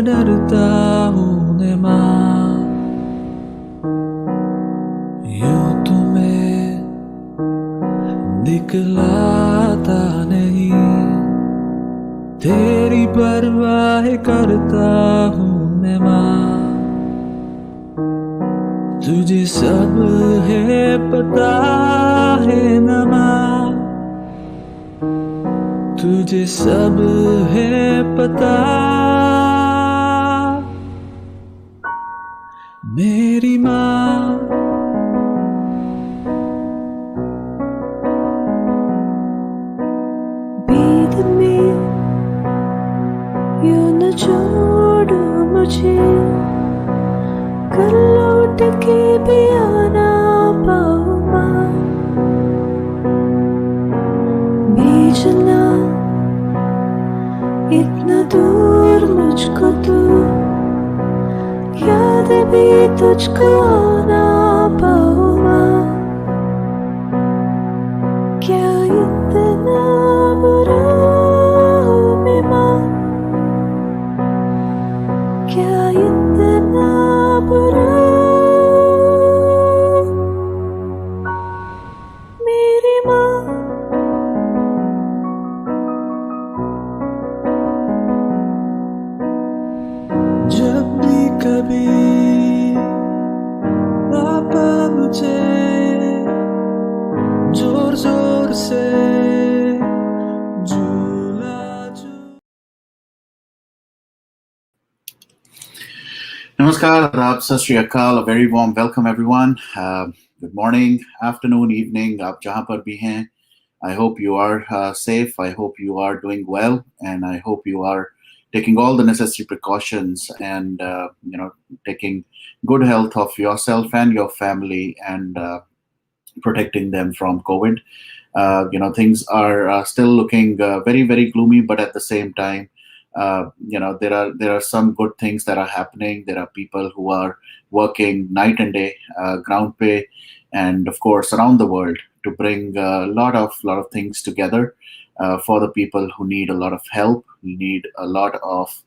डरता हूँ ने माँ, यूं तुम्हें दिखलाता नहीं, तेरी परवाह करता हूँ मैं माँ। तुझे सब है पता है न माँ, तुझे सब है पता, मेरी माँ। बीत में यूं न छोड़ो मुझे, कल लौट के भी आना पाऊँ माँ। भेजना इतना दूर मुझको तू, याद भी तुझको आना पाऊँ माँ। क्या इतना बुरा हूँ मैं माँ, क्या इतना बुरा, मेरी माँ। जब भी कभी पापा मुझे जोर जोर से झूला Namaskar, Adab, Sat Shri Akal, a very warm welcome everyone. Good morning, afternoon, evening, aap jahan par bhi hain. I hope you are safe. I hope you are doing well, and I hope you are taking all the necessary precautions and taking good health of yourself and your family and protecting them from COVID. Things are still looking very very gloomy, but at the same time, there are some good things that are happening. There are people who are working night and day, ground pay, and of course around the world to bring a lot of things together for the people who need a lot of help, need a lot of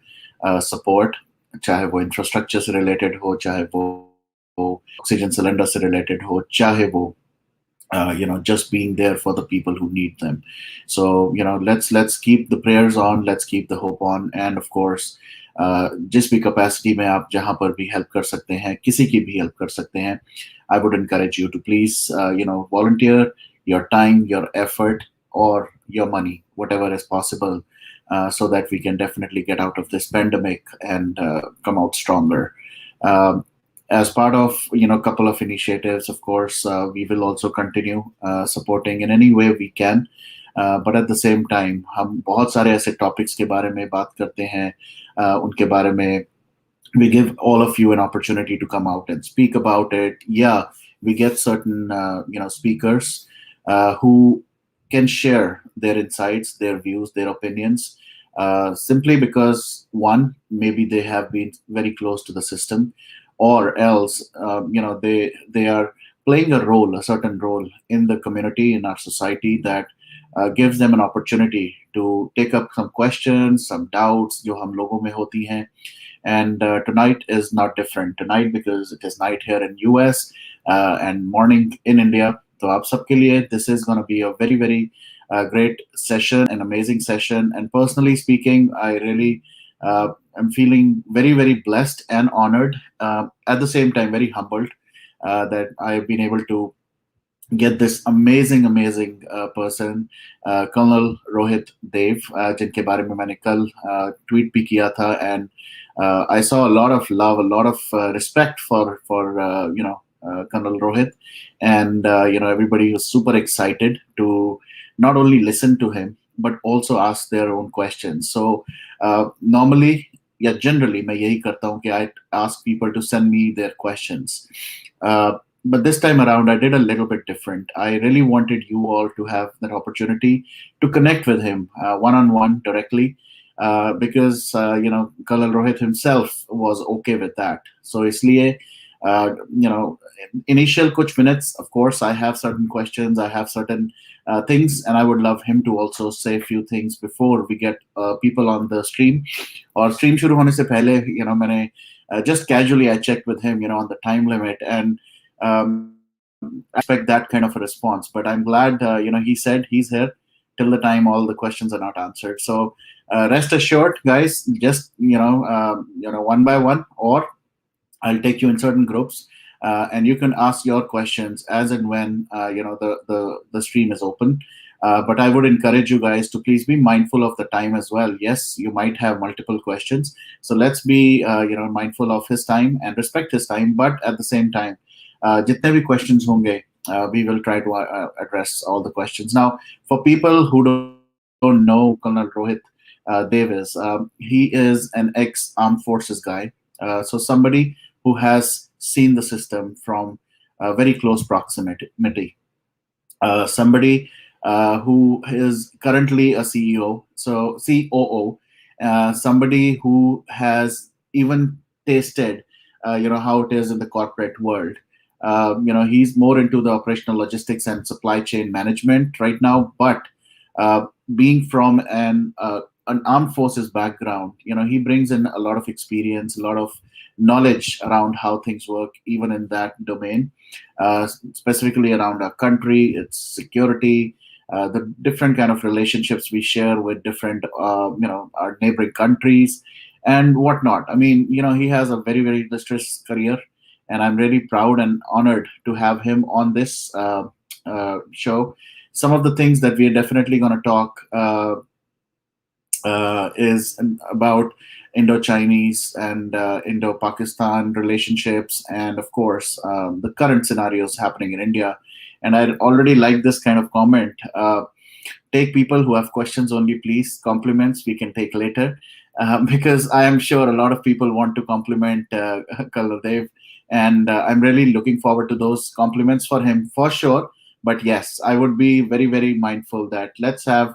support, चाहे वो infrastructure से related हो, चाहे वो oxygen cylinder से related हो, चाहे वो just being there for the people who need them. So let's keep the prayers on, let's keep the hope on, and of course जिस भी capacity में आप जहाँ पर भी help कर सकते हैं, किसी की भी help कर सकते हैं, I would encourage you to please volunteer your time, your effort, or your money, whatever is possible, so that we can definitely get out of this pandemic and come out stronger. As part of couple of initiatives, of course, we will also continue supporting in any way we can, but at the same time हम बहुत सारे ऐसे topics के बारे में बात करते हैं, उनके बारे में we give all of you an opportunity to come out and speak about it. Yeah, we get certain speakers who can share their insights, their views, their opinions, simply because one, maybe they have been very close to the system, or else they are playing a certain role in the community, in our society, that gives them an opportunity to take up some questions, some doubts जो हम लोगों में होती हैं. And tonight is not different tonight, because it is night here in US and morning in India. तो आप सबके लिए this is going to be a very very great session, an amazing session. And personally speaking, I really am feeling very very blessed and honored, at the same time very humbled, that I have been able to get this amazing person, Colonel Rohit Dev, जिनके बारे में मैंने कल tweet भी किया था, and I saw a lot of love, a lot of respect for Colonel Rohit, and everybody was super excited to not only listen to him but also ask their own questions. So normally, yeah, generally मैं यही करता हूँ कि I ask people to send me their questions. But this time around, I did a little bit different. I really wanted you all to have that opportunity to connect with him one-on-one directly, because Colonel Rohit himself was okay with that. So इसलिए initial कुछ minutes, of course, I have certain questions, I have certain things, and I would love him to also say a few things before we get people on the stream. Or stream शुरू होने से पहले, मैंने just casually I checked with him, on the time limit, and I expect that kind of a response. But I'm glad, he said he's here till the time all the questions are not answered. So rest assured, guys, just one by one, or I'll take you in certain groups, and you can ask your questions as and when the stream is open. But I would encourage you guys to please be mindful of the time as well. Yes, you might have multiple questions, so let's be mindful of his time and respect his time. But at the same time, jitne bhi questions honge, we will try to address all the questions. Now, for people who don't know Colonel Rohit Davis, he is an ex-armed forces guy, so somebody who has seen the system from very close proximity. Somebody who is currently a CEO, so COO, somebody who has even tasted, how it is in the corporate world. He's more into the operational logistics and supply chain management right now, but being from an armed forces background, he brings in a lot of experience, a lot of knowledge around how things work, even in that domain, specifically around our country, its security, the different kind of relationships we share with different, our neighboring countries and whatnot. I mean, he has a very, very illustrious career, and I'm really proud and honored to have him on this show. Some of the things that we are definitely going to talk is about Indo-Chinese and Indo-Pakistan relationships, and of course the current scenarios happening in India. And I already like this kind of comment. Take people who have questions only, please. Compliments we can take later, because I am sure a lot of people want to compliment Colonel Dev, and I'm really looking forward to those compliments for him for sure. But yes, I would be very, very mindful that let's have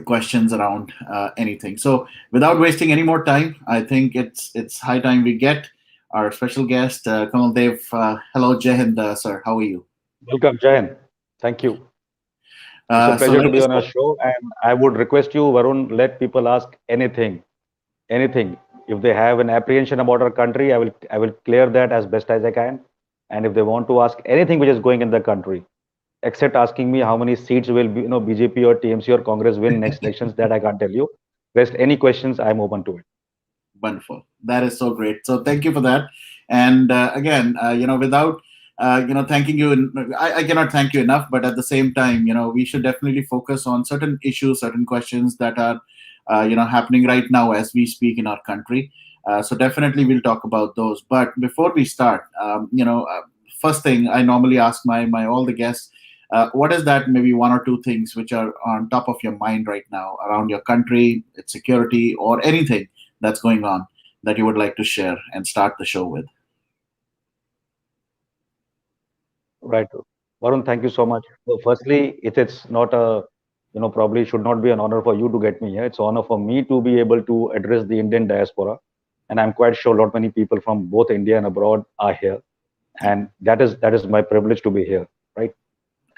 questions around anything. So without wasting any more time, I think it's high time we get our special guest, Colonel Dev. Hello, Jai Hind, sir. How are you? Welcome, Jayan. Thank you. It's a So pleasure to like I be on our said, show, and I would request you, Varun, let people ask anything, anything. If they have an apprehension about our country, I will clear that as best as I can. And if they want to ask anything which is going in the country, except asking me how many seats will be, BJP or TMC or Congress win next elections, that I can't tell you. Rest any questions, I'm open to it. wonderful. That is so great. So thank you for that. And again, without thanking you, I cannot thank you enough. But at the same time, we should definitely focus on certain issues, certain questions that are, happening right now as we speak in our country. So definitely we'll talk about those. But before we start, first thing I normally ask my all the guests, what is that maybe one or two things which are on top of your mind right now around your country, its security, or anything that's going on that you would like to share and start the show with? Right. Varun, thank you so much. So firstly, it's not a, probably should not be an honor for you to get me here. It's an honor for me to be able to address the Indian diaspora. And I'm quite sure a lot many people from both India and abroad are here. And that is my privilege to be here, right?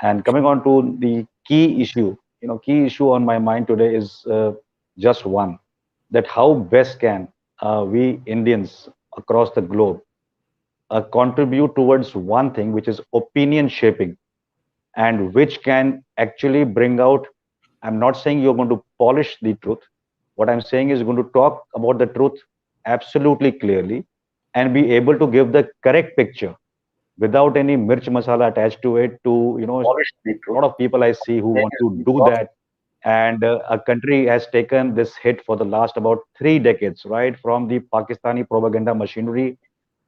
And coming on to the key issue, key issue on my mind today is just one, that how best can we Indians across the globe contribute towards one thing, which is opinion shaping, and which can actually bring out. I'm not saying you're going to polish the truth. What I'm saying is you're going to talk about the truth absolutely clearly and be able to give the correct picture without any mirch masala attached to it. To a lot of people I see who want to do that, and a country has taken this hit for the last about 3 decades, right? From the Pakistani propaganda machinery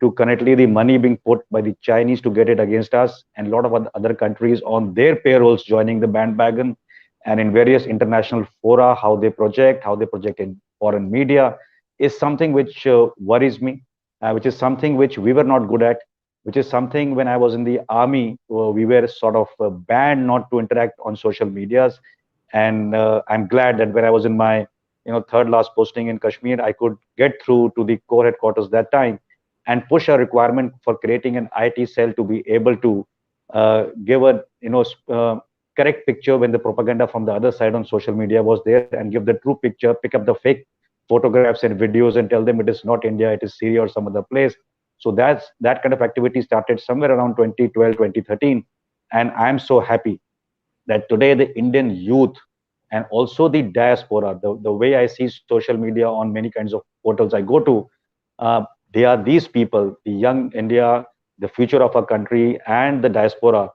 to currently the money being put by the Chinese to get it against us, and a lot of other countries on their payrolls joining the bandwagon, and in various international fora, how they project in foreign media, is something which worries me, which is something which we were not good at, which is something when I was in the army, we were sort of banned not to interact on social medias. And I'm glad that when I was in my third last posting in Kashmir, I could get through to the core headquarters that time and push a requirement for creating an IT cell to be able to give a correct picture when the propaganda from the other side on social media was there, and give the true picture, pick up the fake photographs and videos and tell them it is not India, it is Syria or some other place. So that kind of activity started somewhere around 2012, 2013. And I'm so happy that today the Indian youth and also the diaspora, the way I see social media on many kinds of portals I go to, uh, they are these people, the young India, the future of our country, and the diaspora.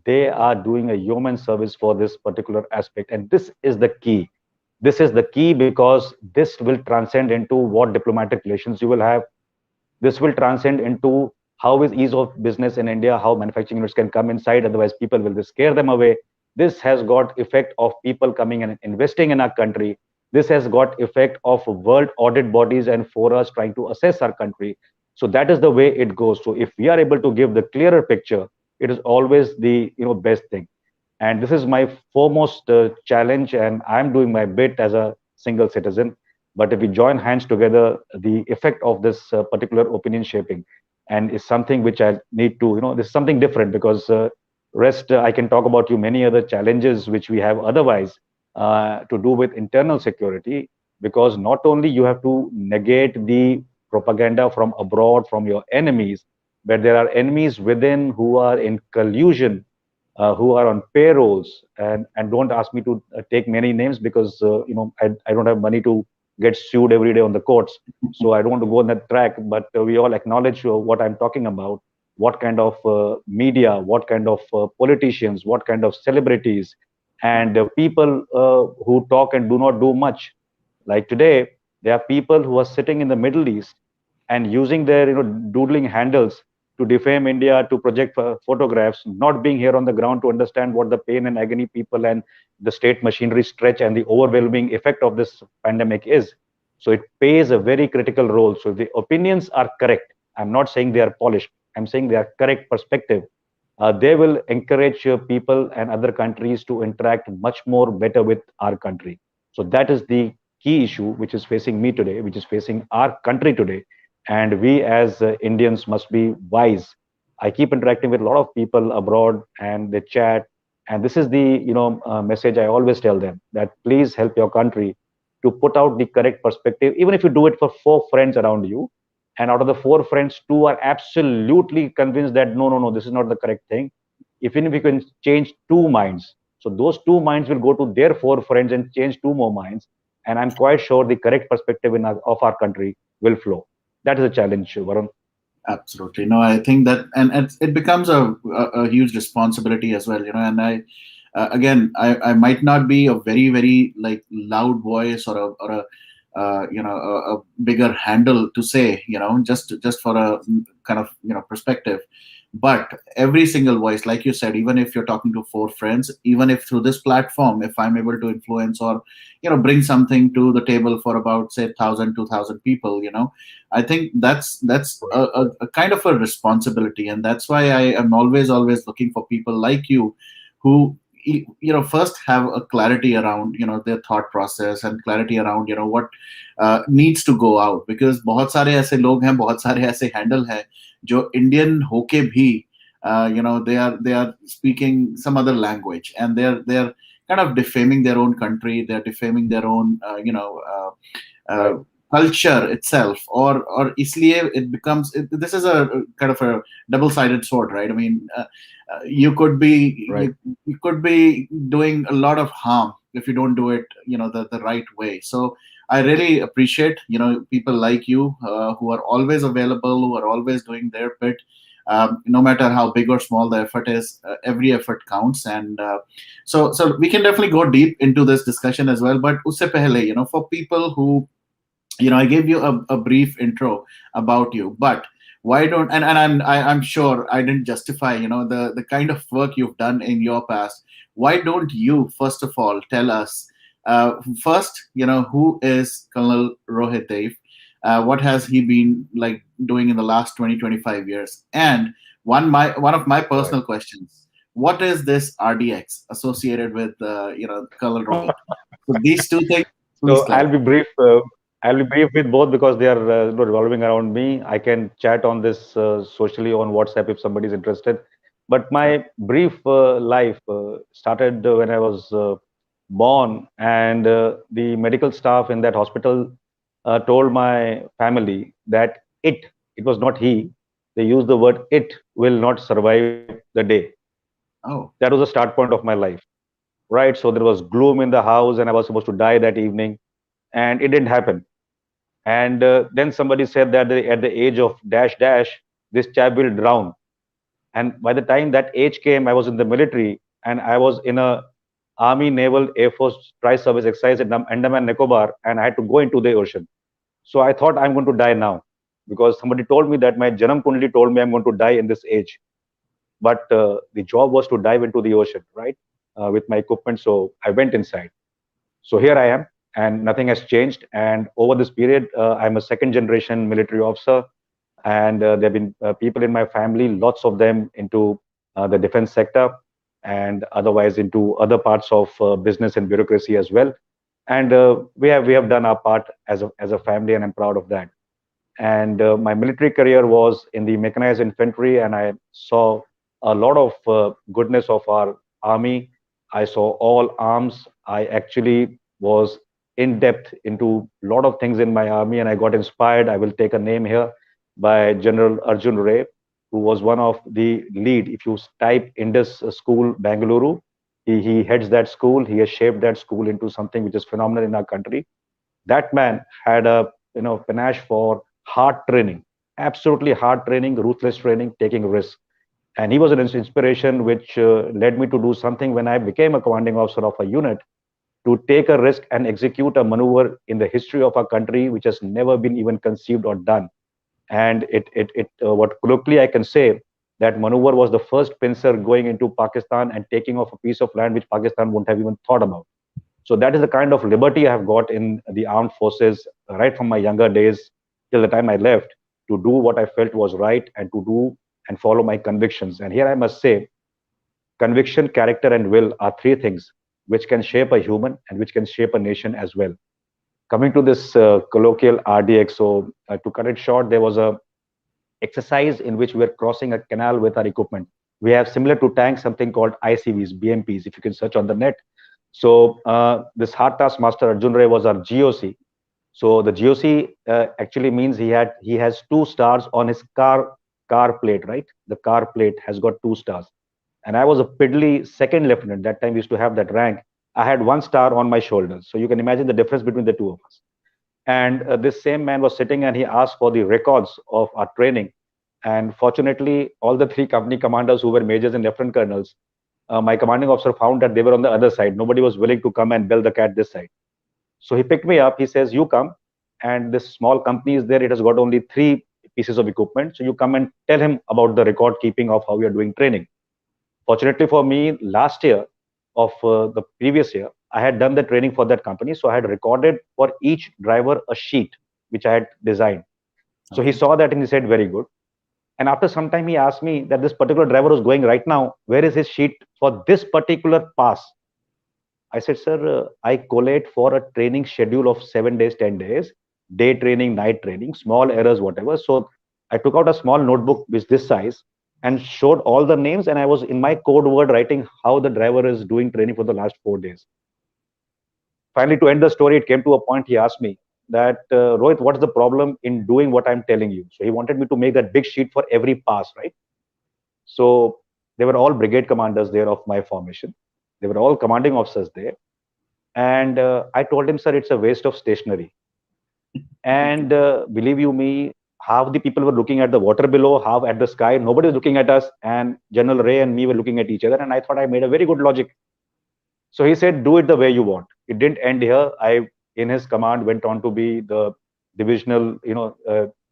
They are doing a yeoman service for this particular aspect. And this is the key. This is the key because this will transcend into what diplomatic relations you will have. This will transcend into how is ease of business in India, how manufacturing units can come inside, otherwise people will just scare them away. This has got effect of people coming and investing in our country. This has got effect of world audit bodies and forums trying to assess our country. So that is the way it goes. So if we are able to give the clearer picture, it is always the best thing. And this is my foremost challenge, and I'm doing my bit as a single citizen. But if we join hands together, the effect of this particular opinion shaping and is something which I need to, this is something different because rest, I can talk about you many other challenges which we have otherwise to do with internal security, because not only you have to negate the propaganda from abroad, from your enemies, but there are enemies within who are in collusion, who are on payrolls. And don't ask me to take many names because I don't have money to get sued every day on the courts, so I don't want to go on that track. But we all acknowledge what I'm talking about, what kind of media, what kind of politicians, what kind of celebrities, and people who talk and do not do much. Like today, there are people who are sitting in the Middle East and using their doodling handles to defame India, to project photographs, not being here on the ground to understand what the pain and agony people and the state machinery stretch and the overwhelming effect of this pandemic is. So it plays a very critical role. So if the opinions are correct, I'm not saying they are polished, I'm saying they are correct perspective. They will encourage people and other countries to interact much more better with our country. So that is the key issue which is facing me today, which is facing our country today. And we as Indians must be wise. I keep interacting with a lot of people abroad and they chat. And this is the message I always tell them, that please help your country to put out the correct perspective. Even if you do it for 4 friends around you, and out of the 4 friends, 2 are absolutely convinced that no, no, no, this is not the correct thing. Even if you can change 2 minds, so those 2 minds will go to their 4 friends and change 2 more minds, and I'm quite sure the correct perspective of our country will flow. That is a challenge, Varun. Absolutely. No, I think that, and it becomes a huge responsibility as well, and I might not be a very, very like loud voice or a bigger handle to say, just for a kind of, perspective. But every single voice, like you said, even if you're talking to 4 friends, even if through this platform, if I'm able to influence or, bring something to the table for about, say, 1,000, 2,000 people, I think that's a kind of a responsibility. And that's why I am always looking for people like you who, first have a clarity around, their thought process, and clarity around, what needs to go out. Because बहुत सारे ऐसे लोग हैं, बहुत सारे ऐसे handle हैं जो Indian होके भी, they are speaking some other language, and they're kind of defaming their own country, they're defaming their own Right. culture itself, or इसलिए it becomes this is a kind of a double-sided sword, right? I mean, you could be Right. you could be doing a lot of harm if you don't do it, the right way. So I really appreciate, people like you, who are always available, who are always doing their bit. No matter how big or small the effort is, every effort counts. And so we can definitely go deep into this discussion as well. But usse pehle, for people who, I gave you a brief intro about you, but why don't, and I'm sure I didn't justify, the kind of work you've done in your past. Why don't you first of all tell us, first, who is Colonel Rohit Dev? What has he been like doing in the last 20, 25 years? And one of my Right. personal questions: what is this RDX associated with, Colonel Rohit? So these two things, please So tell. I'll be brief. I'll be brief with both because they are revolving around me. I can chat on this socially on WhatsApp if somebody is interested. But Sure. my brief life started when I was born, and the medical staff in that hospital told my family that it was not he. They used the word it will not survive the day. Oh, That was the start point of my life, right? So there was gloom in the house, and I was supposed to die that evening, and it didn't happen. And then somebody said that at the age of dash dash, this chap will drown. And by the time that age came, I was in the military, and I was in a Army, Naval, Air Force tri-service exercise in Andaman Nicobar, and I had to go into the ocean. So I thought I'm going to die now, because somebody told me that my Janam Kundli told me I'm going to die in this age. But the job was to dive into the ocean, right, with my equipment. So I went inside. So here I am, and nothing has changed. And over this period, I'm a second generation military officer, and there have been people in my family, lots of them into the defense sector, and otherwise into other parts of business and bureaucracy as well. And we have done our part as a family, and I'm proud of that. And my military career was in the mechanized infantry, and I saw a lot of goodness of our army. I saw all arms. I actually was in depth into a lot of things in my army, and I got inspired. I will take a name here by General Arjun Ray, who was one of the lead. If you type Indus School Bangalore, he heads that school. He has shaped that school into something which is phenomenal in our country. That man had a panache for hard training, absolutely hard training, ruthless training, taking risks. And he was an inspiration which led me to do something when I became a commanding officer of a unit, to take a risk and execute a maneuver in the history of our country which has never been even conceived or done. And what colloquially I can say, that maneuver was the first pincer going into Pakistan and taking off a piece of land which Pakistan wouldn't have even thought about. So that is the kind of liberty I have got in the armed forces right from my younger days till the time I left, to do what I felt was right, and to do and follow my convictions. And here I must say, conviction, character, and will are three things which can shape a human and which can shape a nation as well. Coming to this colloquial RDX, so to cut it short, there was a exercise in which we were crossing a canal with our equipment. We have, similar to tanks, something called ICVs, BMPs, if you can search on the net. So this hard task master Arjun Ray was our GOC. So the GOC actually means he has 2 stars on his car plate, right? The car plate has got 2 stars. And I was a piddly second lieutenant. That time we used to have that rank. I had 1 star on my shoulders. So you can imagine the difference between the two of us. And this same man was sitting, and he asked for the records of our training. And fortunately, all the 3 company commanders who were majors and lieutenant colonels, my commanding officer found that they were on the other side. Nobody was willing to come and bell the cat this side. So he picked me up. He says, "You come, and this small company is there. It has got only 3 pieces of equipment. So you come and tell him about the record keeping of how we are doing training." Fortunately for me, last year of the previous year, I had done the training for that company. So I had recorded for each driver a sheet which I had designed. So he okay. saw that and he said, "Very good." And after some time, he asked me that this particular driver was going right now. Where is his sheet for this particular pass? I said, "Sir, I collate for a training schedule of 7 days, 10 days, day training, night training, small errors, whatever." So I took out a small notebook with this size and showed all the names. And I was in my code word writing how the driver is doing training for the last 4 days. Finally, to end the story, it came to a point. He asked me that, "Rohit, what's the problem in doing what I'm telling you?" So he wanted me to make that big sheet for every pass, right? So they were all brigade commanders there of my formation. They were all commanding officers there. And I told him, "Sir, it's a waste of stationery." And believe you me, half the people were looking at the water below, half at the sky. Nobody was looking at us. And General Ray and me were looking at each other. And I thought I made a very good logic. So he said, "Do it the way you want." It didn't end here. In his command, went on to be the divisional,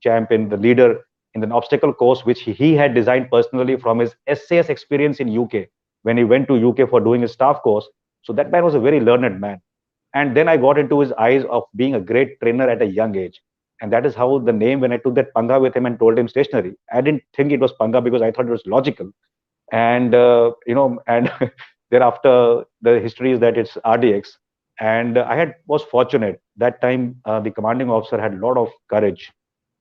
champion, the leader in an obstacle course, which he had designed personally from his SAS experience in UK when he went to UK for doing his staff course. So that man was a very learned man. And then I got into his eyes of being a great trainer at a young age. And that is how the name, when I took that panga with him and told him stationery, I didn't think it was panga because I thought it was logical. And and thereafter the history is that it's RDX. And was fortunate that time. The commanding officer had a lot of courage.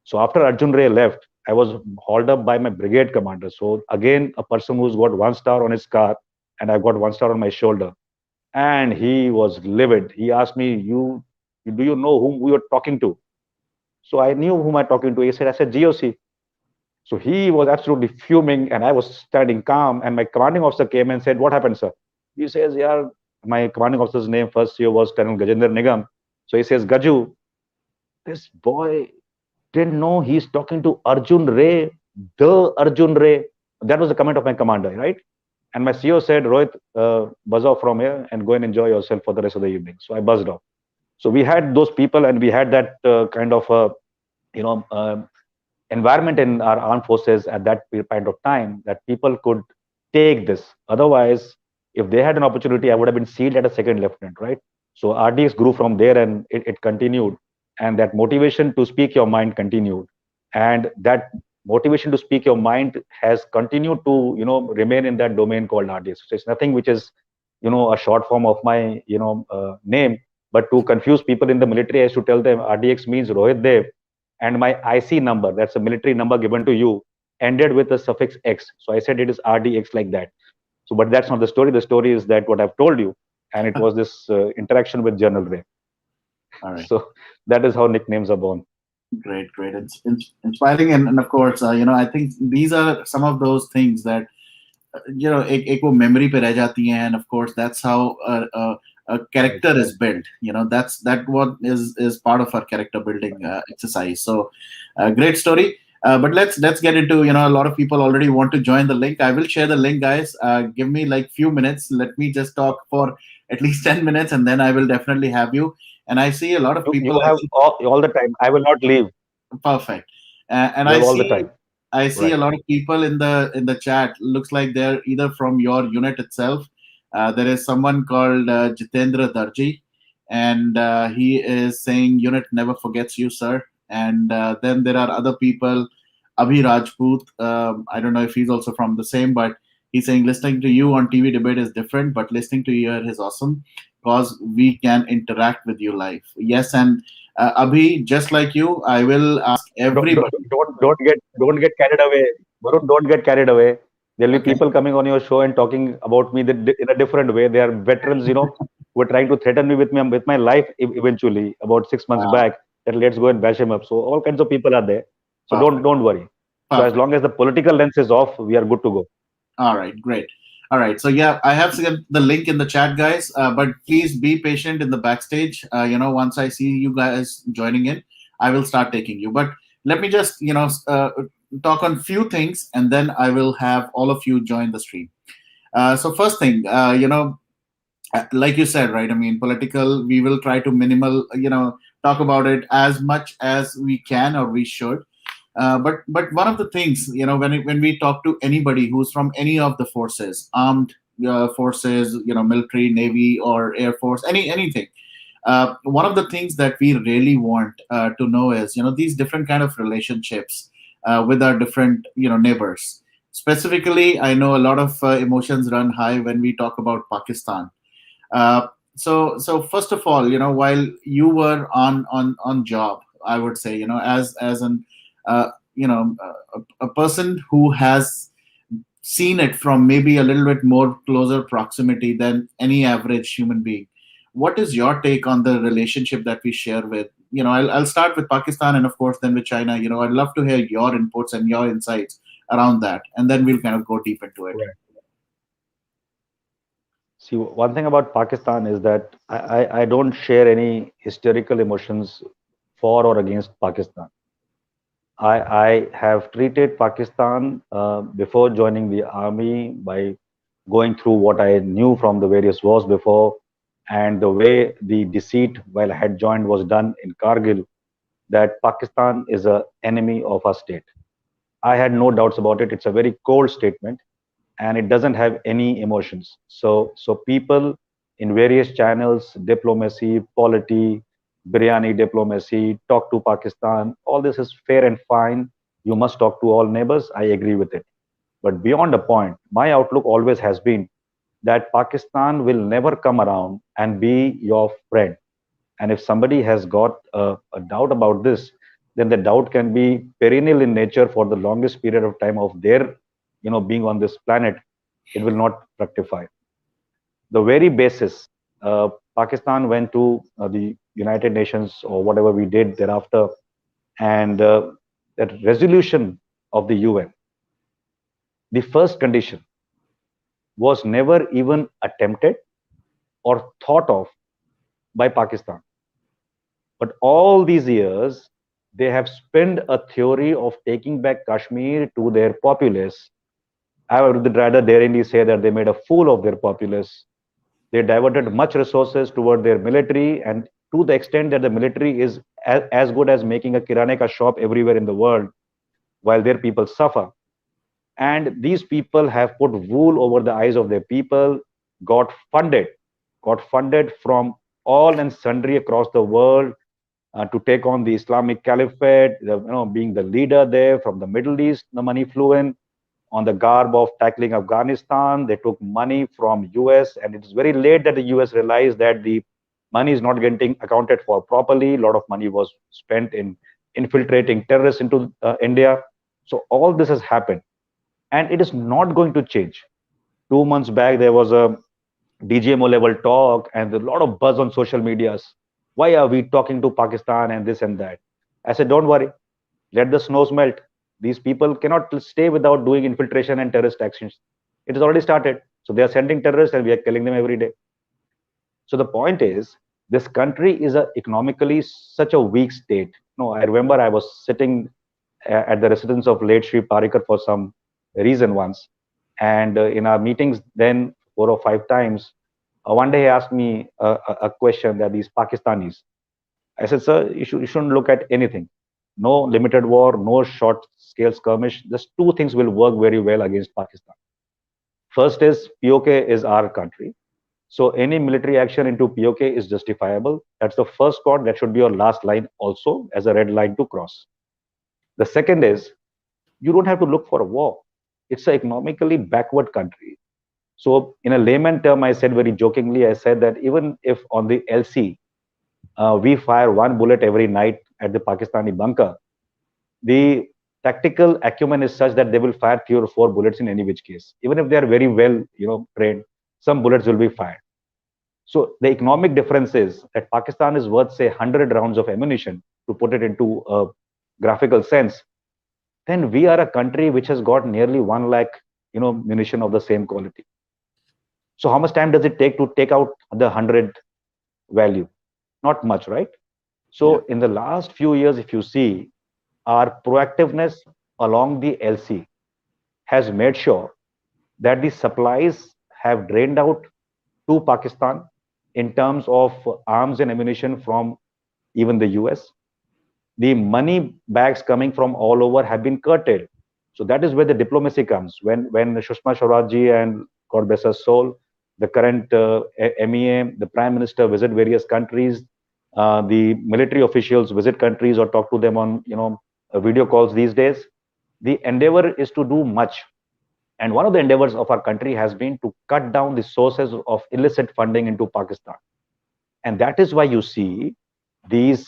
So after Arjun Ray left, I was hauled up by my brigade commander. So again, a person who's got 1 star on his car, and I've got 1 star on my shoulder. And he was livid. He asked me, do you know whom we were talking to?" So I knew whom I talking to. He said, I said, GOC. So he was absolutely fuming, and I was standing calm. And my commanding officer came and said, "What happened, sir?" He says, "Yeah, my commanding officer's name first year was Colonel Gajendra Nigam." So he says, "Gaju, this boy didn't know he's talking to Arjun Ray, the Arjun Ray." That was the comment of my commander, right? And my CO said, "Rohit, buzz off from here and go and enjoy yourself for the rest of the evening." So I buzzed off. So we had those people, and we had that kind of you know environment in our armed forces at that point of time, that people could take this. Otherwise, if they had an opportunity, I would have been sealed at a second lieutenant, right? So RDX grew from there, and it continued, and that motivation to speak your mind continued, and that motivation to speak your mind has continued to remain in that domain called RDX. So it's nothing which is a short form of my name. But to confuse people in the military, I used to tell them RDX means Rohit Dev, and my IC number, that's a military number given to you, ended with the suffix X. So I said it is RDX, like that. So, but that's not the story. The story is that what I've told you, and it was this interaction with General Ray. All right. So that is how nicknames are born. Great, great. It's inspiring, and of course, I think these are some of those things that एक वो memory पे रह जाती हैं, and of course that's how a character is built. That what is part of our character building exercise. So great story. But let's get into, a lot of people already want to join the link. I will share the link, guys. Give me like few minutes. Let me just talk for at least 10 minutes, and then I will definitely have you. And I see a lot of You people. have all the time. I will not leave. Perfect. And You have all the time. I see a Right. lot of people in the chat. Looks like they're either from your unit itself. There is someone called Jitendra Darji, and he is saying unit never forgets you, sir. And then there are other people. Abhi Rajput. I don't know if he's also from the same, but he's saying listening to you on TV debate is different, but listening to you here is awesome because we can interact with you live. Yes, and Abhi, just like you, I will ask Don't don't everybody. don't get carried away. Varun, don't get carried away. There'll be Okay. people coming on your show and talking about me in a different way. They are veterans, who are trying to threaten me with my life eventually about 6 months Wow. back. That let's go and bash him up. So all kinds of people are there. So don't Perfect. don't worry. So as Perfect. long as the political lens is off, we are good to go. All right. Great. All right. So yeah, I have sent the link in the chat, guys. But please be patient in the backstage. Once I see you guys joining in, I will start taking you. But let me just talk on few things, and then I will have all of you join the stream. So first thing, like you said, right? I mean, political. We will try to minimal, talk about it as much as we can or we should. But one of the things, when we talk to anybody who's from any of the forces, armed forces, military, navy, or air force, anything. One of the things that we really want to know is, these different kind of relationships with our different, neighbors. Specifically, I know a lot of emotions run high when we talk about Pakistan. So first of all, while you were on job, I would say, as an a person who has seen it from maybe a little bit more closer proximity than any average human being. What is your take on the relationship that we share with? I'll start with Pakistan, and of course then with China. I'd love to hear your inputs and your insights around that, and then we'll kind of go deep into it. Right. See, one thing about Pakistan is that I don't share any historical emotions for or against Pakistan. I have treated Pakistan before joining the army by going through what I knew from the various wars before, and the way the deceit while I had joined was done in Kargil, that Pakistan is a enemy of our state. I had no doubts about it. It's a very cold statement, and it doesn't have any emotions. So people in various channels, diplomacy, polity, biryani diplomacy, talk to Pakistan. All this is fair and fine. You must talk to all neighbors. I agree with it. But beyond a point, my outlook always has been that Pakistan will never come around and be your friend. And if somebody has got a doubt about this, then the doubt can be perennial in nature for the longest period of time of their, being on this planet. It will not fructify. The very basis, Pakistan went to the United Nations or whatever we did thereafter, and that resolution of the UN, the first condition was never even attempted or thought of by Pakistan. But all these years, they have spent a theory of taking back Kashmir to their populace. I would rather daringly say that they made a fool of their populace. They diverted much resources toward their military, and to the extent that the military is as good as making a kirane ka shop everywhere in the world, while their people suffer. And these people have put wool over the eyes of their people, got funded, got funded from all and sundry across the world to take on the Islamic Caliphate, being the leader there from the Middle East. The money flew in on the garb of tackling Afghanistan. They took money from US, and it's very late that the US realized that the money is not getting accounted for properly. A lot of money was spent in infiltrating terrorists into India. So all this has happened, and it is not going to change. 2 months back, there was a DGMO level talk and a lot of buzz on social medias. Why are we talking to Pakistan and this and that? I said, don't worry, let the snows melt. These people cannot stay without doing infiltration and terrorist actions. It has already started. So they are sending terrorists and we are killing them every day. So the point is, this country is economically such a weak state. No, I remember I was sitting at the residence of late Sri Parikar for some reason once. And in our meetings then 4 or 5 times, one day he asked me a question that these Pakistanis. I said, sir, you shouldn't look at anything. No limited war, no short scale skirmish. Just two things will work very well against Pakistan. First is POK is our country. So any military action into POK is justifiable. That's the first part. That should be your last line also as a red line to cross. The second is you don't have to look for a war. It's an economically backward country. So in a layman term, I said very jokingly, I said that even if on the LC, we fire one bullet every night at the Pakistani bunker, the tactical acumen is such that they will fire 3 or 4 bullets in any which case. Even if they are very well, trained, some bullets will be fired. So the economic difference is that Pakistan is worth, say, 100 rounds of ammunition, to put it into a graphical sense. Then we are a country which has got nearly 1 lakh, munition of the same quality. So how much time does it take to take out the 100 value? Not much, right? So in the last few years, if you see, our proactiveness along the LC has made sure that the supplies have drained out to Pakistan in terms of arms and ammunition from even the US. The money bags coming from all over have been curtailed. So that is where the diplomacy comes. When Sushma Swaraj ji and God bless her soul, the current MEA, the Prime Minister visit various countries, the military officials visit countries or talk to them on video calls these days. The endeavor is to do much. And one of the endeavors of our country has been to cut down the sources of illicit funding into Pakistan. And that is why you see these,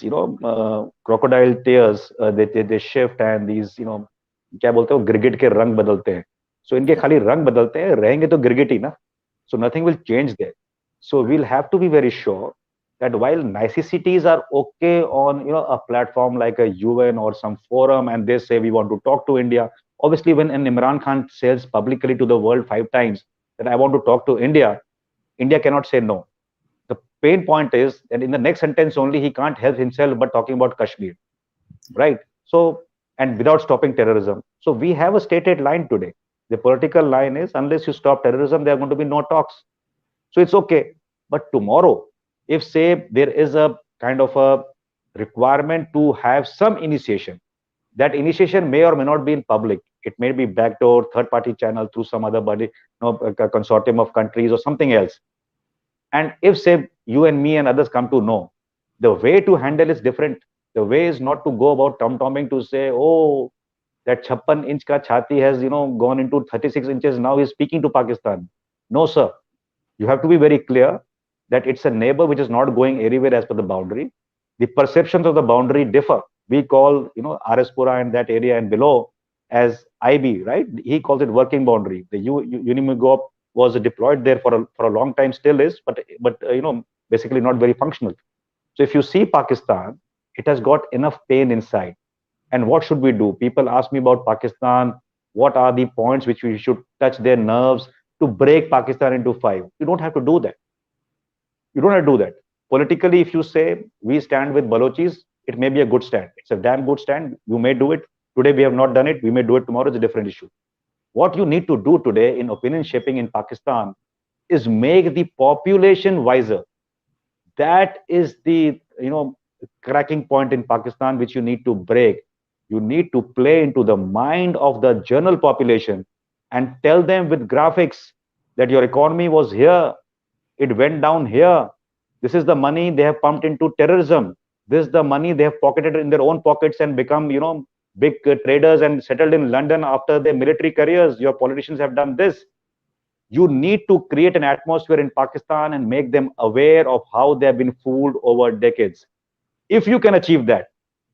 crocodile tears, they shift, and these, क्या बोलते हो, गिरगिट के रंग बदलते हैं. So इनके खाली रंग बदलते हैं, रहेंगे तो गिरगिट ही ना. So nothing will change there. So we'll have to be very sure that while niceties are okay on a platform like a UN or some forum, and they say we want to talk to India. Obviously, when an Imran Khan says publicly to the world 5 times that I want to talk to India, India cannot say no. The pain point is that in the next sentence only he can't help himself but talking about Kashmir, right? So, and without stopping terrorism. So we have a stated line today. The political line is unless you stop terrorism, there are going to be no talks. So it's okay. But tomorrow, if say there is a kind of a requirement to have some initiation, that initiation may or may not be in public. It may be backdoor, third-party channel through some other body, a consortium of countries or something else. And if say you and me and others come to know, the way to handle is different. The way is not to go about tom-tomming to say, oh, that 56 inch ka chhati has gone into 36 inches. Now he's speaking to Pakistan. No, sir. You have to be very clear that it's a neighbor which is not going anywhere as per the boundary. The perceptions of the boundary differ we call, Araspura and that area and below as IB, right? He calls it working boundary. The UNIMIGOP was deployed there for a long time, still is, but basically not very functional. So if you see Pakistan, it has got enough pain inside. And what should we do? People ask me about Pakistan. What are the points which we should touch their nerves to break Pakistan into five? You don't have to do that. You don't have to do that. Politically, if you say we stand with Balochis, it may be a good stand. It's a damn good stand. You may do it. Today we have not done it. We may do it tomorrow. It's a different issue. What you need to do today in opinion shaping in Pakistan is make the population wiser. That is the cracking point in Pakistan which you need to break. You need to play into the mind of the general population and tell them with graphics that your economy was here, it went down here. This is the money they have pumped into terrorism. This is the money they have pocketed in their own pockets and become big traders and settled in London after their military careers. Your politicians have done this. You need to create an atmosphere in Pakistan and make them aware of how they have been fooled over decades. If you can achieve that,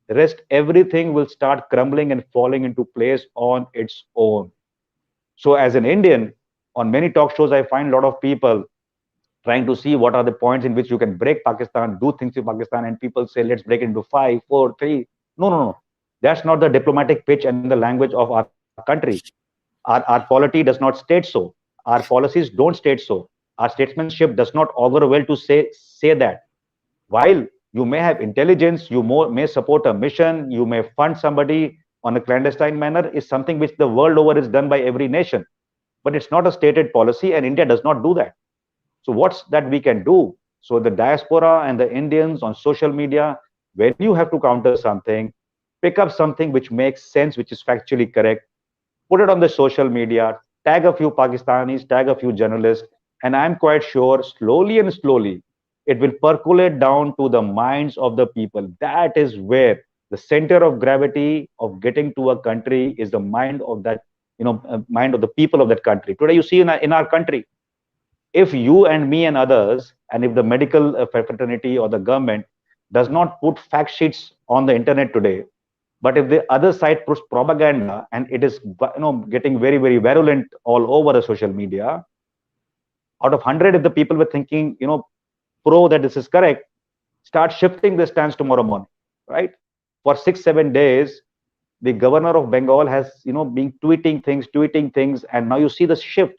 the rest, everything will start crumbling and falling into place on its own. So as an Indian, on many talk shows, I find a lot of people trying to see what are the points in which you can break Pakistan, do things in Pakistan, and people say, let's break it into 5, 4, 3. No. That's not the diplomatic pitch and the language of our country. Our polity does not state so. Our policies don't state so. Our statesmanship does not augur well to say that. While you may have intelligence, you may support a mission, you may fund somebody on a clandestine manner, is something which the world over is done by every nation. But it's not a stated policy, and India does not do that. So what's that we can do? So the diaspora and the Indians on social media, when you have to counter something, pick up something which makes sense, which is factually correct, put it on the social media, tag a few Pakistanis, tag a few journalists, and I'm quite sure slowly and slowly, it will percolate down to the minds of the people. That is where the center of gravity of getting to a country is the mind of that, mind of the people of that country. Today, you see in our country, if you and me and others, and if the medical fraternity or the government does not put fact sheets on the internet today, but if the other side puts propaganda and it is getting very, very virulent all over the social media, out of 100, if the people were thinking, pro that this is correct, start shifting the stance tomorrow morning, right? For 6, 7 days, the governor of Bengal has, been tweeting things, and now you see the shift.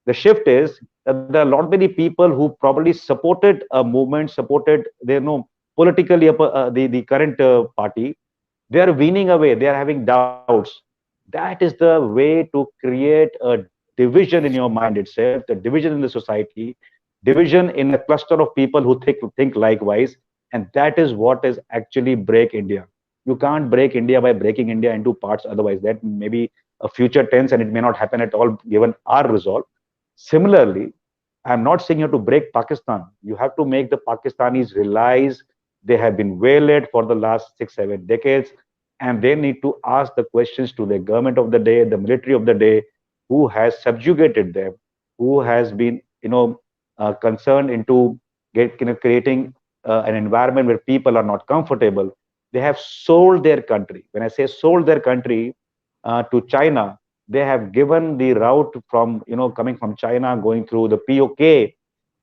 The shift is that there are a lot many people who probably supported a movement, supported politically the current party. They are weaning away. They are having doubts. That is the way to create a division in your mind itself, the division in the society, division in a cluster of people who think likewise, and that is what is actually break India. You can't break India by breaking India into parts. Otherwise, that may be a future tense, and it may not happen at all given our resolve. Similarly, I'm not saying you have to break Pakistan. You have to make the Pakistanis realize they have been waylaid for the last 6, 7 decades, and they need to ask the questions to the government of the day, the military of the day, who has subjugated them, who has been, concerned into creating an environment where people are not comfortable. They have sold their country. When I say sold their country to China, they have given the route from, coming from China, going through the POK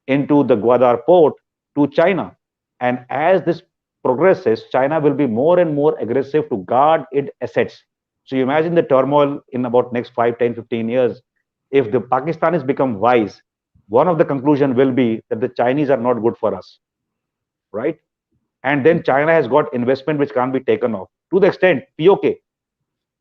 into the Gwadar port to China. And as this progresses, China will be more and more aggressive to guard its assets. So you imagine the turmoil in about next 5, 10, 15 years. If the Pakistanis become wise, one of the conclusion will be that the Chinese are not good for us, right? And then China has got investment which can't be taken off. To the extent, POK,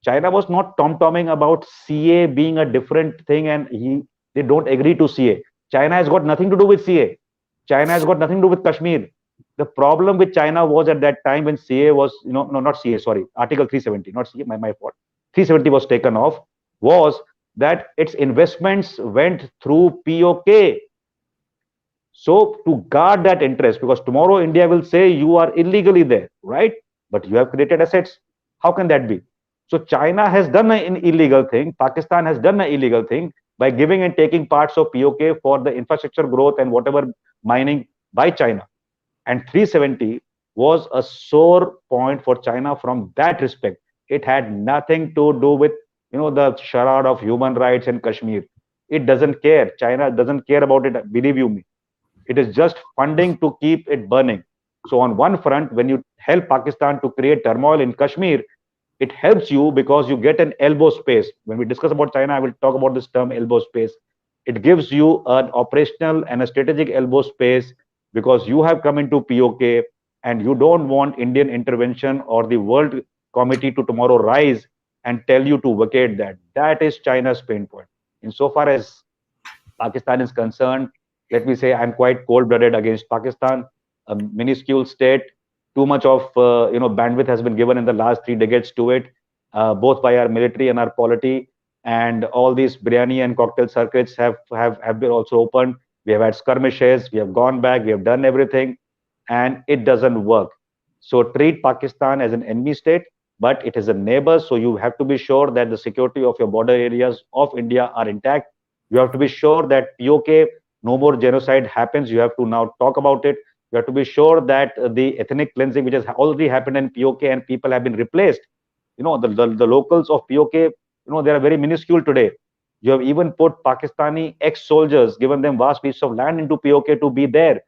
China was not tom-tomming about CA being a different thing, and they don't agree to CA. China has got nothing to do with CA. China has got nothing to do with Kashmir. The problem with China was at that time when CA was, no, not CA, sorry, Article 370, not CA, my fault. 370 was taken off, was that its investments went through POK. So to guard that interest, because tomorrow India will say you are illegally there, right? But you have created assets. How can that be? So China has done an illegal thing. Pakistan has done an illegal thing by giving and taking parts of POK for the infrastructure growth and whatever mining by China. And 370 was a sore point for China from that respect. It had nothing to do with the charade of human rights in Kashmir. It doesn't care. China doesn't care about it. Believe you me, it is just funding to keep it burning. So on one front, when you help Pakistan to create turmoil in Kashmir, it helps you because you get an elbow space. When we discuss about China, I will talk about this term elbow space. It gives you an operational and a strategic elbow space because you have come into POK and you don't want Indian intervention or the World Committee to tomorrow rise and tell you to vacate that. That is China's pain point. Insofar as Pakistan is concerned, let me say I'm quite cold-blooded against Pakistan, a minuscule state. Too much of bandwidth has been given in the last 3 decades to it, both by our military and our polity. And all these biryani and cocktail circuits have been also opened. We have had skirmishes. We have gone back. We have done everything, and it doesn't work. So treat Pakistan as an enemy state, but it is a neighbor. So you have to be sure that the security of your border areas of India are intact. You have to be sure that POK, no more genocide happens. You have to now talk about it. You have to be sure that the ethnic cleansing, which has already happened in POK and people have been replaced. The locals of POK, they are very minuscule today. You have even put Pakistani ex-soldiers, given them vast pieces of land into POK to be there.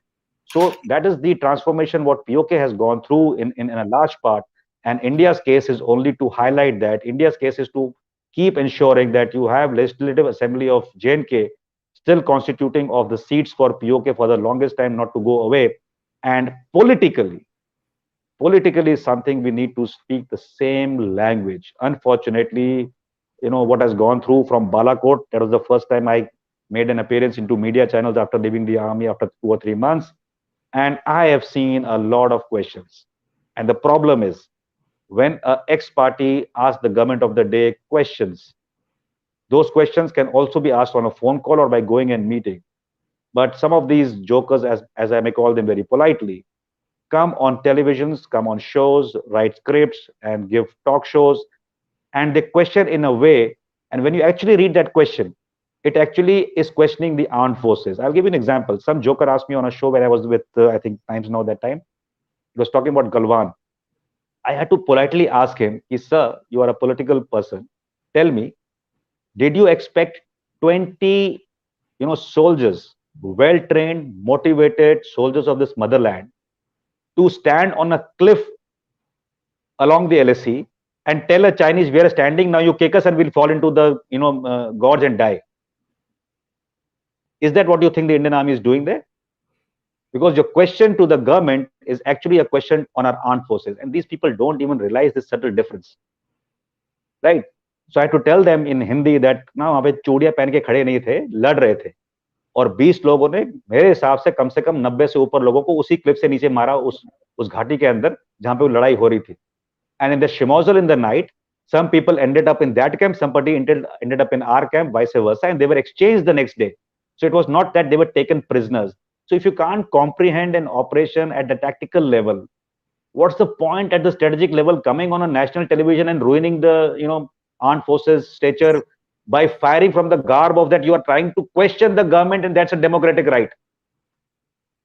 So that is the transformation what POK has gone through in a large part. And India's case is only to highlight that. India's case is to keep ensuring that you have legislative assembly of J&K still constituting of the seats for POK for the longest time not to go away. And politically is something we need to speak the same language. Unfortunately, what has gone through from Balakot, that was the first time I made an appearance into media channels after leaving the army after 2 or 3 months. And I have seen a lot of questions. And the problem is when a ex party asks the government of the day questions, those questions can also be asked on a phone call or by going and meeting. But some of these jokers, as I may call them very politely, come on televisions, come on shows, write scripts, and give talk shows, and they question in a way. And when you actually read that question, it actually is questioning the armed forces. I'll give you an example. Some joker asked me on a show where I was with, I think, Times Now that time. He was talking about Galwan. I had to politely ask him, sir, you are a political person. Tell me, did you expect 20, soldiers, well-trained, motivated soldiers of this motherland to stand on a cliff along the LSE and tell a Chinese, we are standing now, you kick us and we'll fall into the, gorge and die? Is that what you think the Indian army is doing there? Because your question to the government is actually a question on our armed forces. And these people don't even realize this subtle difference. Right? So I had to tell them in Hindi that ना वहाँ पे चूड़ियां पहन के खड़े नहीं थे, लड़ रहे थे. और 20 लोगों ने मेरे हिसाब से कम 90 से ऊपर लोगों को उसी क्लिप से नीचे मारा उस घाटी के अंदर जहां पे वो लड़ाई हो रही थी. And in the shimozel in the night, some people ended up in that camp, somebody ended up in our camp, vice versa, and they were exchanged the next day. So it was not that they were taken prisoners. So if you can't comprehend an operation at the tactical level, what's the point at the strategic level coming on a national television and ruining the armed forces stature by firing from the garb of that you are trying to question the government, and that's a democratic right.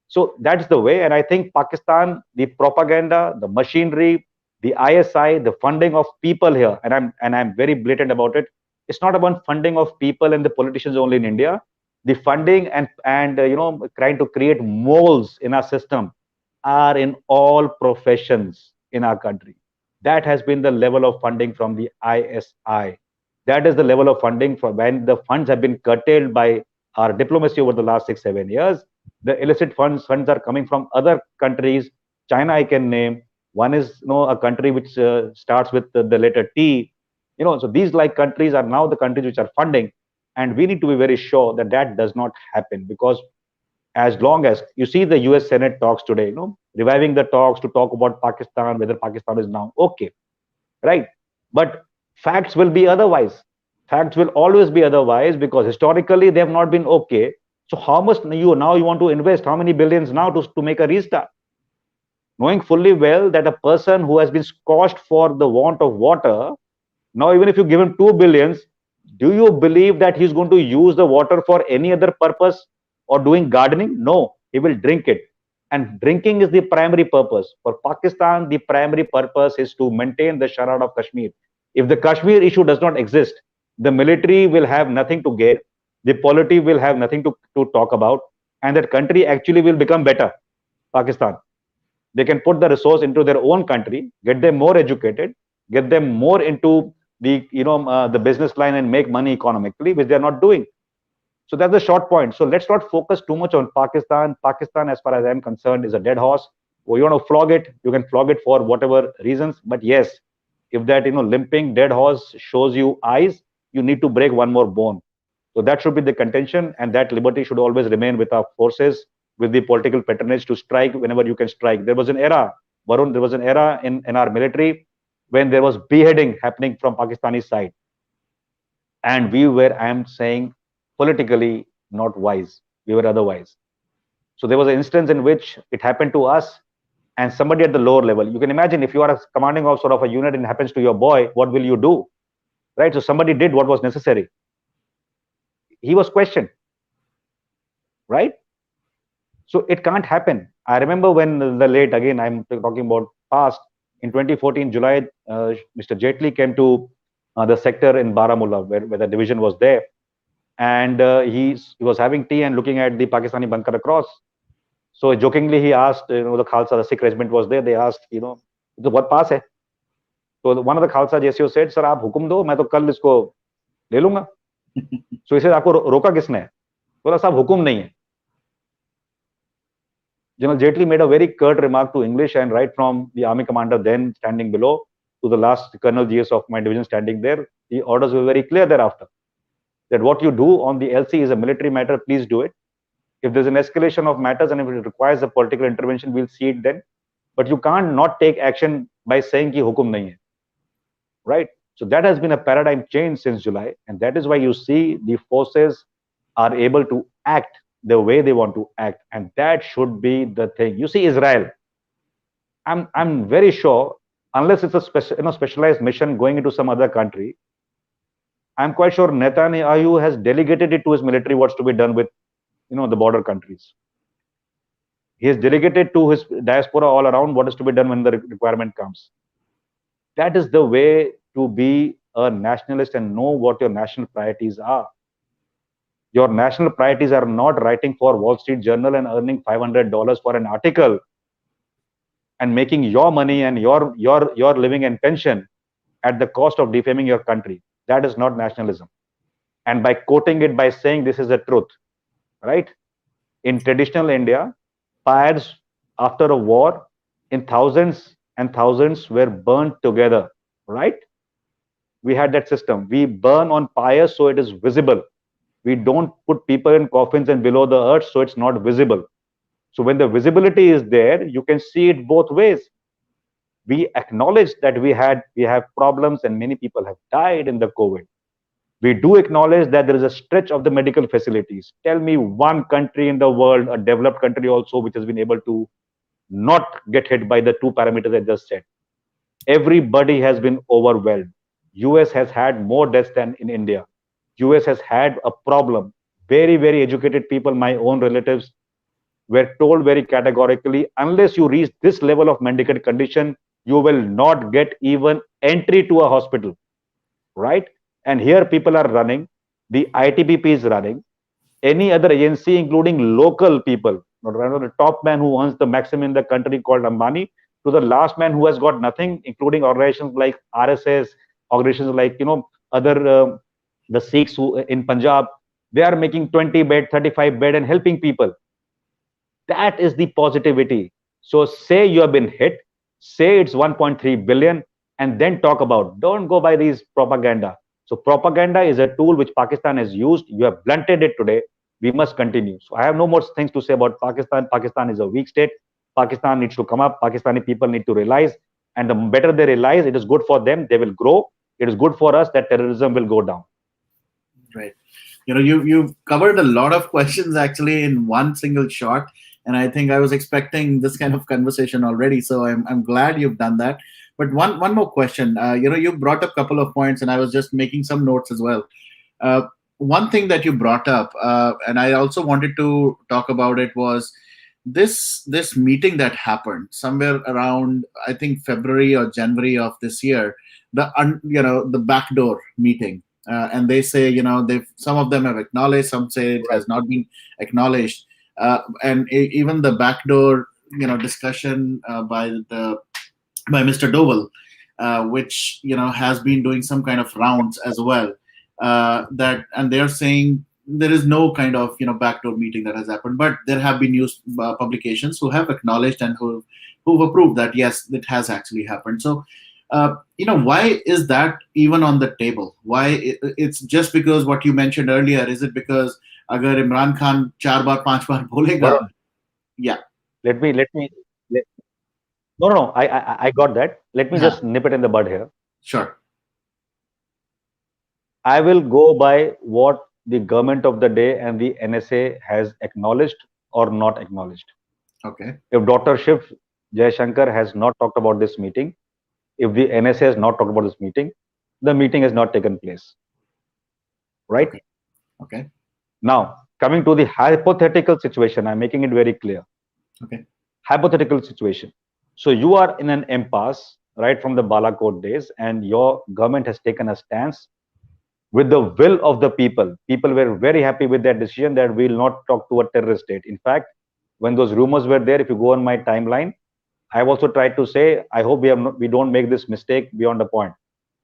So that's the way. And I think Pakistan, the propaganda, the machinery, the ISI, the funding of people here, and I'm very blatant about it. It's not about funding of people and the politicians only in India. The funding and trying to create moles in our system are in all professions in our country. That has been the level of funding from the ISI. That is the level of funding for when the funds have been curtailed by our diplomacy over the last 6-7 years. The illicit funds are coming from other countries. China, I can name. One is a country which starts with the letter T. So these like countries are now the countries which are funding, and we need to be very sure that that does not happen, because as long as you see the US Senate talks today, reviving the talks to talk about Pakistan, whether Pakistan is now okay, right? But facts will be otherwise. Facts will always be otherwise, because historically they have not been okay. So how much you want to invest? How many billions now to make a restart? Knowing fully well that a person who has been scorched for the want of water, now even if you give him 2 billions, do you believe that he's going to use the water for any other purpose or doing gardening? No, he will drink it. And drinking is the primary purpose. For Pakistan, the primary purpose is to maintain the Sharat of Kashmir. If the Kashmir issue does not exist, the military will have nothing to gain, the polity will have nothing to talk about, and that country actually will become better. Pakistan. They can put the resource into their own country, get them more educated, get them more into the business line and make money economically, which they are not doing. So that's the short point. So let's not focus too much on Pakistan. Pakistan, as far as I'm concerned, is a dead horse. Or you want to flog it, you can flog it for whatever reasons. But yes, if that limping dead horse shows you eyes, you need to break one more bone. So that should be the contention, and that liberty should always remain with our forces, with the political patronage to strike whenever you can strike. There was an era, Varun, there was an era in our military when there was beheading happening from Pakistani side. And we were, I am saying, politically not wise. We were otherwise. So there was an instance in which it happened to us and somebody at the lower level. You can imagine if you are a commanding officer of a unit and it happens to your boy, what will you do? Right? So somebody did what was necessary. He was questioned. Right? So it can't happen. I remember when the late, again, I'm talking about past, in 2014, July, Mr. Jaitley came to the sector in Baramulla, where the division was there. And he was having tea and looking at the Pakistani bunker across. So jokingly, he asked, the Khalsa, the Sikh regiment was there. They asked, what pass hai? So one of the Khalsa JCO said, sir, aap hukum do, main to kal isko le lunga. So he said, aapko roka kisne? Bola, sahab, hukum nahi hai. General Jaitley made a very curt remark to English, and right from the army commander then standing below to the last Colonel GS of my division standing there, the orders were very clear thereafter. That what you do on the LC is a military matter, please do it. If there's an escalation of matters and if it requires a political intervention, we'll see it then. But you can't not take action by saying ki hukum nahi hai. Right? So that has been a paradigm change since July. And that is why you see the forces are able to act the way they want to act. And that should be the thing. You see, Israel, I'm very sure, unless it's a specialized mission going into some other country, I'm quite sure Netanyahu has delegated it to his military what's to be done with, the border countries. He has delegated to his diaspora all around what is to be done when the requirement comes. That is the way to be a nationalist and know what your national priorities are. Your national priorities are not writing for Wall Street Journal and earning $500 for an article and making your money and your living and pension at the cost of defaming your country. That is not nationalism. And by quoting it, by saying this is the truth, right? In traditional India, pyres after a war in thousands and thousands were burnt together, right? We had that system. We burn on pyres so it is visible. We don't put people in coffins and below the earth so it's not visible. So when the visibility is there, you can see it both ways. We acknowledge that we have problems and many people have died in the COVID. We do acknowledge that there is a stretch of the medical facilities. Tell me one country in the world, a developed country also, which has been able to not get hit by the two parameters I just said. Everybody has been overwhelmed. US has had more deaths than in India. US has had a problem. Very, very educated people, my own relatives, were told very categorically, unless you reach this level of medical condition, you will not get even entry to a hospital, right? And here people are running. The ITBP is running. Any other agency, including local people, the top man who earns the maximum in the country called Ambani, to the last man who has got nothing, including organizations like RSS, organizations like, other, the Sikhs who in Punjab, they are making 20 bed, 35 bed and helping people. That is the positivity. So say you have been hit, say it's 1.3 billion, and then talk about, don't go by these propaganda. So propaganda is a tool which Pakistan has used. You have blunted it today. We must continue. So I have no more things to say about Pakistan. Pakistan is a weak state. Pakistan needs to come up. Pakistani people need to realize. And the better they realize, it is good for them. They will grow. It is good for us that terrorism will go down. Right. You covered a lot of questions actually in one single shot. And I think I was expecting this kind of conversation already. So I'm glad you've done that. But one more question. You brought up a couple of points, and I was just making some notes as well. One thing that you brought up, and I also wanted to talk about it, was this meeting that happened somewhere around, I think, February or January of this year, the backdoor meeting, and they say, they've some of them have acknowledged, some say it Right. has not been acknowledged, and even the backdoor discussion by Mr. Doval, which has been doing some kind of rounds as well. That and they're saying there is no kind of backdoor meeting that has happened, but there have been news publications who have acknowledged and who've approved that yes, it has actually happened. So, why is that even on the table? Why it's just because what you mentioned earlier? Is it because agar Imran Khan चार बार पांच बार बोलेगा? Varun, Yeah, let me let, no, no, no, I got that. Let me huh, just nip it in the bud here. sure, I will go by what the government of the day and the NSA has acknowledged or not acknowledged. okay, If Dr. Shiv Jaishankar has not talked about this meeting, if the NSA has not talked about this meeting, the meeting has not taken place. Right? okay, okay, Now, coming to the hypothetical situation, I'm making it very clear. okay, Hypothetical situation. So you are in an impasse right from the Balakot days, and your government has taken a stance with the will of the people. People were very happy with that decision that we will not talk to a terrorist state. In fact, when those rumors were there, if you go on my timeline, I've also tried to say, I hope we don't make this mistake beyond a point,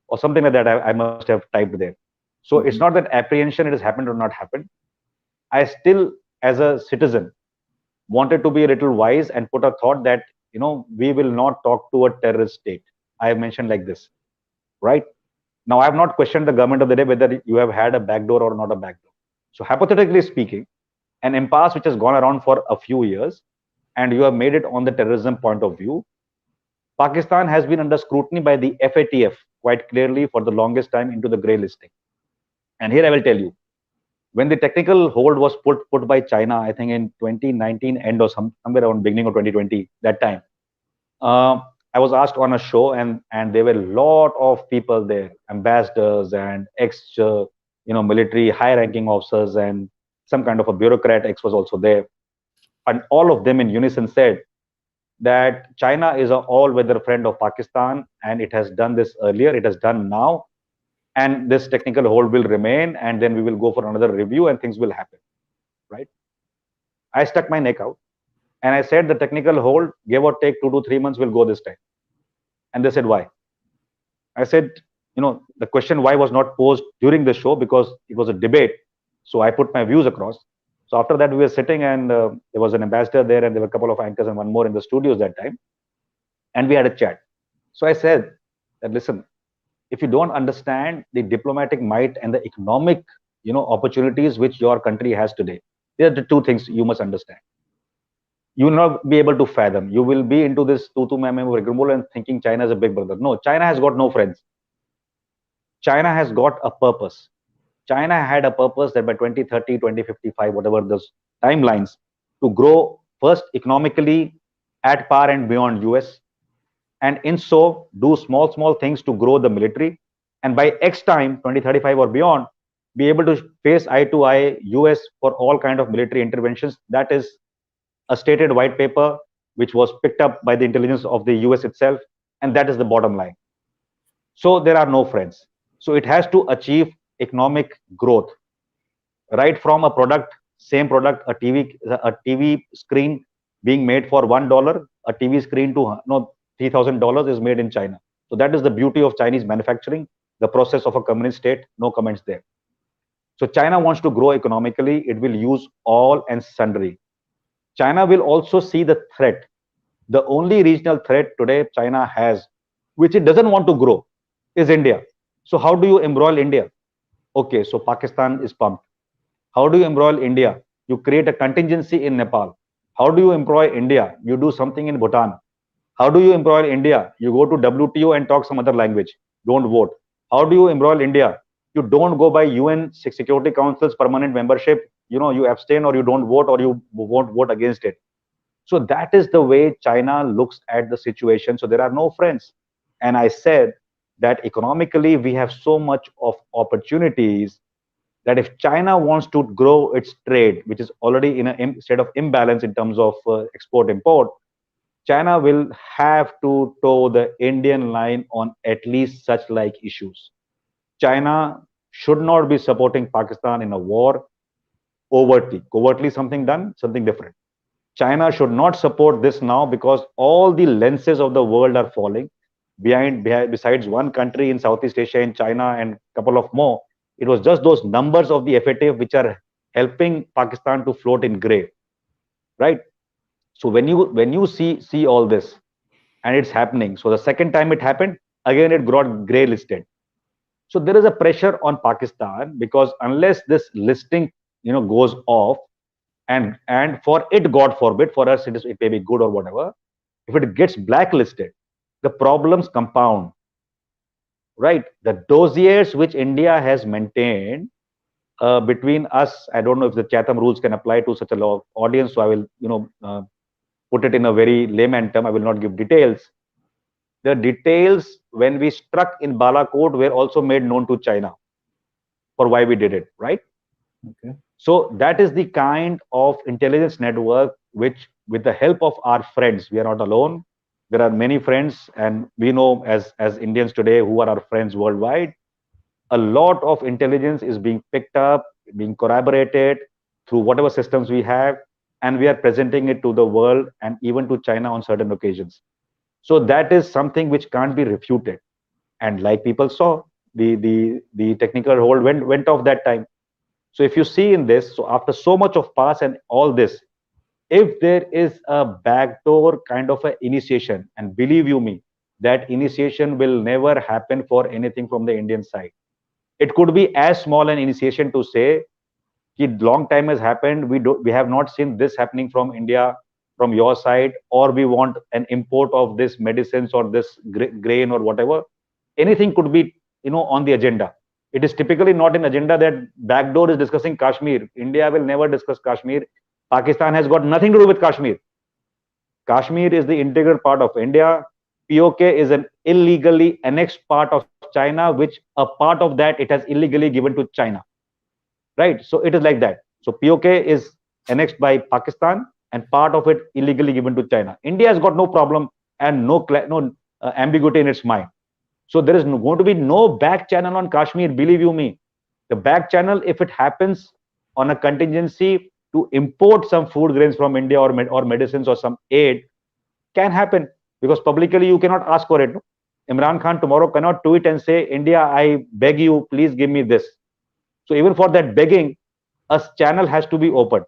or something like that. I must have typed there. So it's mhm, not that apprehension, it has happened or not happened. I still, as a citizen, wanted to be a little wise and put a thought that, we will not talk to a terrorist state. I have mentioned like this, right? Now, I have not questioned the government of the day whether you have had a backdoor or not a backdoor. So, hypothetically speaking, an impasse which has gone around for a few years and you have made it on the terrorism point of view, Pakistan has been under scrutiny by the FATF quite clearly for the longest time into the grey listing. And here I will tell you, when the technical hold was put by China, I think in 2019 end or somewhere around beginning of 2020, that time, uh, I was asked on a show, and there were a lot of people there, ambassadors and ex, military high-ranking officers, and some kind of a bureaucrat ex was also there, and all of them in unison said that China is an all-weather friend of Pakistan, and it has done this earlier, it has done now, and this technical hold will remain, and then we will go for another review, and things will happen. Right? I stuck my neck out, and I said the technical hold, give or take 2 to 3 months, will go this time. And they said why? I said, the question why was not posed during the show because it was a debate. So I put my views across. So after that, we were sitting, and there was an ambassador there, and there were a couple of anchors and one more in the studios that time, and we had a chat. So I said that, listen, if you don't understand the diplomatic might and the economic, opportunities which your country has today, there are the two things you must understand. You will not be able to fathom. You will be into this tutu meme rigmarole and thinking China is a big brother. No, China has got no friends. China has got a purpose. China had a purpose that by 2030, 2055, whatever those timelines, to grow first economically at par and beyond US, and in so do small things to grow the military, and by X time, 2035 or beyond, be able to face eye to eye US for all kind of military interventions. That is a stated white paper which was picked up by the intelligence of the US itself, and that is the bottom line. So there are no friends. So it has to achieve economic growth, right from a product, same product, a TV screen being made for $1, a TV screen to $3,000 is made in China. So that is the beauty of Chinese manufacturing, the process of a communist state. No comments there. So China wants to grow economically. It will use all and sundry. China will also see the threat. The only regional threat today China has, which it doesn't want to grow, is India. So how do you embroil India? Okay, so Pakistan is pumped. How do you embroil India? You create a contingency in Nepal. How do you embroil India? You do something in Bhutan. How do you embroil India? You go to WTO and talk some other language. Don't vote. How do you embroil India? You don't go by UN Security Council's permanent membership. You abstain or you don't vote or you won't vote against it. So that is the way China looks at the situation. So there are no friends. And I said that economically we have so much of opportunities that if China wants to grow its trade, which is already in a state of imbalance in terms of export import, China will have to toe the Indian line on at least such like issues. China should not be supporting Pakistan in a war overtly. Covertly, something done, something different. China should not support this now because all the lenses of the world are falling behind besides one country in Southeast Asia, in China, and a couple of more. It was just those numbers of the FATF which are helping Pakistan to float in gray, right? So when you see all this and it's happening, so the second time it happened, again it got gray listed. So there is a pressure on Pakistan because unless this listing goes off, and for it, God forbid, for us it may be good or whatever, if it gets blacklisted, the problems compound, right? The dossiers which India has maintained between us, I don't know if the Chatham rules can apply to such a law audience, so I will put it in a very layman term. I will not give details. The details when we struck in Balakot were also made known to China for why we did it, right? Okay. So that is the kind of intelligence network which, with the help of our friends, we are not alone. There are many friends, and we know as Indians today who are our friends worldwide. A lot of intelligence is being picked up, being corroborated through whatever systems we have, and we are presenting it to the world and even to China on certain occasions. So that is something which can't be refuted. And like people saw, the technical hold went off that time. So if you see in this, so after so much of past and all this, if there is a backdoor kind of a initiation, and believe you me, that initiation will never happen for anything from the Indian side. It could be as small an initiation to say, that long time has happened, we have not seen this happening from India, from your side, or we want an import of this medicines or this grain or whatever. Anything could be on the agenda. It is typically not an agenda that backdoor is discussing Kashmir. India will never discuss Kashmir. Pakistan has got nothing to do with Kashmir. Kashmir is the integral part of India. POK is an illegally annexed part of China, which a part of that it has illegally given to China. Right? So it is like that. So POK is annexed by Pakistan and part of it illegally given to China. India has got no problem and no ambiguity in its mind. So there is going to be no back channel on Kashmir, believe you me. The back channel, if it happens on a contingency to import some food grains from India or medicines or some aid, can happen because publicly you cannot ask for it. No? Imran Khan tomorrow cannot tweet and say, India, I beg you, please give me this. So even for that begging, a channel has to be opened.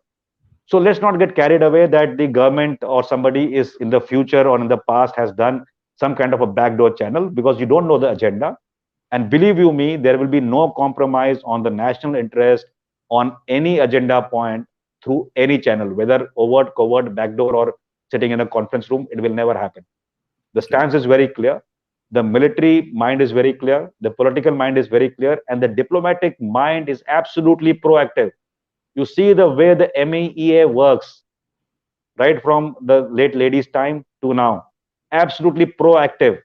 So let's not get carried away that the government or somebody is in the future or in the past has done some kind of a backdoor channel, because you don't know the agenda. And believe you me, there will be no compromise on the national interest on any agenda point through any channel, whether overt, covert, backdoor, or sitting in a conference room. It will never happen. The stance is very clear. The military mind is very clear. The political mind is very clear. And the diplomatic mind is absolutely proactive. You see the way the MEA works, right from the late ladies' time to now. Absolutely proactive.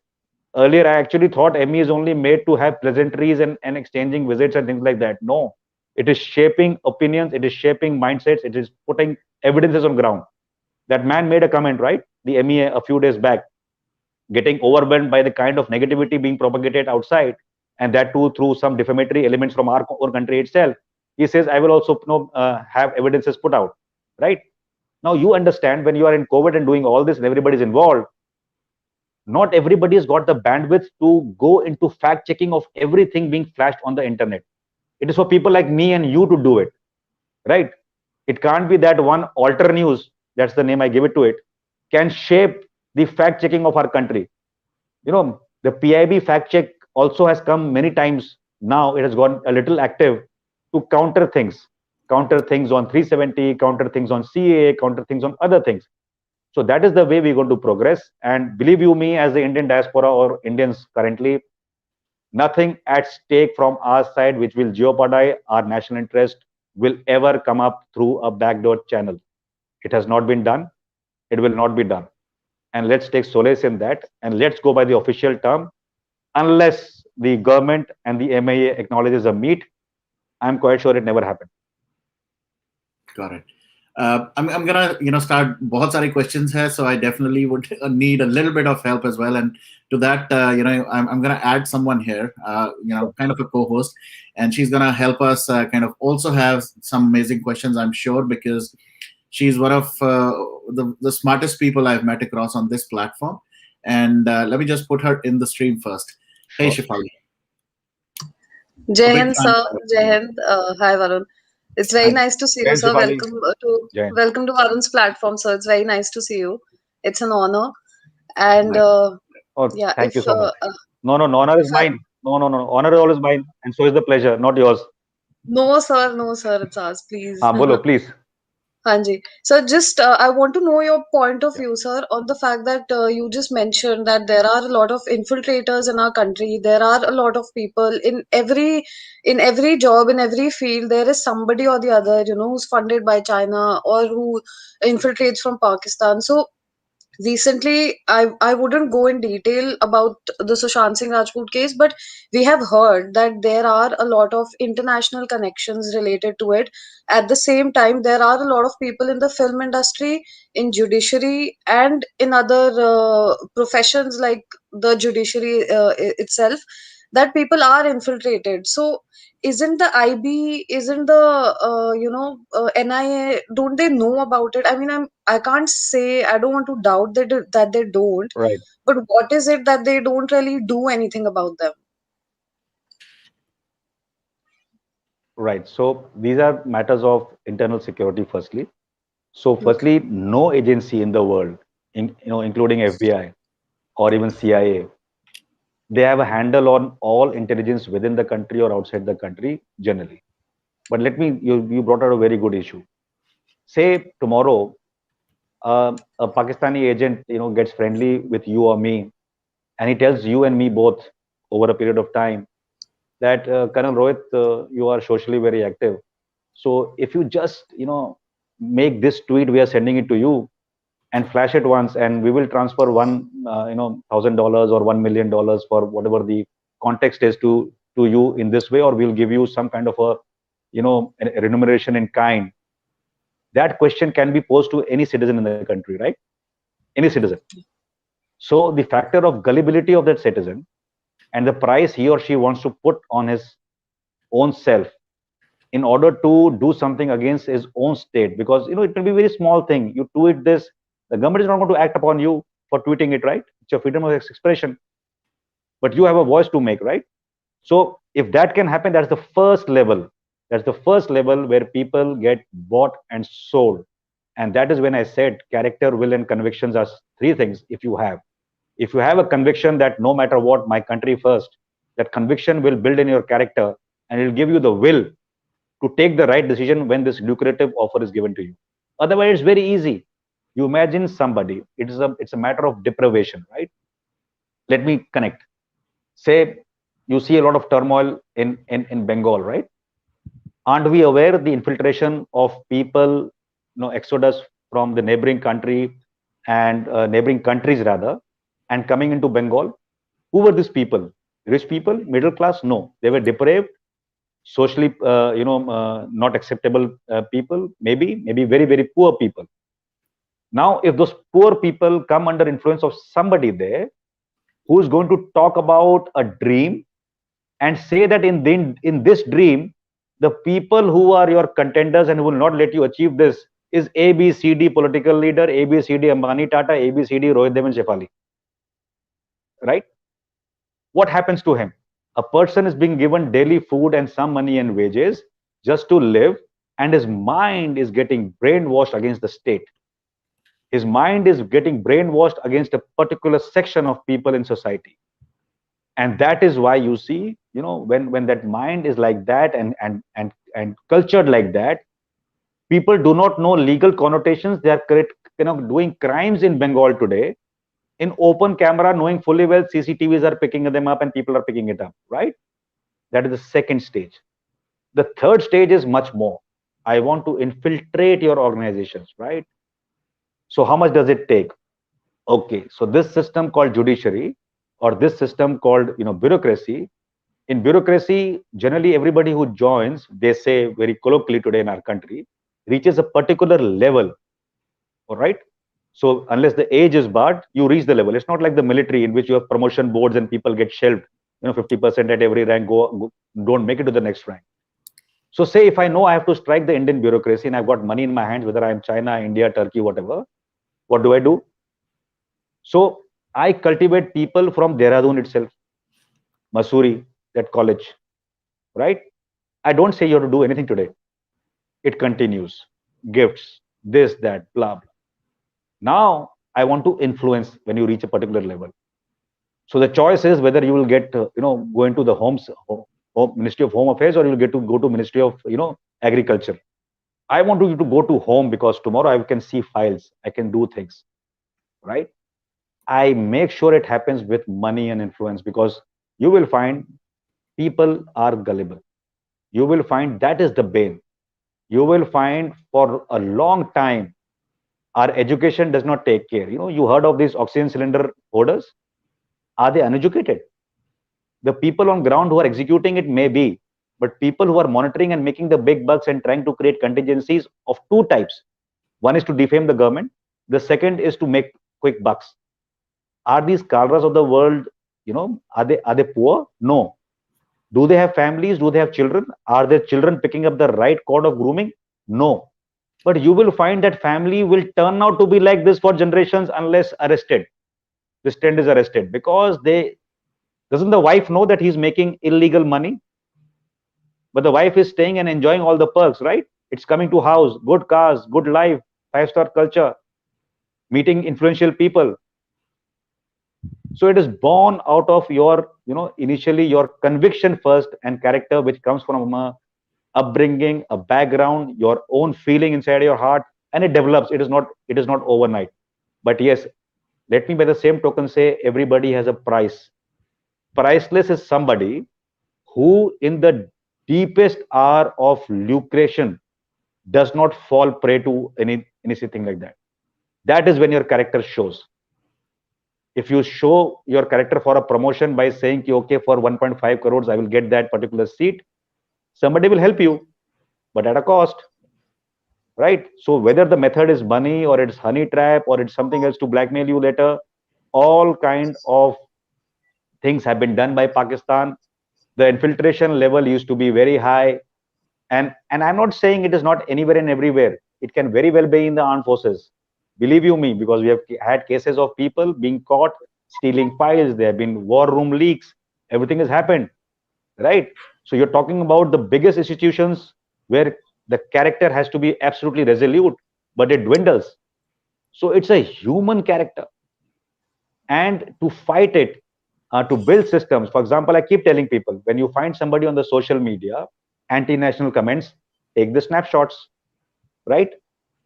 Earlier, I actually thought ME is only made to have pleasantries and exchanging visits and things like that. No, it is shaping opinions, it is shaping mindsets, it is putting evidences on ground. That man made a comment, right? The MEA a few days back, getting overwhelmed by the kind of negativity being propagated outside, and that too through some defamatory elements from our country itself. He says, I will also have evidences put out, right? Now you understand, when you are in COVID and doing all this and everybody's involved, not everybody has got the bandwidth to go into fact checking of everything being flashed on the internet. It is for people like me and you to do it, right? It can't be that one alter news, that's the name I give it to it, can shape the fact checking of our country. The PIB fact check also has come many times. Now it has gone a little active to counter things on 370, counter things on CA, counter things on other things. So that is the way we're going to progress. And believe you me, as the Indian diaspora or Indians currently, nothing at stake from our side which will jeopardize our national interest will ever come up through a backdoor channel. It has not been done. It will not be done. And let's take solace in that. And let's go by the official term. Unless the government and the MIA acknowledges a meet, I'm quite sure it never happened. Got it. I'm gonna start. बहुत सारे questions here, so I definitely would need a little bit of help as well. And to that, I'm gonna add someone here, kind of a co-host, and she's gonna help us kind of also have some amazing questions, I'm sure, because she's one of the smartest people I've met across on this platform. And let me just put her in the stream first. Hey, Sure. Shifali, a Jai big Hind, fan sir. of Jai you. Hind. Hi, Varun. It's very And nice to see you, Jain sir. Shefali, Jain. Welcome to Varun's platform, sir. It's very nice to see you. It's an honor. And like, Oh, yeah, thank if you so much. No, no, no, honor is I, mine. No, no, no, honor is always mine, and so is the pleasure, not yours. no, sir, it's ours, please. Bolo, please. Hanji. So just I want to know your point of Yeah, view, sir, on the fact that you just mentioned that there are a lot of infiltrators in our country. There are a lot of people in every job, in every field. There is somebody or the other, who's funded by China or who infiltrates from Pakistan. So recently, I wouldn't go in detail about the Sushant Singh Rajput case, but we have heard that there are a lot of international connections related to it. At the same time, there are a lot of people in the film industry, in judiciary, and in other professions like the judiciary itself, that people are infiltrated. So isn't the IB, isn't the NIA, don't they know about it? I mean, I can't say, I don't want to doubt that they don't, right, but what is it that they don't really do anything about them? right. So these are matters of internal security, firstly. So, Okay. firstly, no agency in the world, including FBI or even CIA, they have a handle on all intelligence within the country or outside the country generally. But you brought out a very good issue. Say tomorrow, a Pakistani agent, gets friendly with you or me, and he tells you and me both over a period of time that Colonel Rohit, you are socially very active. So if you just, make this tweet, we are sending it to you and flash it once, and we will transfer $1,000 or $1 million for whatever the context is to you in this way, or we'll give you some kind of a remuneration in kind. That question can be posed to any citizen in the country, right? Any citizen. So the factor of gullibility of that citizen and the price he or she wants to put on his own self in order to do something against his own state, because it will be a very small thing. You tweet this, the government is not going to act upon you for tweeting it, right? It's your freedom of expression, but you have a voice to make, right? So if that can happen, that's the first level. That's the first level where people get bought and sold. And that is when I said character, will, and convictions are three things. If you have a conviction that no matter what, my country first, that conviction will build in your character, and it will give you the will to take the right decision when this lucrative offer is given to you. Otherwise, it's very easy. You imagine somebody, it's a matter of deprivation, right? Let me connect. Say you see a lot of turmoil in Bengal, right? Aren't we aware the infiltration of people, exodus from the neighboring country and neighboring countries rather, and coming into Bengal? Who were these people? Rich people, middle class? No, they were depraved, socially, not acceptable people. Maybe very very poor people. Now, if those poor people come under influence of somebody there who is going to talk about a dream and say that in this dream, the people who are your contenders and who will not let you achieve this is ABCD political leader, ABCD Ambani Tata, ABCD Rohit Dev and Shefali, right? What happens to him? A person is being given daily food and some money and wages just to live, and his mind is getting brainwashed against the state. His mind is getting brainwashed against a particular section of people in society. And that is why you see, when that mind is like that and cultured like that, people do not know legal connotations. They are doing crimes in Bengal today in open camera, knowing fully well CCTVs are picking them up and people are picking it up, right? That is the second stage. The third stage is much more. I want to infiltrate your organizations, right? So how much does it take? Okay, so this system called judiciary, or this system called bureaucracy, In bureaucracy, generally everybody who joins, they say very colloquially today in our country, reaches a particular level. All right. So unless the age is barred, you reach the level. It's not like the military in which you have promotion boards and people get shelved. 50% at every rank don't make it to the next rank. So say if I know I have to strike the Indian bureaucracy and I've got money in my hands, whether I'm China, India, Turkey, whatever, what do I do? So I cultivate people from Dehradun itself, Masuri, that college, right? I don't say you have to do anything today. It continues. Gifts, this, that, blah, blah. Now I want to influence when you reach a particular level. So the choice is whether you will get, go into the Ministry of Home Affairs, or you'll get to go to Ministry of, Agriculture. I want you to go to home because tomorrow I can see files. I can do things, right? I make sure it happens with money and influence, because you will find people are gullible. You will find that is the bane. You will find for a long time, our education does not take care. You heard of these oxygen cylinder hoarders? Are they uneducated? The people on ground who are executing it may be, but people who are monitoring and making the big bucks and trying to create contingencies of two types. One is to defame the government. The second is to make quick bucks. Are these Kalras of the world, are they poor? No. Do they have families? Do they have children? Are their children picking up the right cord of grooming? No. But you will find that family will turn out to be like this for generations unless arrested. This trend is arrested because doesn't the wife know that he's making illegal money? But the wife is staying and enjoying all the perks, right? It's coming to house, good cars, good life, 5-star culture, meeting influential people. So it is born out of your, initially your conviction first and character, which comes from a upbringing, a background, your own feeling inside your heart, and it develops. It is not overnight. But yes, let me by the same token say everybody has a price. Priceless is somebody who in the deepest hour of lucration does not fall prey to anything like that. That is when your character shows. If you show your character for a promotion by saying, okay, for 1.5 crores, I will get that particular seat, somebody will help you, but at a cost, right? So whether the method is money or it's honey trap or it's something else to blackmail you later, all kind of things have been done by Pakistan. The infiltration level used to be very high. And I'm not saying it is not anywhere and everywhere. It can very well be in the armed forces. Believe you me, because we have had cases of people being caught stealing files. There have been war room leaks. Everything has happened, right? So you're talking about the biggest institutions where the character has to be absolutely resolute, but it dwindles. So it's a human character. And to fight it, to build systems. For example, I keep telling people, when you find somebody on the social media, anti-national comments, take the snapshots, right?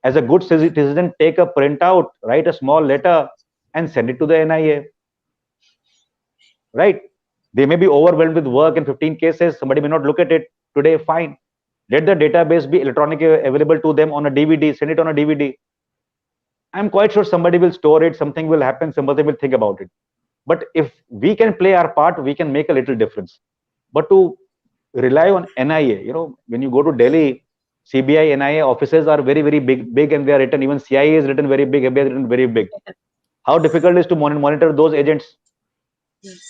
As a good citizen, take a printout, write a small letter, and send it to the NIA, right? They may be overwhelmed with work in 15 cases. Somebody may not look at it today. Fine. Let the database be electronically available to them on a DVD. Send it on a DVD. I'm quite sure somebody will store it. Something will happen. Somebody will think about it. But if we can play our part, we can make a little difference. But to rely on NIA, when you go to Delhi, CBI, NIA offices are very, very big, and they are written. Even CIA is written very big, FBI is written very big. How difficult is to monitor those agents?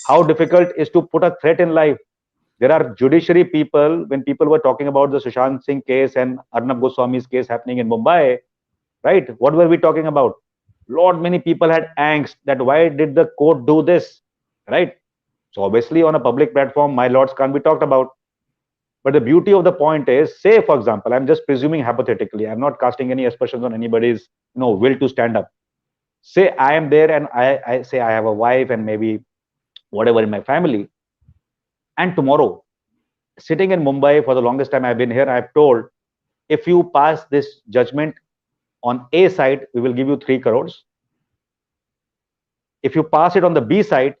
How difficult is to put a threat in life? There are judiciary people, when people were talking about the Sushant Singh case and Arnab Goswami's case happening in Mumbai, right? What were we talking about? Lot many people had angst that why did the court do this, right? So obviously on a public platform, my lords can't be talked about. But the beauty of the point is, say for example, I'm just presuming hypothetically, I'm not casting any aspersions on anybody's will to stand up. Say I am there and I say I have a wife and maybe whatever in my family, and tomorrow, sitting in Mumbai for the longest time I've been here, I've told, if you pass this judgment on A side, we will give you 3 crores. If you pass it on the B side,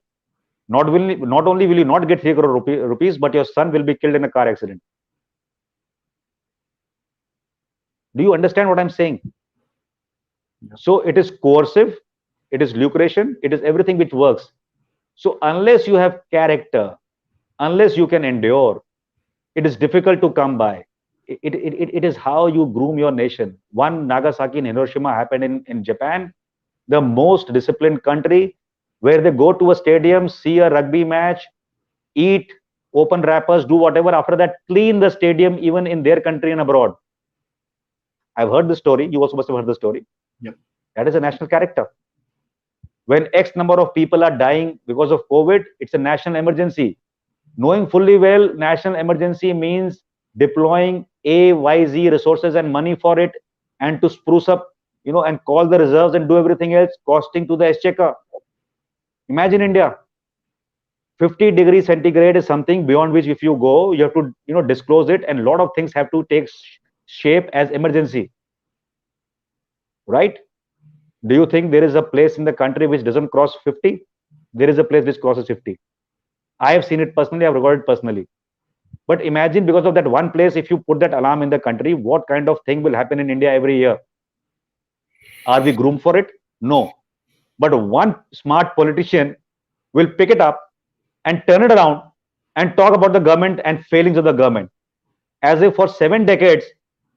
not only will you not get 3 crore rupees, but your son will be killed in a car accident. Do you understand what I'm saying? So it is coercive, it is lucration, it is everything which works. So unless you have character, unless you can endure, it is difficult to come by. It is how you groom your nation. One Nagasaki and Hiroshima happened in Japan, the most disciplined country, where they go to a stadium, see a rugby match, eat, open wrappers, do whatever. After that, clean the stadium, even in their country and abroad. I've heard the story. You also must have heard the story. Yep. That is a national character. When X number of people are dying because of COVID, it's a national emergency. Knowing fully well, national emergency means deploying A, Y, Z resources and money for it, and to spruce up, and call the reserves and do everything else, costing to the exchequer. Imagine India. 50 degrees centigrade is something beyond which if you go, you have to, disclose it, and a lot of things have to take shape as emergency. Right? Do you think there is a place in the country which doesn't cross 50? There is a place which crosses 50. I have seen it personally, I've recorded personally. But imagine, because of that one place, if you put that alarm in the country, what kind of thing will happen in India every year? Are we groomed for it? No. But one smart politician will pick it up and turn it around and talk about the government and failings of the government. As if for 7 decades,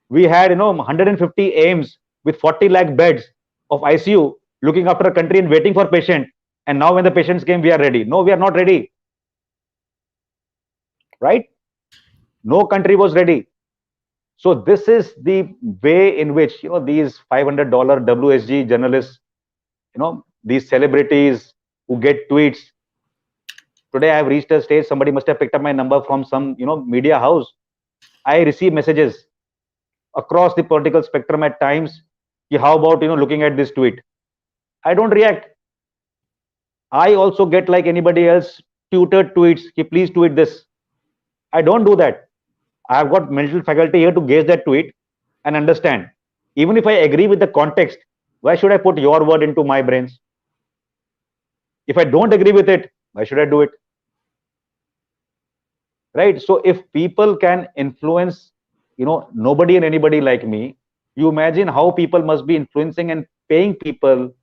we had 150 AIMS with 40 lakh beds of ICU looking after a country and waiting for patient. And now when the patients came, we are ready. No, we are not ready. Right? No country was ready. So this is the way in which these $500 WSG journalists, these celebrities who get tweets. Today I have reached a stage, somebody must have picked up my number from some media house. I receive messages across the political spectrum at times. How about looking at this tweet? I don't react. I also get, like anybody else, tutored tweets. Please tweet this. I don't do that. I have got mental faculty here to gauge that tweet and understand. Even if I agree with the context, why should I put your word into my brains? If I don't agree with it, why should I do it? Right? So if people can influence, nobody and anybody like me, you imagine how people must be influencing and paying people,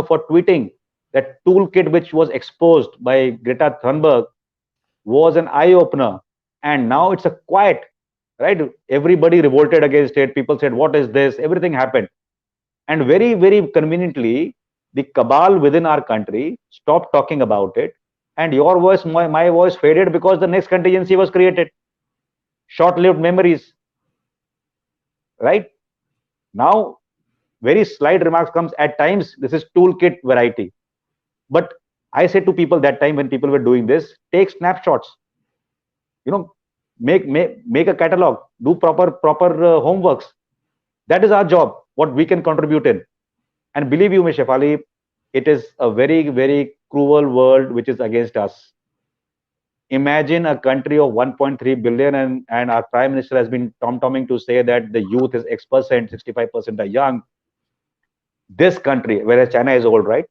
for tweeting. That toolkit which was exposed by Greta Thunberg was an eye-opener. And now it's a quiet, right? Everybody revolted against it. People said, what is this? Everything happened. And very, very conveniently, the cabal within our country stopped talking about it. And your voice, my voice faded because the next contingency was created. Short-lived memories. Right? Now, very slight remarks comes at times. This is toolkit variety. But I said to people that time when people were doing this, take snapshots. Make a catalog, do proper homeworks. That is our job, what we can contribute in. And believe you me, Shefali, it is a very, very cruel world which is against us. Imagine a country of 1.3 billion, and our prime minister has been tom-tomming to say that the youth is X%, 65% are young. This country, whereas China is old, right?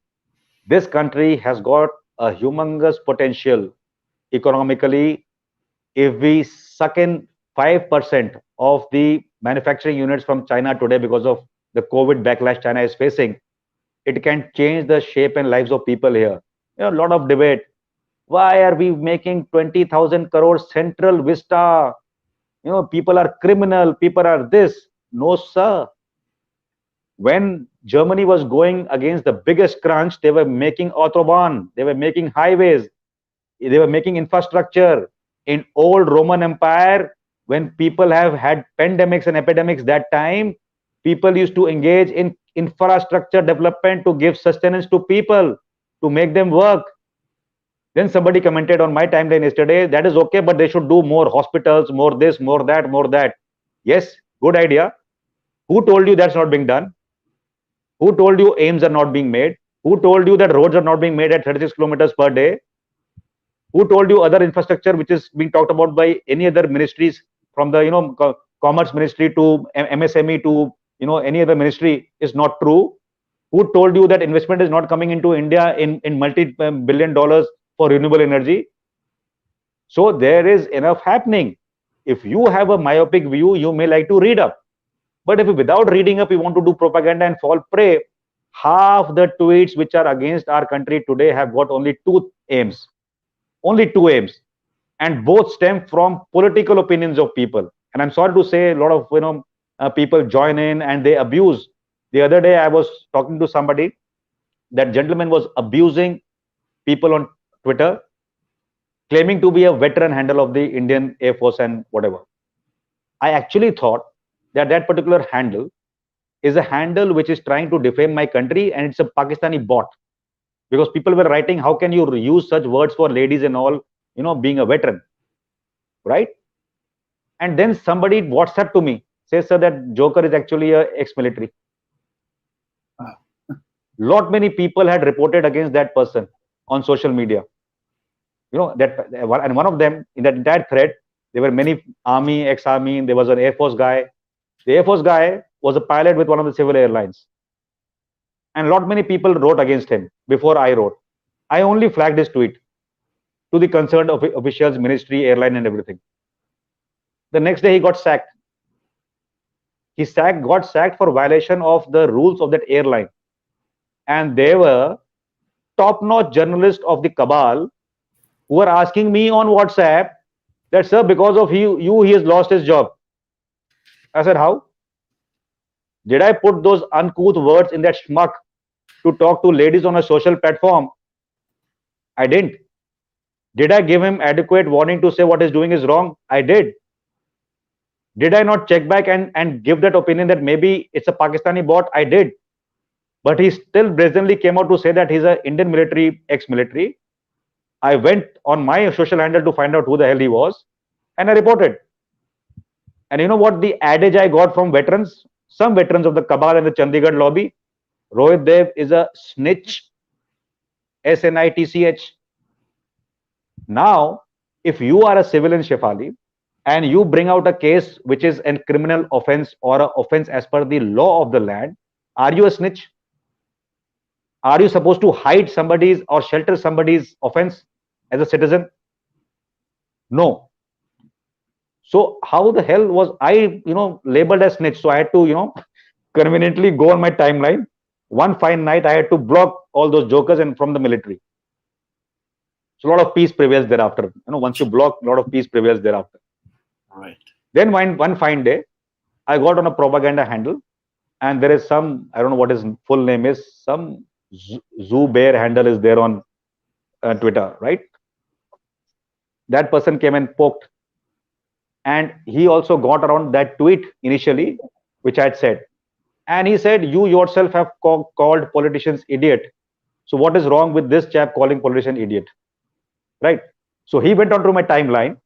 This country has got a humongous potential economically. If we suck in 5% of the manufacturing units from China today because of the COVID backlash China is facing, it can change the shape and lives of people here. A lot of debate. Why are we making 20,000 crore Central Vista? People are criminal, people are this. No, sir. When Germany was going against the biggest crunch, they were making Autobahn, they were making highways, they were making infrastructure. In old Roman Empire, when people have had pandemics and epidemics that time, people used to engage in infrastructure development to give sustenance to people, to make them work. Then somebody commented on my timeline yesterday, that is okay, but they should do more hospitals, more this, more that, more that. Yes, good idea. Who told you that's not being done? Who told you aims are not being made? Who told you that roads are not being made at 36 kilometers per day? Who told you other infrastructure which is being talked about by any other ministries, from the commerce ministry to MSME to any other ministry, is not true? Who told you that investment is not coming into India in multi-billion dollars for renewable energy? So there is enough happening. If you have a myopic view, you may like to read up. But if without reading up, you want to do propaganda and fall prey, half the tweets which are against our country today have got only two aims. Only two aims. and both stem from political opinions of people. And I'm sorry to say, a lot of people join in and they abuse. The other day, I was talking to somebody. That gentleman was abusing people on Twitter, claiming to be a veteran handle of the Indian Air Force and whatever. I actually thought that that particular handle is a handle which is trying to defame my country, and it's a Pakistani bot, because people were writing, how can you use such words for ladies and all, being a veteran, right? And then somebody WhatsApp to me, says, sir, that Joker is actually a ex-military. Lot many people had reported against that person on social media. That, and one of them in that entire thread, there were many army, ex-army, there was an Air Force guy. The Air Force guy was a pilot with one of the civil airlines. And lot many people wrote against him before I wrote. I only flagged his tweet to the concerned officials, ministry, airline, and everything. The next day he got sacked. He got sacked for violation of the rules of that airline. And they were top-notch journalists of the cabal who were asking me on WhatsApp that, sir, because of you, he has lost his job. I said, how? Did I put those uncouth words in that schmuck to talk to ladies on a social platform? I didn't. Did I give him adequate warning to say what he's doing is wrong? I did. Did I not check back and give that opinion that maybe it's a Pakistani bot? I did. But he still brazenly came out to say that he's an Indian military, ex-military. I went on my social handle to find out who the hell he was, and I reported. And you know what the adage I got from veterans? Some veterans of the Cabal and the Chandigarh lobby. Rohit Dev is a snitch. SNITCH. Now, if you are a civilian, Shefali, and you bring out a case which is a criminal offense or an offense as per the law of the land, are you a snitch? Are you supposed to hide somebody's or shelter somebody's offense as a citizen? No. So how the hell was I, labeled as snitch? So I had to, conveniently go on my timeline. One fine night, I had to block all those jokers and from the military. So a lot of peace prevails thereafter. Once you block, a lot of peace prevails thereafter. Right. Then one fine day, I got on a propaganda handle, and there is some, I don't know what his full name is, some Zoo Bear handle is there on Twitter, right? That person came and poked. And he also got around that tweet initially, which I had said. And he said, you yourself have called politicians idiot. So what is wrong with this chap calling politician idiot? Right? So he went onto my timeline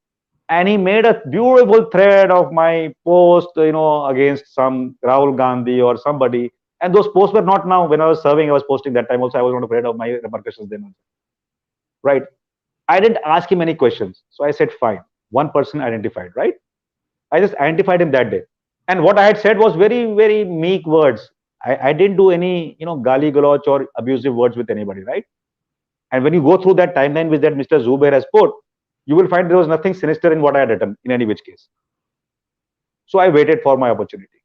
and he made a beautiful thread of my post, against some Rahul Gandhi or somebody. And those posts were not now. When I was serving, I was posting that time also. I was not afraid of my repercussions then also. Right? I didn't ask him any questions. So I said, fine. One person identified, right? I just identified him that day. And what I had said was very, very meek words. I didn't do any, gali galoch or abusive words with anybody, right? And when you go through that timeline which that Mr. Zubair has put, you will find there was nothing sinister in what I had written in any which case. So I waited for my opportunity.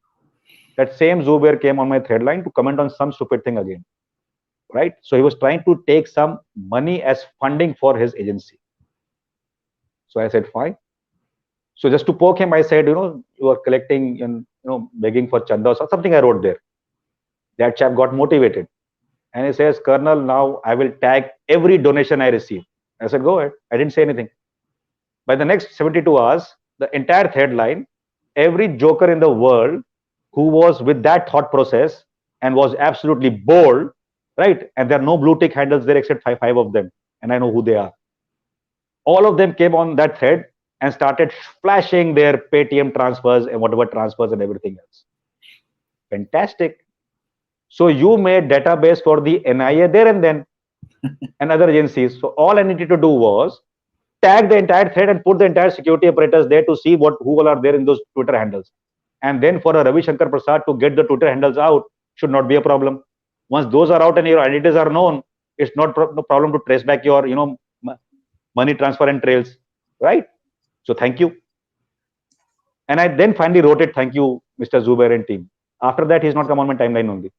That same Zubair came on my thread line to comment on some stupid thing again, right? So he was trying to take some money as funding for his agency. So I said, fine. So just to poke him, I said, you are collecting and, begging for chanda or something I wrote there. That chap got motivated. And he says, Colonel, now I will tag every donation I receive. I said, go ahead. I didn't say anything. By the next 72 hours, the entire thread line, every joker in the world who was with that thought process and was absolutely bold, right? And there are no blue tick handles there except five of them. And I know who they are. All of them came on that thread and started flashing their Paytm transfers and whatever transfers and everything else. Fantastic. So you made database for the NIA there and then and other agencies. So all I needed to do was tag the entire thread and put the entire security apparatus there to see who all are there in those Twitter handles. And then for a Ravi Shankar Prasad to get the Twitter handles out should not be a problem. Once those are out and your identities are known, it's not no problem to trace back your money transfer and trails, right? So thank you. And I then finally wrote it, thank you, Mr. Zubair and team. After that, he's not come on my timeline only.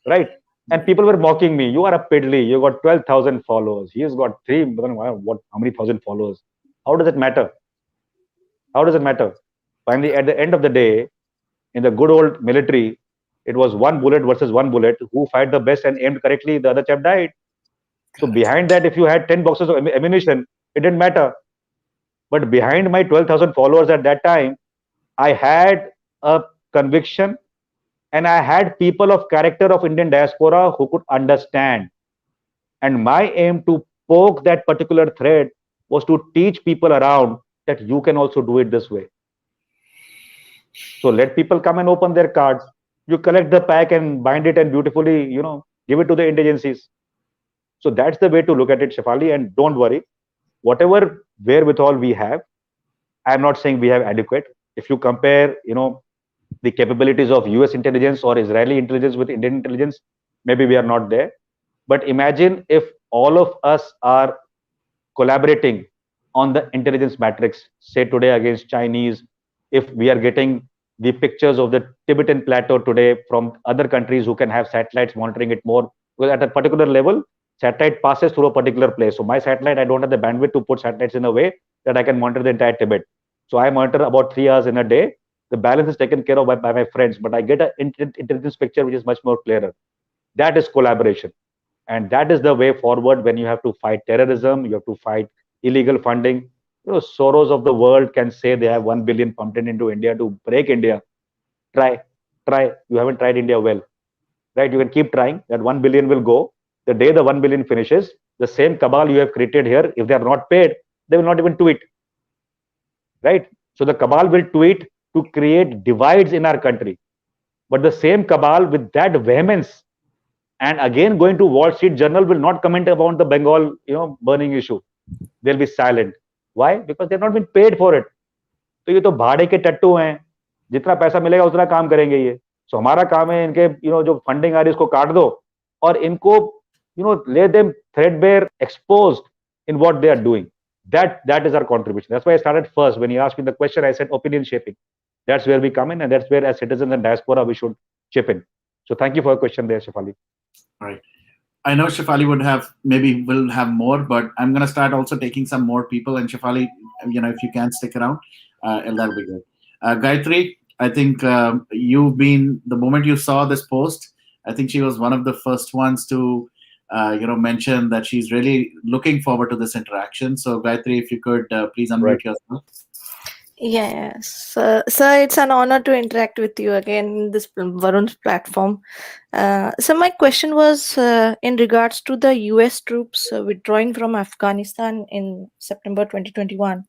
Right? And people were mocking me. You are a piddly. You got 12,000 followers. He's got three. What? How many thousand followers? How does it matter? How does it matter? Finally, at the end of the day, in the good old military, it was one bullet versus one bullet. Who fired the best and aimed correctly, the other chap died. So behind that, if you had 10 boxes of ammunition, it didn't matter. But behind my 12,000 followers at that time, I had a conviction, and I had people of character of Indian diaspora who could understand. And my aim to poke that particular thread was to teach people around that you can also do it this way. So let people come and open their cards. You collect the pack and bind it and beautifully, give it to the indigencies. So that's the way to look at it, Shefali. And don't worry, whatever wherewithal we have, I'm not saying we have adequate. If you compare, the capabilities of US intelligence or Israeli intelligence with Indian intelligence, maybe we are not there. But imagine if all of us are collaborating on the intelligence matrix, say today against Chinese, if we are getting the pictures of the Tibetan plateau today from other countries who can have satellites monitoring it more, because at a particular level, satellite passes through a particular place. So my satellite, I don't have the bandwidth to put satellites in a way that I can monitor the entire Tibet. So I monitor about 3 hours in a day. The balance is taken care of by my friends, but I get an intelligence picture which is much more clearer. That is collaboration. And that is the way forward when you have to fight terrorism, you have to fight illegal funding. Soros of the world can say they have 1 billion pumped into India to break India. Try. You haven't tried India well, right? You can keep trying. That 1 billion will go. The day the 1 billion finishes, the same cabal you have created here, if they are not paid, they will not even tweet, right? So the cabal will tweet to create divides in our country. But the same cabal with that vehemence and again going to Wall Street Journal will not comment about the Bengal, burning issue. They'll be silent. Why? Because they've not been paid for it. तो ये तो भाड़े के टट्टू हैं, जितना पैसा मिलेगा उतना काम करेंगे ये. So हमारा काम है इनके जो फंडिंग आ रही है इसको काट दो और इनको let them threadbare exposed in what they are doing. That is our contribution. That's why I started first. When you asked me the question, I said opinion shaping. That's where we come in, and that's where as citizens and diaspora we should chip in. So thank you for your question there, Shefali. All right. I know Shefali will have more, but I'm going to start also taking some more people. And Shefali, if you can stick around, that'll be good. Gayatri, I think you've been, the moment you saw this post, I think she was one of the first ones to, mention that she's really looking forward to this interaction. So Gayatri, if you could please unmute yourself. Yes, sir, it's an honor to interact with you again in this Varun's platform. So my question was in regards to the US troops withdrawing from Afghanistan in September 2021.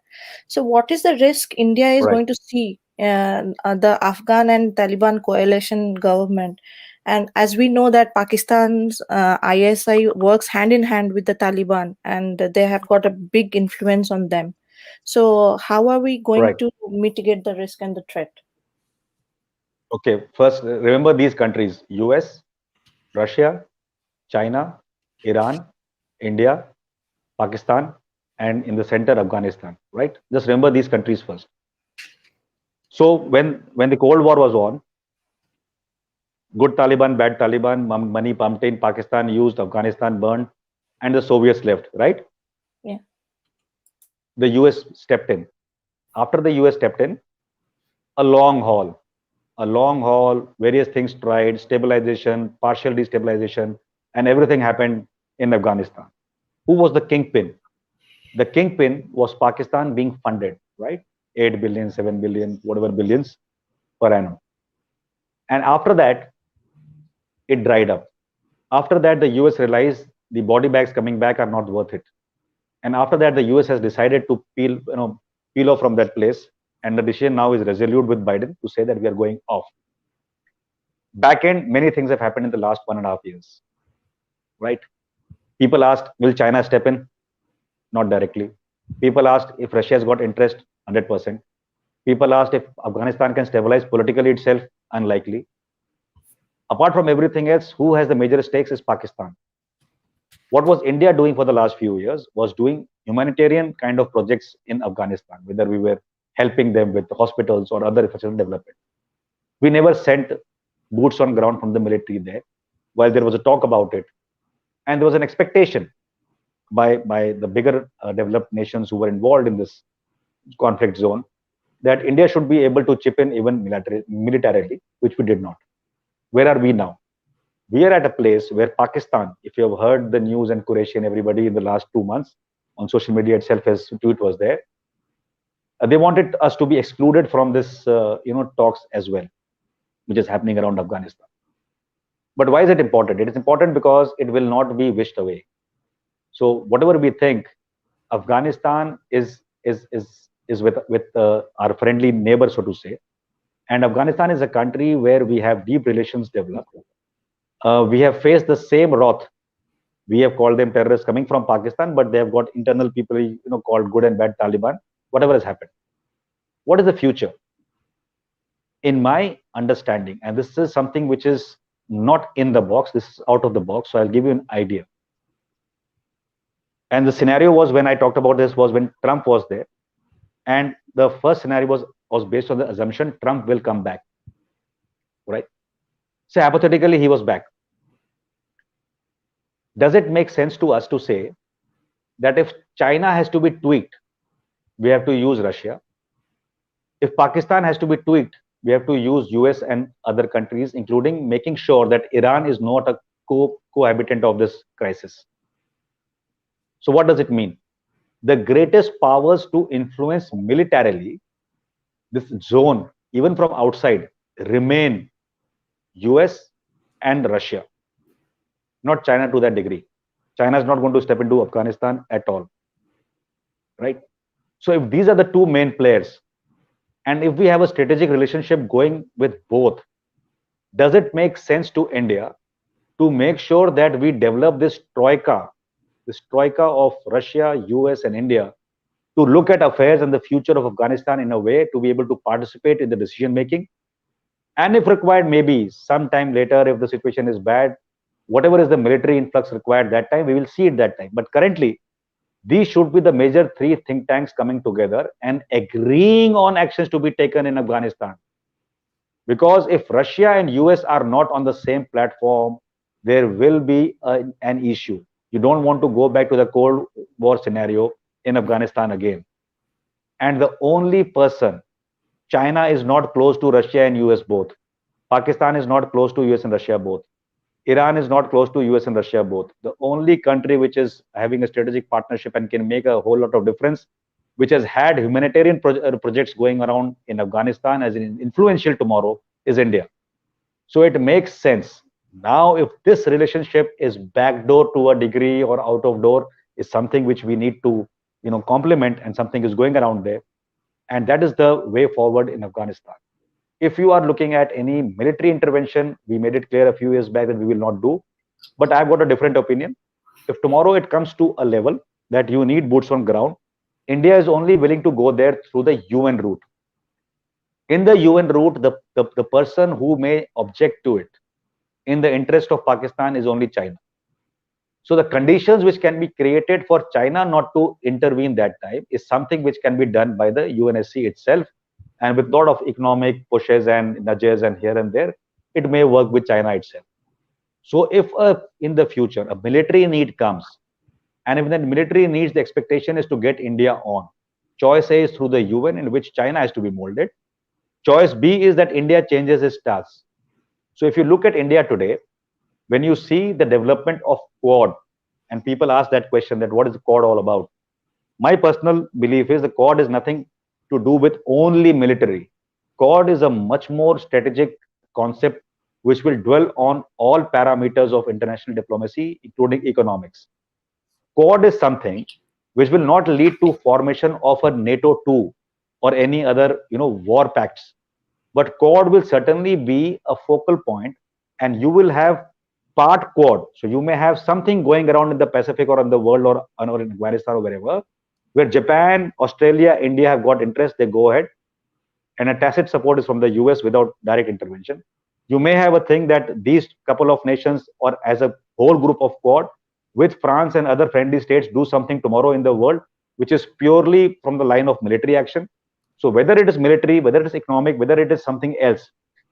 So what is the risk India is going to see the Afghan and Taliban coalition government? And as we know that Pakistan's ISI works hand in hand with the Taliban, and they have got a big influence on them. So how are we going to mitigate the risk and the threat? Okay, first remember these countries: US, Russia, China, Iran, India, Pakistan, and in the center Afghanistan, right? Just remember these countries first. So when the Cold War was on, good Taliban, bad Taliban, money pumped in, Pakistan used, Afghanistan burned, and the Soviets left, right? Yeah. The US stepped in. After the US stepped in, a long haul, various things tried, stabilization, partial destabilization, and everything happened in Afghanistan. Who was the kingpin? The kingpin was Pakistan being funded, right? 8 billion, 7 billion, whatever billions per annum. And after that, it dried up. After that, the US realized the body bags coming back are not worth it. And after that, the US has decided to peel off from that place. And the decision now is resolute with Biden to say that we are going off. Back end, many things have happened in the last 1.5 years, right? People asked, will China step in? Not directly. People asked if Russia has got interest, 100%. People asked if Afghanistan can stabilize politically itself, unlikely. Apart from everything else, who has the major stakes is Pakistan. What was India doing for the last few years was doing humanitarian kind of projects in Afghanistan, whether we were helping them with hospitals or other infrastructure development. We never sent boots on ground from the military there. while there was a talk about it, and there was an expectation by the bigger developed nations who were involved in this conflict zone that India should be able to chip in even militarily, which we did not. Where are we now? We are at a place where Pakistan, if you have heard the news and Qureshi and everybody in the last 2 months on social media itself, as tweet was there, they wanted us to be excluded from this, talks as well, which is happening around Afghanistan. But why is it important? It is important because it will not be wished away. So whatever we think, Afghanistan is with our friendly neighbor, so to say, and Afghanistan is a country where we have deep relations developed. We have faced the same wrath. We have called them terrorists coming from Pakistan, but they have got internal people, called good and bad Taliban. Whatever has happened, what is the future? In my understanding, and this is something which is not in the box, this is out of the box, so I'll give you an idea. And the scenario was, when I talked about this, was when Trump was there, and the first scenario was based on the assumption Trump will come back, right? So hypothetically, he was back. Does it make sense to us to say that if China has to be tweaked, we have to use Russia? If Pakistan has to be tweaked, we have to use US and other countries, including making sure that Iran is not a cohabitant of this crisis. So what does it mean? The greatest powers to influence militarily this zone, even from outside, remain US and Russia, not China to that degree. China is not going to step into Afghanistan at all, right? So if these are the two main players, and if we have a strategic relationship going with both, does it make sense to India to make sure that we develop this troika of Russia, US, and India to look at affairs and the future of Afghanistan in a way to be able to participate in the decision making? And if required, maybe sometime later, if the situation is bad, whatever is the military influx required that time, we will see it that time. But currently, these should be the major three think tanks coming together and agreeing on actions to be taken in Afghanistan. Because if Russia and US are not on the same platform, there will be an issue. You don't want to go back to the Cold War scenario in Afghanistan again. And the only person, China is not close to Russia and US both. Pakistan is not close to US and Russia both. Iran is not close to US and Russia both. The only country which is having a strategic partnership and can make a whole lot of difference, which has had humanitarian projects going around in Afghanistan as an influential tomorrow, is India. So it makes sense. Now, if this relationship is backdoor to a degree or out of door, is something which we need to, complement, and something is going around there. And that is the way forward in Afghanistan. If you are looking at any military intervention, we made it clear a few years back that we will not do. But I've got a different opinion. If tomorrow it comes to a level that you need boots on ground, India is only willing to go there through the UN route. In the UN route, the person who may object to it in the interest of Pakistan is only China. So the conditions which can be created for China not to intervene that time is something which can be done by the UNSC itself. And with a lot of economic pushes and nudges and here and there, it may work with China itself. So if in the future a military need comes, and if that military needs, the expectation is to get India on. Choice A is through the UN, in which China has to be molded. Choice B is that India changes its stance. So if you look at India today, when you see the development of Quad, and people ask that question, that what is the Quad all about? My personal belief is the Quad is nothing to do with only military. Quad is a much more strategic concept which will dwell on all parameters of international diplomacy, including economics. Quad is something which will not lead to formation of a NATO 2 or any other war pacts. But Quad will certainly be a focal point, and you will have part Quad. So you may have something going around in the Pacific or in the world or in Afghanistan or wherever, where Japan, Australia, India have got interest, they go ahead. And a tacit support is from the US without direct intervention. You may have a thing that these couple of nations, or as a whole group of Quad, with France and other friendly states, do something tomorrow in the world, which is purely from the line of military action. So whether it is military, whether it is economic, whether it is something else,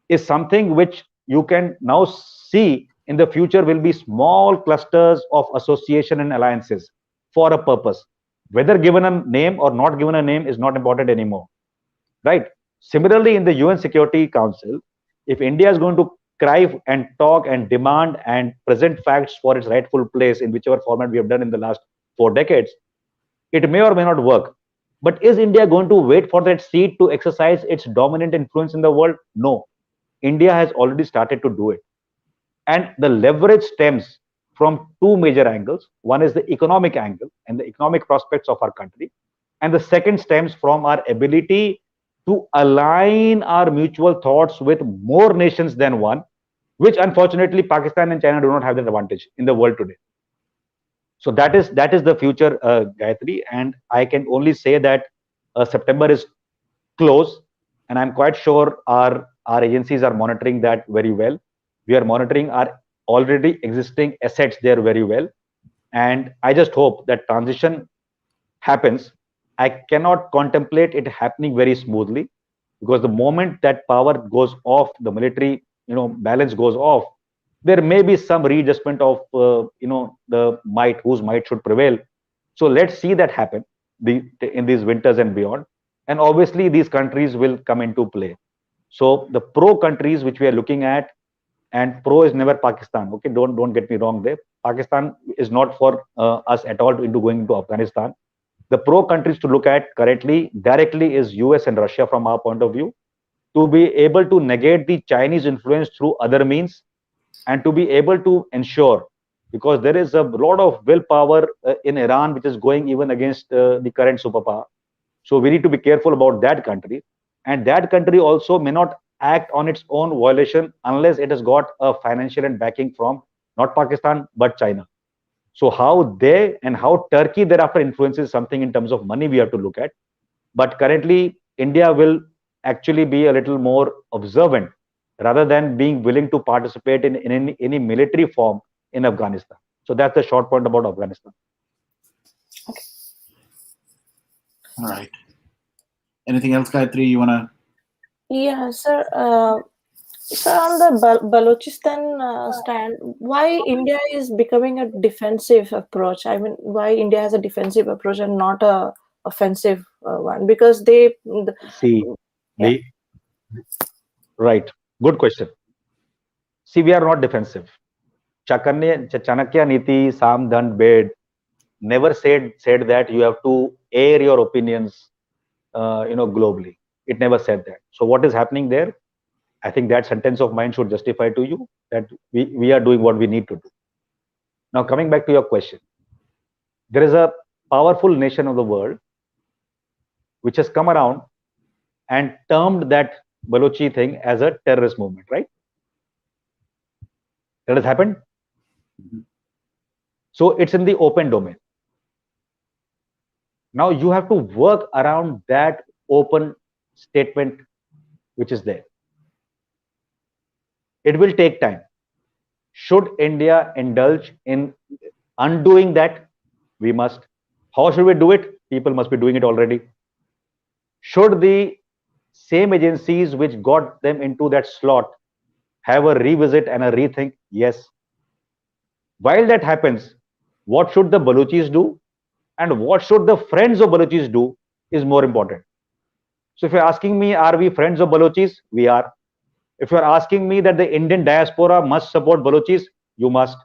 is something which you can now see in the future will be small clusters of association and alliances for a purpose. Whether given a name or not given a name is not important anymore, right? Similarly, in the UN Security Council, if India is going to cry and talk and demand and present facts for its rightful place in whichever format we have done in the last 4 decades, it may or may not work. But is India going to wait for that seat to exercise its dominant influence in the world? No. India has already started to do it. And the leverage stems from two major angles. One is the economic angle and the economic prospects of our country. And the second stems from our ability to align our mutual thoughts with more nations than one, which unfortunately Pakistan and China do not have that advantage in the world today. So that is the future, Gayatri, and I can only say that September is close, and I'm quite sure our agencies are monitoring that very well. We are monitoring our already existing assets there very well, and I just hope that transition happens. I cannot contemplate it happening very smoothly, because the moment that power goes off, the military balance goes off, there may be some readjustment of the might, whose might should prevail. So let's see that happen in these winters and beyond, and obviously these countries will come into play. So the pro countries which we are looking at, and pro is never Pakistan, okay, don't get me wrong there. Pakistan is not for us at all into going into Afghanistan. The pro countries to look at currently directly is US and Russia from our point of view, to be able to negate the Chinese influence through other means, and to be able to ensure, because there is a lot of willpower in Iran which is going even against the current superpower. So we need to be careful about that country, and that country also may not act on its own violation unless it has got a financial and backing from not Pakistan but China. So how they and how Turkey thereafter influences something in terms of money we have to look at. But currently, India will actually be a little more observant rather than being willing to participate in any military form in Afghanistan. So that's the short point about Afghanistan. All right. Anything else, Gayatri, you want to? Yeah, sir. So on the Balochistan stand, why India is becoming a defensive approach? I mean, why India has a defensive approach and not a offensive one? Because See, right. Good question. See, we are not defensive. Chanakya Niti, Sam Dhan Bed never said that you have to air your opinions, globally. It never said that. So what is happening there? I think that sentence of mine should justify to you that we are doing what we need to do. Now, coming back to your question, there is a powerful nation of the world which has come around and termed that Balochi thing as a terrorist movement, right? That has happened. So it's in the open domain. Now you have to work around that open statement which is there. It will take time. Should India indulge in undoing that? We must. How should we do it? People must be doing it already. Should the same agencies which got them into that slot have a revisit and a rethink? Yes. While that happens, what should the Baluchis do and what should the friends of Baluchis do is more important. So if you're asking me, are we friends of Baluchis? We are. If you're asking me that the Indian diaspora must support Baluchis, you must.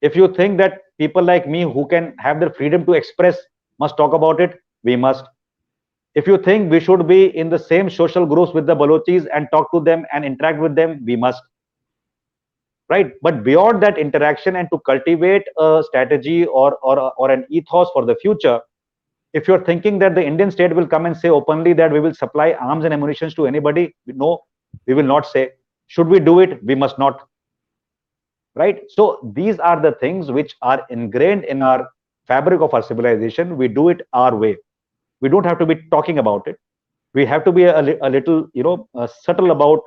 If you think that people like me who can have their freedom to express must talk about it, we must. If you think we should be in the same social groups with the Balochis and talk to them and interact with them, we must. Right? But beyond that interaction and to cultivate a strategy or an ethos for the future, if you're thinking that the Indian state will come and say openly that we will supply arms and ammunition to anybody, no, we will not say. Should we do it? We must not. Right? So these are the things which are ingrained in our fabric of our civilization. We do it our way. We don't have to be talking about it. We have to be a little, subtle about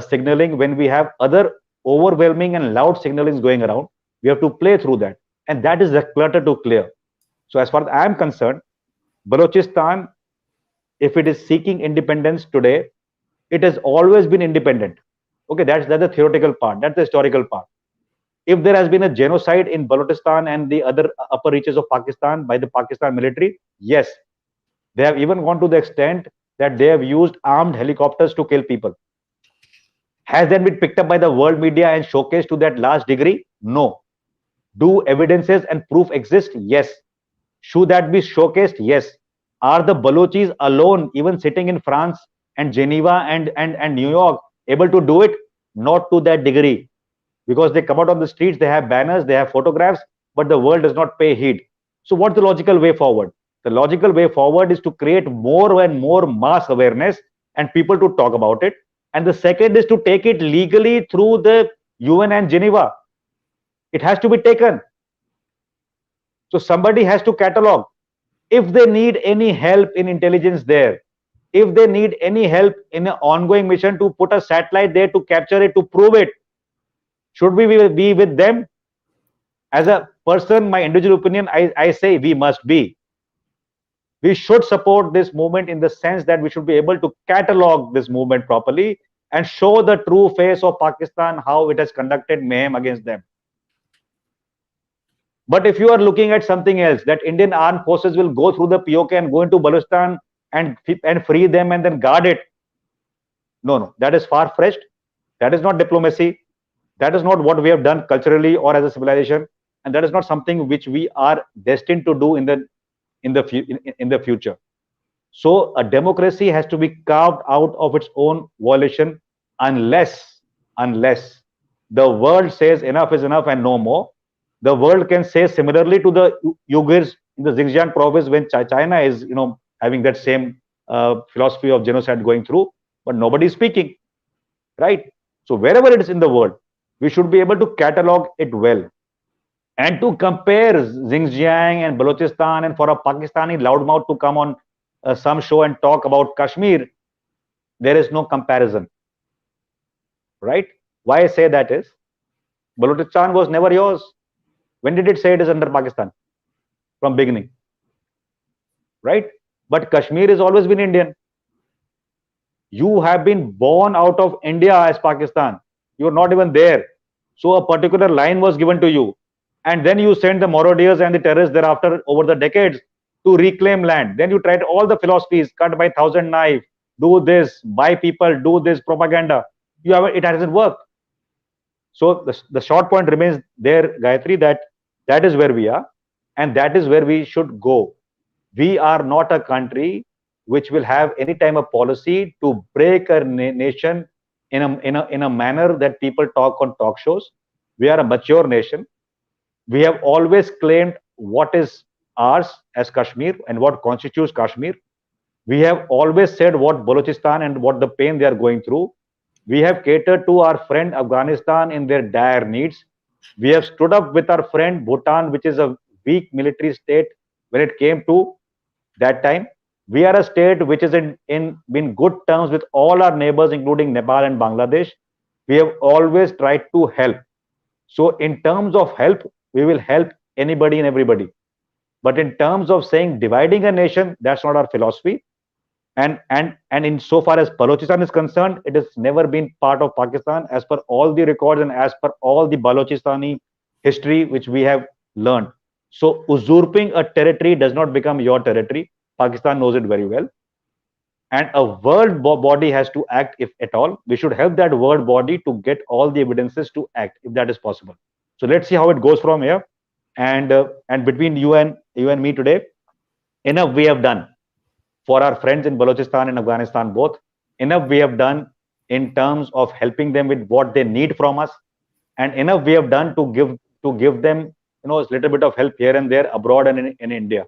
signaling when we have other overwhelming and loud signalings going around. We have to play through that. And that is the clutter to clear. So as far as I am concerned, Balochistan, if it is seeking independence today, it has always been independent. Okay, that's the theoretical part, that's the historical part. If there has been a genocide in Balochistan and the other upper reaches of Pakistan by the Pakistan military, yes. They have even gone to the extent that they have used armed helicopters to kill people. Has that been picked up by the world media and showcased to that large degree? No. Do evidences and proof exist? Yes. Should that be showcased? Yes. Are the Balochis alone, even sitting in France and Geneva and New York, able to do it? Not to that degree. Because they come out on the streets, they have banners, they have photographs, but the world does not pay heed. So what's the logical way forward? The logical way forward is to create more and more mass awareness and people to talk about it. And the second is to take it legally through the UN and Geneva. It has to be taken. So somebody has to catalog. If they need any help in intelligence there, if they need any help in an ongoing mission to put a satellite there to capture it, to prove it, should we be with them? As a person, my individual opinion, I say we must be. We should support this movement in the sense that we should be able to catalog this movement properly and show the true face of Pakistan, how it has conducted mayhem against them. But if you are looking at something else, that Indian armed forces will go through the POK and go into Balochistan and free them and then guard it. No, that is far-fetched. That is not diplomacy. That is not what we have done culturally or as a civilization, and that is not something which we are destined to do in the future. So a democracy has to be carved out of its own violation unless the world says enough is enough and no more. The world can say similarly to the Uyghurs in the Xinjiang province when China is having that same philosophy of genocide going through, but nobody is speaking, right? So wherever it is in the world, we should be able to catalog it well. And to compare Xinjiang and Balochistan and for a Pakistani loudmouth to come on some show and talk about Kashmir, there is no comparison, right? Why I say that is, Balochistan was never yours. When did it say it is under Pakistan? From beginning, right? But Kashmir has always been Indian. You have been born out of India as Pakistan. You are not even there. So a particular line was given to you. And then you send the marauders and the terrorists thereafter over the decades to reclaim land. Then you tried all the philosophies, cut by 1,000 knife, do this, buy people, do this propaganda. It hasn't worked. So the short point remains there, Gayatri, that is where we are, and that is where we should go. We are not a country which will have any time a policy to break a nation in a manner that people talk on talk shows. We are a mature nation. We have always claimed what is ours as Kashmir and what constitutes Kashmir. We have always said what Balochistan and what the pain they are going through. We have catered to our friend Afghanistan in their dire needs. We have stood up with our friend Bhutan, which is a weak military state when it came to that time. We are a state which is in good terms with all our neighbors, including Nepal and Bangladesh. We have always tried to help. So in terms of help, we will help anybody and everybody. But in terms of saying dividing a nation, that's not our philosophy. And in so far as Balochistan is concerned, it has never been part of Pakistan as per all the records and as per all the Balochistani history which we have learned. So usurping a territory does not become your territory. Pakistan knows it very well. And a world body has to act, if at all. We should help that world body to get all the evidences to act, if that is possible. So let's see how it goes from here. And between you and me today, enough we have done for our friends in Balochistan and Afghanistan both. Enough we have done in terms of helping them with what they need from us, and enough we have done to give them a little bit of help here and there abroad and in India.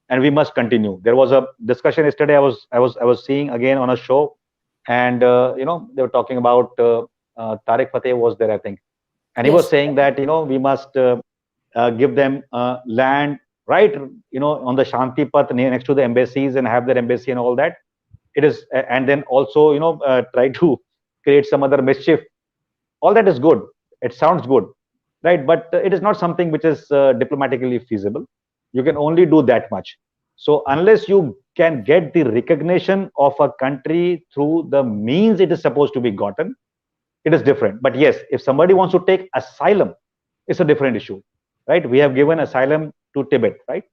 And we must continue. There was a discussion yesterday I was seeing again on a show, and they were talking about Tariq Fateh was there, I think, and he was saying that we must give them land, right, on the Shanti Path next to the embassies and have their embassy and all that. It is, and then also try to create some other mischief. All that is good. It sounds good, right? But it is not something which is diplomatically feasible. You can only do that much. So unless you can get the recognition of a country through the means it is supposed to be gotten, it is different. But yes, if somebody wants to take asylum It's a different issue, right? We have given asylum to Tibet, right?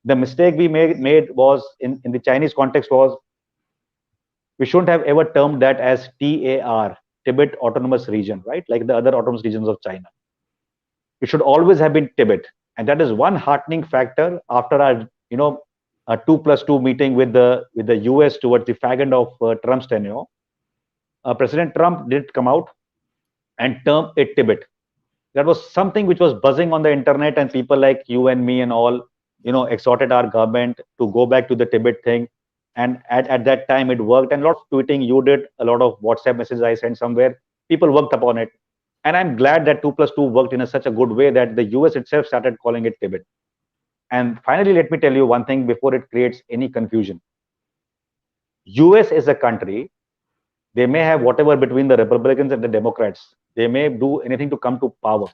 The mistake we made was in the Chinese context was we shouldn't have ever termed that as TAR, Tibet Autonomous Region, right? Like the other autonomous regions of China. It should always have been Tibet. And that is one heartening factor after our, a 2+2 meeting with the US towards the fag end of Trump's tenure. President Trump did come out and term it Tibet. That was something which was buzzing on the internet, and people like you and me and all, exhorted our government to go back to the Tibet thing. And at that time, it worked. And a lot of tweeting you did, a lot of WhatsApp messages I sent somewhere, people worked upon it. And I'm glad that 2+2 worked in such a good way that the US itself started calling it Tibet. And finally, let me tell you one thing before it creates any confusion. US is a country, they may have whatever between the Republicans and the Democrats. They may do anything to come to power.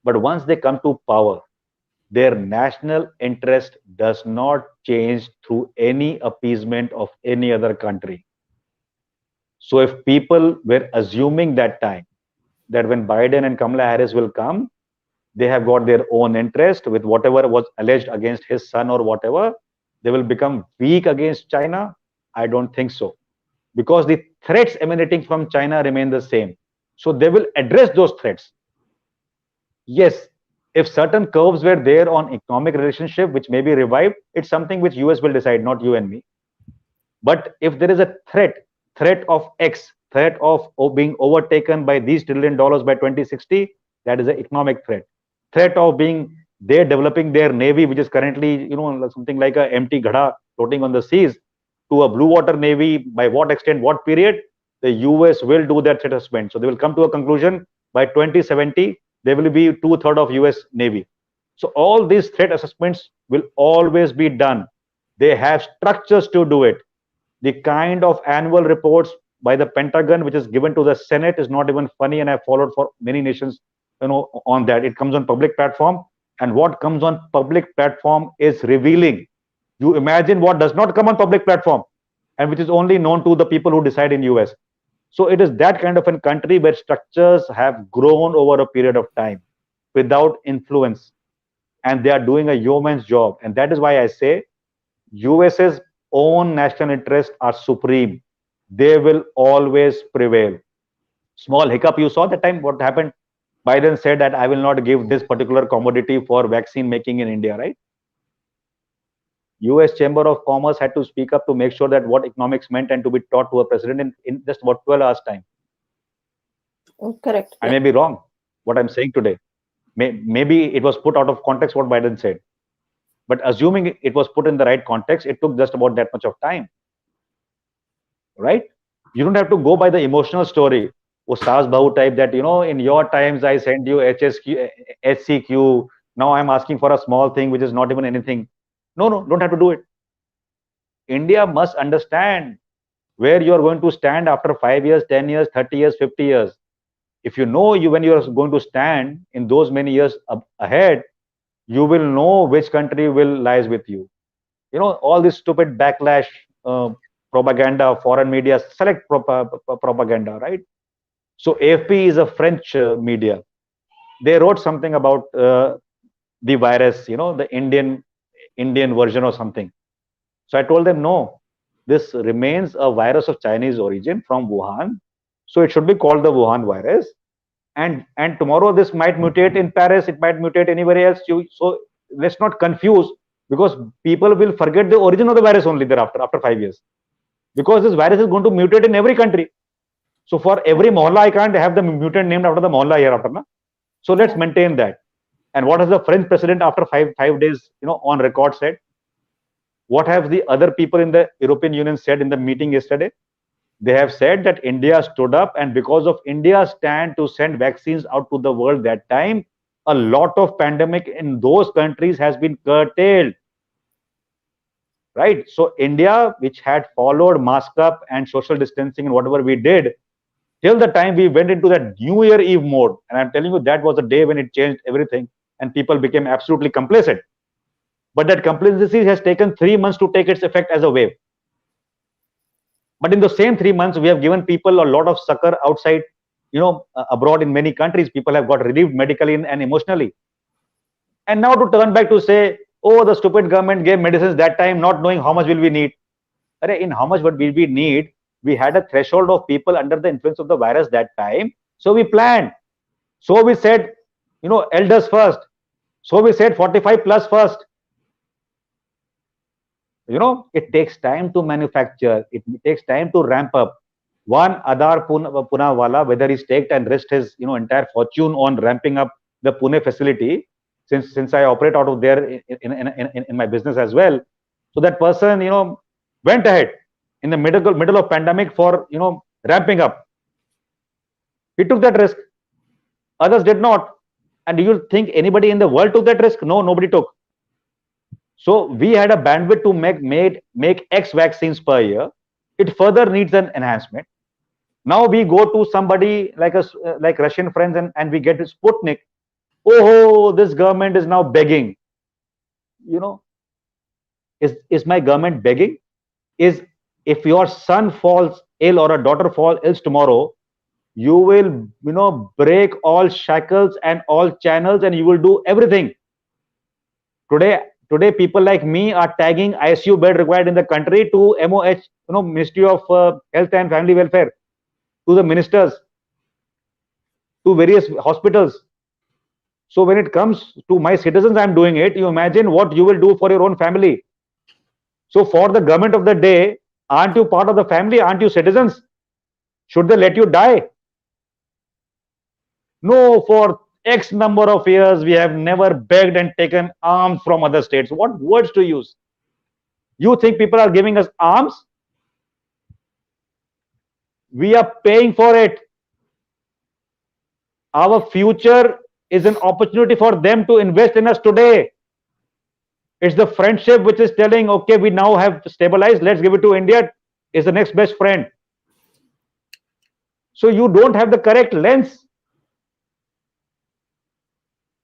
But once they come to power, their national interest does not change through any appeasement of any other country. So if people were assuming that time that when Biden and Kamala Harris will come, they have got their own interest with whatever was alleged against his son or whatever, they will become weak against China. I don't think so. Because the threats emanating from China remain the same. So they will address those threats. Yes, if certain curves were there on economic relationship, which may be revived, it's something which US will decide, not you and me. But if there is a threat of X, threat of being overtaken by these $1 trillion by 2060, that is an economic threat. Threat of being there developing their navy, which is currently, something like an empty ghada floating on the seas, to a blue water navy, by what extent, what period, the US will do that threat assessment. So they will come to a conclusion by 2070, there will be 2/3 of US Navy. So all these threat assessments will always be done. They have structures to do it. The kind of annual reports by the Pentagon, which is given to the Senate, is not even funny, and I followed for many nations, on that. It comes on public platform, and what comes on public platform is revealing. You imagine what does not come on public platform, and which is only known to the people who decide in US. So it is that kind of a country where structures have grown over a period of time without influence, and they are doing a yeoman's job. And that is why I say US's own national interests are supreme. They will always prevail. Small hiccup you saw that time, what happened? Biden said that I will not give this particular commodity for vaccine making in India, right? US Chamber of Commerce had to speak up to make sure that what economics meant and to be taught to a president in just about 12 hours time. Correct. I may be wrong, what I'm saying today. Maybe it was put out of context what Biden said. But assuming it was put in the right context, it took just about that much of time. Right? You don't have to go by the emotional story. Ustaz Bahu type that, in your times I sent you HCQ. Now I'm asking for a small thing which is not even anything. No, don't have to do it. India must understand where you are going to stand after 5 years, 10 years, 30 years, 50 years. If you know when you are going to stand in those many years ahead, you will know which country will lies with you. All this stupid backlash, propaganda, foreign media, select propaganda, right? So AFP is a French media. They wrote something about the virus, the Indian version or something. So I told them, no, this remains a virus of Chinese origin from Wuhan. So it should be called the Wuhan virus. And tomorrow this might mutate in Paris, it might mutate anywhere else. So let's not confuse, because people will forget the origin of the virus only thereafter, after 5 years. Because this virus is going to mutate in every country. So for every mohalla, I can't have the mutant named after the mohalla hereafter. Na? So let's maintain that. And what has the French president after five days, on record said? What have the other people in the European Union said in the meeting yesterday? They have said that India stood up, and because of India's stand to send vaccines out to the world that time, a lot of pandemic in those countries has been curtailed. Right? So India, which had followed mask up and social distancing and whatever we did, till the time we went into that New Year Eve mode, and I'm telling you, that was the day when it changed everything and people became absolutely complacent. But that complacency has taken 3 months to take its effect as a wave. But in the same 3 months, we have given people a lot of succor outside, abroad in many countries, people have got relieved medically and emotionally. And now to turn back to say, oh, the stupid government gave medicines that time, not knowing how much will we need. In how much what will we need? We had a threshold of people under the influence of the virus that time. So we planned. So we said, elders first. So we said 45 plus first. It takes time to manufacture. It takes time to ramp up. One Adar Punawala, whether he's staked and risked his entire fortune on ramping up the Pune facility, since I operate out of there in my business as well. So that person, went ahead in the middle of pandemic for ramping up. He took that risk. Others did not. And do you think anybody in the world took that risk? No, nobody took. So we had a bandwidth to make X vaccines per year. It further needs an enhancement. Now we go to somebody like Russian friends and we get Sputnik. Oh, this government is now begging. Is my government begging? If your son falls ill or a daughter falls ill tomorrow, you will break all shackles and all channels and you will do everything. Today people like me are tagging ICU bed required in the country to MOH, Ministry of Health and Family Welfare, to the ministers, to various hospitals. So when it comes to my citizens, I'm doing it. You imagine what you will do for your own family. So for the government of the day, aren't you part of the family? Aren't you citizens? Should they let you die? No, for X number of years, we have never begged and taken arms from other states. What words to use? You think people are giving us arms? We are paying for it. Our future is an opportunity for them to invest in us today. It's the friendship which is telling, okay, we now have stabilized, let's give it to India, is the next best friend. So you don't have the correct lens.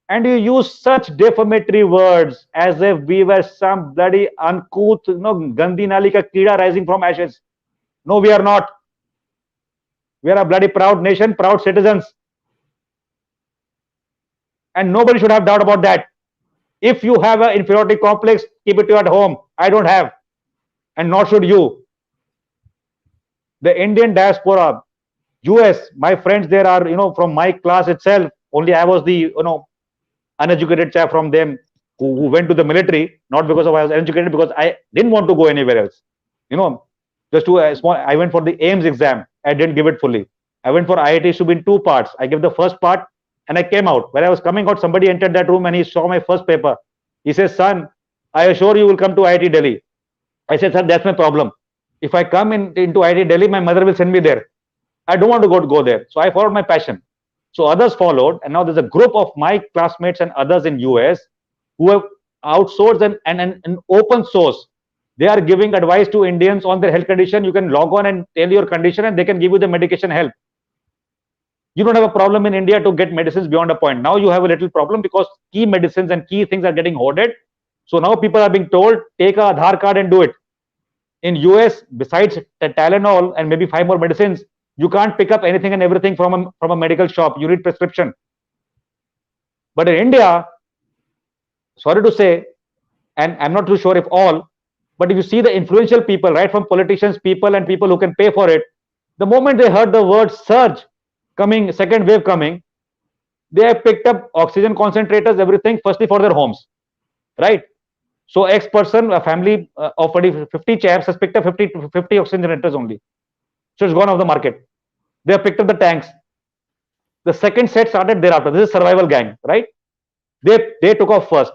And you use such defamatory words as if we were some bloody uncouth, Gandhi Nali ka Keeda rising from ashes. No, we are not. We are a bloody proud nation, proud citizens. And nobody should have doubt about that. If you have an inferiority complex, keep it to at home. I don't have. And nor should you. The Indian diaspora, US, my friends there are, from my class itself. Only I was the, uneducated chap from them who went to the military, not because I was educated, because I didn't want to go anywhere else. Just to a small, I went for the AIMS exam. I didn't give it fully. I went for IIT to be in 2 parts. I gave the first part and I came out. When I was coming out, somebody entered that room and he saw my first paper. He says, son, I assure you will come to IIT Delhi. I said, sir, that's my problem. If I come into IIT Delhi, my mother will send me there. I don't want to go there. So I followed my passion. So others followed, and now there's a group of my classmates and others in US who have outsourced and open source. They are giving advice to Indians on their health condition. You can log on and tell your condition and they can give you the medication help. You don't have a problem in India to get medicines beyond a point. Now you have a little problem because key medicines and key things are getting hoarded. So now people are being told, take a Aadhaar card and do it. In US, besides the Tylenol and maybe 5 more medicines, you can't pick up anything and everything from a medical shop. You need prescription. But in India, sorry to say, and I'm not too sure if all, but if you see the influential people, right, from politicians, people and people who can pay for it, the moment they heard the word surge coming, second wave coming, they have picked up oxygen concentrators, everything, firstly for their homes, right? So X person, a family of 50 chaps has picked up 50 oxygen generators only. So it's gone off the market. They have picked up the tanks. The second set started thereafter. This is survival gang, right? They took off first.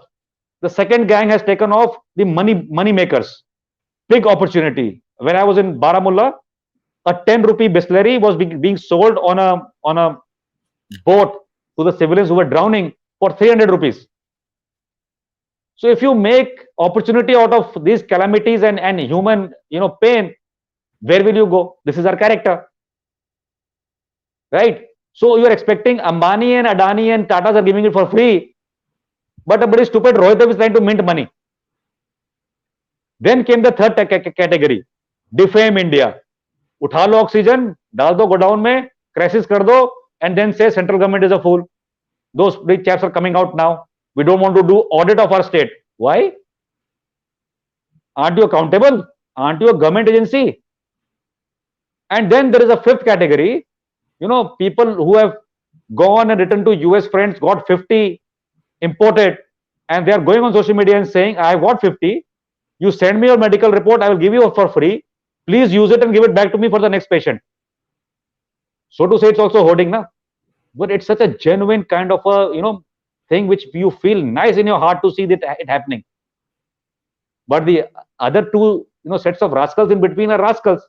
The second gang has taken off the money makers. Big opportunity. When I was in Baramulla, a 10 rupee Bisleri was being sold on a boat to the civilians who were drowning for 300 rupees. So if you make opportunity out of these calamities and human pain, where will you go? This is our character, right? So you are expecting Ambani and Adani and Tatas are giving it for free, but a very stupid Rohit Dev is trying to mint money. Then came the third category, defame India. उठा लो oxygen, डाल दो godown में, crisis कर दो, and then say central government is a fool. Those big chaps are coming out now. We don't want to do audit of our state. Why? Aren't you accountable? Aren't you a government agency? And then there is a fifth category, people who have gone and returned to US friends, got 50 imported, and they are going on social media and saying, I got 50. You send me your medical report, I will give you for free. Please use it and give it back to me for the next patient. So to say, it's also hoarding, na? But it's such a genuine kind of a thing which you feel nice in your heart to see that it happening. But the other two sets of rascals in between are rascals.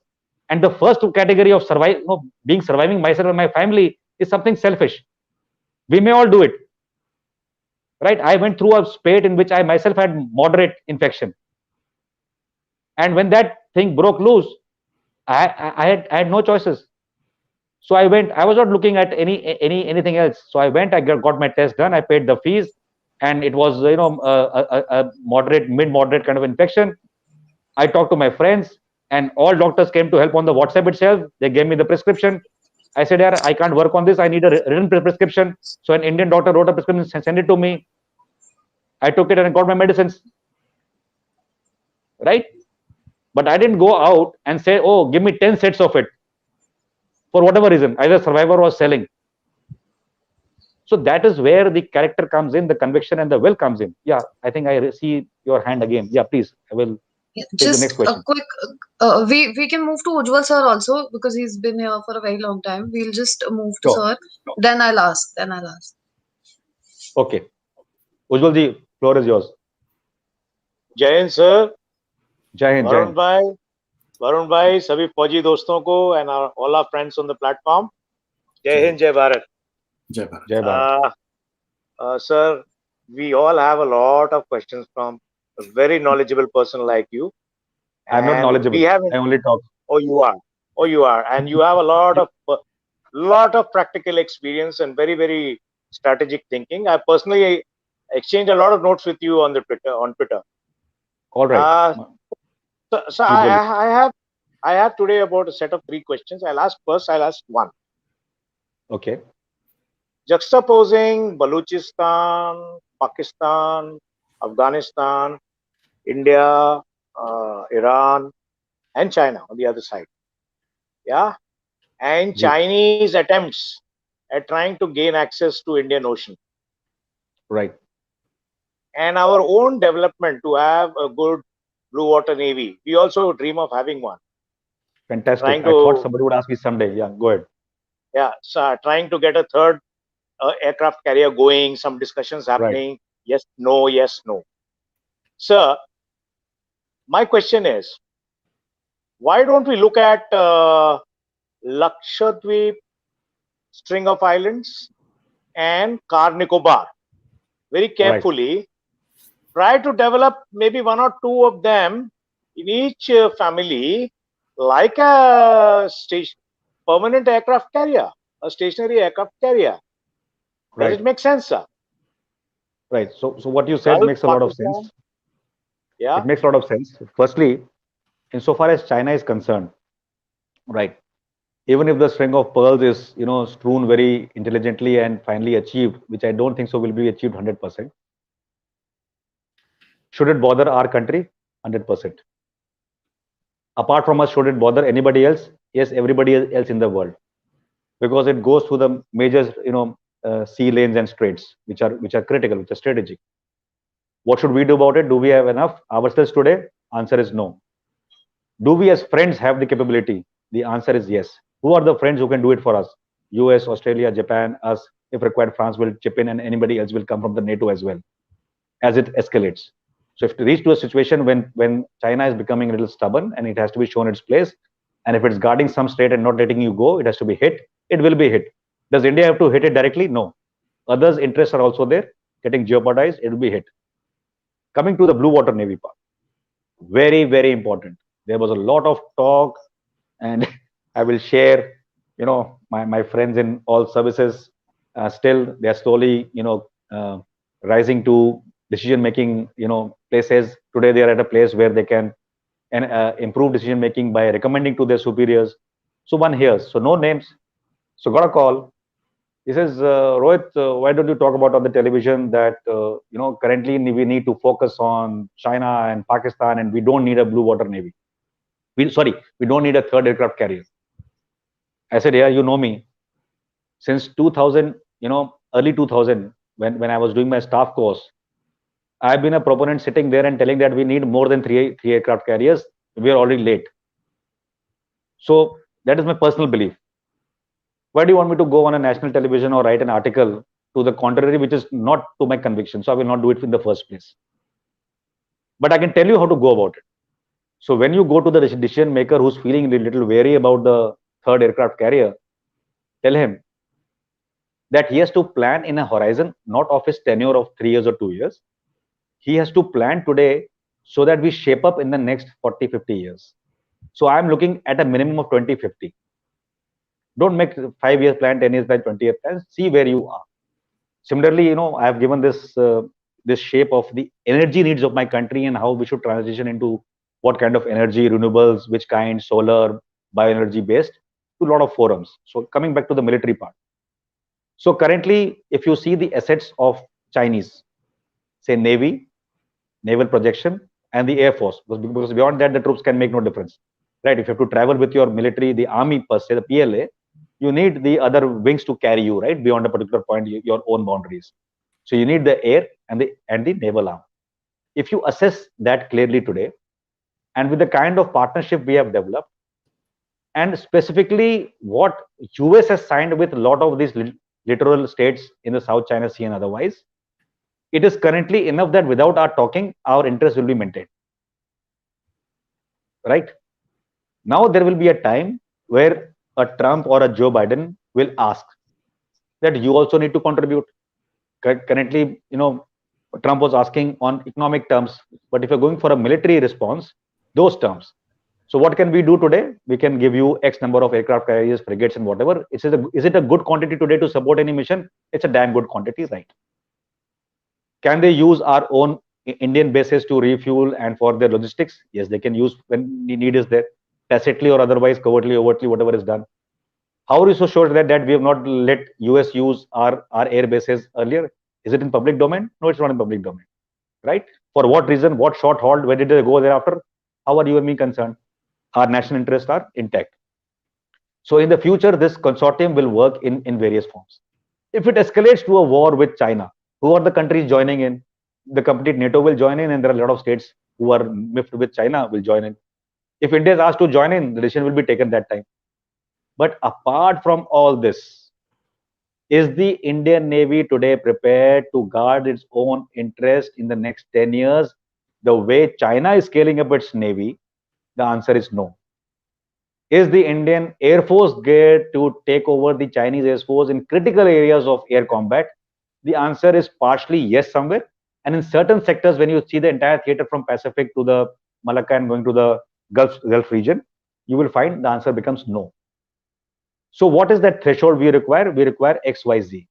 And the first category of surviving myself and my family is something selfish. We may all do it, right? I went through a spate in which I myself had moderate infection, and when that thing broke loose, I had no choices. So I went. I was not looking at anything else. So I went. I got my test done. I paid the fees, and it was a moderate, mid-moderate kind of infection. I talked to my friends, and all doctors came to help on the WhatsApp itself. They gave me the prescription. I said, "Yeah, I can't work on this. I need a written prescription." So an Indian doctor wrote a prescription and sent it to me. I took it and got my medicines. Right? But I didn't go out and say, "Oh, give me 10 sets of it." For whatever reason, either survivor was selling. So that is where the character comes in, the conviction and the will comes in. Yeah, I think I see your hand again. Yeah, please. I will take the next Just a question. quick, we can move to Ujjwal sir also because he's been here for a very long time. We'll just move to Sure. sir. Then I'll ask. Okay. Ujjwal ji, floor is yours. जय Hind sir. Jai Hind, Jai Hind. Varun भाई सभी फौजी दोस्तों को and all our friends on the platform. जय हिंद, जय Bharat. Jai Bharat. Jai Bharat. Sir, we all have a lot of questions from a very knowledgeable person like you. I'm not And knowledgeable. we have. I only talk. Oh, you are. And you have a lot of practical experience and very, very strategic thinking. I personally exchange a lot of notes with you on Twitter. All right. So Please go ahead. I have today about a set of 3 questions. I'll ask one. Okay. Juxtaposing Baluchistan, Pakistan, Afghanistan, India, Iran, and China on the other side. Yeah. And Ji. Chinese attempts at trying to gain access to Indian Ocean. Right. And our own development to have a good blue water navy. We also dream of having one. Fantastic. I thought somebody would ask me someday. Yeah, go ahead. Yeah, so trying to get a third aircraft carrier going, some discussions happening. Right. Yes, no. Sir, my question is, why don't we look at Lakshadweep, string of islands, and Car Nicobar very carefully? Right. Try to develop maybe 1 or 2 of them in each family, like a permanent aircraft carrier, a stationary aircraft carrier. Does it make sense, sir? Right. So what you said makes a lot of sense. Yeah. It makes a lot of sense. Firstly, insofar as China is concerned, right, even if the string of pearls is, strewn very intelligently and finally achieved, which I don't think so will be achieved 100%. Should it bother our country? 100%. Apart from us, should it bother anybody else? Yes, everybody else in the world, because it goes through the major, sea lanes and straits, which are critical, which are strategic. What should we do about it? Do we have enough ourselves today? Answer is no. Do we as friends have the capability? The answer is yes. Who are the friends who can do it for us? US, Australia, Japan, us. If required, France will chip in, and anybody else will come from the NATO as well, as it escalates. So if it reach to a situation when China is becoming a little stubborn and it has to be shown its place, and if it's guarding some state and not letting you go, it has to be hit. It will be hit. Does India have to hit it directly? No. Others' interests are also there, getting jeopardized. It will be hit. Coming to the blue water navy part, very, very important. There was a lot of talk, and I will share, my friends in all services, still they're slowly, rising to decision-making, places. Today they are at a place where they can improve decision-making by recommending to their superiors. So one hears, so no names. So got a call. He says, Rohit, why don't you talk about on the television that currently we need to focus on China and Pakistan, and we don't need a blue water navy. We don't need a third aircraft carrier. I said, yeah, you know me. Since 2000, early 2000, when I was doing my staff course, I've been a proponent sitting there and telling that we need more than three aircraft carriers. We are already late. So that is my personal belief. Why do you want me to go on a national television or write an article to the contrary, which is not to my conviction? So I will not do it in the first place. But I can tell you how to go about it. So when you go to the decision maker who's feeling a little wary about the third aircraft carrier, tell him that he has to plan in a horizon, not of his tenure of 3 years or 2 years. He has to plan today so that we shape up in the next 40, 50 years. So I'm looking at a minimum of 2050. Don't make 5 years plan, 10 years plan, 20 years plan. See where you are. Similarly, I have given this this shape of the energy needs of my country and how we should transition into what kind of energy, renewables, which kind, solar, bioenergy based, to a lot of forums. So coming back to the military part. So currently, if you see the assets of Chinese, say Navy, naval projection, and the Air Force, because beyond that, the troops can make no difference, right? If you have to travel with your military, the army per se, the PLA, you need the other wings to carry you, right? Beyond a particular point, your own boundaries. So you need the air and the naval arm. If you assess that clearly today, and with the kind of partnership we have developed, and specifically what US has signed with a lot of these littoral states in the South China Sea and otherwise, it is currently enough that without our talking, our interest will be maintained. Right? Now there will be a time where a Trump or a Joe Biden will ask that you also need to contribute. Currently, Trump was asking on economic terms, but if you're going for a military response, those terms. So what can we do today? We can give you X number of aircraft carriers, frigates, and whatever. Is it a good quantity today to support any mission? It's a damn good quantity, right? Can they use our own Indian bases to refuel and for their logistics? Yes, they can use when the need is there, tacitly or otherwise, covertly, overtly, whatever is done. How are you so sure that we have not let US use our air bases earlier? Is it in public domain? No, it's not in public domain, right? For what reason? What short halt? Where did they go thereafter? How are you and me concerned? Our national interests are intact. So in the future, this consortium will work in various forms. If it escalates to a war with China, who are the countries joining in? The complete NATO will join in, and there are a lot of states who are miffed with China will join in. If India is asked to join in, the decision will be taken that time. But apart from all this, is the Indian Navy today prepared to guard its own interest in the next 10 years the way China is scaling up its Navy? The answer is no. Is the Indian Air Force geared to take over the Chinese Air Force in critical areas of air combat? The answer is partially yes somewhere. And in certain sectors, when you see the entire theater from Pacific to the Malacca and going to the Gulf region, you will find the answer becomes no. So what is that threshold we require? We require XYZ.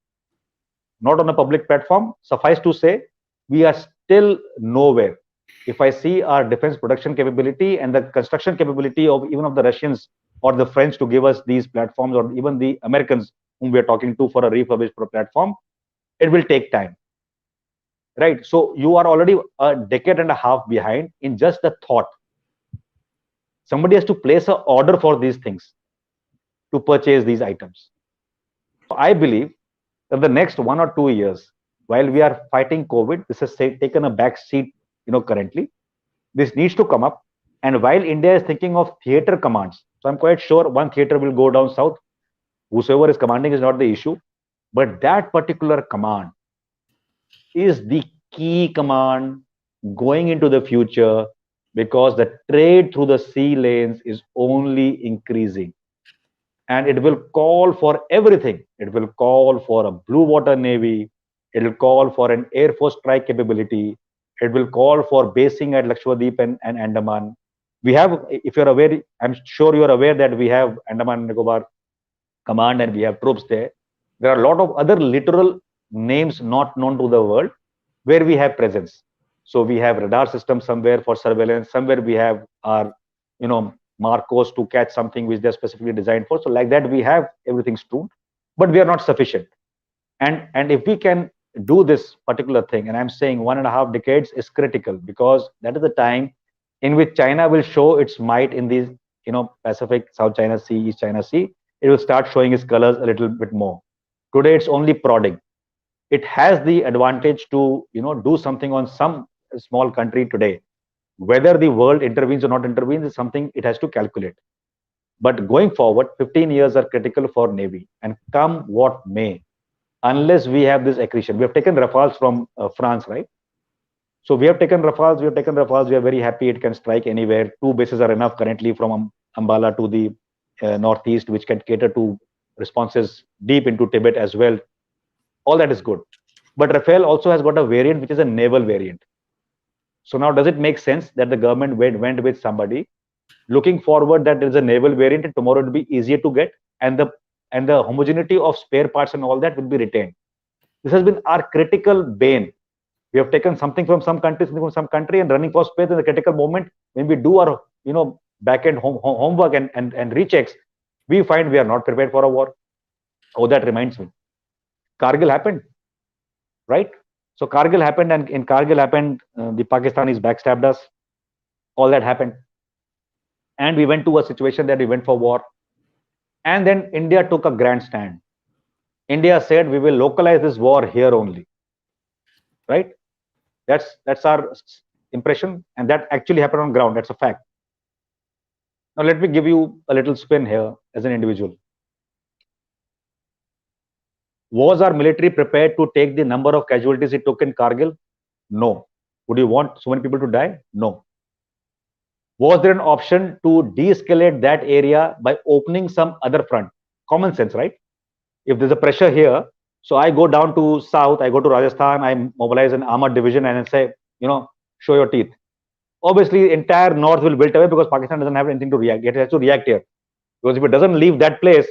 Not on a public platform. Suffice to say, we are still nowhere. If I see our defense production capability and the construction capability of even of the Russians or the French to give us these platforms, or even the Americans whom we are talking to for a refurbished platform, it will take time. Right? So you are already a decade and a half behind in just the thought. Somebody has to place an order for these things to purchase these items. So I believe that the next 1 or 2 years, while we are fighting COVID, this has taken a back seat, currently. This needs to come up. And while India is thinking of theater commands, so I'm quite sure one theater will go down south. Whosoever is commanding is not the issue. But that particular command is the key command going into the future, because the trade through the sea lanes is only increasing. And it will call for everything. It will call for a blue water navy. It will call for an Air Force strike capability. It will call for basing at Lakshadweep and Andaman. We have, if you're aware, I'm sure you're aware that we have Andaman and Nicobar Command and we have troops there. There are a lot of other littoral names not known to the world where we have presence. So we have radar systems somewhere for surveillance. Somewhere we have our, Marcos to catch something which they're specifically designed for. So like that, we have everything strewn, but we are not sufficient. And if we can do this particular thing, and I'm saying 1.5 decades is critical, because that is the time in which China will show its might in these, Pacific, South China Sea, East China Sea. It will start showing its colors a little bit more. Today it's only prodding. It has the advantage to do something on some small country today. Whether the world intervenes or not intervenes is something it has to calculate. But going forward, 15 years are critical for Navy, and come what may, unless we have this accretion. We have taken Rafales from France, right? So we have taken Rafales, we are very happy it can strike anywhere. 2 bases are enough currently from Ambala to the northeast, which can cater to responses deep into Tibet as well. All that is good. But Rafale also has got a variant, which is a naval variant. So now, does it make sense that the government went with somebody looking forward that there is a naval variant and tomorrow it will be easier to get, and the homogeneity of spare parts and all that will be retained? This has been our critical bane. We have taken something from some country, and running for space in the critical moment when we do our back-end homework and rechecks, we find we are not prepared for a war. Oh, that reminds me, Kargil happened, right? So Kargil happened, and in Kargil happened, the Pakistanis backstabbed us. All that happened, and we went to a situation that we went for war. And then India took a grand stand. India said we will localize this war here only, right? That's our impression, and that actually happened on ground. That's a fact. Now let me give you a little spin here as an individual. Was our military prepared to take the number of casualties it took in Kargil? No. Would you want so many people to die? No. Was there an option to de-escalate that area by opening some other front? Common sense, right? If there's a pressure here, so I go down to south, I go to Rajasthan, I mobilize an armored division and I say, show your teeth. Obviously, entire north will wilt away because Pakistan doesn't have anything to react. It has to react here. Because if it doesn't leave that place,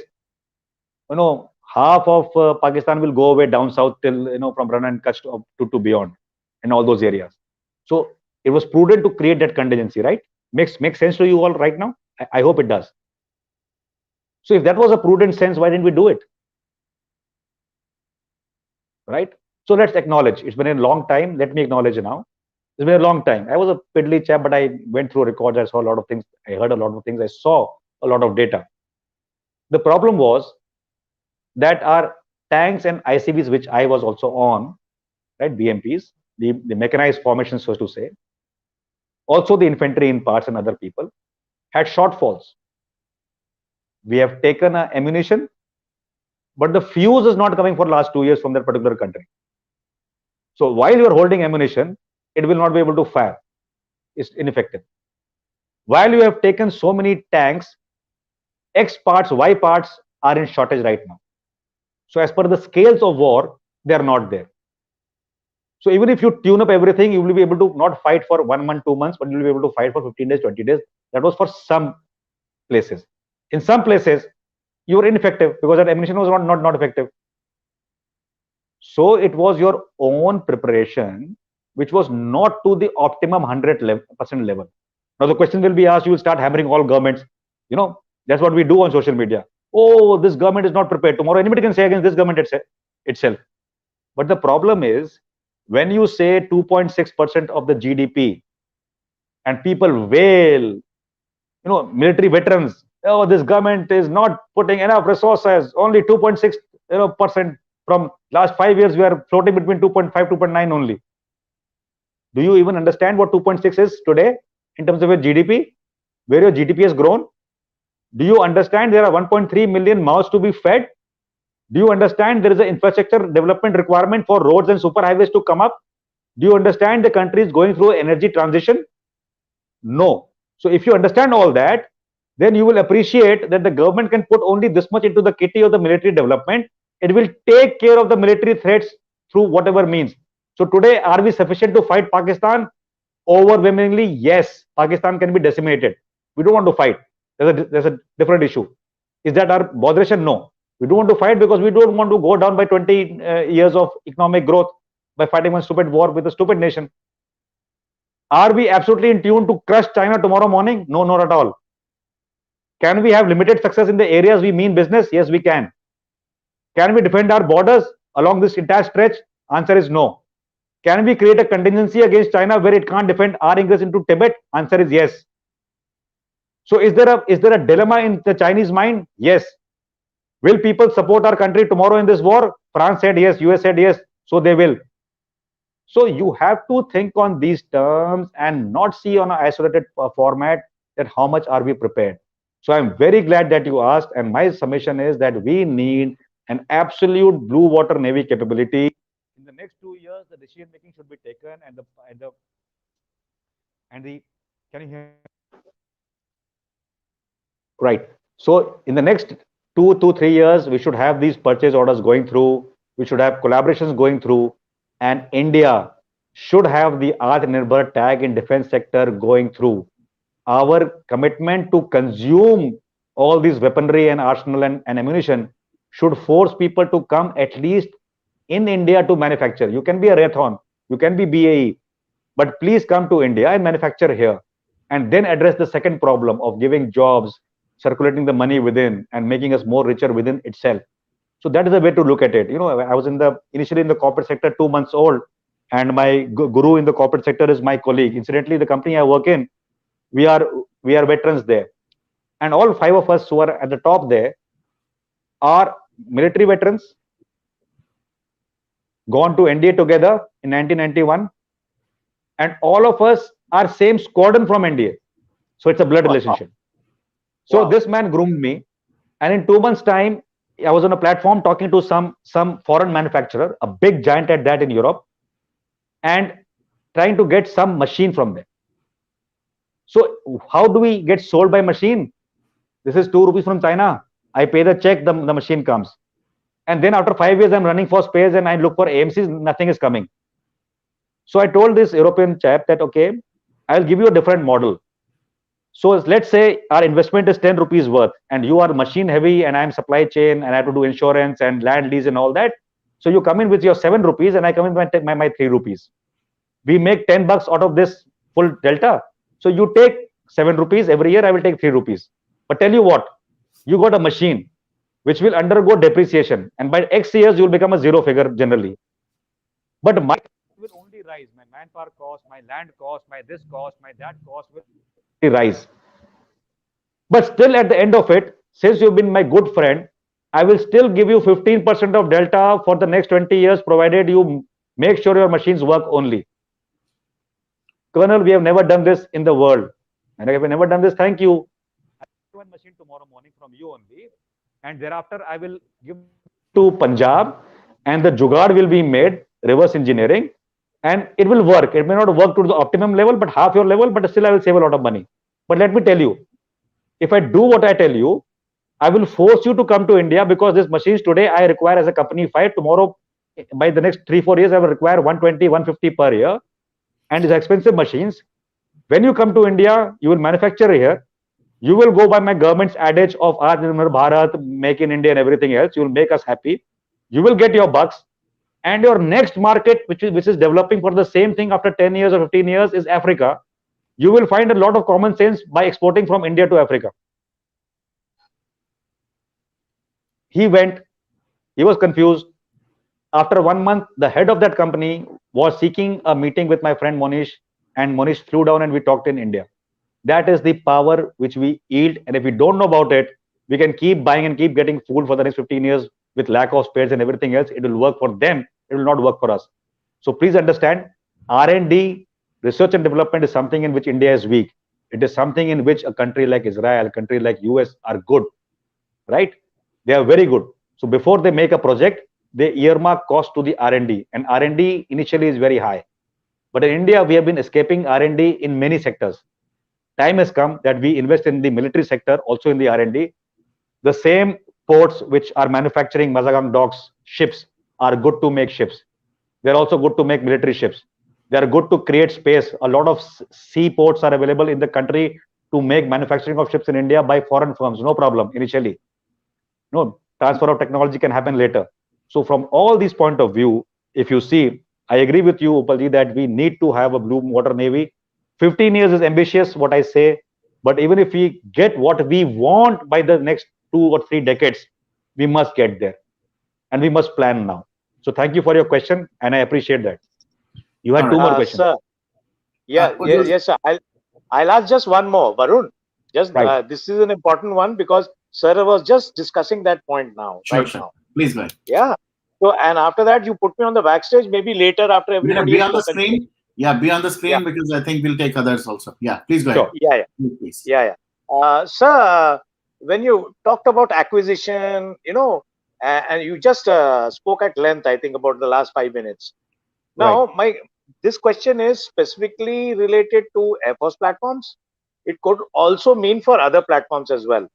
half of Pakistan will go away down south till, from Rann and Kutch to beyond, and all those areas. So it was prudent to create that contingency, right? Makes sense to you all right now? I hope it does. So if that was a prudent sense, why didn't we do it? Right? So let's acknowledge, it's been a long time. Let me acknowledge now. It's been a long time. I was a piddly chap, but I went through records. I saw a lot of things. I heard a lot of things. I saw a lot of data. The problem was that our tanks and ICBs, which I was also on, right, BMPs, the mechanized formations, so to say, also the infantry in parts and other people, had shortfalls. We have taken ammunition, but the fuse is not coming for the last 2 years from that particular country. So while you are holding ammunition, it will not be able to fire. It's ineffective. While you have taken so many tanks, X parts, Y parts are in shortage right now. So as per the scales of war, they are not there. So even if you tune up everything, you will be able to not fight for 1 month, 2 months, but you will be able to fight for 15 days, 20 days. That was for some places. In some places, you were ineffective because that ammunition was not effective. So it was your own preparation, which was not to the optimum 100% level. Now the question will be asked, you will start hammering all governments. That's what we do on social media. Oh, this government is not prepared. Tomorrow anybody can say against this government itself. But the problem is, when you say 2.6% of the GDP and people wail, military veterans, oh, this government is not putting enough resources, only 2.6% from last 5 years, we are floating between 2.5, 2.9 only. Do you even understand what 2.6 is today in terms of your GDP, where your GDP has grown? Do you understand there are 1.3 million mouths to be fed? Do you understand there is an infrastructure development requirement for roads and super highways to come up? Do you understand the country is going through energy transition? No. So if you understand all that, then you will appreciate that the government can put only this much into the kitty of the military development. It will take care of the military threats through whatever means. So today, are we sufficient to fight Pakistan? Overwhelmingly, yes. Pakistan can be decimated. We don't want to fight. There's a different issue. Is that our botheration? No. We don't want to fight because we don't want to go down by 20 years of economic growth by fighting one stupid war with a stupid nation. Are we absolutely in tune to crush China tomorrow morning? No, not at all. Can we have limited success in the areas we mean business? Yes, we can. Can we defend our borders? along this entire stretch? Answer is no. Can we create a contingency against China where it can't defend our ingress into Tibet? Answer is yes. So is there a dilemma in the Chinese mind? Yes. Will people support our country tomorrow in this war? France said yes, US said yes, so they will. So you have to think on these terms and not see on an isolated format that how much are we prepared. So I'm very glad that you asked, and my summation is that we need an absolute blue water navy capability. In the next 2 years, the decision making should be taken, and the can you hear? Right. So in the next 2 to 3 years, we should have these purchase orders going through. We should have collaborations going through, and India should have the Atmanirbhar tag in defense sector going through. Our commitment to consume all these weaponry and arsenal and ammunition should force people to come at least in India to manufacture. You can be a Raytheon, you can be BAE, but please come to India and manufacture here, and then address the second problem of giving jobs, circulating the money within, and making us more richer within itself. So that is the way to look at it. You know, I was initially in the corporate sector 2 months old, and my guru in the corporate sector is my colleague. Incidentally, the company I work in, we are veterans there, and all five of us who are at the top there are military veterans, gone to NDA together in 1991, and all of us are same squadron from NDA. So it's a blood relationship. So this man groomed me, and in 2 months' time, I was on a platform talking to some foreign manufacturer, a big giant at that in Europe, and trying to get some machine from them. So how do we get sold by machine? This is 2 rupees from China. I pay the check, the machine comes. And then after 5 years, I'm running for space and I look for AMCs, nothing is coming. So I told this European chap that, okay, I'll give you a different model. So let's say our investment is 10 rupees worth, and you are machine heavy and I'm supply chain and I have to do insurance and land lease and all that. So you come in with your 7 rupees and I come in with my 3 rupees. We make 10 bucks out of this full delta. So you take 7 rupees every year, I will take 3 rupees. But tell you what, you got a machine which will undergo depreciation, and by X years you will become a zero figure generally. But my will only rise. My manpower cost, my land cost, my this cost, my that cost will rise. But still at the end of it, since you've been my good friend, I will still give you 15% of delta for the next 20 years, provided you make sure your machines work only. Colonel, we have never done this in the world. And if we have never done this, thank you. I will one machine tomorrow morning from you only. And thereafter, I will give to Punjab, and the jugaad will be made, reverse engineering, and it will work. It may not work to the optimum level, but half your level, but still I will save a lot of money. But let me tell you, if I do what I tell you, I will force you to come to India, because these machines today I require as a company 5. Tomorrow, by the next 3-4 years, I will require 120, 150 per year. And these expensive machines, when you come to India, you will manufacture here. You will go by my government's adage of Atmanirbhar Bharat, make in India and everything else. You will make us happy. You will get your bucks. And your next market, which is developing for the same thing after 10 years or 15 years, is Africa. You will find a lot of common sense by exporting from India to Africa. He went, he was confused. After 1 month, the head of that company was seeking a meeting with my friend Monish, and Monish flew down and we talked in India. That is the power which we yield, and if we don't know about it, we can keep buying and keep getting fooled for the next 15 years with lack of spares and everything else. It will work for them, it will not work for us. So please understand, R&D, research and development, is something in which India is weak. It is something in which a country like Israel, a country like US are good, right? They are very good. So before they make a project, they earmark cost to the R&D, and R&D initially is very high. But in India, we have been escaping R&D in many sectors. Time has come that we invest in the military sector, also in the R&D. The same ports which are manufacturing Mazagon docks ships are good to make ships. They're also good to make military ships. They are good to create space. A lot of sea ports are available in the country to make manufacturing of ships in India by foreign firms. No problem initially. No, transfer of technology can happen later. So from all these point of view, if you see, I agree with you, Upalji, that we need to have a blue water navy. 15 years is ambitious, what I say, but even if we get what we want by the next 2 or 3 decades, we must get there, and we must plan now. So thank you for your question, and I appreciate that. You had All two right. more questions. Sir, yes, sir. I'll ask just one more, Varun. Just Right. this is an important one because sir was just discussing that point now, Sure, right sure. now. Please go ahead. Yeah. So, and after that, you put me on the backstage. Maybe later, after Yeah, everybody be has on the spoken, finish. screen. Yeah, be on the Yeah, screen because I think we'll take others also. Yeah, please go ahead. Sure. yeah, yeah, Please. yeah, yeah. Sir, when you talked about acquisition, and you just spoke at length, I think, about the last 5 minutes. Right. Now, this question is specifically related to Air Force platforms. It could also mean for other platforms as well.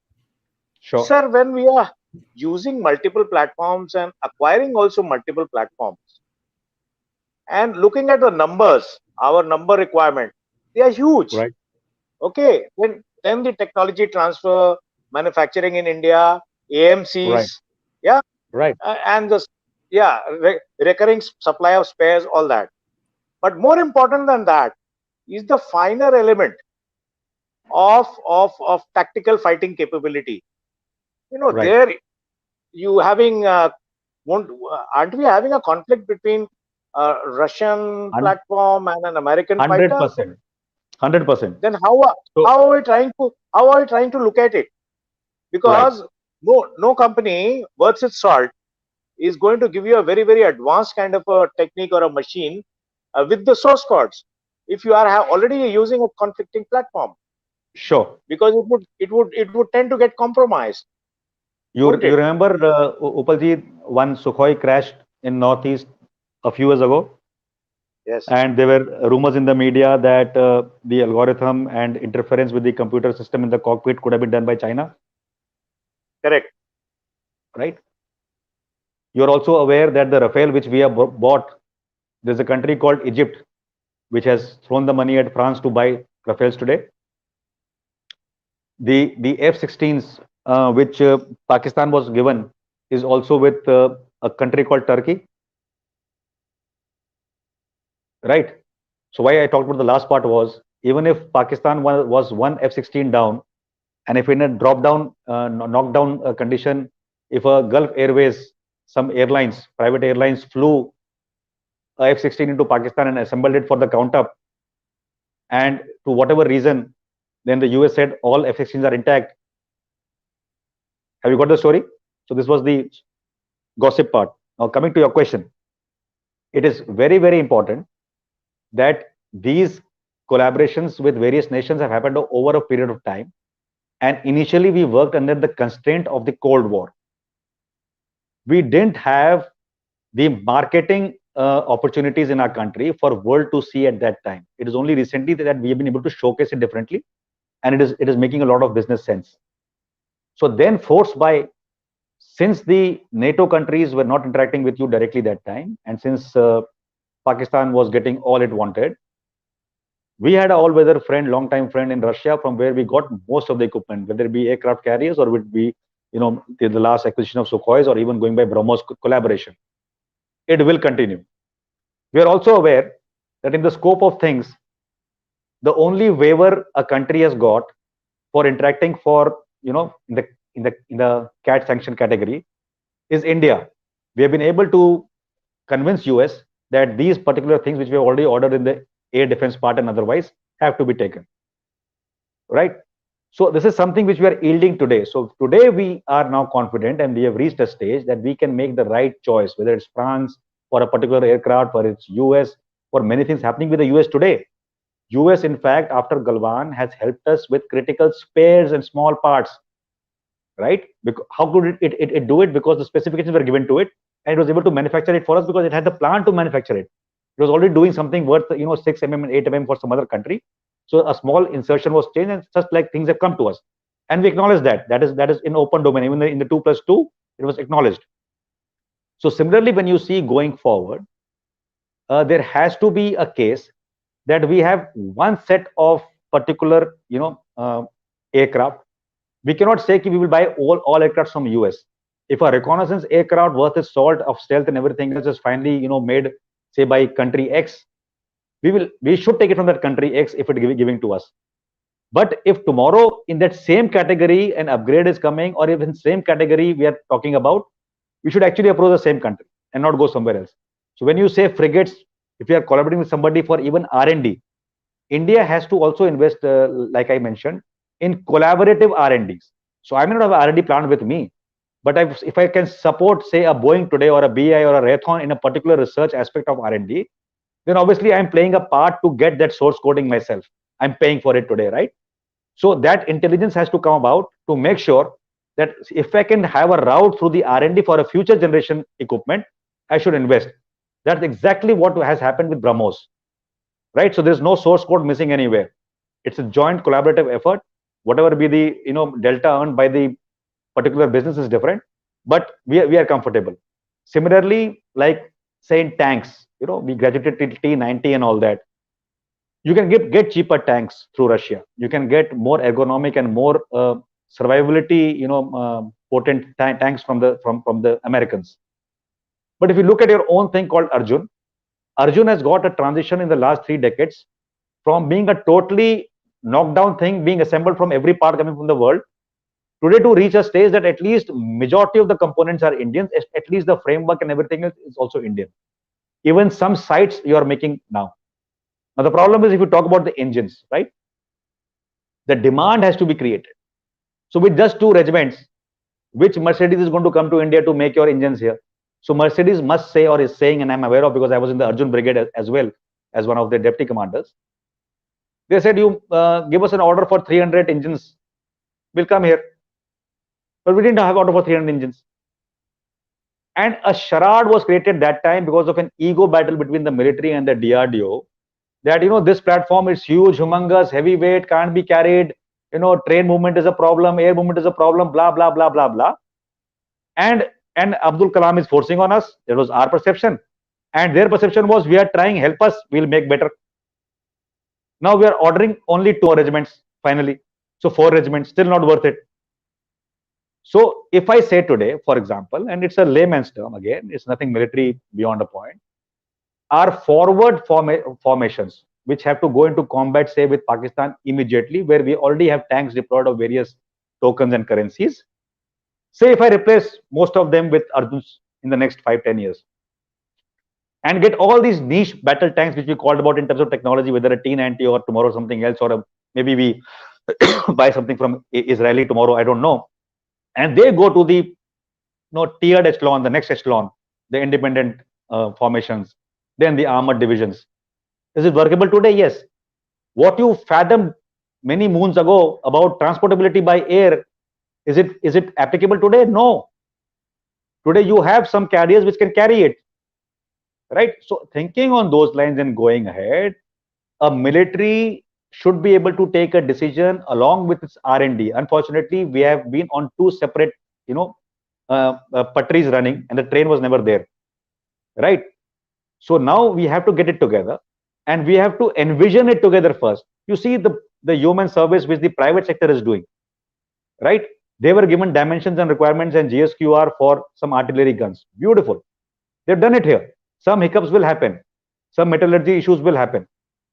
Sure. Sir, when we are using multiple platforms and acquiring also multiple platforms and looking at the numbers, our number requirement, they are huge. Right. Okay, then the technology transfer, manufacturing in India, Right. AMCs, yeah, Right. and the recurring supply of spares, all that. But more important than that is the finer element of tactical fighting capability. Right. There you having aren't we having a conflict between a Russian platform and an American Hundred fighter? percent. 100%. Then how are we trying to look at it? Right. Because no company worth its salt is going to give you a very very advanced kind of a technique or a machine with the source codes if you are already using a conflicting platform, Sure. because it would tend to get compromised, You won't you it? remember Upalji, one Sukhoi crashed in Northeast a few years ago, Yes, and there were rumors in the media that the algorithm and interference with the computer system in the cockpit could have been done by China. correct. Right. You're also aware that the Rafale which we have bought, there's a country called Egypt which has thrown the money at France to buy Rafales today. The F-16s which Pakistan was given is also with a country called Turkey, right? So why I talked about the last part was, even if Pakistan was one F-16 down, and if in a drop down, knockdown condition, if a Gulf Airways, some airlines, private airlines flew a F-16 into Pakistan and assembled it for the count up, and to whatever reason, then the US said all F-16s are intact. Have you got the story? So this was the gossip part. Now coming to your question, it is very, very important that these collaborations with various nations have happened over a period of time. And initially, we worked under the constraint of the Cold War. We didn't have the marketing opportunities in our country for world to see at that time. It is only recently that we have been able to showcase it differently, and it is making a lot of business sense. So then, forced by, since the NATO countries were not interacting with you directly that time, and since Pakistan was getting all it wanted, we had an all-weather friend, long-time friend in Russia, from where we got most of the equipment, whether it be aircraft carriers or would be, the last acquisition of Sukhois, or even going by BrahMos collaboration. It will continue. We are also aware that in the scope of things, the only waiver a country has got for interacting for, in the CAT sanction category is India. We have been able to convince US that these particular things which we have already ordered in the air defense part and otherwise have to be taken. Right? So this is something which we are yielding today. So today we are now confident, and we have reached a stage that we can make the right choice, whether it's France for a particular aircraft, or it's US, for many things happening with the US today. US, in fact, after Galwan, has helped us with critical spares and small parts. Right? Because how could it do it? Because the specifications were given to it, and it was able to manufacture it for us because it had the plan to manufacture it. It was already doing something worth 6 mm and 8 mm for some other country. So a small insertion was changed, and such like things have come to us, and we acknowledge that. That is in open domain. Even in the 2+2, it was acknowledged. So similarly, when you see going forward, there has to be a case that we have one set of particular aircraft. We cannot say we will buy all aircrafts from US. If a reconnaissance aircraft worth its salt of stealth and everything else is finally made, say, by country X, we should take it from that country X if it giving to us. But if tomorrow in that same category an upgrade is coming, or if in same category we are talking about, we should actually approach the same country. and not go somewhere else. So when you say frigates, if you are collaborating with somebody for even R&D, India has to also invest, like I mentioned, in collaborative R&Ds. So I may not have R&D plant with me, but if I can support, say, a Boeing today or a BI or a Raytheon in a particular research aspect of R&D, then obviously I'm playing a part to get that source coding myself. I'm paying for it today, right? So that intelligence has to come about to make sure that if I can have a route through the R&D for a future generation equipment, I should invest. That's exactly what has happened with BrahMos, right? So there's no source code missing anywhere. It's a joint collaborative effort. Whatever be the delta earned by the particular business is different, but we are comfortable. Similarly, like say in tanks, we graduated till T90 and all that. You can get cheaper tanks through Russia. You can get more ergonomic and more survivability, potent tanks from the Americans. But if you look at your own thing called Arjun has got a transition in the last 3 decades from being a totally knocked down thing, being assembled from every part coming from the world, today to reach a stage that at least majority of the components are Indians, at least the framework and everything else is also Indian. Even some sites you are making now. Now the problem is if you talk about the engines, right? The demand has to be created. So with just 2 regiments, which Mercedes is going to come to India to make your engines here? So Mercedes must say, or is saying, and I'm aware of because I was in the Arjun Brigade as well as one of the deputy commanders. They said, you give us an order for 300 engines, we'll come here. But we didn't have order for 300 engines. And a charade was created that time because of an ego battle between the military and the DRDO. That this platform is huge, humongous, heavyweight, can't be carried. Train movement is a problem, air movement is a problem, blah blah blah blah blah. And Abdul Kalam is forcing on us. That was our perception, and their perception was we are trying, help us, we'll make better. Now we are ordering only 2 regiments finally. So 4 regiments, still not worth it. So if I say today, for example, and it's a layman's term again, it's nothing military beyond a point, our forward formations, which have to go into combat, say with Pakistan immediately, where we already have tanks deployed of various tokens and currencies. Say if I replace most of them with Arjuns in the next 5-10 years, and get all these niche battle tanks which we called about in terms of technology, whether a T90 or tomorrow something else, or maybe we buy something from Israeli tomorrow, I don't know, and they go to the tiered echelon, the next echelon, the independent formations, then the armored divisions. Is it workable today? Yes. What you fathomed many moons ago about transportability by air, is it applicable today? No. Today you have some carriers which can carry it, right? So thinking on those lines and going ahead, a military should be able to take a decision along with its R&D. Unfortunately, we have been on 2 separate, patries running, and the train was never there, right? So now we have to get it together, and we have to envision it together first. You see the human service which the private sector is doing, right? They were given dimensions and requirements and GSQR for some artillery guns. Beautiful. They've done it here. Some hiccups will happen. Some metallurgy issues will happen,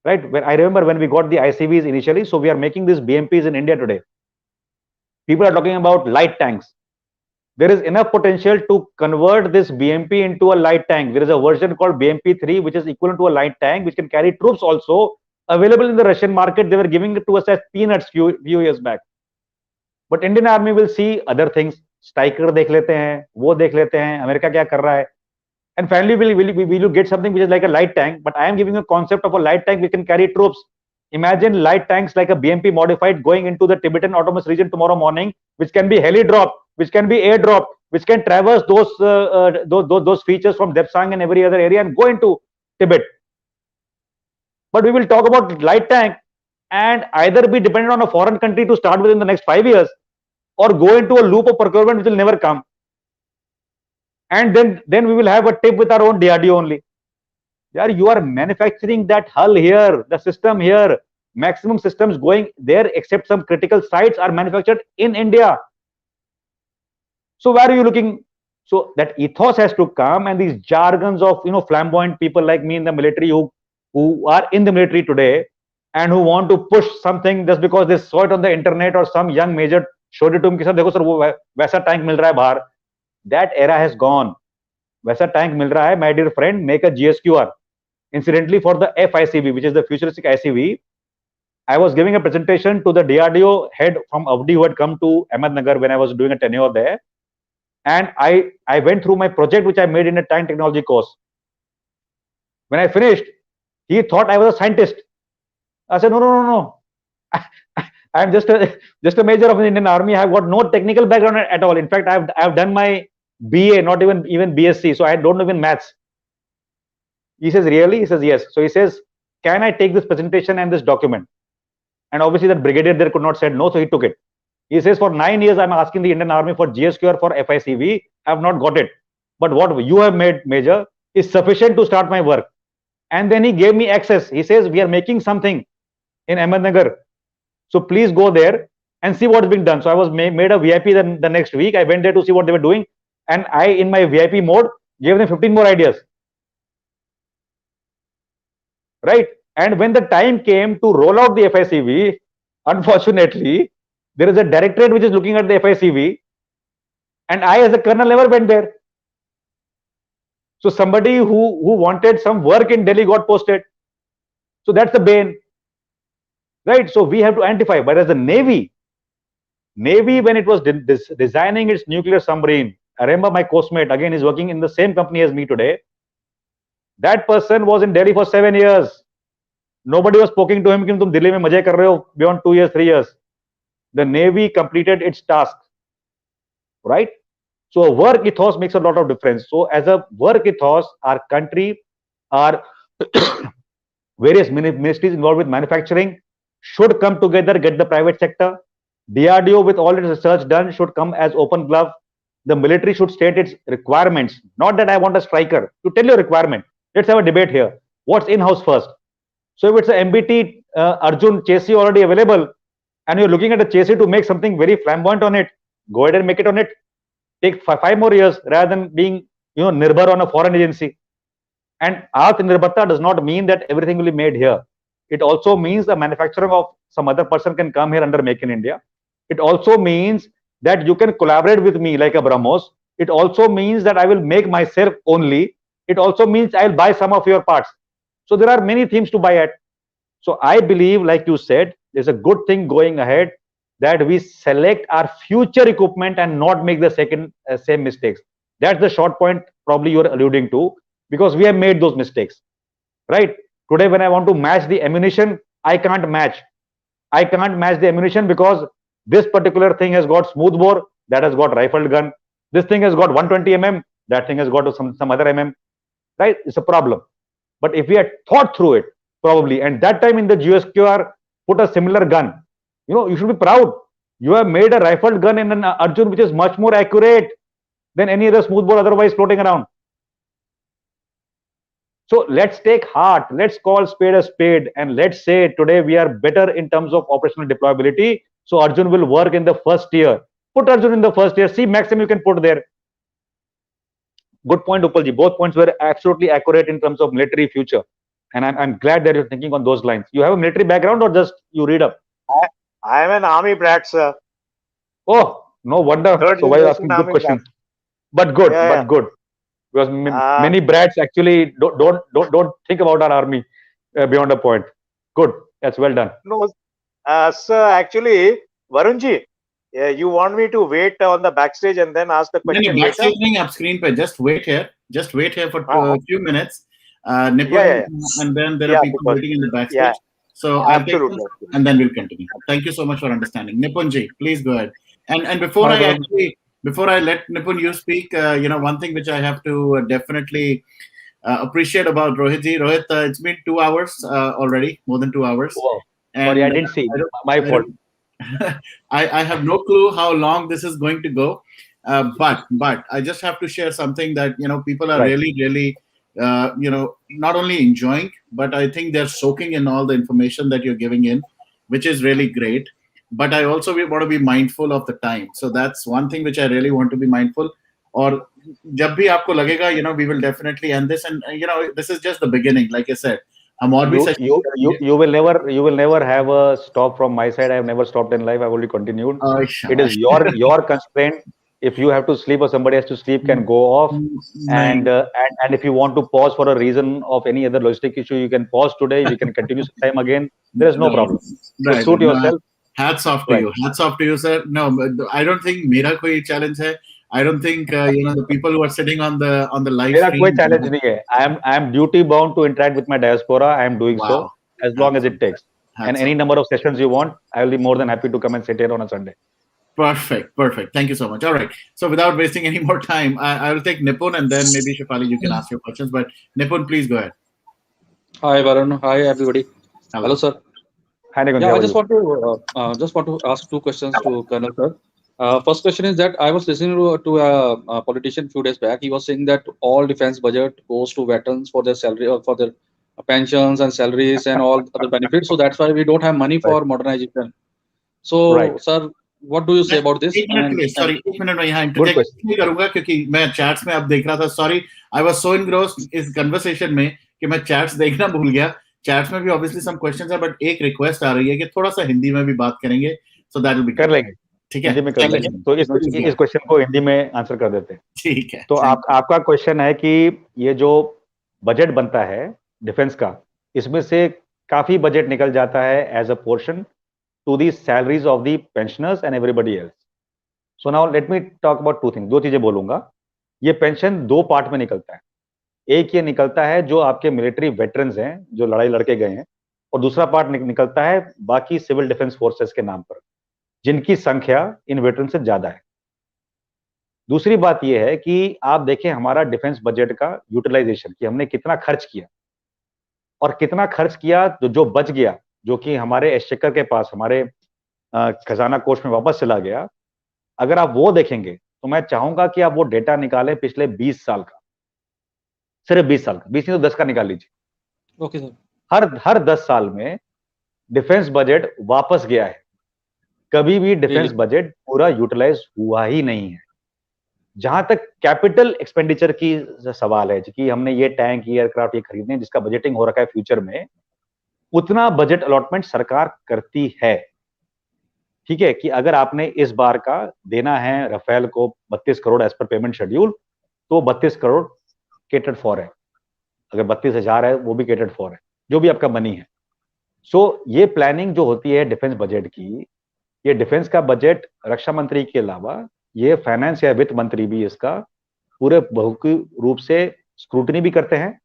right? I remember when we got the ICVs initially, so we are making these BMPs in India today. People are talking about light tanks. There is enough potential to convert this BMP into a light tank. There is a version called BMP-3, which is equivalent to a light tank, which can carry troops also, available in the Russian market. They were giving it to us as peanuts few years back. But Indian Army will see other things. Stryker देख लेते हैं, वो देख लेते हैं, America क्या कर रहा है. And finally, will you get something which is like a light tank? But I am giving a concept of a light tank which can carry troops. Imagine light tanks like a BMP modified going into the Tibetan Autonomous Region tomorrow morning, which can be heli dropped, which can be air dropped, which can traverse those features from Depsang and every other area and go into Tibet. But we will talk about light tank and either be dependent on a foreign country to start with in the next 5 years, or go into a loop of procurement which will never come. And then we will have a tip with our own DRDO only. Yeah, you are manufacturing that hull here, the system here, maximum systems going there, except some critical sites are manufactured in India. So where are you looking? So that ethos has to come, and these jargons of flamboyant people like me in the military who are in the military today and who want to push something just because they saw it on the internet or some young major showed it to him कि sir देखो sir वो वैसा tank मिल रहा है बाहर. That era has gone. वैसा tank मिल रहा है, my dear friend, make a GSQR. Incidentally, for the FICV, which is the futuristic ICV, I was giving a presentation to the DRDO head from Avdi who had come to Ahmednagar when I was doing a tenure there. And I went through my project, which I made in a tank technology course. When I finished, he thought I was a scientist. I said, no. I'm just a major of the Indian Army. I've got no technical background at all. In fact, I've done my BA, not even BSc, so I don't know even maths. He says, really? He says, yes. So he says, can I take this presentation and this document? And obviously that brigadier there could not say no, so he took it. He says, for 9 years, I'm asking the Indian Army for GSQR for FICV. I have not got it. But what you have made, Major, is sufficient to start my work. And then he gave me access. He says, we are making something in Ahmednagar. So please go there and see what's being done. So I was made a VIP the next week. I went there to see what they were doing. And I, in my VIP mode, gave them 15 more ideas. Right? And when the time came to roll out the FICV, unfortunately, there is a directorate which is looking at the FICV, and I as a colonel never went there. So somebody who wanted some work in Delhi got posted. So that's the bane. Right? So we have to identify. Whereas the Navy, when it was designing its nuclear submarine, I remember my coastmate, again, is working in the same company as me today. That person was in Delhi for 7 years. Nobody was poking to him कि तुम दिल्ली में मजे कर रहे हो beyond 2 years, 3 years. The Navy completed its task, right? So a work ethos makes a lot of difference. So as a work ethos, our country, our various ministries involved with manufacturing should come together, get the private sector. DRDO, with all its research done, should come as open glove. The military should state its requirements. Not that I want a striker. To tell your requirement. Let's have a debate here. What's in-house first? So if it's a MBT Arjun chassis already available, and you're looking at a chassis to make something very flamboyant on it, go ahead and make it on it. Take 5 more years rather than being, nirbhar on a foreign agency. And Atmanirbharta does not mean that everything will be made here. It also means the manufacturing of some other person can come here under Make in India. It also means that you can collaborate with me like a BrahMos. It also means that I will make myself only. It also means I'll buy some of your parts. So there are many themes to buy at. So I believe, like you said, there's a good thing going ahead that we select our future equipment and not make the same mistakes. That's the short point probably you're alluding to, because we have made those mistakes, right? Today, when I want to match the ammunition, I can't match. I can't match the ammunition because this particular thing has got smooth bore, that has got rifled gun. This thing has got 120 mm, that thing has got some other mm, right? It's a problem. But if we had thought through it, probably, and that time in the GSQR put a similar gun, you should be proud. You have made a rifled gun in an Arjun which is much more accurate than any other smoothbore otherwise floating around. So let's take heart, let's call spade a spade, and let's say today we are better in terms of operational deployability. So Arjun will work in the first year. Put Arjun in the first year, see maximum you can put there. Good point, Upalji. Both points were absolutely accurate in terms of military future. And I'm glad that you're thinking on those lines. You have a military background or just you read up? I am an army brat, sir. Oh, no wonder. So why are you asking good questions? But good, but good. Because many brats actually don't think about our army beyond a point. Good. That's well done. No, sir, actually, Varunji, you want me to wait on the backstage and then ask the question later? Backstage nahi, up screen pe. Just wait here. Just wait here for a few minutes. Nipun, and then there are people waiting in the backstage. Yeah. So I'll take them, and then we'll continue. Thank you so much for understanding. Nipunji, please go ahead. And before I let Nipun you speak, one thing which I have to definitely appreciate about Rohit ji. Rohit, it's been 2 hours already, more than 2 hours. Wow. And sorry, I didn't see. My fault. I have no clue how long this is going to go, but I just have to share something that people are really not only enjoying, but I think they're soaking in all the information that you're giving in, which is really great. But I also want to be mindful of the time. So that's one thing which I really want to be mindful. Or jab bhi aapko lagega, we will definitely end this. And this is just the beginning. Like I said, you will never have a stop from my side. I have never stopped in life. I've only continued. It is your constraint. If you have to sleep or somebody has to sleep, can go off. And if you want to pause for a reason of any other logistic issue, you can pause today. We can continue sometime again. There is no problem. So Right. suit yourself. Hats off to Right. you. Hats off to you, sir. No, but I don't think मेरा कोई challenge है. I don't think the people who are sitting on the live मेरा कोई stream. challenge नहीं है. I am duty bound to interact with my diaspora. I am doing so Wow. as long as it takes. And Hats any off. number of sessions you want, I will be more than happy to come and sit here on a Sunday. Perfect. Thank you so much. All right. So without wasting any more time, I will take Nipun and then maybe Shefali, you can ask your questions. But Nipun, please go ahead. Hi, Varun. Hi, everybody. Hello, sir. Hi, Nikunj. Yeah, How I are just you? want to ask two questions to Colonel sir. First question is that I was listening to a politician few days back. He was saying that all defense budget goes to veterans for their salary or for their pensions and salaries and all other benefits. So that's why we don't have money for modernization. So, Right. sir, what do you say about this? एक minute के लिए, sorry, एक minute में यहाँ Good interject question. नहीं करूंगा क्योंकि मैं chats में अब देख रहा था. Sorry, I was so engrossed इस conversation में कि मैं chats देखना भूल गया. Chats में भी obviously some questions है, but एक request आ रही है कि थोड़ा सा हिंदी में भी बात करेंगे. So that will be कर लेंगे. ठीक है. हिंदी में कर लेंगे. तो इस क्वेश्चन को हिंदी में आंसर कर देते हैं. ठीक है. तो आपका क्वेश्चन है कि ये जो बजट बनता है डिफेंस का, इसमें से काफी बजट निकल जाता है as a portion to the salaries of the pensioners and everybody else. So now let me talk about two things. दो चीजें बोलूंगा. ये पेंशन दो पार्ट में निकलता है. एक ये निकलता है जो आपके मिलिट्री वेटरन्स हैं जो लड़ाई लड़के गए हैं, और दूसरा पार्ट निकलता है बाकी सिविल डिफेंस फोर्सेस के नाम पर, जिनकी संख्या इन वेटरन से ज्यादा है. दूसरी बात यह है कि आप देखें हमारा डिफेंस बजट का यूटिलाइजेशन, कि हमने कितना खर्च किया और कितना खर्च किया जो बच गया, जो कि हमारे एक्सचेकर के पास, हमारे खजाना कोष में वापस चला गया. अगर आप वो देखेंगे तो मैं चाहूंगा कि आप वो डेटा निकालें पिछले 20 साल का, सिर्फ 20 साल का, 20 नहीं तो 10 का निकाल लीजिए. Okay sir. हर 10 साल में डिफेंस बजट वापस गया है. कभी भी डिफेंस बजट पूरा यूटिलाइज हुआ ही नहीं है. जहां तक कैपिटल एक्सपेंडिचर की सवाल है कि हमने ये टैंक, ये एयरक्राफ्ट ये खरीदने जिसका बजटिंग हो रखा है फ्यूचर में, उतना बजट अलॉटमेंट सरकार करती है. ठीक है, कि अगर आपने इस बार का देना है राफेल को 32 crore as per payment schedule, तो 32 करोड़ केटर्ड फॉर है. अगर 32,000 है वो भी केटर्ड फॉर है, जो भी आपका मनी है. सो ये प्लानिंग जो होती है डिफेंस बजट की, ये डिफेंस का बजट रक्षा मंत्री के अलावा ये फाइनेंस या वित्त मंत्री भी इसका पूरे बहुमुखी रूप से स्क्रूटनी भी करते हैं,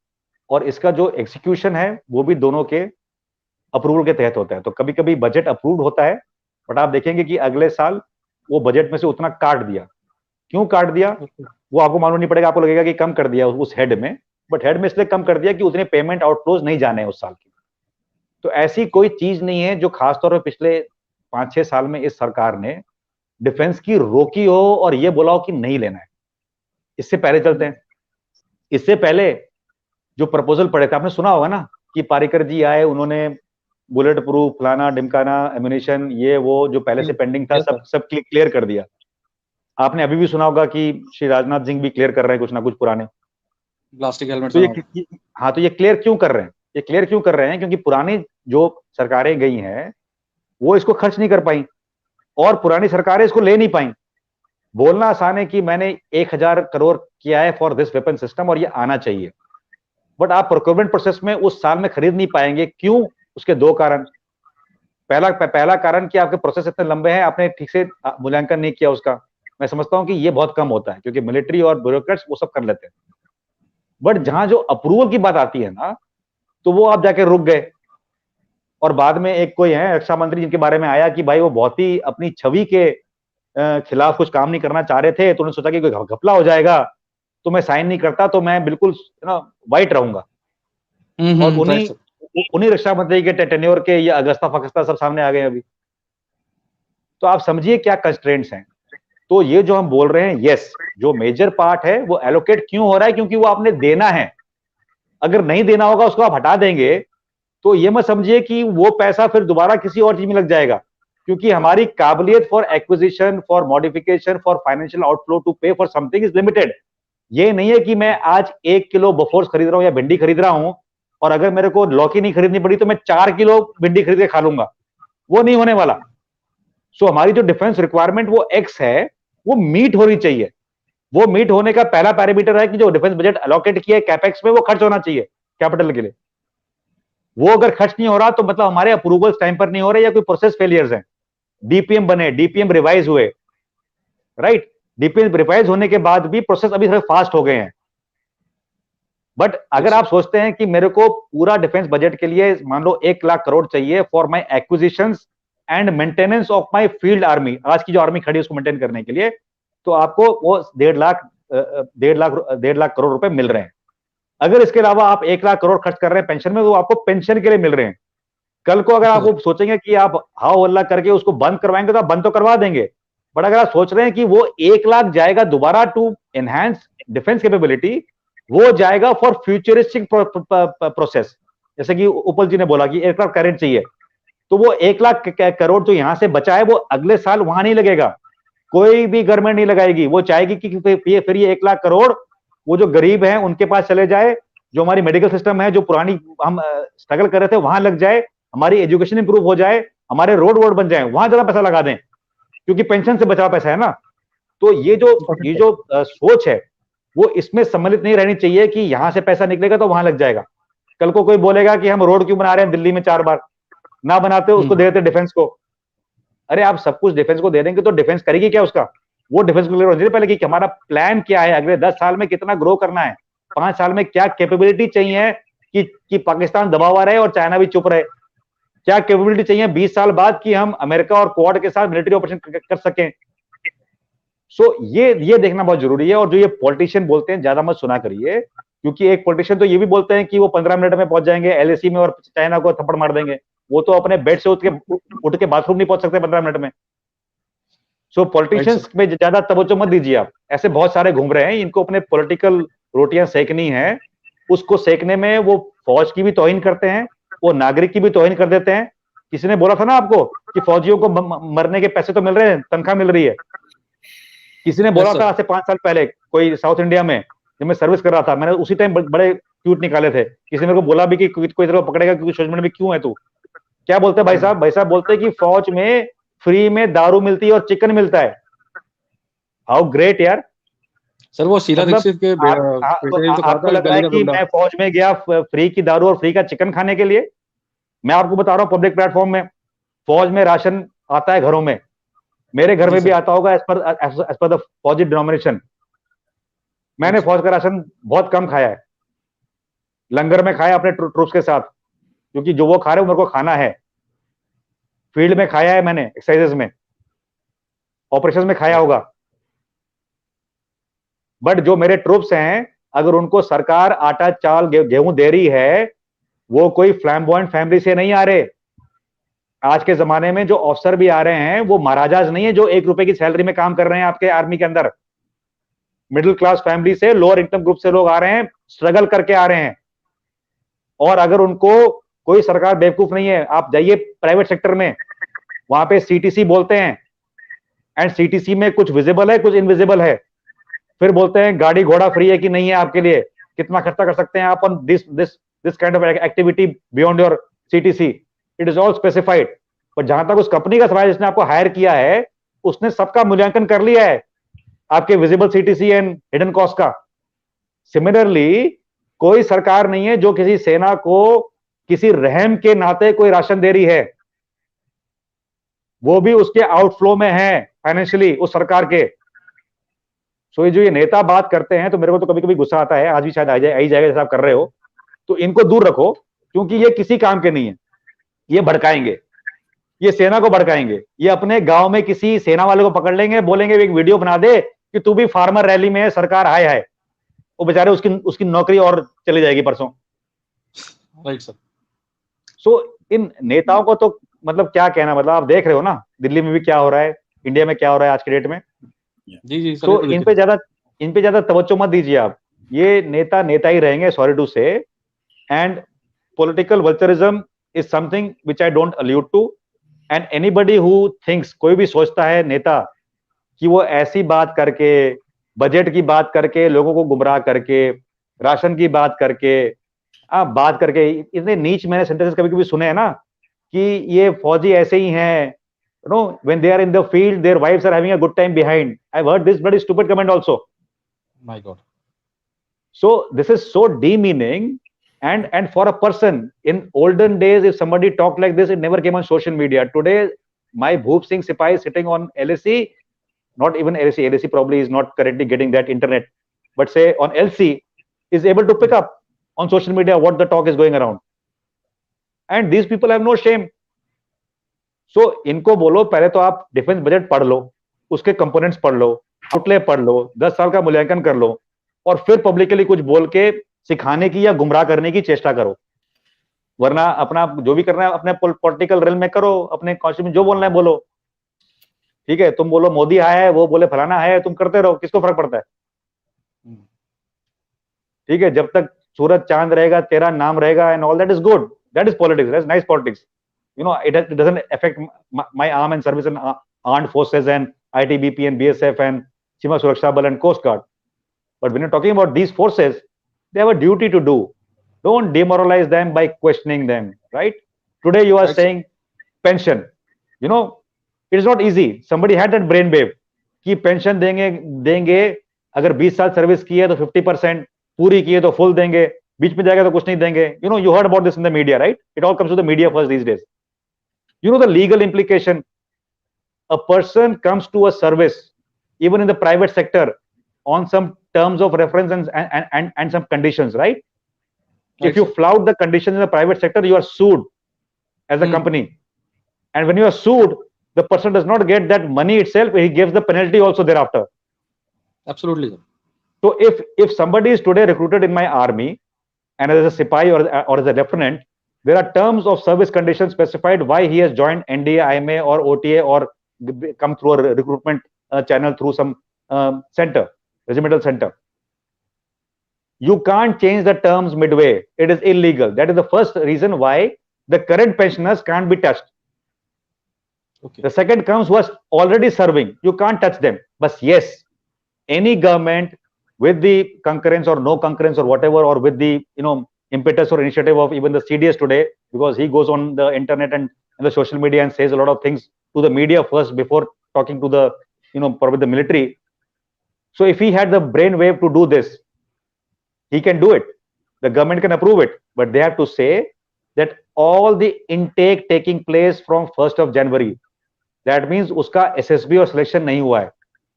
और इसका जो एग्जीक्यूशन है वो भी दोनों के अप्रूवल के तहत होता है. तो कभी कभी बजट अप्रूव होता है, बट आप देखेंगे कि अगले साल वो बजट में से उतना काट दिया. क्यों काट दिया वो आपको मालूम नहीं पड़ेगा. आपको लगेगा कि कम कर दिया उस हेड में, बट हेड में इसलिए कम कर दिया कि उतने पेमेंट आउटफ्लोज नहीं जाने हैं उस साल की. तो ऐसी कोई चीज नहीं है जो खासतौर पर पिछले 5-6 साल में इस सरकार ने डिफेंस की रोकी हो और ये बोला हो कि नहीं लेना है. इससे पहले चलते हैं. इससे पहले जो प्रपोजल पड़े थे, आपने सुना होगा ना कि पारिकर जी आए, उन्होंने बुलेट प्रूफ फलाना ढिमकाना एम्यूनिशन ये वो जो पहले से पेंडिंग था सब क्लियर कर दिया. आपने अभी भी सुना होगा कि श्री राजनाथ सिंह भी क्लियर कर रहे हैं कुछ ना कुछ पुराने प्लास्टिक हेलमेट. तो ये क्लियर क्यों कर रहे हैं? ये क्लियर क्यों कर रहे हैं? क्योंकि पुरानी जो सरकारें गई हैं वो इसको खर्च नहीं कर पाई, और पुरानी सरकारें इसको ले नहीं पाई. बोलना आसान है कि मैंने 1000 करोड़ किया है फॉर दिस वेपन सिस्टम और ये आना चाहिए, बट आप प्रोक्योरमेंट प्रोसेस में उस साल में खरीद नहीं पाएंगे. क्यों? उसके दो कारण. पहला कारण कि आपके प्रोसेस इतने लंबे हैं, आपने ठीक से मूल्यांकन नहीं किया उसका. मैं समझता हूं कि ये बहुत कम होता है क्योंकि मिलिट्री और ब्यूरोक्रेट्स वो सब कर लेते हैं, बट जहां जो अप्रूवल की बात आती है ना, तो वो आप जाके रुक गए. और बाद में एक कोई है रक्षा मंत्री जिनके बारे में आया कि भाई वो बहुत ही अपनी छवि के खिलाफ कुछ काम नहीं करना चाह रहे थे, तो उन्होंने सोचा कि कोई घपला हो जाएगा तो मैं साइन नहीं करता, तो मैं बिल्कुल वाइट रहूंगा. और उन्हीं रक्षा मंत्री के टेन्योर के ये अगस्ता फगस्ता सब सामने आ गए अभी. तो आप समझिए क्या कंस्ट्रेंट्स हैं. तो ये जो हम बोल रहे हैं, यस, जो मेजर पार्ट है वो एलोकेट क्यों हो रहा है? क्योंकि वो आपने देना है. अगर नहीं देना होगा उसको आप हटा देंगे तो ये मत समझिए कि वो पैसा फिर दोबारा किसी और चीज में लग जाएगा, क्योंकि हमारी काबिलियत for acquisition, for modification, for financial outflow to pay for something is limited. ये नहीं है कि मैं आज 1 किलो बफोर्स खरीद रहा हूं या भिंडी खरीद रहा हूं और अगर मेरे को लौकी नहीं खरीदनी पड़ी तो मैं 4 किलो भिंडी खरीद के खा लूंगा. वो नहीं होने वाला. सो हमारी जो डिफेंस रिक्वायरमेंट वो एक्स है, वो मीट होनी चाहिए। वो मीट होने का पहला पैरामीटर है कि जो डिफेंस बजट अलोकेट किया है कैपेक्स में वो खर्च होना चाहिए कैपिटल के लिए। वो अगर खर्च नहीं हो रहा तो मतलब हमारे अप्रूवल्स टाइम पर नहीं हो रहे या कोई प्रोसेस फेलियर्स हैं। डीपीएम बने, डीपीएम रिवाइज हुए, राइट, डीपीएम रिवाइज होने के बाद भी प्रोसेस अभी थोड़े फास्ट हो गए हैं। बट अगर आप सोचते हैं कि मेरे को पूरा डिफेंस बजट के लिए मान लो 1 लाख करोड़ चाहिए for my acquisitions and maintenance of my field army, आज की जो आर्मी खड़ी है उसको मेंटेन करने के लिए, तो आपको वो 1.5 लाख करोड़ रुपए मिल रहे हैं। अगर इसके अलावा आप 1 लाख करोड़ खर्च कर रहे हैं पेंशन में, तो आपको पेंशन के लिए मिल रहे हैं। कल को अगर आप वो सोचेंगे कि आप हाव हल्ला करके उसको बंद करवाएंगे तो आप बंद तो करवा देंगे, बट अगर आप सोच रहे हैं कि वो 1 लाख जाएगा दोबारा टू एनहांस डिफेंस कैपेबिलिटी, वो जाएगा फॉर फ्यूचरिस्टिक प्रोसेस, जैसे कि उपल जी ने बोला कि एयरक्राफ्ट कैरियर चाहिए, तो वो 1 लाख करोड़ जो यहां से बचा है वो अगले साल वहां नहीं लगेगा, कोई भी गवर्नमेंट नहीं लगाएगी। वो चाहेगी कि फिर ये 1 लाख करोड़ वो जो गरीब हैं उनके पास चले जाए, जो हमारी मेडिकल सिस्टम है जो पुरानी हम स्ट्रगल कर रहे थे वहां लग जाए, हमारी एजुकेशन इंप्रूव हो जाए, हमारे रोड वोड बन जाए, वहां ज्यादा पैसा लगा दें, क्योंकि पेंशन से बचा पैसा है ना। तो ये जो सोच है वो इसमें सम्मिलित नहीं रहनी चाहिए कि यहां से पैसा निकलेगा तो वहां लग जाएगा। कल को कोई बोलेगा कि हम रोड क्यों बना रहे हैं दिल्ली में 4 बार, ना बनाते उसको दे देते डिफेंस को। अरे आप सब कुछ डिफेंस को दे देंगे तो डिफेंस करेगी क्या उसका? वो डिफेंस क्लियर होना चाहिए पहले कि हमारा प्लान क्या है, अगले 10 साल में कितना ग्रो करना है, 5 साल में क्या कैपेबिलिटी चाहिए कि पाकिस्तान दबा हुआ रहे और चाइना भी चुप रहे, क्या कैपेबिलिटी चाहिए 20 साल बाद कि हम अमेरिका और क्वाड के साथ मिलिट्री ऑपरेशन कर सकें। सो ये देखना बहुत जरूरी है। और जो ये पॉलिटिशियन बोलते हैं ज्यादा मत सुना करिए, क्योंकि एक पॉलिटिशियन तो ये भी बोलते हैं कि वो 15 मिनट में पहुंच जाएंगे एलएसी में और चाइना को थप्पड़ मार देंगे। वो तो अपने बेड से उठ के बाथरूम नहीं पहुंच सकते 15 मिनट में। सो पॉलिटिशियंस में ज्यादा तवज्जो मत दीजिए आप, ऐसे बहुत सारे घूम रहे हैं, इनको अपने पॉलिटिकल रोटियां सेकनी है, उसको सेकने में वो फौज की भी तौहीन करते हैं, वो नागरिक की भी तौहीन कर देते हैं। किसी ने बोला था ना आपको कि फौजियों को मरने के पैसे तो मिल रहे हैं, तनख्वाह मिल रही है। किसी ने बोला था आज से 5 साल पहले, कोई साउथ इंडिया में जब मैं सर्विस कर रहा था, मैंने उसी टाइम बड़े ट्वीट निकाले थे। किसी ने मेरे को बोला भी कि कोई तरह पकड़ेगा क्योंकि सोशल में क्यों है तू, क्या बोलते हैं भाई साहब? भाई साहब बोलते हैं कि फौज में फ्री में दारू मिलती है और चिकन मिलता है। हाउ ग्रेट यार सर, वो शीला मतलब दीक्षित के बेटे ने तो कहा आपको था लग रहा गली है का कि गुंडा। मैं फौज में गया फ्री की दारू और फ्री का चिकन खाने के लिए? मैं आपको बता रहा हूँ पब्लिक प्लेटफॉर्म में, फौज में राशन आता है घरों में, मेरे घर में भी आता होगा एज पर द फौजी डिनोमिनेशन। मैंने फौज का राशन बहुत कम खाया है, लंगर में खाया अपने ट्रूप्स के साथ, क्योंकि जो वो खा रहे हैं मेरे को खाना है। फील्ड में खाया है मैंने, एक्सरसाइजेस में, ऑपरेशन में खाया होगा। बट जो मेरे ट्रूप्स हैं, अगर उनको सरकार आटा चाल गेहूं दे रही है, वो कोई फ्लैम्बॉयंट फैमिली से नहीं आ रहे। आज के जमाने में जो ऑफिसर भी आ रहे हैं वो महाराजाज नहीं है जो 1 रुपए की सैलरी में काम कर रहे हैं आपके आर्मी के अंदर। मिडिल क्लास फैमिली से, लोअर इनकम ग्रुप से लोग आ रहे हैं, स्ट्रगल करके आ रहे हैं। और अगर उनको कोई सरकार बेवकूफ नहीं है, आप जाइए प्राइवेट सेक्टर में, वहां पे सीटीसी बोलते हैं, एंड सीटीसी में कुछ विजिबल है कुछ इनविजिबल है। फिर बोलते हैं गाड़ी घोड़ा फ्री है कि नहीं है आपके लिए, कितना खर्चा कर सकते हैं आप on this kind of activity beyond your CTC, it is all specified. पर जहां तक उस कंपनी का सवाल, जिसने आपको हायर किया है, उसने सबका मूल्यांकन कर लिया है, आपके visible CTC and hidden cost का। सिमिलरली कोई सरकार नहीं है जो किसी सेना को किसी रहम के नाते कोई राशन दे रही है, वो भी उसके आउटफ्लो में है फाइनेंशियली उस सरकार के। सो जो ये नेता बात करते हैं तो मेरे को तो कभी कभी गुस्सा आता है, आज भी शायद आ जाएगा जैसा आप कर रहे हो, तो इनको दूर रखो, क्योंकि ये किसी काम के नहीं है। ये भड़काएंगे, ये सेना को भड़काएंगे, ये अपने गांव में किसी सेना वाले को पकड़ लेंगे, बोलेंगे एक वीडियो बना दे कि तू भी फार्मर रैली में है, सरकार हाय हाय, वो बेचारे उसकी नौकरी और चली जाएगी परसों। Right sir. सो इन नेताओं को तो मतलब क्या कहना, मतलब आप देख रहे हो ना दिल्ली में भी क्या हो रहा है, इंडिया में क्या हो रहा है आज के डेट में। जी जी सर, तो इन पे ज्यादा तवज्जो मत दीजिए आप, ये नेता नेता ही रहेंगे, sorry to say. And political vulturism is something which I don't allude to, and anybody who thinks, कोई भी सोचता है नेता कि वो ऐसी बात करके, बजट की बात करके, लोगों को गुमराह करके, राशन की बात करके, बात करके, इतने नीच मैंने सेंटेंसेस कभी कभी सुने हैं ना कि ये फौजी ऐसे ही हैं, when they are in the field, their wives are having a good time behind. I've heard this bloody stupid comment also. My God. So this is so demeaning. And for a person in olden days, if somebody talked like this, it never came on social media. Today, my Bhoop Singh Sipai sitting on LSE, not even LSE. LSE probably is not currently getting that internet, but say on LC, is able to pick up on social media what the talk is going around. And these people have no shame. सो इनको बोलो पहले तो आप defence budget पढ़ लो, उसके components पढ़ लो, outlay पढ़ लो, 10 साल का मूल्यांकन कर लो, और फिर पब्लिकली कुछ बोल के सिखाने की या गुमराह करने की चेष्टा करो. वरना अपना जो भी करना है अपने पॉलिटिकल रेल में करो, अपने कॉन्स्टिट्यूशन जो बोलना है बोलो. ठीक है, तुम बोलो मोदी आया है, वो बोले फलाना है, तुम करते रहो, किसको फर्क पड़ता है? ठीक है, जब तक सूरज चांद रहेगा, तेरा नाम रहेगा, and all that is good. That is politics. That's nice politics. It doesn't affect my arm and service and armed forces and ITBP and BSF and Sima Suraksha Bal and Coast Guard. But when you're talking about these forces, they have a duty to do. Don't demoralize them by questioning them, right? Today you are saying pension. It is not easy. Somebody had that brainwave कि pension देंगे अगर 20 साल service की है तो 50%, पूरी की है तो full देंगे, बीच में जाएगा तो कुछ नहीं देंगे. You heard about this in the media, right? It all comes to the media first these days. The legal implication. A person comes to a service, even in the private sector, on some terms of reference and some conditions, right? If you flout the conditions in the private sector, you are sued as a company. And when you are sued, the person does not get that money itself, he gives the penalty also thereafter. Absolutely. So if somebody is today recruited in my army, and as a Sipai or as a lieutenant, there are terms of service conditions specified why he has joined NDA, IMA or OTA or come through a recruitment channel through some center, regimental center. You can't change the terms midway. It is illegal. That is the first reason why the current pensioners can't be touched. Okay. The second comes who was already serving. You can't touch them. But yes, any government with the concurrence or no concurrence or whatever, or with the impetus or initiative of even the CDS today, because he goes on the internet and the social media and says a lot of things to the media first before talking to the probably the military. So if he had the brainwave to do this, he can do it. The government can approve it, but they have to say that all the intake taking place from 1st of January, that means उसका SSB और selection नहीं हुआ है,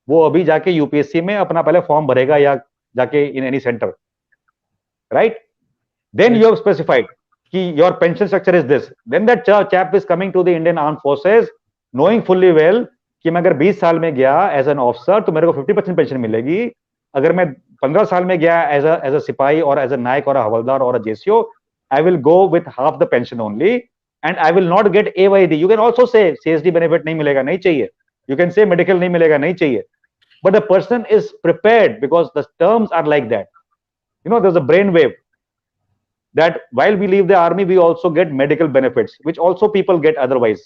वो अभी जाके UPSC में अपना पहले फॉर्म भरेगा या जाके in any centre, right? Then you have specified कि your pension structure is this. Then that chap is coming to the Indian armed forces knowing fully well कि मैं अगर 20 साल में गया एज एन ऑफिसर तो मेरे को 50% पेंशन मिलेगी. अगर मैं 15 साल में गया एज अ सिपाही और एज अ नायक और अ हवलदार और a JCO, I will go with half the pension only and I will not get AYD. You can also say CSD benefit नहीं मिलेगा, नहीं चाहिए. यू कैन से मेडिकल नहीं मिलेगा, नहीं चाहिए. But the person is prepared because the terms are like that. There's a brainwave that while we leave the army, we also get medical benefits, which also people get otherwise.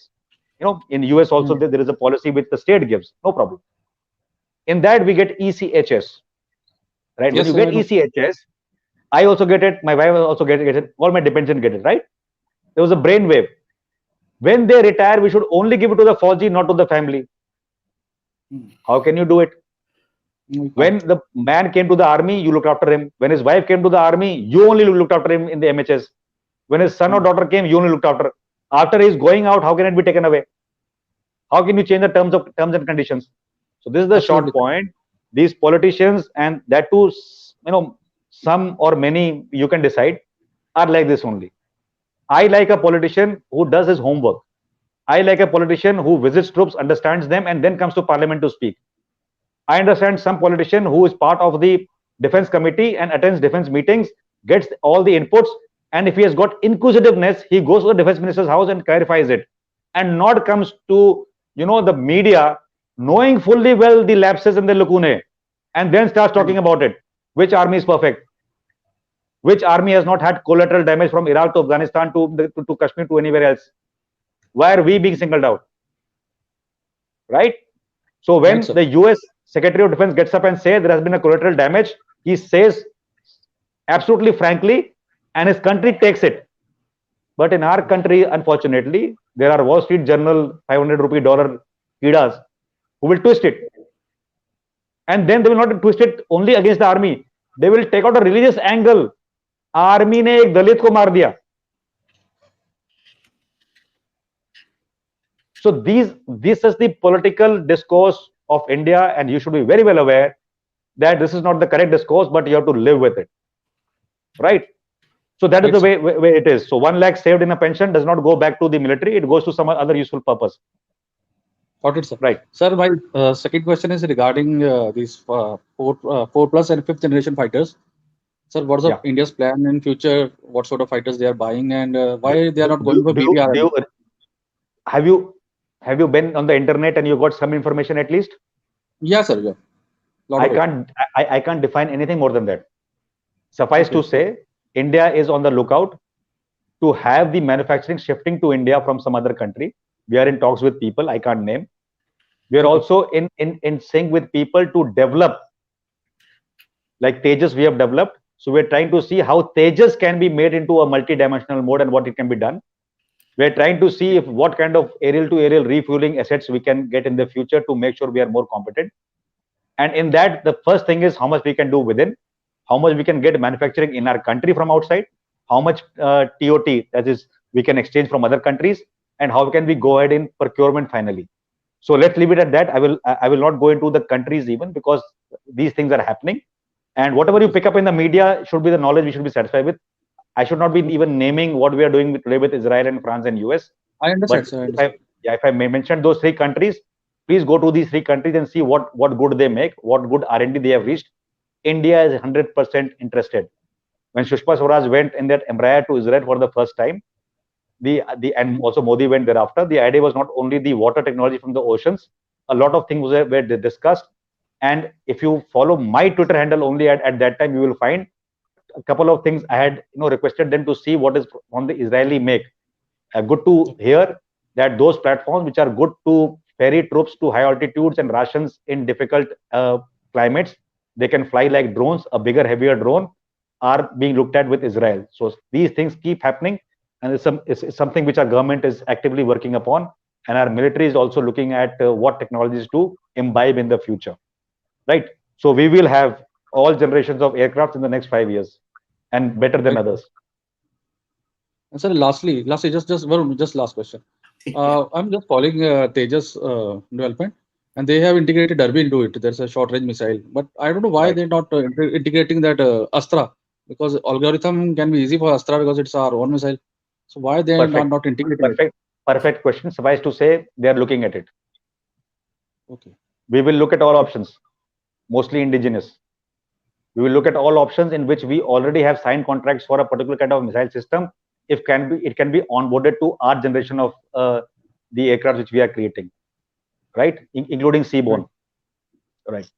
In US also there is a policy which the state gives, no problem. In that we get ECHS, right? Yes, when you get ECHS, I also get it, my wife also get it, all my dependents get it, right? There was a brainwave. When they retire, we should only give it to the Fauji, not to the family. How can you do it? When the man came to the army, you looked after him. When his wife came to the army, you only looked after him in the MHS. When his son or daughter came, you only looked after. After he is going out, how can it be taken away? How can you change the terms and conditions? So this is the short point. These politicians, and that too, some or many, you can decide, are like this only. I like a politician who does his homework. I like a politician who visits troops, understands them, and then comes to parliament to speak. I understand some politician who is part of the defense committee and attends defense meetings, gets all the inputs, and if he has got inquisitiveness, he goes to the defense minister's house and clarifies it, and not comes to the media knowing fully well the lapses and the lacunae, and then starts talking about it. Which army is perfect? Which army has not had collateral damage from Iraq to Afghanistan to Kashmir to anywhere else? Why are we being singled out? Right? So when the US Secretary of Defense gets up and says there has been a collateral damage, he says absolutely frankly, and his country takes it. But in our country, unfortunately, There are Wall Street Journal 500 rupee dollar kidas who will twist it. And then they will not twist it only against the army. They will take out a religious angle. Army ने एक दलित को मार दिया. So this is the political discourse of India, and you should be very well aware that this is not the correct discourse, but you have to live with it, right? So that is Right, the sir. way it is. So 1 lakh saved in a pension does not go back to the military; it goes to some other useful purpose, Got it, sir. right? Sir, my second question is regarding these four plus and fifth generation fighters. Sir, what's Yeah. India's plan in future? What sort of fighters they are buying, and Do, why they are do, not going do, for do, you, do BBRL? you have you have you been on the internet and you got some information at least? Yeah, sir. Yeah, lot I of it. can't define anything more than that. Suffice to Okay. say, India is on the lookout to have the manufacturing shifting to India from some other country. We are in talks with people I can't name. We are Okay. also in sync with people to develop, like Tejas we have developed. So we're trying to see how Tejas can be made into a multi-dimensional mode and what it can be done. We're trying to see if what kind of aerial to aerial refueling assets we can get in the future to make sure we are more competent. And in that, the first thing is how much we can do within, how much we can get manufacturing in our country from outside, how much TOT, that is, we can exchange from other countries, and how can we go ahead in procurement finally. So let's leave it at that. I will not go into the countries even, because these things are happening. And whatever you pick up in the media should be the knowledge we should be satisfied with. I should not be even naming what we are doing today with Israel and France and US. I understand, But sir. I if I understand. yeah, if I may mention those three countries, please go to these three countries and see what good they make, what good R&D they have reached. India is 100% interested. When Sushma Swaraj went in that Embraer to Israel for the first time, the and also Modi went thereafter. The idea was not only the water technology from the oceans. A lot of things were discussed. And if you follow my Twitter handle only at that time, you will find a couple of things I had requested them to see what is on the Israeli make. Good to hear that those platforms which are good to ferry troops to high altitudes and rations in difficult climates, they can fly like drones. A bigger, heavier drone are being looked at with Israel. So these things keep happening, and it's something which our government is actively working upon, and our military is also looking at what technologies to imbibe in the future, right? So we will have all generations of aircraft in the next 5 years, and better than Right, sir. others. And sir, lastly, just Varun, just last question. I'm just following Tejas development, and they have integrated Derby into it. There's a short range missile, but I don't know why Right. they're not integrating that Astra, because algorithm can be easy for Astra because it's our own missile. So why they are Perfect. not integrating it? Perfect question. Suffice to say, they are looking at it. Okay. We will look at all options, mostly indigenous. We will look at all options in which we already have signed contracts for a particular kind of missile system. If it can be onboarded to our generation of the aircraft which we are creating, right? Including Right. seaborne, right?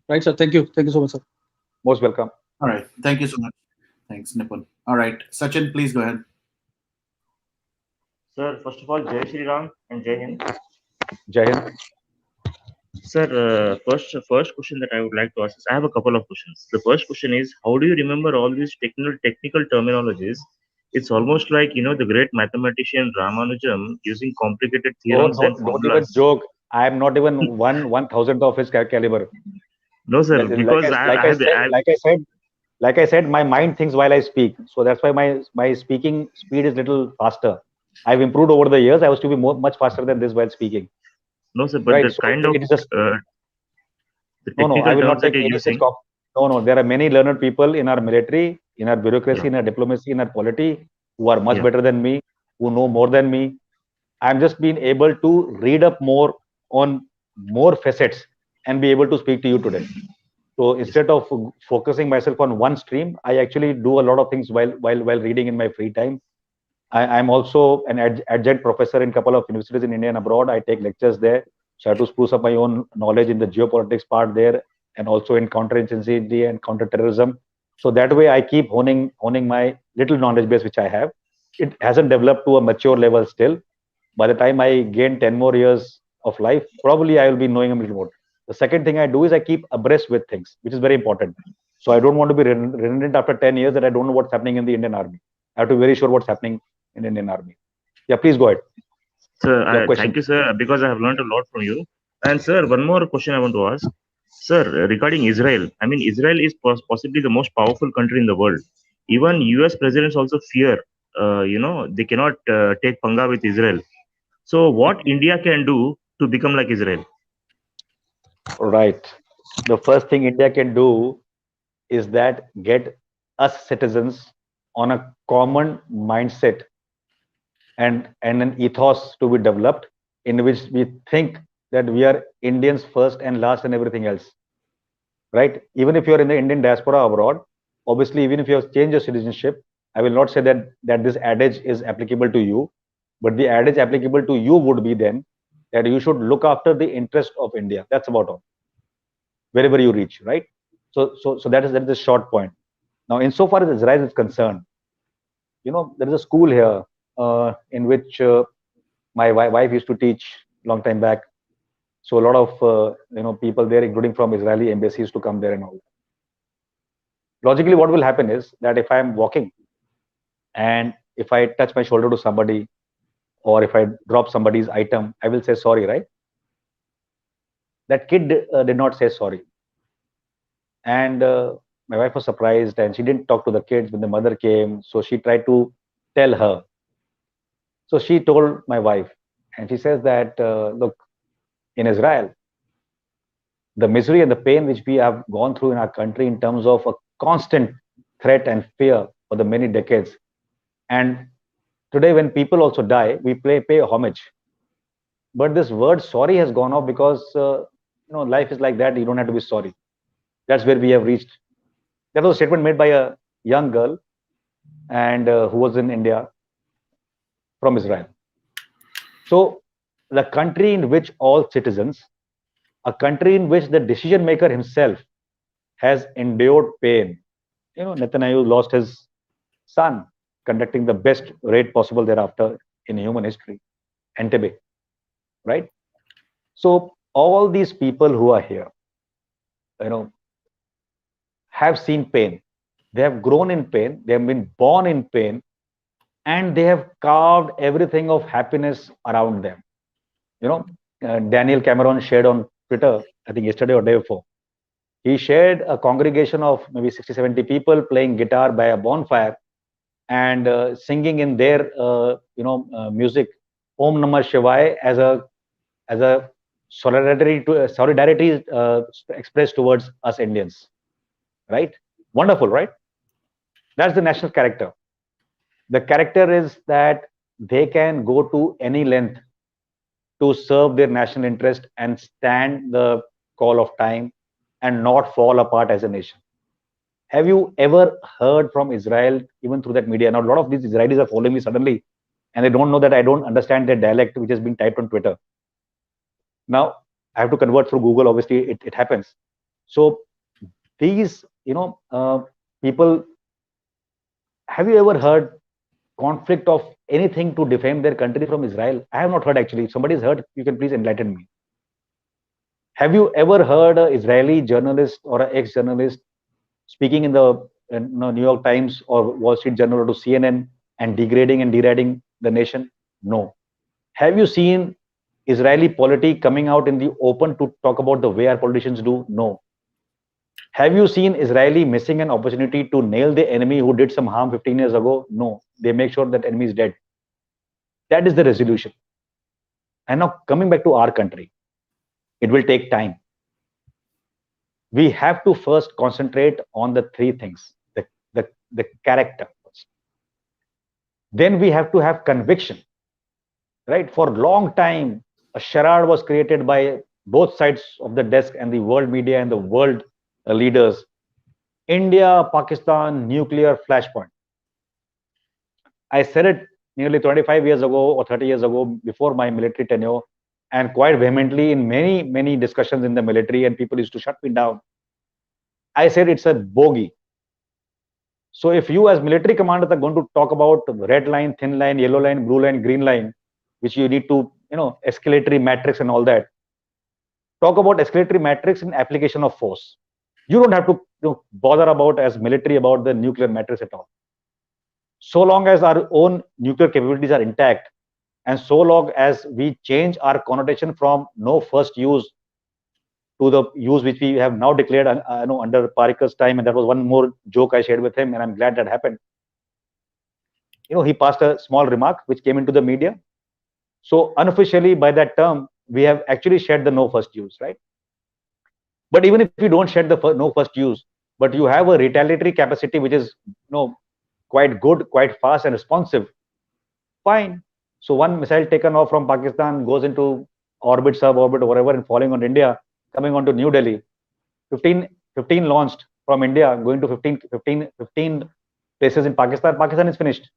Right, sir. Thank you. Thank you so much, sir. Most welcome. All right. Thank you so much. Thanks, Nipun. All right. Sachin, please go ahead. Sir, first of all, Jai Shri Ram and Jai Hind. Jai Hind. Sir, first question that I would like to ask is I have a couple of questions. The first question is how do you remember all these technical terminologies? It's almost like the great mathematician Ramanujam using complicated Oh, theorems and don't even formulas. joke. I am not even one thousandth of his caliber. No, sir, Like because I like I said, like I said, my mind thinks while I speak. So that's why my speaking speed is little faster. I've improved over the years. I was to be much faster than this while speaking. no, sir, but Right. the So kind of it is just uh, the no. I technical will terms not that take you're any such using. cop. No. There are many learned people in our military, in our bureaucracy, Yeah, in our diplomacy, in our polity, who are much yeah. better than me, who know more than me. I'm just being able to read up more on more facets and be able to speak to you today. So Yes, instead of focusing myself on one stream, I actually do a lot of things while reading in my free time. I'm also an adjunct professor in a couple of universities in India and abroad. I take lectures there. So I have to spruce up my own knowledge in the geopolitics part there, and also in counterinsurgency and counterterrorism. So that way I keep honing my little knowledge base which I have. It hasn't developed to a mature level still. By the time I gain 10 more years of life, probably I will be knowing a little more. The second thing I do is I keep abreast with things, which is very important. So I don't want to be redundant after 10 years that I don't know what's happening in the Indian Army. I have to be very sure what's happening in Indian Army. Yeah, please go ahead. Sir, Your question. thank you, sir, because I have learned a lot from you. And sir, one more question I want to ask. Sir, regarding Israel, I mean, Israel is possibly the most powerful country in the world. Even US presidents also fear, they cannot take panga with Israel. So, what India can do to become like Israel? Right. The first thing India can do is that get us citizens on a common mindset and an ethos to be developed in which we think that we are Indians first and last and everything else. Right? Even if you're in the Indian diaspora abroad, obviously, even if you have changed your citizenship, I will not say that this adage is applicable to you, but the adage applicable to you would be then that you should look after the interest of India. That's about all. Wherever you reach, right? So that is the short point. Now, insofar as Israel is concerned, there is a school here in which my wife used to teach long time back. So a lot of people there, including from Israeli embassy, used to come there and all. Logically, what will happen is that if I am walking and if I touch my shoulder to somebody or if I drop somebody's item, I will say sorry, right? That kid did not say sorry, and my wife was surprised and she didn't talk to the kids when the mother came. So she tried to tell her. So she told my wife, and she says that look, in Israel, the misery and the pain which we have gone through in our country in terms of a constant threat and fear for the many decades. And today, when people also die, we pay homage. But this word sorry has gone off because life is like that. You don't have to be sorry. That's where we have reached. That was a statement made by a young girl and who was in India from Israel. So the country in which all citizens, a country in which the decision maker himself has endured pain. Netanyahu lost his son conducting the best raid possible thereafter in human history, Entebbe, right? So all these people who are here, you know, have seen pain. They have grown in pain. They have been born in pain, and they have carved everything of happiness around them. Daniel Cameron shared on Twitter, I think yesterday or day before. He shared a congregation of maybe 60, 70 people playing guitar by a bonfire and singing in their music Om Namah Shivaya as a solidarity expressed towards us Indians, right? Wonderful, right? That's the national character. The character is that they can go to any length to serve their national interest and stand the call of time and not fall apart as a nation. Have you ever heard from Israel, even through that media? Now, a lot of these Israelis are following me suddenly, and they don't know that I don't understand their dialect, which has been typed on Twitter. Now, I have to convert through Google. Obviously, it happens. So, these, people, have you ever heard conflict of anything to defend their country from Israel? I have not heard actually. If somebody's heard, you can please enlighten me. Have you ever heard an Israeli journalist or an ex-journalist speaking in the New York Times or Wall Street Journal or to CNN and degrading and deriding the nation? No. Have you seen Israeli polity coming out in the open to talk about the way our politicians do? No. Have you seen Israeli missing an opportunity to nail the enemy who did some harm 15 years ago? No. They make sure that enemy is dead. That is the resolution. And now coming back to our country, it will take time. We have to first concentrate on the three things, the character first. Then we have to have conviction, right? For a long time, a charade was created by both sides of the desk and the world media and the world leaders. India, Pakistan, nuclear flashpoint. I said it nearly 25 years ago or 30 years ago before my military tenure, and quite vehemently in many, many discussions in the military, and people used to shut me down. I said it's a bogey. So if you as military commanders are going to talk about red line, thin line, yellow line, blue line, green line, which you need to, escalatory matrix and all that, talk about escalatory matrix in application of force. You don't have to bother about as military about the nuclear matrix at all. So long as our own nuclear capabilities are intact And so long as we change our connotation from no first use to the use which we have now declared under Parikar's time, and that was one more joke I shared with him, and I'm glad that happened. He passed a small remark which came into the media. So unofficially, by that term, we have actually shared the no first use, right? But even if you don't share the no first use, but you have a retaliatory capacity which is quite good, quite fast and responsive, fine. So one missile taken off from Pakistan goes into orbit, suborbit, or whatever, and falling on India, coming onto New Delhi. 15 launched from India, going to 15 places in Pakistan. Pakistan is finished,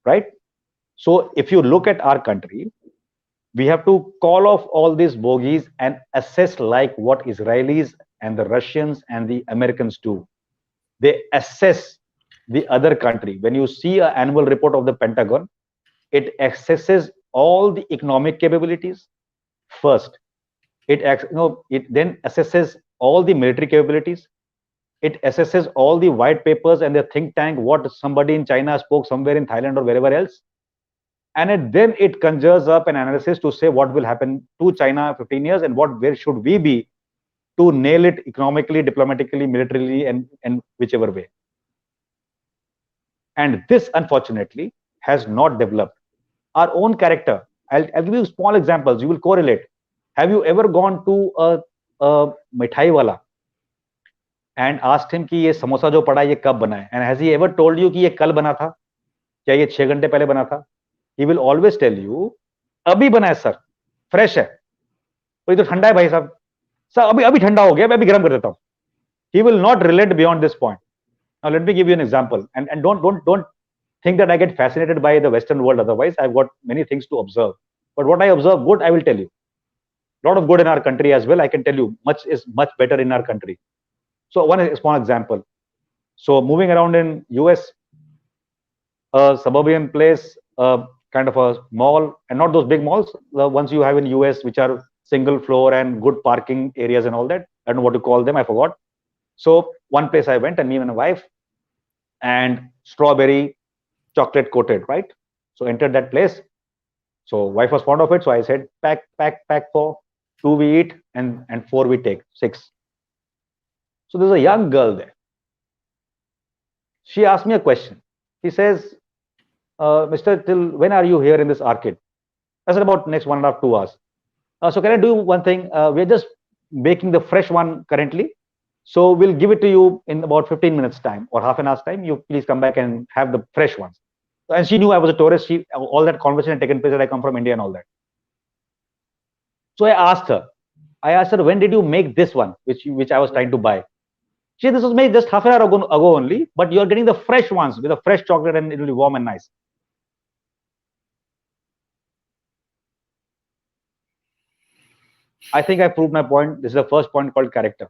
right? So if you look at our country, we have to call off all these bogies and assess like what Israelis and the Russians and the Americans do. They assess the other country. When you see an annual report of the Pentagon, it assesses all the economic capabilities first. It then assesses all the military capabilities. It assesses all the white papers and the think tank, what somebody in China spoke somewhere in Thailand or wherever else. And then it conjures up an analysis to say what will happen to China 15 years and where should we be to nail it economically, diplomatically, militarily, and whichever way. And this, unfortunately, has not developed. Our own character, I'll give you small examples, you will correlate. Have you ever gone to a mithai wala and asked him कि ये समोसा जो पड़ा ये कब बना है? And has he ever told you कि ये कल बना था? क्या ये 6 घंटे पहले बना था? He will always tell you, अभी बना है सर, फ्रेश है, तो ये तो ठंडा है भाई साहब, सर अभी ठंडा हो गया, मैं अभी गर्म कर देता हूँ. He will not relate beyond this point. Now let me give you an example, and don't think that I get fascinated by the Western world. Otherwise, I've got many things to observe. But what I observe good, I will tell you. A lot of good in our country as well. I can tell you much is much better in our country. So one small example. So moving around in US, a suburban place, kind of a mall, and not those big malls, the ones you have in US, which are single floor and good parking areas and all that. I don't know what to call them, I forgot. So one place I went, and me and my wife, and strawberry chocolate coated, right? So entered that place. So wife was fond of it. So I said, pack for 2 we eat and 4 we take, 6. So there's a young girl there. She asked me a question. She says, Mr. Till when are you here in this arcade? I said about next 1.5 2 hours. So can I do one thing? We're just baking the fresh one currently. So we'll give it to you in about 15 minutes time or half an hour's time. You please come back and have the fresh ones. And she knew I was a tourist. All that conversation had taken place that I come from India and all that. So I asked her, when did you make this one, which I was trying to buy? She said, this was made just half an hour ago only, but you're getting the fresh ones with a fresh chocolate and it will be warm and nice. I think I proved my point. This is the first point called character.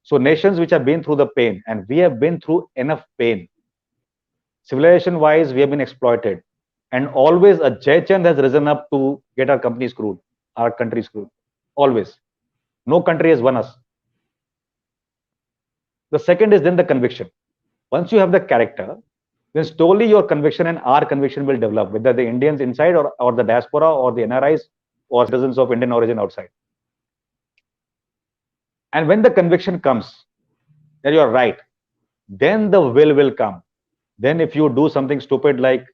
So nations which have been through the pain, and we have been through enough pain. Civilization wise, we have been exploited. And always a Jaychand has risen up to get our company screwed, our country screwed. Always. No country has won us. The second is then the conviction. Once you have the character, then slowly your conviction and our conviction will develop, whether the Indians inside or the diaspora or the NRIs or citizens of Indian origin outside. And when the conviction comes that you're right, then the will come. Then if you do something stupid like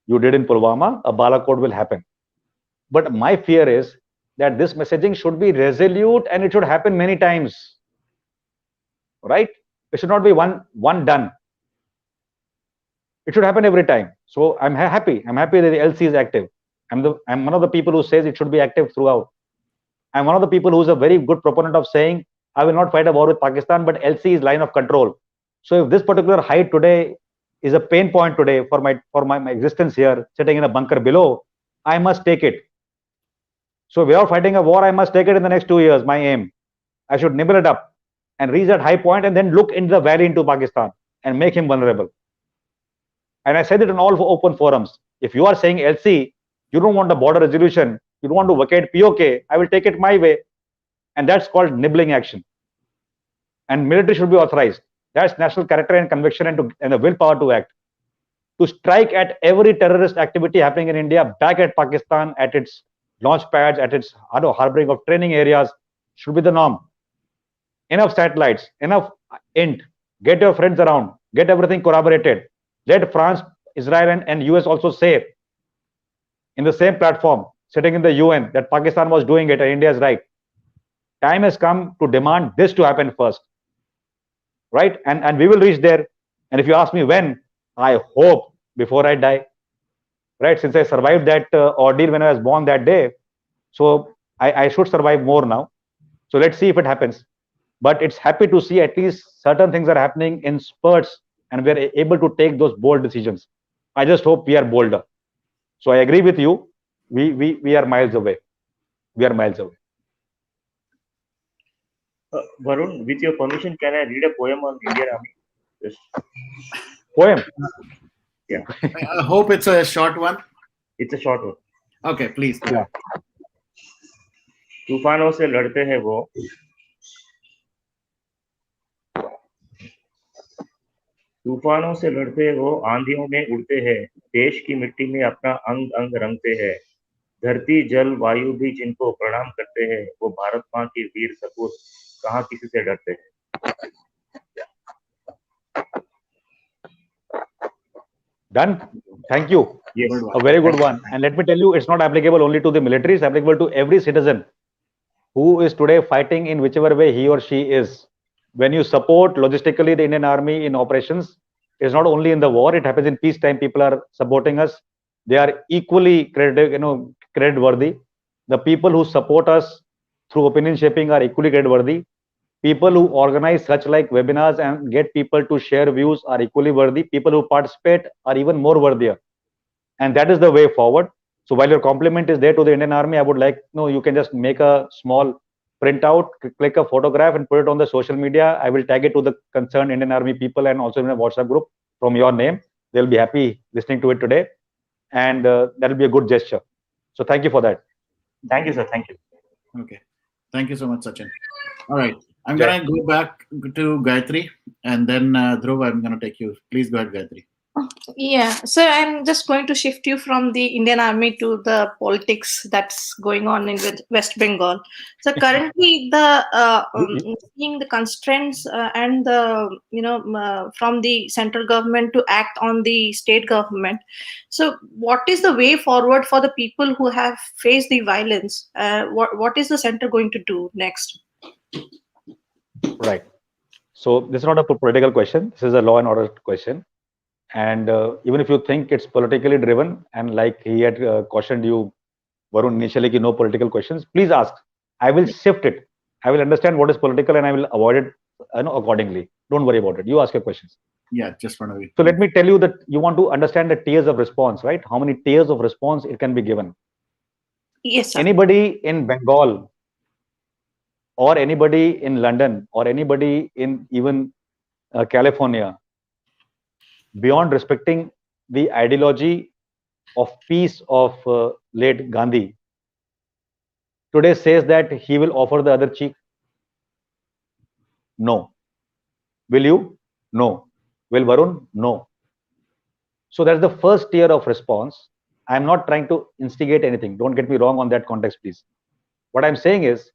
you did in Pulwama, a Balakot will happen. But my fear is that this messaging should be resolute and it should happen many times. Right? It should not be one done. It should happen every time. So I'm happy. I'm happy that the LC is active. I'm one of the people who says it should be active throughout. I'm one of the people who's a very good proponent of saying I will not fight a war with Pakistan, but LC is line of control. So if this particular height today is a pain point today for my existence here, sitting in a bunker below, I must take it. So without fighting a war, I must take it in the next 2 years. My aim, I should nibble it up and reach that high point and then look into the valley into Pakistan and make him vulnerable. And I said it in all open forums. If you are saying LC, you don't want a border resolution, you don't want to vacate POK, I will take it my way. And that's called nibbling action. And military should be authorized. That's national character and conviction and the willpower to act. to strike at every terrorist activity happening in India, back at Pakistan, at its launch pads, at its harboring of training areas, should be the norm. Enough satellites, enough int. Get your friends around. Get everything corroborated. Let France, Israel, and US also say in the same platform, sitting in the UN, that Pakistan was doing it and India is right. Time has come to demand this to happen first, right? And we will reach there. And if you ask me when, I hope before I die, right? Since I survived that ordeal when I was born that day, so I should survive more now. So let's see if it happens. But it's happy to see at least certain things are happening in spurts, and we are able to take those bold decisions. I just hope we are bolder. So I agree with you. We are miles away. We are miles away. Varun, with your permission, can I read a poem on Indian Army? Yes. Poem? Yeah. I hope it's a short one. It's a short one. Okay, please. Yeah. तूफानों से लड़ते हैं वो, तूफानों से लड़ते हैं वो, आंधियों में उड़ते हैं, देश की मिट्टी में अपना अंग अंग रंगते हैं, धरती जल वायु भी जिनको प्रणाम करते हैं, वो भारत माँ की वीर सपूत कहाँ किसी से डरते हैं. Done. Thank you. Yes. A very good one. And let me tell you, it's not applicable only to the military, it's applicable to every citizen who is today fighting in whichever way he or she is. When you support logistically the Indian Army in operations, it's not only in the war, it happens in peacetime. People are supporting us. They are equally credit worthy. The people who support us through opinion shaping are equally credit worthy. People who organize such like webinars and get people to share views are equally worthy. People who participate are even more worthier. And that is the way forward. So while your compliment is there to the Indian Army, I would like, you can just make a small printout, click a photograph and put it on the social media. I will tag it to the concerned Indian Army people and also in a WhatsApp group from your name. They'll be happy listening to it today. And that will be a good gesture. So thank you for that. Thank you, sir. Thank you. Okay. Thank you so much, Sachin. All right. I'm going to go back to Gayatri and then Dhruv, I'm going to take you. Please go ahead, Gayatri. Yeah, so I'm just going to shift you from the Indian Army to the politics that's going on in West Bengal. So currently, seeing the constraints and the from the central government to act on the state government. So what is the way forward for the people who have faced the violence? What is the center going to do next? Right. So this is not a political question. This is a law and order question. And even if you think it's politically driven, and like he had cautioned you, Varun, initially, no political questions, please ask. I will shift it. I will understand what is political and I will avoid it accordingly. Don't worry about it. You ask your questions. Yeah, just want to. So let me tell you that you want to understand the tiers of response, right? How many tiers of response it can be given. Yes, sir. Anybody in Bengal or anybody in London or anybody in even California, beyond respecting the ideology of peace of late Gandhi, today says that he will offer the other cheek? No. Will you? No. Will Varun? No. So that's the first tier of response. I'm not trying to instigate anything. Don't get me wrong on that context, please. What I'm saying is,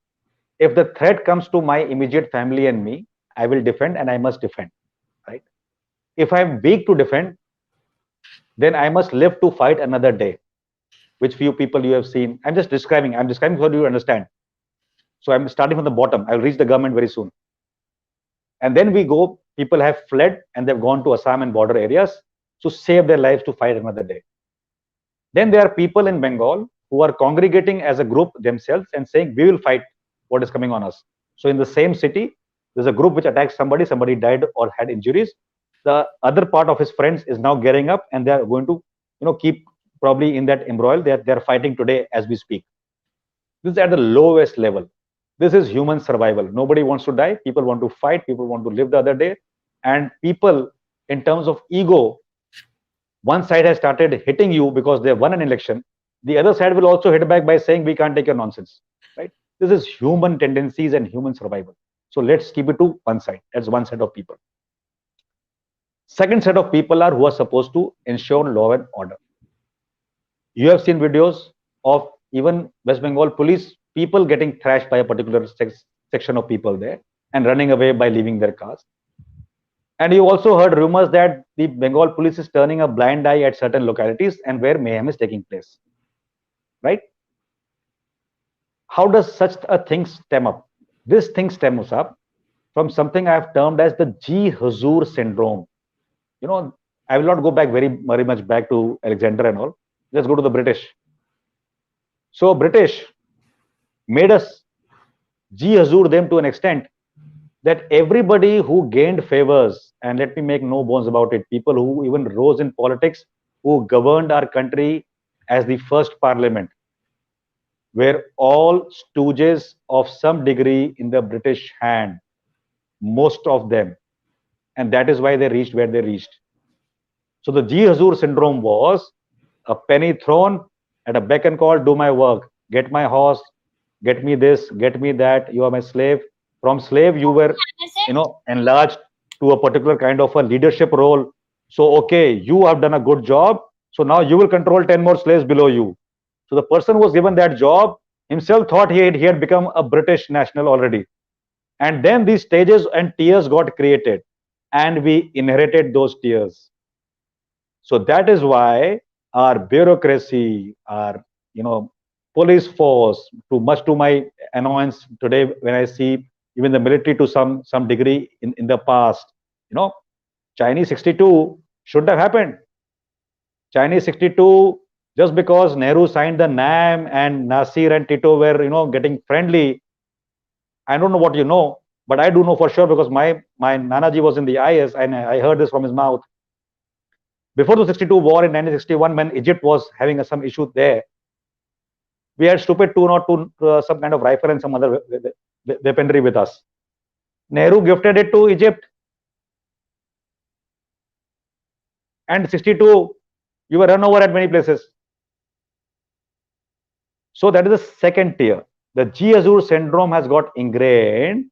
if the threat comes to my immediate family and me, I will defend and I must defend, right? If I'm weak to defend, then I must live to fight another day, which few people you have seen. I'm describing so you understand. So I'm starting from the bottom. I'll reach the government very soon. And then we go, people have fled and they've gone to Assam and border areas to save their lives to fight another day. Then there are people in Bengal who are congregating as a group themselves and saying, we will fight what is coming on us. So in the same city, there's a group which attacks somebody died or had injuries. The other part of his friends is now gearing up and they are going to keep probably in that embroil. They're fighting today as we speak. This is at the lowest level. This is human survival. Nobody wants to die. People want to fight. People want to live the other day. And people, in terms of ego, one side has started hitting you because they won an election. The other side will also hit back by saying, we can't take your nonsense, right? This is human tendencies and human survival. So let's keep it to one side. That's one set of people. Second set of people are who are supposed to ensure law and order. You have seen videos of even West Bengal police people getting thrashed by a particular section of people there and running away by leaving their cars. And you also heard rumors that the Bengal police is turning a blind eye at certain localities and where mayhem is taking place, right? How does such a thing stem up? This thing stems up from something I have termed as the G Hazur syndrome. You know, I will not go back very much back to Alexander and all. Let's go to the British. So British made us G Hazur them to an extent that everybody who gained favors, and let me make no bones about it, people who even rose in politics, who governed our country as the first parliament, were all stooges of some degree in the British hand, most of them. And that is why they reached where they reached. So the G Hazur syndrome was a penny thrown at a beck and call, do my work, get my horse, get me this, get me that, you are my slave. From slave, you were, enlarged to a particular kind of a leadership role. So, okay, you have done a good job. So now you will control 10 more slaves below you. So the person who was given that job himself thought he had become a British national already. And then these stages and tiers got created and we inherited those tiers. So that is why our bureaucracy, our, police force, much to my annoyance today when I see even the military to some degree in the past, Chinese 62 shouldn't have happened. Chinese 62, just because Nehru signed the NAM and Nasir and Tito were, getting friendly. I don't know what you know, but I do know for sure because my Nanaji was in the IS and I heard this from his mouth. Before the 62 war in 1961, when Egypt was having some issue there, we had stupid 202 some kind of rifle and some other weaponry with us. Nehru gifted it to Egypt. And 62, you were run over at many places. So that is the second tier. The G Hazur syndrome has got ingrained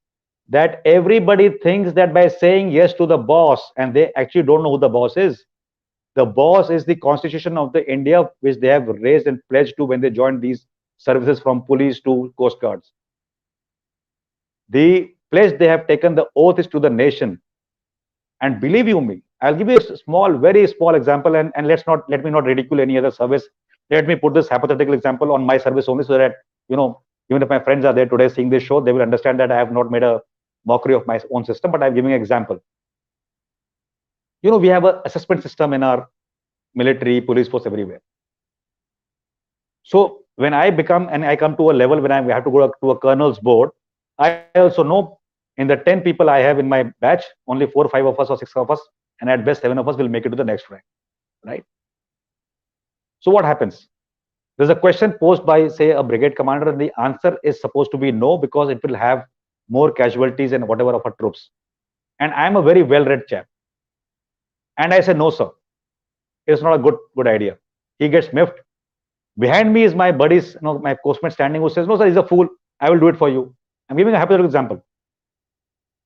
that everybody thinks that by saying yes to the boss, and they actually don't know who the boss is. The boss is the constitution of the India, which they have raised and pledged to when they joined these services from police to coast guards. The pledge they have taken, the oath is to the nation. And believe you me, I'll give you a small, very small example, and let me not ridicule any other service. Let me put this hypothetical example on my service only so that, even if my friends are there today seeing this show, they will understand that I have not made a mockery of my own system, but I'm giving an example. We have an assessment system in our military, police force, everywhere. So when I come to a level when I have to go to a colonel's board, I also know in the 10 people I have in my batch, only 4 or 5 of us or 6 of us, and at best 7 of us will make it to the next rank, right? So what happens? There's a question posed by, say, a brigade commander, and the answer is supposed to be no, because it will have more casualties and whatever of our troops. And I'm a very well-read chap. And I say, no, sir. It's not a good idea. He gets miffed. Behind me is my buddies, my postmate standing, who says, no, sir, he's a fool. I will do it for you. I'm giving a hypothetical example.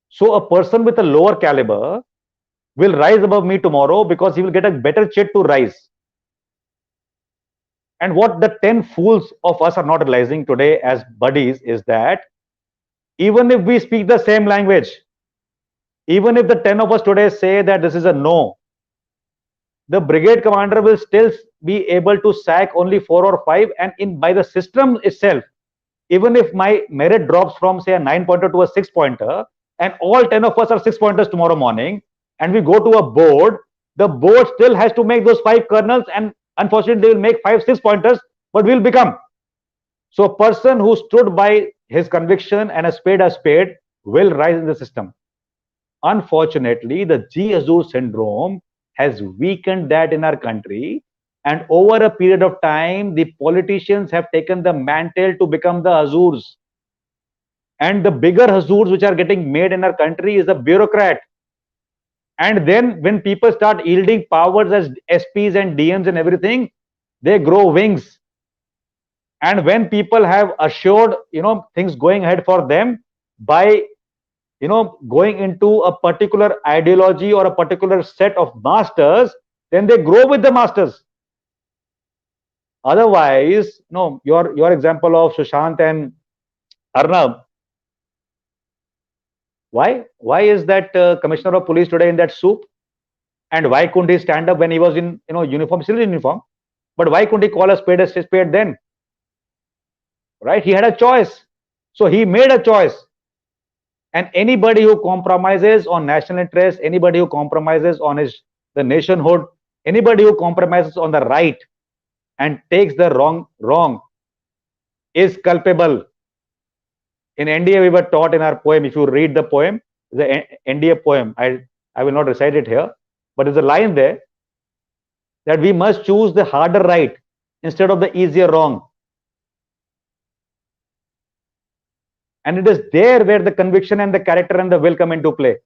So a person with a lower caliber will rise above me tomorrow because he will get a better chit to rise. And what the 10 fools of us are not realizing today as buddies is that even if we speak the same language, even if the 10 of us today say that this is a no, the brigade commander will still be able to sack only 4 or 5, and by the system itself, even if my merit drops from, say, a 9-pointer to a 6-pointer, and all 10 of us are 6-pointers tomorrow morning, and we go to a board, the board still has to make those 5 colonels, and unfortunately they will make 5 6-pointers, but will become. So a person who stood by his conviction and a spade will rise in the system. Unfortunately, the G Hazur syndrome has weakened that in our country, and over a period of time, the politicians have taken the mantle to become the Hazurs. And the bigger Hazurs which are getting made in our country is the bureaucrat. And then when people start yielding powers as SPs and DMs and everything, they grow wings. And when people have assured, things going ahead for them by going into a particular ideology or a particular set of masters, then they grow with the masters. Otherwise, your example of Sushant and Arnab, why is that commissioner of police today in that soup? And why couldn't he stand up when he was in uniform, still in uniform? But why couldn't he call a spade then? Right? He had a choice. So he made a choice. And anybody who compromises on national interest, anybody who compromises on the nationhood, anybody who compromises on the right and takes the wrong is culpable. In NDA, we were taught in our poem, if you read the poem, the NDA poem, I will not recite it here, but there's a line there that we must choose the harder right instead of the easier wrong. And it is there where the conviction and the character and the will come into play.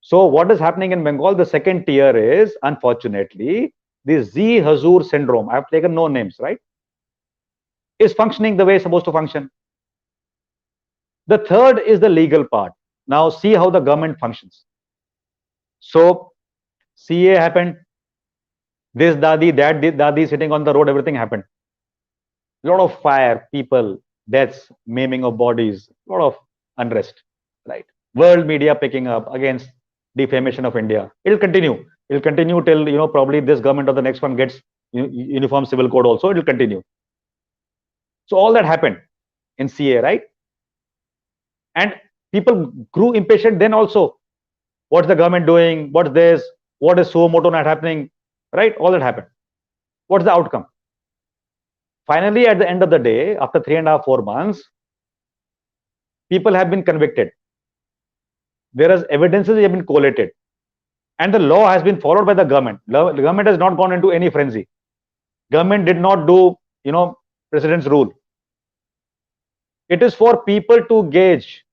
So what is happening in Bengal, the second tier is, unfortunately, the Z Hazur syndrome, I have taken no names, right, is functioning the way it's supposed to function. The third is the legal part. Now see how the government functions. So CA happened, this Dadi, that Dadi sitting on the road, everything happened. A lot of fire, people, deaths, maiming of bodies, a lot of unrest, right? World media picking up against defamation of India. It'll continue. It'll continue till, probably this government or the next one gets uniform civil code also, it'll continue. So all that happened in CA, right? And people grew impatient then also. What's the government doing? What's this? What is suo moto not happening? Right? All that happened. What's the outcome? Finally, at the end of the day, after 3.5, 4 months, people have been convicted. There is evidences have been collated. And the law has been followed by the government. The government has not gone into any frenzy. Government did not do, president's rule. It is for people to gauge.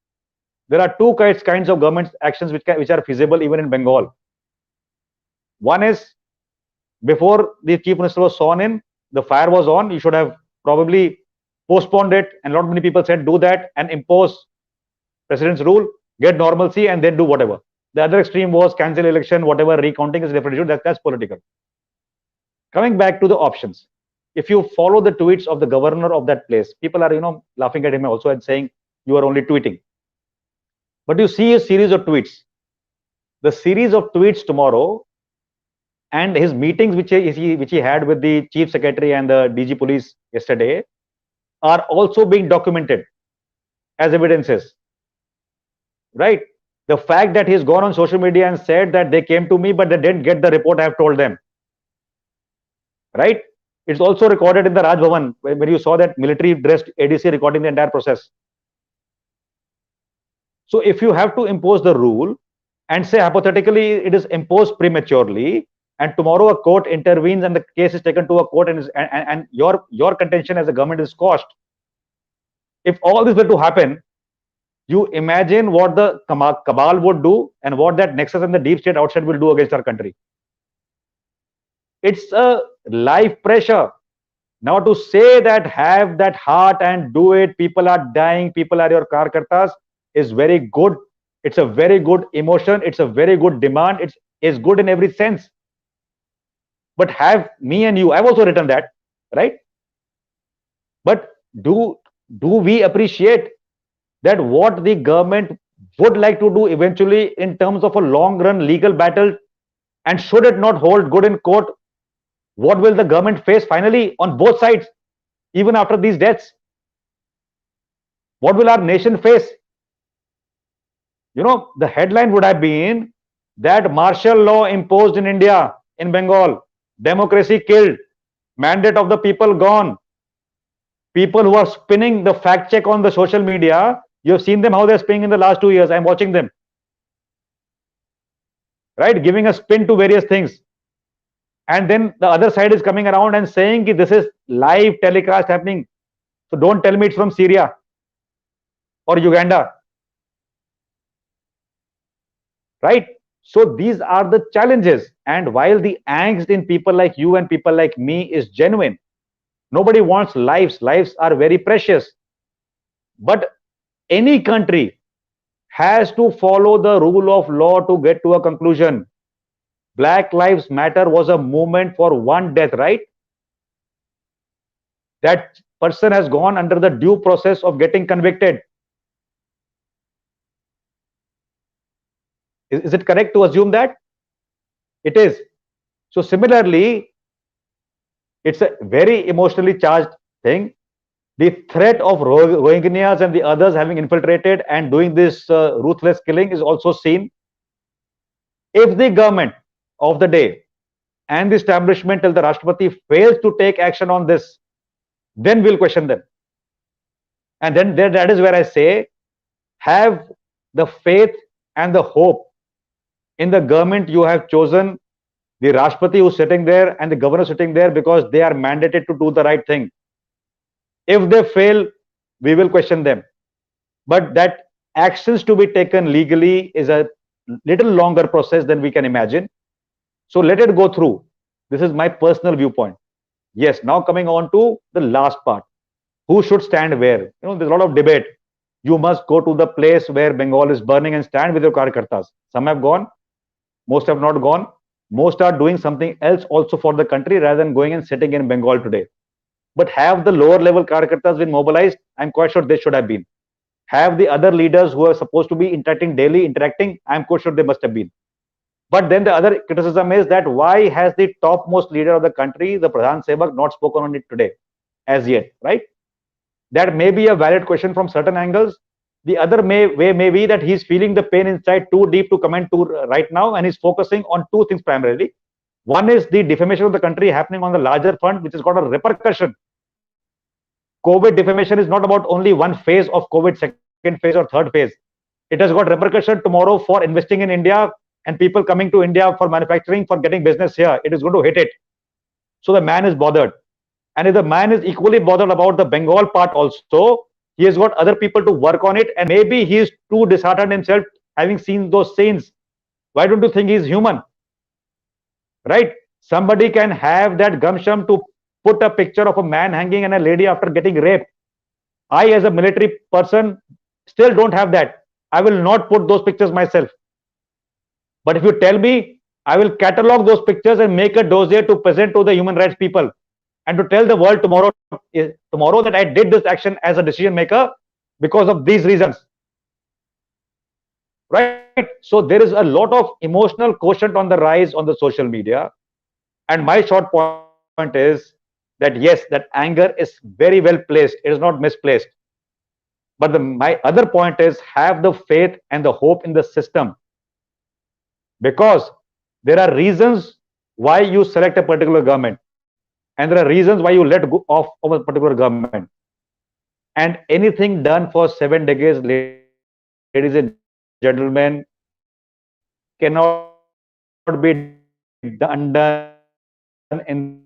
There are two kinds of government actions which are feasible even in Bengal. One is, before the chief minister was sworn in, the fire was on, you should have probably postponed it, and not many people said do that and impose president's rule, get normalcy, and then do whatever. The other extreme was cancel election, whatever, recounting is a different issue, that's political. Coming back to the options, if you follow the tweets of the governor of that place, people are laughing at him also and saying you are only tweeting. But you see a series of tweets. The series of tweets tomorrow and his meetings which he had with the chief secretary and the DG police yesterday are also being documented as evidences. Right? The fact that he's gone on social media and said that they came to me but they didn't get the report I have told them. Right? It's also recorded in the Raj Bhavan when you saw that military dressed ADC recording the entire process. So if you have to impose the rule and say hypothetically it is imposed prematurely and tomorrow a court intervenes and the case is taken to a court and your contention as a government is quashed. If all this were to happen, you imagine what the cabal would do and what that nexus and the deep state outside will do against our country. It's a life pressure. Now to say that have that heart and do it, people are dying, people are your karkartas, is very good. It's a very good emotion. It's a very good demand. It's good in every sense. But have me and you, I've also written that, right? But do we appreciate that what the government would like to do eventually in terms of a long run legal battle, and should it not hold good in court, what will the government face finally on both sides, even after these deaths? What will our nation face? The headline would have been that martial law imposed in India, in Bengal, democracy killed, mandate of the people gone. People who are spinning the fact check on the social media, you have seen them how they're spinning in the last 2 years. I'm watching them. Right? Giving a spin to various things. And then the other side is coming around and saying this is live telecast happening. So don't tell me it's from Syria or Uganda. Right? So these are the challenges. And while the angst in people like you and people like me is genuine, nobody wants lives. Lives are very precious. But any country has to follow the rule of law to get to a conclusion. Black Lives Matter was a movement for one death, right? That person has gone under the due process of getting convicted. Is it correct to assume that? It is. So similarly, it's a very emotionally charged thing. The threat of Rohingyas and the others having infiltrated and doing this ruthless killing is also seen. If the government of the day and the establishment till the Rashtrapati fails to take action on this, then we'll question them. And then that is where I say, have the faith and the hope in the government you have chosen, the Rashtrapati who's sitting there and the governor sitting there, because they are mandated to do the right thing. If they fail, we will question them. But that actions to be taken legally is a little longer process than we can imagine. So let it go through. This is my personal viewpoint. Yes, now coming on to the last part. Who should stand where? You know, there's a lot of debate. You must go to the place where Bengal is burning and stand with your karyakartas. Some have gone, most have not gone. Most are doing something else also for the country rather than going and sitting in Bengal today. But have the lower level karyakartas been mobilized? I'm quite sure they should have been. Have the other leaders who are supposed to be interacting? I'm quite sure they must have been. But then the other criticism is that why has the topmost leader of the country, the Pradhan Sevak, not spoken on it today as yet, right? That may be a valid question from certain angles. The other way may be that he's feeling the pain inside too deep to comment to right now, and he's focusing on two things primarily. One is the defamation of the country happening on the larger front, which has got a repercussion. COVID defamation is not about only one phase of COVID, second phase or third phase. It has got repercussion tomorrow for investing in India and people coming to India for manufacturing, for getting business here. It is going to hit it. So the man is bothered. And if the man is equally bothered about the Bengal part also, he has got other people to work on it, and maybe he is too disheartened himself having seen those scenes. Why don't you think he's human? Right? Somebody can have that gumption to put a picture of a man hanging and a lady after getting raped. I, as a military person, still don't have that. I will not put those pictures myself. But if you tell me, I will catalog those pictures and make a dossier to present to the human rights people and to tell the world tomorrow that I did this action as a decision maker because of these reasons. Right? So there is a lot of emotional quotient on the rise on the social media. And my short point is that yes, that anger is very well placed. It is not misplaced. But my other point is, have the faith and the hope in the system. Because there are reasons why you select a particular government. And there are reasons why you let go of a particular government. And anything done for 7 decades, ladies and gentlemen, cannot be done in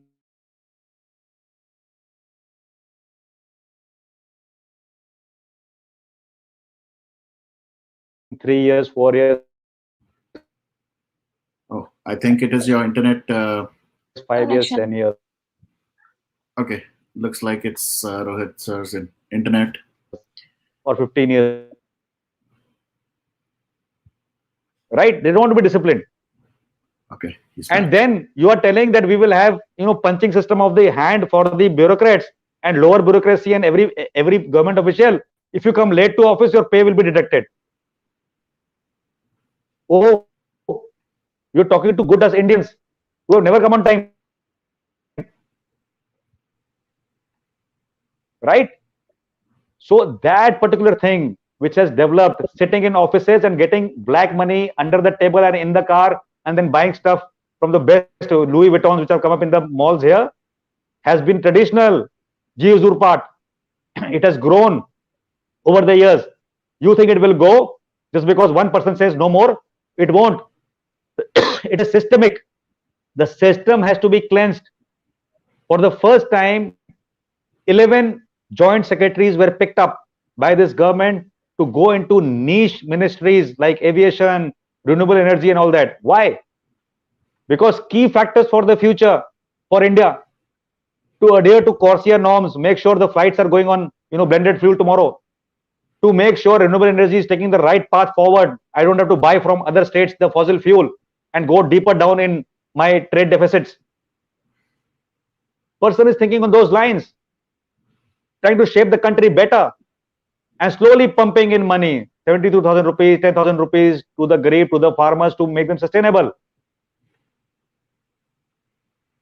3 years, 4 years. Oh, I think it is your internet. 5 years, 10 years. Okay, looks like it's Rohit sir's internet. Or 15 years. Right? They don't want to be disciplined. Okay. And then you are telling that we will have, punching system of the hand for the bureaucrats and lower bureaucracy and every government official. If you come late to office, your pay will be deducted. Oh, you're talking to good as Indians who have never come on time. Right? So that particular thing which has developed, sitting in offices and getting black money under the table and in the car and then buying stuff from the best Louis Vuittons which have come up in the malls here, has been traditional. G-Uzurpat. It has grown over the years. You think it will go just because one person says no more? It won't. It is systemic. The system has to be cleansed. For the first time, 11 joint secretaries were picked up by this government to go into niche ministries like aviation, renewable energy and all that. Why? Because key factors for the future for India, to adhere to CORSIA norms, make sure the flights are going on blended fuel tomorrow. to make sure renewable energy is taking the right path forward. I don't have to buy from other states the fossil fuel and go deeper down in my trade deficits. Person is thinking on those lines, trying to shape the country better and slowly pumping in money, 72,000 rupees, 10,000 rupees to the garib, to the farmers to make them sustainable.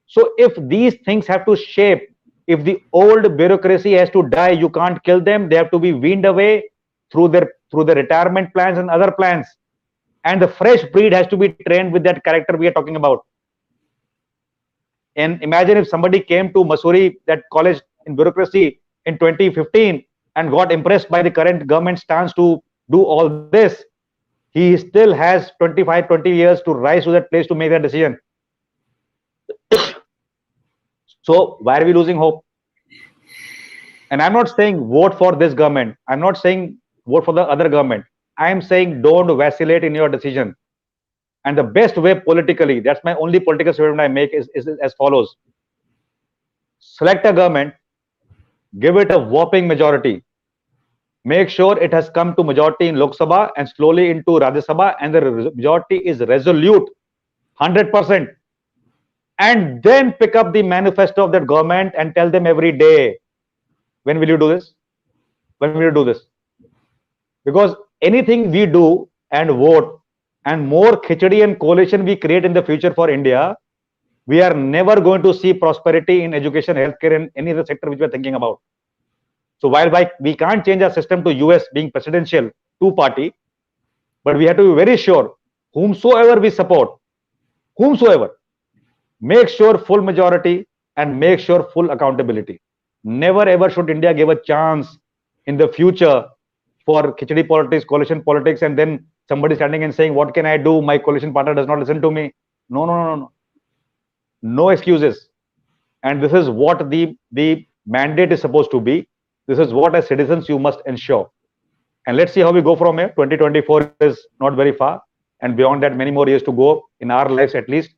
So if these things have to shape, if the old bureaucracy has to die, you can't kill them. They have to be weaned away through the retirement plans and other plans. And the fresh breed has to be trained with that character we are talking about. And imagine if somebody came to Mussoorie, that college in bureaucracy, in 2015 and got impressed by the current government stance to do all this. He still has 25, 20 years to rise to that place to make that decision. So why are we losing hope? And I'm not saying vote for this government. I'm not saying vote for the other government. I am saying don't vacillate in your decision. And the best way politically, that's my only political statement I make, is as follows. Select a government, give it a whopping majority. Make sure it has come to majority in Lok Sabha and slowly into Rajya Sabha, and the majority is resolute, 100%. And then pick up the manifesto of that government and tell them every day, when will you do this? When will you do this? Because anything we do and vote, and more khichdi and coalition we create in the future for India, we are never going to see prosperity in education, healthcare, and any other sector which we are thinking about. So while we can't change our system to US being presidential, two-party, but we have to be very sure, whomsoever we support, whomsoever, make sure full majority and make sure full accountability. Never ever should India give a chance in the future for khichdi politics, coalition politics, and then somebody standing and saying, what can I do? My coalition partner does not listen to me. No, no, no, no. No excuses. And this is what the mandate is supposed to be. This is what as citizens you must ensure. And let's see how we go from here. 2024 is not very far. And beyond that, many more years to go in our lives at least.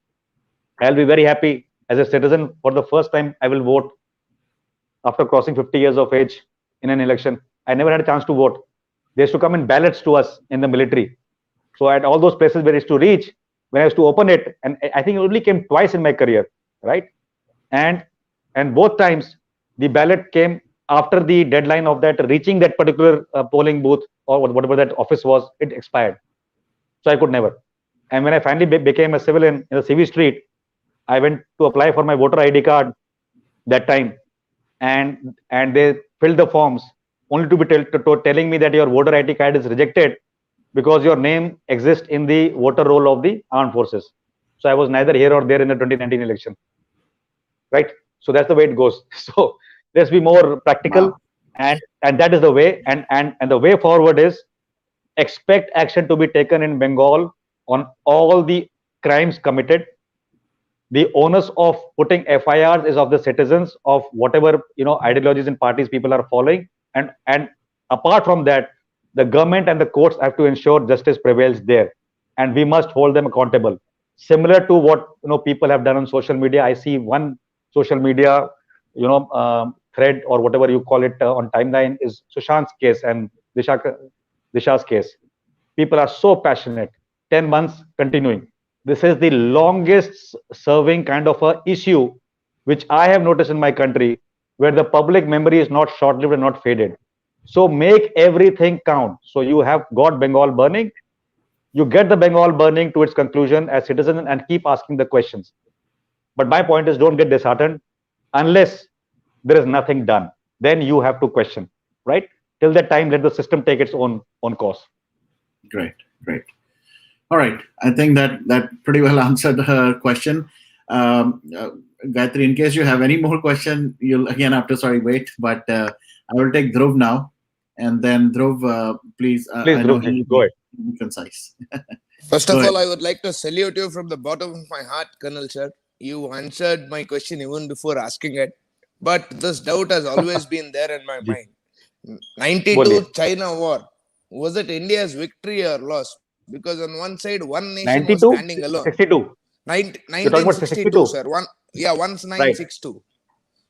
I'll be very happy as a citizen. For the first time, I will vote after crossing 50 years of age in an election. I never had a chance to vote. They used to come in ballots to us in the military. So at all those places where I used to reach, when I used to open it, and I think it only came twice in my career, right? And both times the ballot came after the deadline of that reaching that particular polling booth or whatever that office was, it expired. So I could never. And when I finally became a civilian in the CV street, I went to apply for my voter ID card that time, and they filled the forms only to be telling me that your voter ID card is rejected because your name exists in the voter roll of the armed forces. So I was neither here or there in the 2019 election, right? So that's the way it goes. So let's be more practical. Wow. And that is the way. And the way forward is expect action to be taken in Bengal on all the crimes committed. The onus of putting FIRs is of the citizens of whatever ideologies and parties people are following. And apart from that, the government and the courts have to ensure justice prevails there, and we must hold them accountable. Similar to what people have done on social media. I see one social media thread or whatever you call it on timeline is Sushant's case and Disha's case. People are so passionate. 10 months continuing. This is the longest serving kind of a issue which I have noticed in my country, where the public memory is not short-lived and not faded. So make everything count. So you have got Bengal burning. You get the Bengal burning to its conclusion as citizens and keep asking the questions. But my point is, don't get disheartened unless there is nothing done. Then you have to question, right? Till that time, let the system take its own course. Great. All right. I think that pretty well answered her question. Gayatri, in case you have any more question, you'll again have to wait. But I will take Dhruv now, and then Dhruv, please. Please, Dhruv, go ahead. Be concise. First of all, I would like to salute you from the bottom of my heart, Colonel sir. You answered my question even before asking it. But this doubt has always been there in my mind. 92 China war. Was it India's victory or loss? Because on one side, one nation was standing alone. 62. 1962, sir. 1962. Right.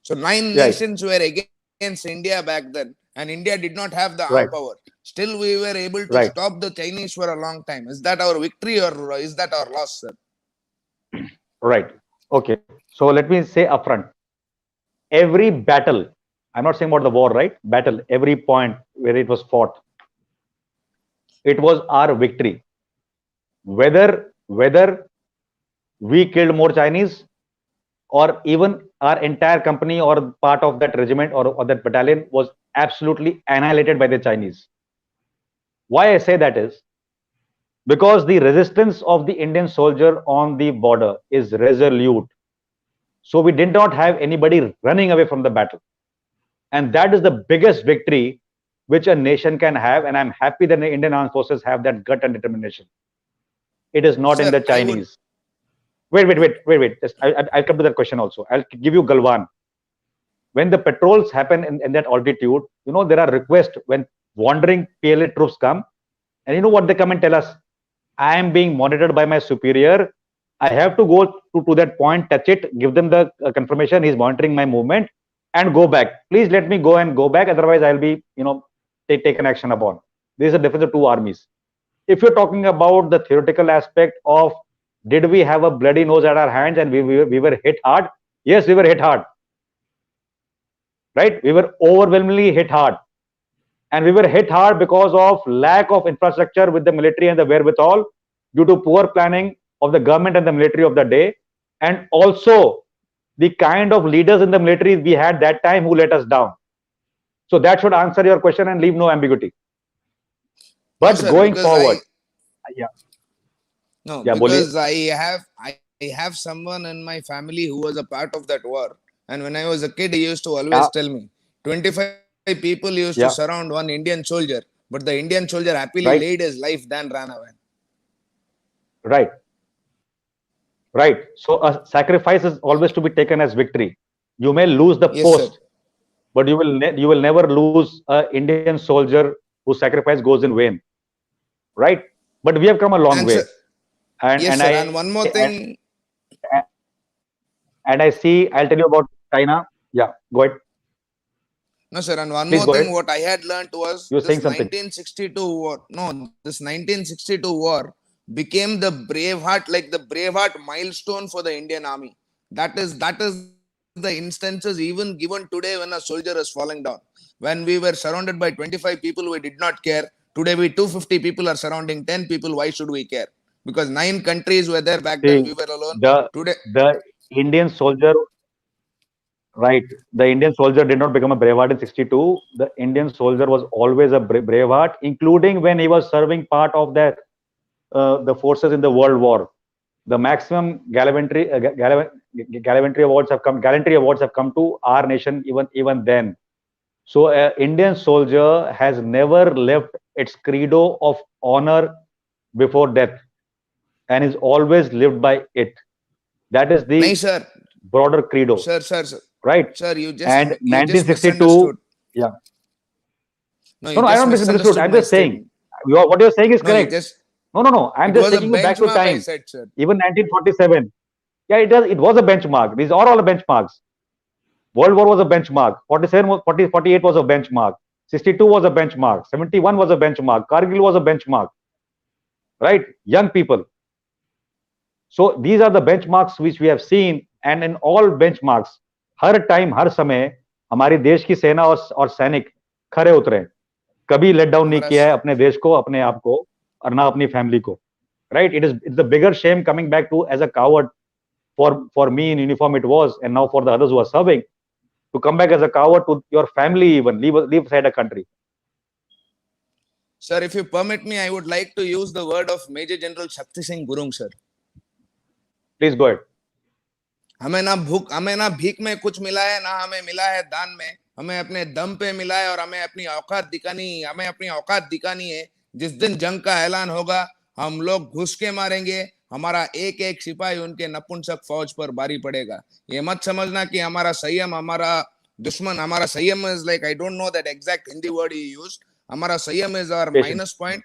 So 9 nations were against India back then. and India did not have the arm Right. power. Still, we were able to Right. stop the Chinese for a long time. Is that our victory or is that our loss, sir? Right. Okay. So let me say upfront, every battle, I'm not saying about the war, right? Battle, every point where it was fought, it was our victory. Whether we killed more Chinese, or even our entire company or part of that regiment or that battalion was absolutely annihilated by the Chinese. Why I say that is because the resistance of the Indian soldier on the border is resolute. So we did not have anybody running away from the battle. And that is the biggest victory which a nation can have. And I'm happy that the Indian armed forces have that gut and determination. It is not in Sir, the I would. Chinese. Wait. I'll come to that question also. I'll give you Galwan. When the patrols happen in that altitude, there are requests when wandering PLA troops come. And you know what they come and tell us? I am being monitored by my superior. I have to go to that point, touch it, give them the confirmation he's monitoring my movement, and go back. Please let me go and go back. Otherwise, I'll be, taken action upon. There is a difference of two armies. If you're talking about the theoretical aspect of did we have a bloody nose at our hands and we were hit hard? Yes, we were hit hard. Right? We were overwhelmingly hit hard. And we were hit hard because of lack of infrastructure with the military and the wherewithal due to poor planning of the government and the military of the day, and also the kind of leaders in the military we had that time who let us down. So that should answer your question and leave no ambiguity. No, But sir, going because forward, yeah, no, yeah, because boliye. I have someone in my family who was a part of that war. And when I was a kid, he used to always Yeah, tell me 25 people used to yeah, surround one Indian soldier, but the Indian soldier happily right, laid his life then ran away. right, right. So a sacrifice is always to be taken as victory. You may lose the Yes, sir. post, but you will never lose a Indian soldier whose sacrifice goes in vain, right? But we have come a long And sir, way, and yes, and sir. I And one more and, thing, and I see. I'll tell you about China. Yeah, go ahead. no, sir. And one Please more go thing, ahead. what I had learned was You're this saying something. 1962 war. No, this 1962 war became the Braveheart, like the Braveheart milestone for the Indian Army. That is the instances even given today when a soldier is falling down. When we were surrounded by 25 people, we did not care. Today, we 250 people are surrounding 10 people. Why should we care? Because 9 countries were there back then. See, We were alone. the Today, the Indian soldier, right? The Indian soldier did not become a braveheart in '62. The Indian soldier was always a braveheart, including when he was serving part of the forces in the World War. The maximum gallantry awards have come to our nation even then. So, Indian soldier has never left its credo of honor before death and is always lived by it. That is nahi, the sir. broader credo, Sir. right? Sir, And you just 1962, misunderstood. yeah. No, No, you no, I just don't misunderstood. misunderstood I'm my just saying statement. what you're saying is No, you correct. just No. I'm it just was a taking you back to benchmark. I time, said, sir. even 1947. Yeah, it does. It was a benchmark. These are all the benchmarks. World War was a benchmark. 47, 48 was a benchmark. 62 was a benchmark. 71 was a benchmark. Kargil was a benchmark. Right? Young people. So these are the benchmarks which we have seen, and in all benchmarks, हर time हर समय हमारी देश की सेना और सैनिक खरे उतरे हैं. कभी लेट डाउन नहीं हमारा किया है अपने देश को, अपने आप को, और ना अपनी फैमिली को. Right? It's a bigger shame coming back to as a coward for me in uniform it was, and now for the others who are serving, to come back as a coward to your family, even leave aside a country. Sir, if you permit me, I would like to use the word of Major General Shakti Singh Gurung, sir. Please go ahead. हमें ना भीख में कुछ मिला है, ना हमें मिला है दान में. हमें अपने दम पे मिला है और हमें अपनी औकात दिखानी है. जिस दिन जंग का ऐलान होगा, हम लोग घुस के मारेंगे. हमारा एक एक सिपाही उनके नपुंसक फौज पर भारी पड़ेगा. ये मत समझना कि हमारा संयम हमारा दुश्मन. हमारा संयम is like, I don't know that exact Hindi word he used. हमारा संयम is our Patience. minus point,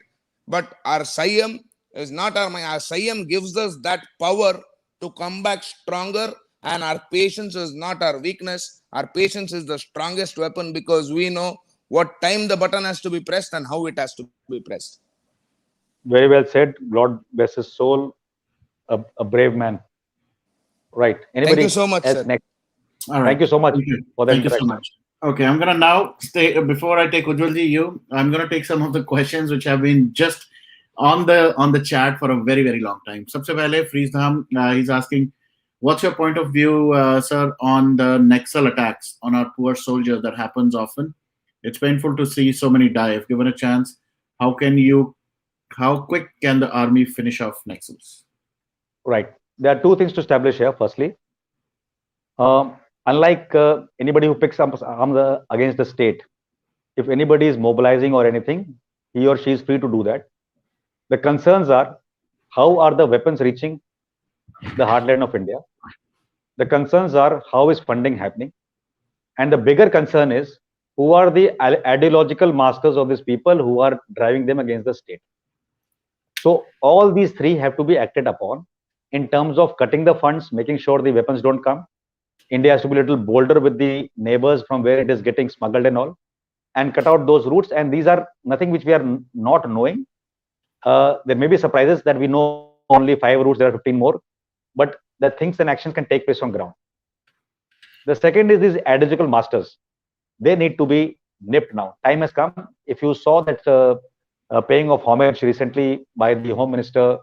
but our संयम is not our संयम gives us that power to come back stronger, and our patience is not our weakness. Our patience is the strongest weapon, because we know what time the button has to be pressed and how it has to be pressed. Very well said. God bless his soul. A brave man. Right. Thank you Anybody so much, else sir. next? All right. Thank you so much Thank you. for the Thank you so interaction. much. Okay, I'm gonna now stay before I take Ujjwalji, you. I'm gonna take some of the questions which have been just on the chat for a very very long time. Sabse pehle, Freeze Dham, he's asking, what's your point of view, sir, on the Naxal attacks on our poor soldiers that happens often? It's painful to see so many die. If given a chance, how can you, how quick can the army finish off Naxals? Right. There are two things to establish here. Firstly, unlike anybody who picks up arms against the state, if anybody is mobilizing or anything, he or she is free to do that. The concerns are, how are the weapons reaching the heartland of India? The concerns are, how is funding happening? And the bigger concern is, who are the ideological masters of these people who are driving them against the state? So all these three have to be acted upon in terms of cutting the funds, making sure the weapons don't come. India has to be a little bolder with the neighbors from where it is getting smuggled and all, and cut out those routes. And these are nothing which we are not knowing. There may be surprises that we know only 5 routes, there are 15 more, but the things and actions can take place on ground. The second is these ideological masters. They need to be nipped now. Time has come. If you saw that paying of homage recently by the Home Minister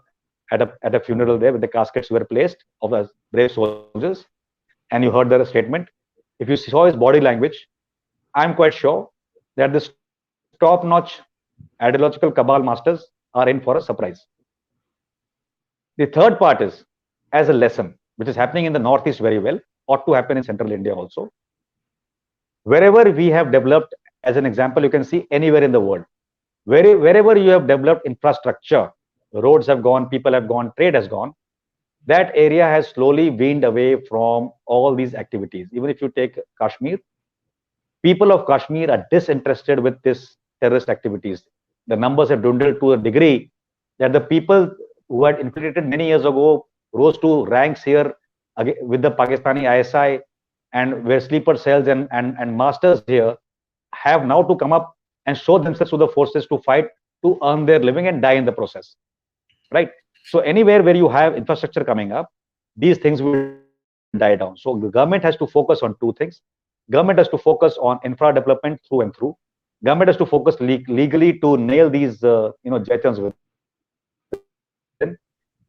at a funeral there, where the caskets were placed of the brave soldiers, and you heard their statement, if you saw his body language, I'm quite sure that this top-notch ideological cabal masters are in for a surprise. The third part is, as a lesson, which is happening in the Northeast very well, ought to happen in Central India also. Wherever we have developed, as an example, you can see anywhere in the world, wherever you have developed infrastructure, roads have gone, people have gone, trade has gone, that area has slowly weaned away from all these activities. Even if you take Kashmir, people of Kashmir are disinterested with this terrorist activities. The numbers have dwindled to a degree that the people who had infiltrated many years ago rose to ranks here with the Pakistani ISI and were sleeper cells and masters here, have now to come up and show themselves to the forces to fight, to earn their living and die in the process. Right? So anywhere where you have infrastructure coming up, these things will die down. So the government has to focus on two things. Government has to focus on infra development through and through. Government has to focus legally to nail these Jaitans within.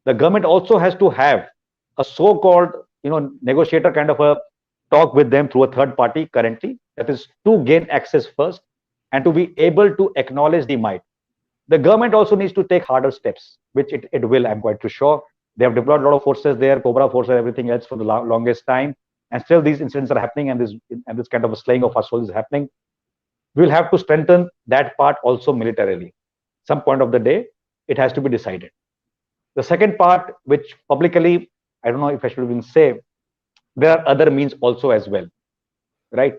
The government also has to have a so-called negotiator kind of a talk with them through a third party currently, that is to gain access first and to be able to acknowledge the might. The government also needs to take harder steps, which it will, I'm quite too sure. They have deployed a lot of forces there, Cobra forces, everything else for the longest time, and still these incidents are happening, and this kind of a slaying of our soldiers is happening. We will have to strengthen that part also militarily. Some point of the day, it has to be decided. The second part, which publicly, I don't know if I should even say, there are other means also as well, right?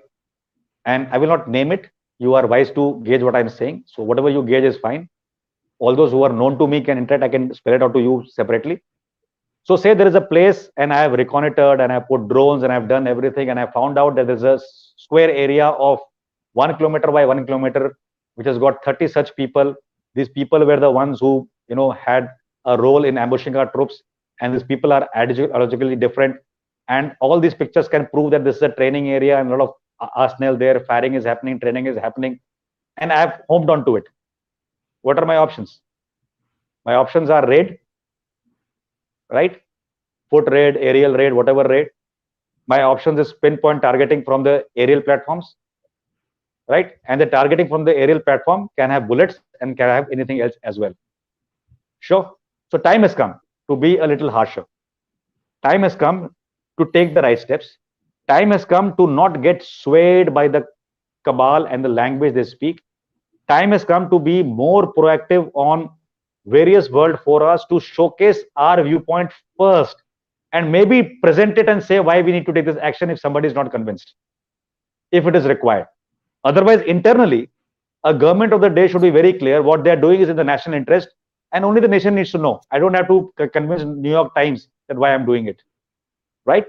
And I will not name it. You are wise to gauge what I'm saying. So whatever you gauge is fine. All those who are known to me can interact. I can spell it out to you separately. So say there is a place and I have reconnoitered and I have put drones and I've done everything and I found out that there's a square area of 1 kilometer by 1 kilometer, which has got 30 such people. These people were the ones who, had a role in ambushing our troops. And these people are ideologically different. And all these pictures can prove that this is a training area and a lot of arsenal there, firing is happening, training is happening. And I have homed on to it. What are my options? My options are raid, right? Foot raid, aerial raid, whatever raid. My options is pinpoint targeting from the aerial platforms, right? And the targeting from the aerial platform can have bullets and can have anything else as well. Sure. So time has come to be a little harsher. Time has come to take the right steps. Time has come to not get swayed by the cabal and the language they speak. Time has come to be more proactive on various world forums to showcase our viewpoint first and maybe present it and say why we need to take this action if somebody is not convinced, if it is required. Otherwise, internally, a government of the day should be very clear what they are doing is in the national interest, and only the nation needs to know. I don't have to convince New York Times that why I'm doing it, right?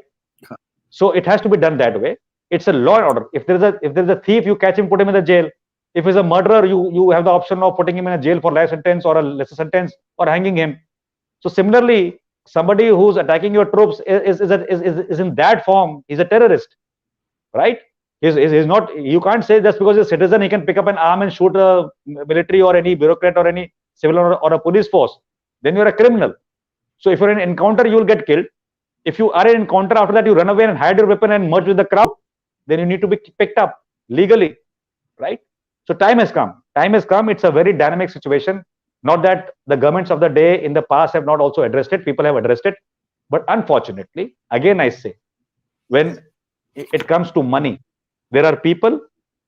So it has to be done that way. It's a law and order. If there's a thief, you catch him, put him in the jail. If he's a murderer, you have the option of putting him in a jail for life sentence or a lesser sentence or hanging him. So similarly, somebody who's attacking your troops is in that form, he's a terrorist, right? He's not. You can't say just because he's a citizen he can pick up an arm and shoot a military or any bureaucrat or any civil or a police force. Then you're a criminal. So if you're in an encounter, you will get killed. If you are in an encounter, after that you run away and hide your weapon and merge with the crowd, then you need to be picked up legally, right? So time has come. Time has come. It's a very dynamic situation. Not that the governments of the day in the past have not also addressed it. People have addressed it. But unfortunately, again, I say, when it comes to money, there are people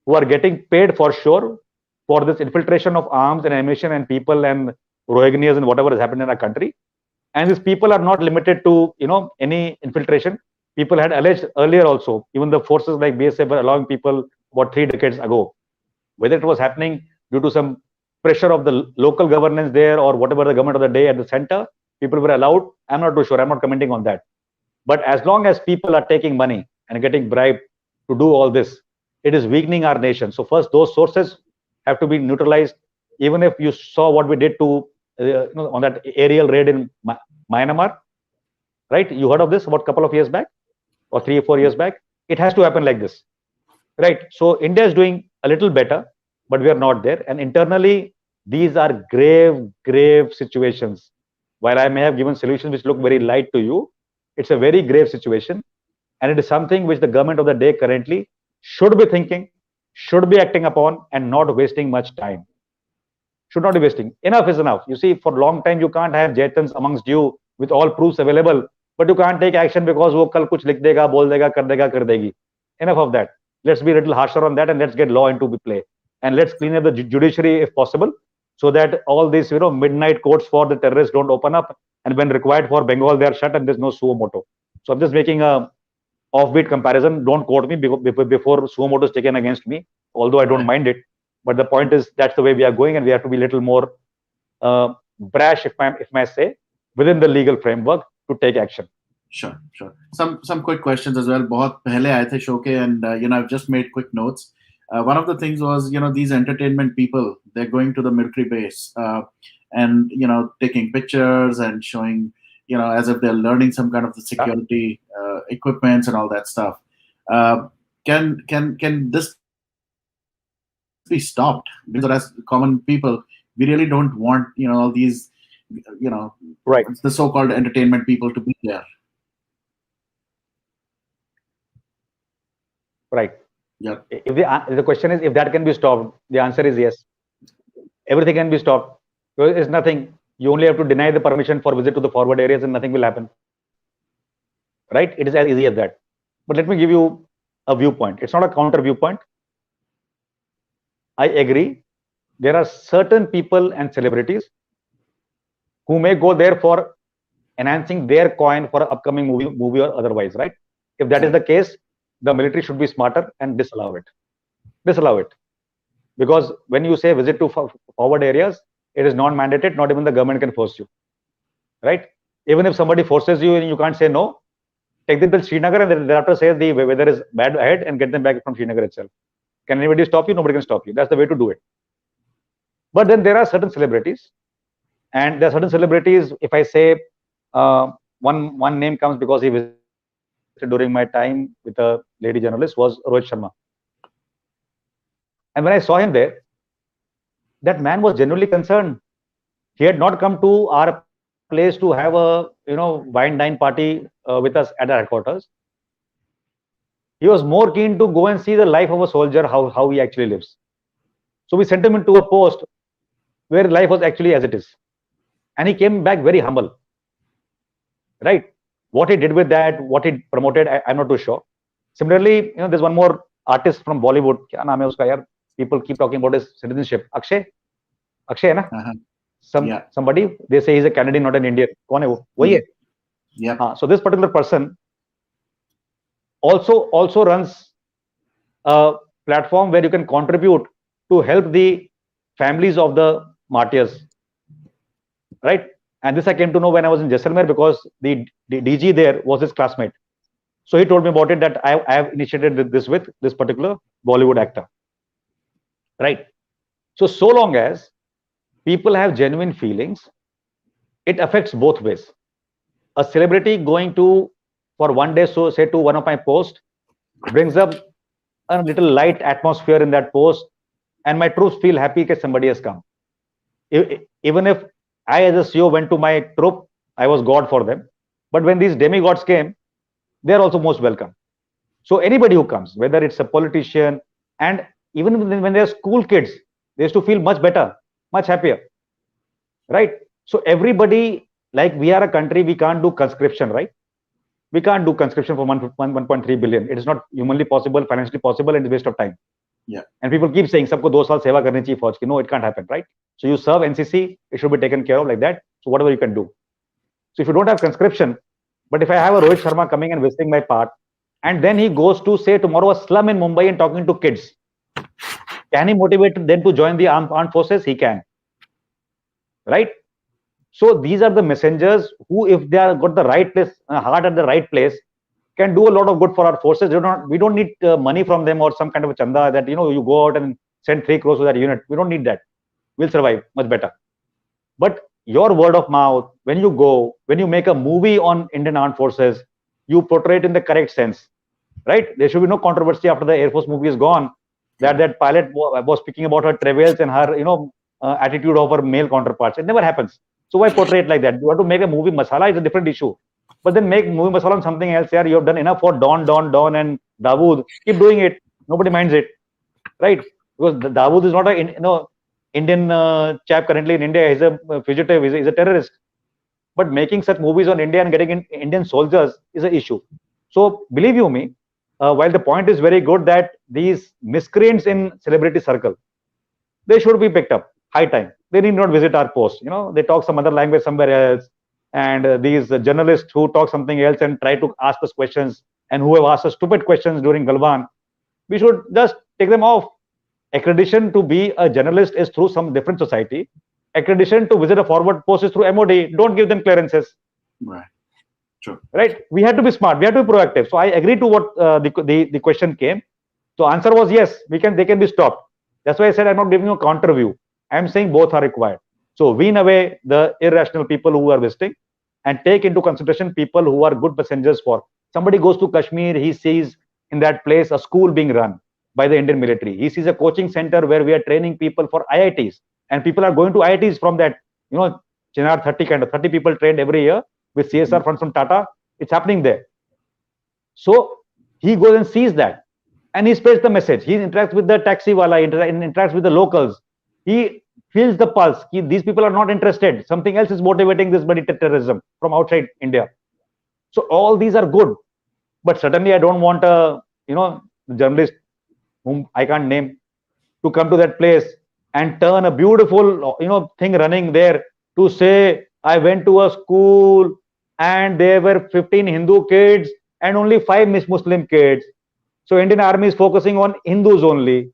who are getting paid for sure for this infiltration of arms and ammunition and people and Rohingyas and whatever has happened in our country. And these people are not limited to, any infiltration. People had alleged earlier also, even the forces like BSF were allowing people about 3 decades ago, whether it was happening due to some pressure of the local governance there or whatever the government of the day at the center, people were allowed. I'm not too sure. I'm not commenting on that. But as long as people are taking money and getting bribed to do all this, it is weakening our nation. So first, those sources have to be neutralized. Even if you saw what we did to on that aerial raid in Myanmar, right? You heard of this about a couple of years back or 3 or 4 years back. It has to happen like this, right? So India is doing a little better, but we are not there. And internally, these are grave situations. While I may have given solutions which look very light to you, it's a very grave situation. And it is something which the government of the day currently should be thinking, should be acting upon, and not wasting much time. Should not be wasting. Enough is enough. You see, for a long time, you can't have Jaitans amongst you with all proofs available, but you can't take action because wo kal kuch likh dega, bol dega, kar degi. Enough of that. Let's be a little harsher on that and let's get law into play. And let's clean up the judiciary if possible, so that all these midnight courts for the terrorists don't open up, and when required for Bengal, they are shut and there's no suo moto. So I'm just making a offbeat comparison. Don't quote me before suo moto is taken against me, although I don't mind it. But the point is that's the way we are going, and we have to be a little more brash, if I may say, within the legal framework to take action. Sure. Some quick questions as well. बहुत पहले आए थे show के, and I've just made quick notes. One of the things was, these entertainment people, they're going to the military base and, taking pictures and showing, as if they're learning some kind of the security equipments and all that stuff. Can this be stopped? Because as common people, we really don't want, all these, right, the so-called entertainment people to be there. Right. Yeah. If the question is if that can be stopped, the answer is yes. Everything can be stopped. It's nothing. You only have to deny the permission for visit to the forward areas and nothing will happen. Right? It is as easy as that. But let me give you a viewpoint. It's not a counter viewpoint. I agree. There are certain people and celebrities who may go there for enhancing their coin for an upcoming movie or otherwise, right? If that is the case, the military should be smarter and disallow it. Disallow it. Because when you say visit to forward areas, it is non-mandated. Not even the government can force you. Right? Even if somebody forces you and you can't say no, take them to Srinagar and thereafter say the weather is bad ahead and get them back from Srinagar itself. Can anybody stop you? Nobody can stop you. That's the way to do it. But then there are certain celebrities, and there are certain celebrities, if I say one name comes because he visited during my time with a lady journalist, was Rohit Sharma. And when I saw him there, that man was genuinely concerned. He had not come to our place to have a wine dine party with us at our headquarters. He was more keen to go and see the life of a soldier, how he actually lives. So we sent him into a post where life was actually as it is. And he came back very humble. Right? What he did with that, what he promoted, I'm not too sure. Similarly, there's one more artist from Bollywood. Kya naam hai uska yaar? People keep talking about his citizenship. Akshay hai na? Somebody, they say he's a Canadian, not an Indian. Kaun hai wo? Wahi hai? Yeah. So this particular person also runs a platform where you can contribute to help the families of the martyrs. Right? And this I came to know when I was in Jaisalmer, because the DG there was his classmate. So he told me about it, that I have initiated this with this particular Bollywood actor. Right? So long as people have genuine feelings, it affects both ways. A celebrity going to for one day, so say to one of my posts, brings up a little light atmosphere in that post, and my troops feel happy that somebody has come. Even if I, as a CEO, went to my troop, I was God for them. But when these demigods came, they are also most welcome. So anybody who comes, whether it's a politician, and even when they're school kids, they used to feel much better, much happier, right? So everybody, like we are a country, we can't do conscription, right? We can't do conscription for 1.3 billion. It is not humanly possible, financially possible, and it's waste of time. Yeah. And people keep saying, "Sabko 2 saal seva karni chahiye फौज की." No, it can't happen, right? So you serve NCC, it should be taken care of like that. So whatever you can do. So if you don't have conscription, but if I have a Rohit Sharma coming and visiting my part, and then he goes to say tomorrow a slum in Mumbai and talking to kids, can he motivate them to join the armed forces? He can, right? So these are the messengers who, if they are got the right place, heart at the right place, can do a lot of good for our forces. We don't need money from them or some kind of a chanda that, you know, you go out and send 3 crores to that unit. We don't need that. We'll survive much better. But your word of mouth, when you go, when you make a movie on Indian armed forces, you portray it in the correct sense, right? There should be no controversy after the Air Force movie is gone that pilot was speaking about her travails and her, you know, attitude of her male counterparts. It never happens. So why portray it like that? You want to make a movie masala is a different issue. But then make movie masala on something else. Yeah, you have done enough for Don, and Dawood. Keep doing it. Nobody minds it, right? Because Dawood is not a, you know, Indian chap currently in India. He's a fugitive. He's a terrorist. But making such movies on India and getting in Indian soldiers is an issue. So believe you me, while the point is very good that these miscreants in celebrity circle, they should be picked up. High time. They need not visit our post. You know, they talk some other language somewhere else. And these journalists who talk something else and try to ask us questions, and who have asked us stupid questions during Galwan, we should just take them off. Accreditation to be a journalist is through some different society. Accreditation to visit a forward post is through MOD. Don't give them clearances. Right. True. Right. We have to be smart. We have to be proactive. So I agree to what the question came. So answer was yes. They can be stopped. That's why I said I'm not giving you a counter view. I'm saying both are required. So wean away the irrational people who are visiting, and take into consideration people who are good passengers for. Somebody goes to Kashmir, he sees in that place a school being run by the Indian military. He sees a coaching center where we are training people for IITs, and people are going to IITs from that, you know, Chinar 30 kind of 30 people trained every year with CSR funds from Tata. It's happening there. So he goes and sees that, and he spreads the message. He interacts with the taxi wala, interacts with the locals. He feels the pulse. These people are not interested. Something else is motivating this bloody terrorism from outside India. So all these are good, but certainly I don't want a, you know, journalist whom I can't name to come to that place and turn a beautiful, you know, thing running there to say I went to a school and there were 15 Hindu kids and only 5 Muslim kids. So Indian Army is focusing on Hindus only.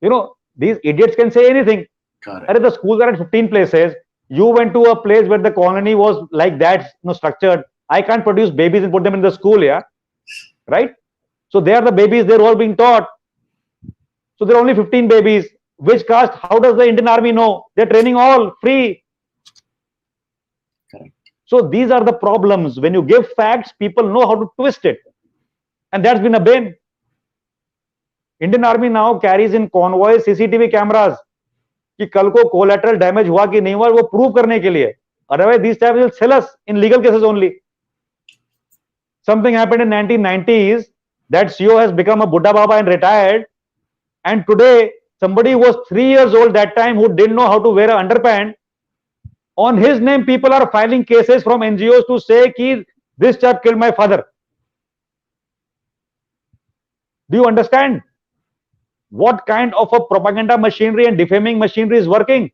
You know, these idiots can say anything. Correct. The schools are at 15 places. You went to a place where the colony was like that, you know, structured. I can't produce babies and put them in the school, yeah, right? So they are the babies. They're all being taught. So there are only 15 babies. Which caste? How does the Indian Army know? They're training all free. Correct. So these are the problems. When you give facts, people know how to twist it, and that's been a bane. Indian Army now carries in convoys CCTV cameras कि कल को collateral damage हुआ कि नहीं हुआ वो prove करने के लिए. Otherwise these types will sell us in legal cases only. Something happened in 1990s that CEO has become a Buddha Baba and retired, and today somebody who was 3 years old that time who didn't know how to wear an underpant, on his name people are filing cases from NGOs to say कि this chap killed my father. Do you understand what kind of a propaganda machinery and defaming machinery is working?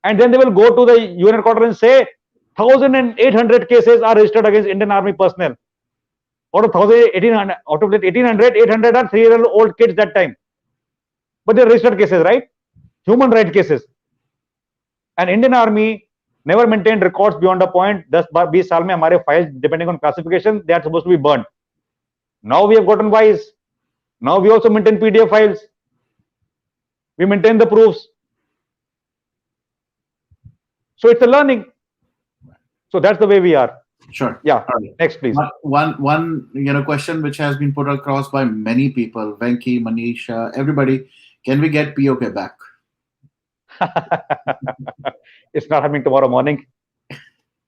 And then they will go to the UN headquarters and say 1,800 cases are registered against Indian Army personnel. Out of 1,800, out of 1,800, 800 are 3-year-old kids that time. But they're registered cases, right? Human rights cases. And Indian Army never maintained records beyond a point. 10-20 साल में हमारे files, depending on classification, they are supposed to be burned. Now we have gotten wise. Now we also maintain PDF files. We maintain the proofs. So it's a learning. So that's the way we are. Sure. Yeah. All right. Next, please. One question which has been put across by many people, Venki, Manisha, everybody. Can we get POK back? It's not happening tomorrow morning.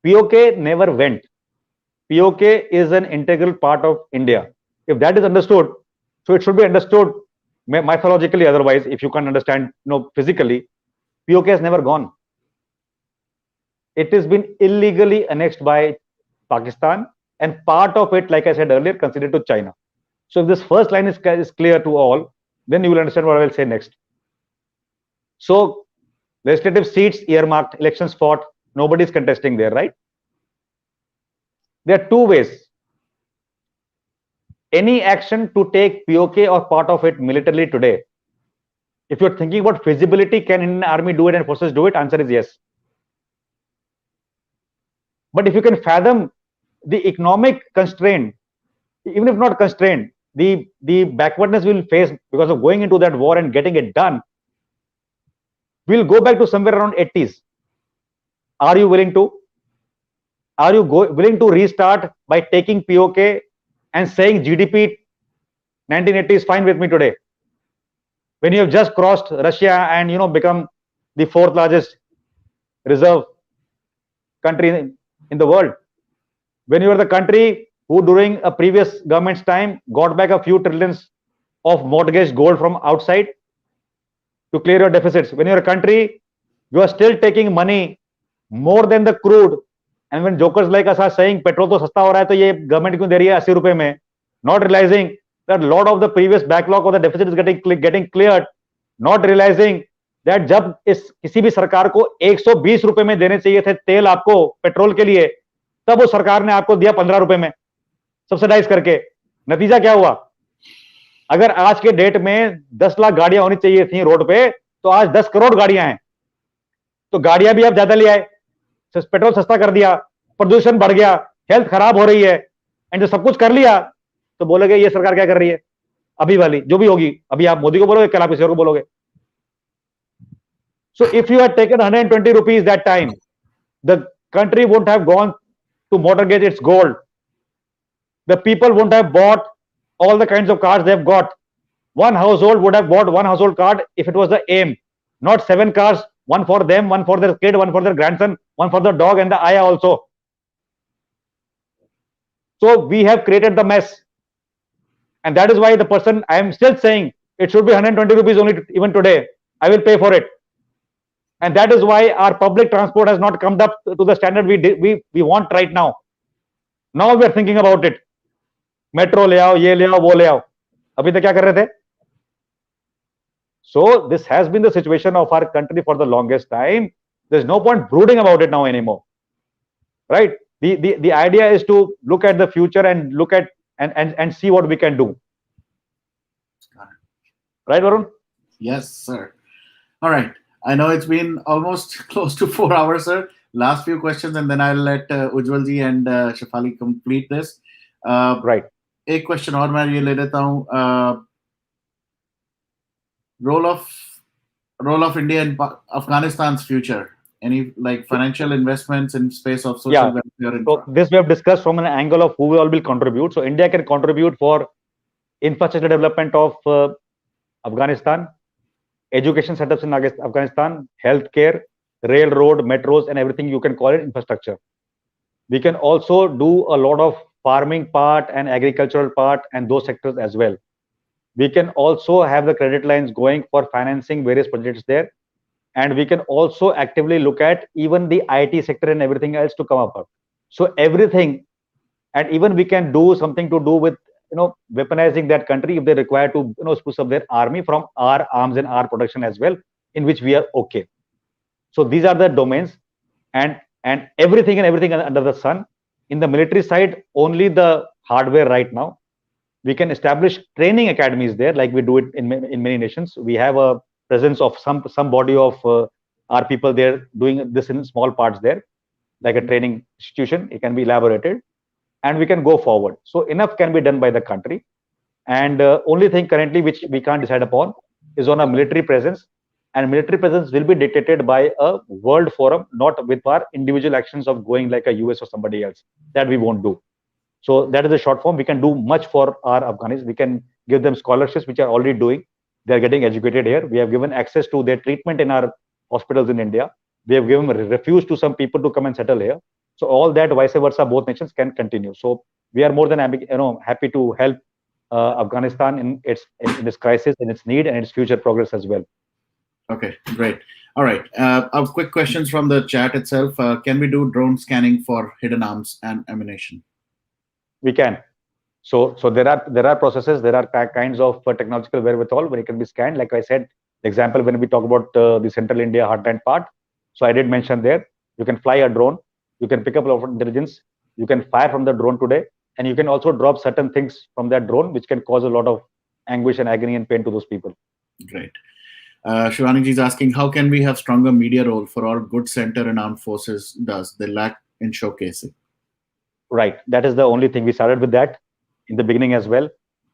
POK never went. POK is an integral part of India. If that is understood, so it should be understood mythologically. Otherwise, if you can't understand, physically, POK has never gone. It has been illegally annexed by Pakistan, and part of it, like I said earlier, considered to China. So if this first line is clear to all, then you will understand what I will say next. So legislative seats earmarked, elections fought, nobody is contesting there, right? There are two ways. Any action to take POK or part of it militarily today, if you're thinking about feasibility, can Indian army do it and forces do it? Answer is yes. But if you can fathom the economic constraint, even if not constraint, the backwardness we'll face because of going into that war and getting it done, we'll go back to somewhere around 80s. Are you willing to? Are you willing to restart by taking POK and saying GDP 1980 is fine with me today? When you have just crossed Russia and become the fourth largest reserve country in the world, when you are the country who during a previous government's time got back a few trillions of mortgaged gold from outside to clear your deficits, when you're a country, you are still taking money more than the crude, and when jokers like us are saying petrol to sasta ho raha hai, to ye government kyun de rahi hai 80 rupees mein, not realizing that a lot of the previous backlog or the deficit is getting cleared, not realizing that जब इस किसी भी सरकार को 120 रुपए में देने चाहिए थे तेल आपको पेट्रोल के लिए, तब वो सरकार ने आपको दिया 15 रुपए में सब्सिडाइज करके. नतीजा क्या हुआ? अगर आज के डेट में 10 लाख गाड़ियां होनी चाहिए थी रोड पे, तो आज 10 करोड़ गाड़ियां हैं. तो गाड़ियां भी आप ज्यादा ले आए, पेट्रोल सस्ता कर दिया, प्रदूषण बढ़ गया, हेल्थ खराब हो रही है, एंड जो सब कुछ कर लिया तो बोलोगे ये सरकार क्या कर रही है अभी वाली जो भी होगी. अभी आप मोदी को बोलोगे, कल आप किसी और को बोलोगे. So if you had taken 120 rupees that time, the country won't have gone to mortgage its gold. The people won't have bought all the kinds of cars they've got. One household would have bought one household card if it was the aim, not 7 cars, one for them, one for their kid, one for their grandson, one for the dog and the ayah also. So we have created the mess. And that is why the person, I am still saying, it should be 120 rupees only even today. I will pay for it. And that is why our public transport has not come up to the standard we want right now. Now we are thinking about it. Metro le aao, ye le aao, wo le aao. Abhi tak kya kar rahe the? So this has been the situation of our country for the longest time. There's no point brooding about it now anymore. Right? The idea is to look at the future and look at and see what we can do. Right, Varun? Yes, sir. All right. I know it's been almost close to 4 hours, sir. Last few questions, and then I'll let Ujjwalji and Shefali complete this. Right. एक question और मैं ये ले लेता हूँ. Role of India in Afghanistan's future. Any financial investments in space of social welfare? So this we have discussed from an angle of who all will contribute. So India can contribute for infrastructure development of Afghanistan, education setups in Afghanistan, healthcare, railroad, metros, and everything you can call it infrastructure. We can also do a lot of farming part and agricultural part and those sectors as well. We can also have the credit lines going for financing various projects there. And we can also actively look at even the IT sector and everything else to come up. So everything, and even we can do something to do with weaponizing that country if they require to spruce up their army from our arms and our production as well, in which we are okay. So these are the domains, and everything under the sun. In the military side, only the hardware right now. We can establish training academies there, like we do it in many nations. We have a presence of some body of our people there doing this in small parts there, like a training institution. It can be elaborated, and we can go forward. So enough can be done by the country. And only thing currently which we can't decide upon is on a military presence and military presence will be dictated by a world forum, not with our individual actions of going like a US or somebody else. That we won't do. So that is the short form. We can do much for our Afghanis. We can give them scholarships, which are already doing. They are getting educated here. We have given access to their treatment in our hospitals in India. We have given refuge to some people to come and settle here. So all that, vice versa, both nations can continue. So we are more than happy to help Afghanistan in its crisis, in its need, and its future progress as well. Okay, great. All right. A quick questions from the chat itself. Can we do drone scanning for hidden arms and ammunition? We can. So there are processes, there are kinds of technological wherewithal where it can be scanned. Like I said, the example when we talk about the Central India heartland part. So I did mention there, you can fly a drone, you can pick up a lot of intelligence, you can fire from the drone today, and you can also drop certain things from that drone, which can cause a lot of anguish and agony and pain to those people. Great. Shivani ji is asking, how can we have stronger media role for our good center and armed forces does? They lack in showcasing. Right. That is the only thing. We started with that in the beginning as well.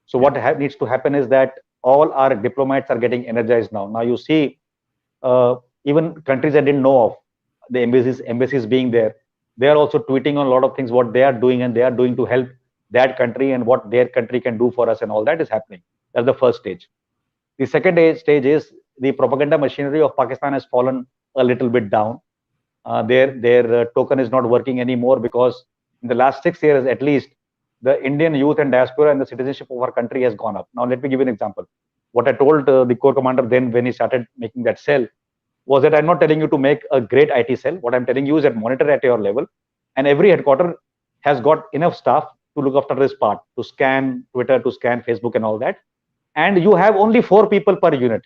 So what needs to happen is that all our diplomats are getting energized now. Now you see, even countries I didn't know of, the embassies being there, they are also tweeting on a lot of things, what they are doing and they are doing to help that country and what their country can do for us, and all that is happening. That's the first stage. The second stage is the propaganda machinery of Pakistan has fallen a little bit down. Their token is not working anymore, because in the last 6 years at least, the Indian youth and diaspora and the citizenship of our country has gone up. Now let me give you an example. What I told the corps commander then when he started making that cell was that I'm not telling you to make a great IT cell. What I'm telling you is that monitor at your level, and every headquarter has got enough staff to look after this part, to scan Twitter, to scan Facebook and all that. And you have only 4 people per unit,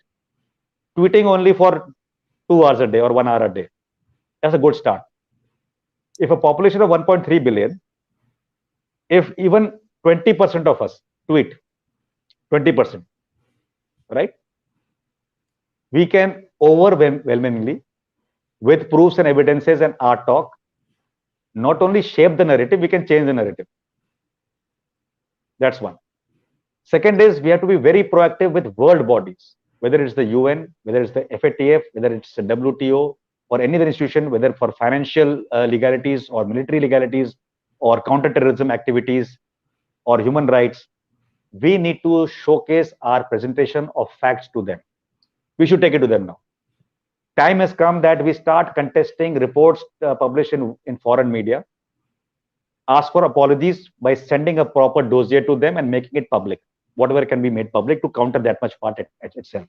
tweeting only for 2 hours a day or 1 hour a day. That's a good start. If a population of 1.3 billion, if even 20% of us tweet, 20%, right? We can overwhelmingly, with proofs and evidences and our talk, not only shape the narrative, we can change the narrative. That's one. Second is we have to be very proactive with world bodies, whether it's the UN, whether it's the FATF, whether it's the WTO, or any other institution, whether for financial legalities or military legalities or counterterrorism activities or human rights. We need to showcase our presentation of facts to them. We should take it to them now. Time has come that we start contesting reports published in foreign media, ask for apologies by sending a proper dossier to them and making it public, whatever can be made public to counter that much part itself.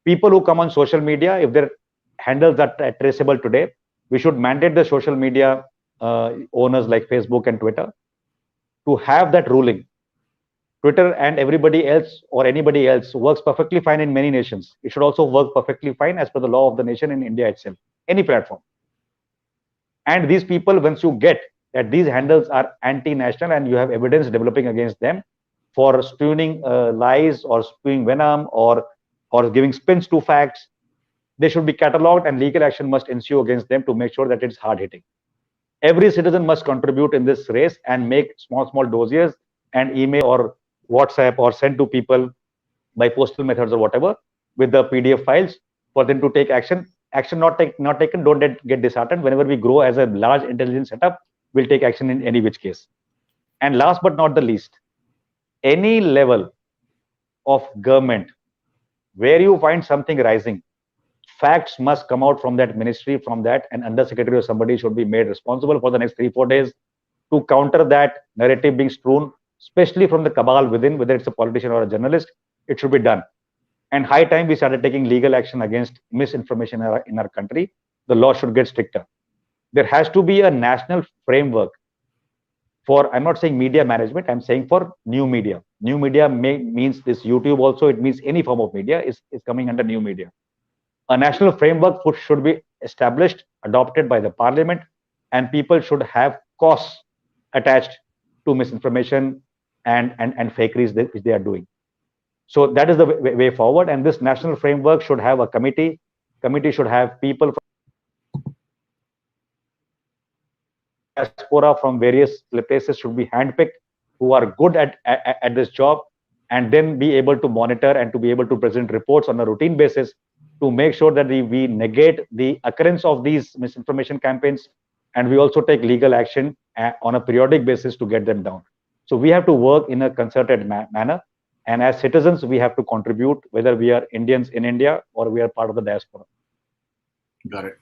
People who come on social media, if their handles are traceable today, we should mandate the social media owners like Facebook and Twitter to have that ruling. Twitter and everybody else or anybody else works perfectly fine in many nations. It should also work perfectly fine as per the law of the nation in India itself, any platform. And these people, once you get that these handles are anti-national and you have evidence developing against them for spewing lies or spewing venom or giving spins to facts, they should be catalogued and legal action must ensue against them to make sure that it's hard hitting. Every citizen must contribute in this race and make small dossiers and email or WhatsApp or send to people by postal methods or whatever with the PDF files for them to take action. Action not taken, don't get disheartened. Whenever we grow as a large intelligence setup, we'll take action in any which case. And last but not the least, any level of government where you find something rising, facts must come out from that ministry, from that, and undersecretary or somebody should be made responsible for the next 3-4 days to counter that narrative being strewn, especially from the cabal within, whether it's a politician or a journalist. It should be done. And high time we started taking legal action against misinformation in our country. The law should get stricter. There has to be a national framework for, I'm not saying media management, I'm saying for new media. New media means this YouTube also, it means any form of media is coming under new media. A national framework should be established, adopted by the parliament, and people should have costs attached to misinformation and fakeries which they are doing. So that is the way forward. And this national framework should have a committee. Committee should have people from diaspora from various places should be handpicked who are good at this job, and then be able to monitor and to be able to present reports on a routine basis to make sure that we negate the occurrence of these misinformation campaigns, and we also take legal action on a periodic basis to get them down. So we have to work in a concerted manner, and as citizens we have to contribute, whether we are Indians in India or we are part of the diaspora. Got it.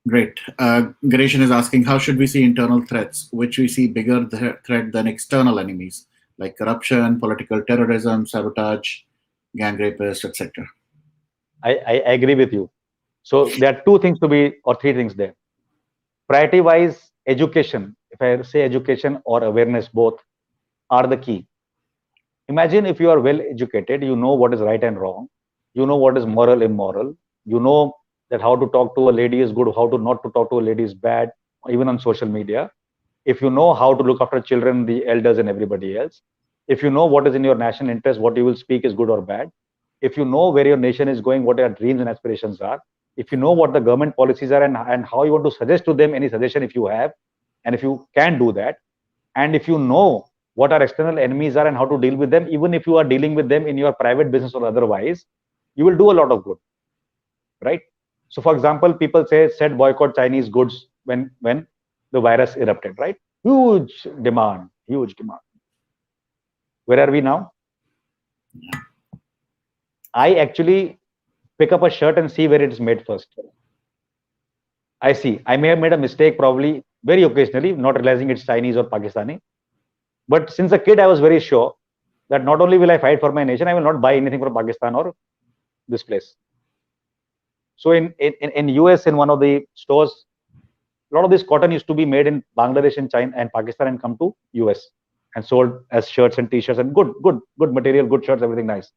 Great. Ganeshan is asking, how should we see internal threats, which we see bigger threat than external enemies, like corruption, political terrorism, sabotage, gang rapists, etc.? I agree with you. So there are two things to be, or three things there. Priority wise, education, if I say education or awareness, both are the key. Imagine if you are well educated, you know what is right and wrong, you know what is moral, immoral, you know that how to talk to a lady is good, how to not to talk to a lady is bad, even on social media. If you know how to look after children, the elders, and everybody else, if you know what is in your national interest, what you will speak is good or bad, if you know where your nation is going, what your dreams and aspirations are, if you know what the government policies are, and how you want to suggest to them any suggestion if you have, and if you can do that, and if you know what our external enemies are and how to deal with them, even if you are dealing with them in your private business or otherwise, you will do a lot of good, right? So for example, people said boycott Chinese goods when the virus erupted, right? Huge demand. Where are we now? I actually pick up a shirt and see where it is made first. I see. I may have made a mistake probably very occasionally, not realizing it's Chinese or Pakistani. But since a kid, I was very sure that not only will I fight for my nation, I will not buy anything from Pakistan or this place. So in US, in one of the stores, a lot of this cotton used to be made in Bangladesh and China and Pakistan and come to US and sold as shirts and t-shirts and good material, good shirts, everything nice.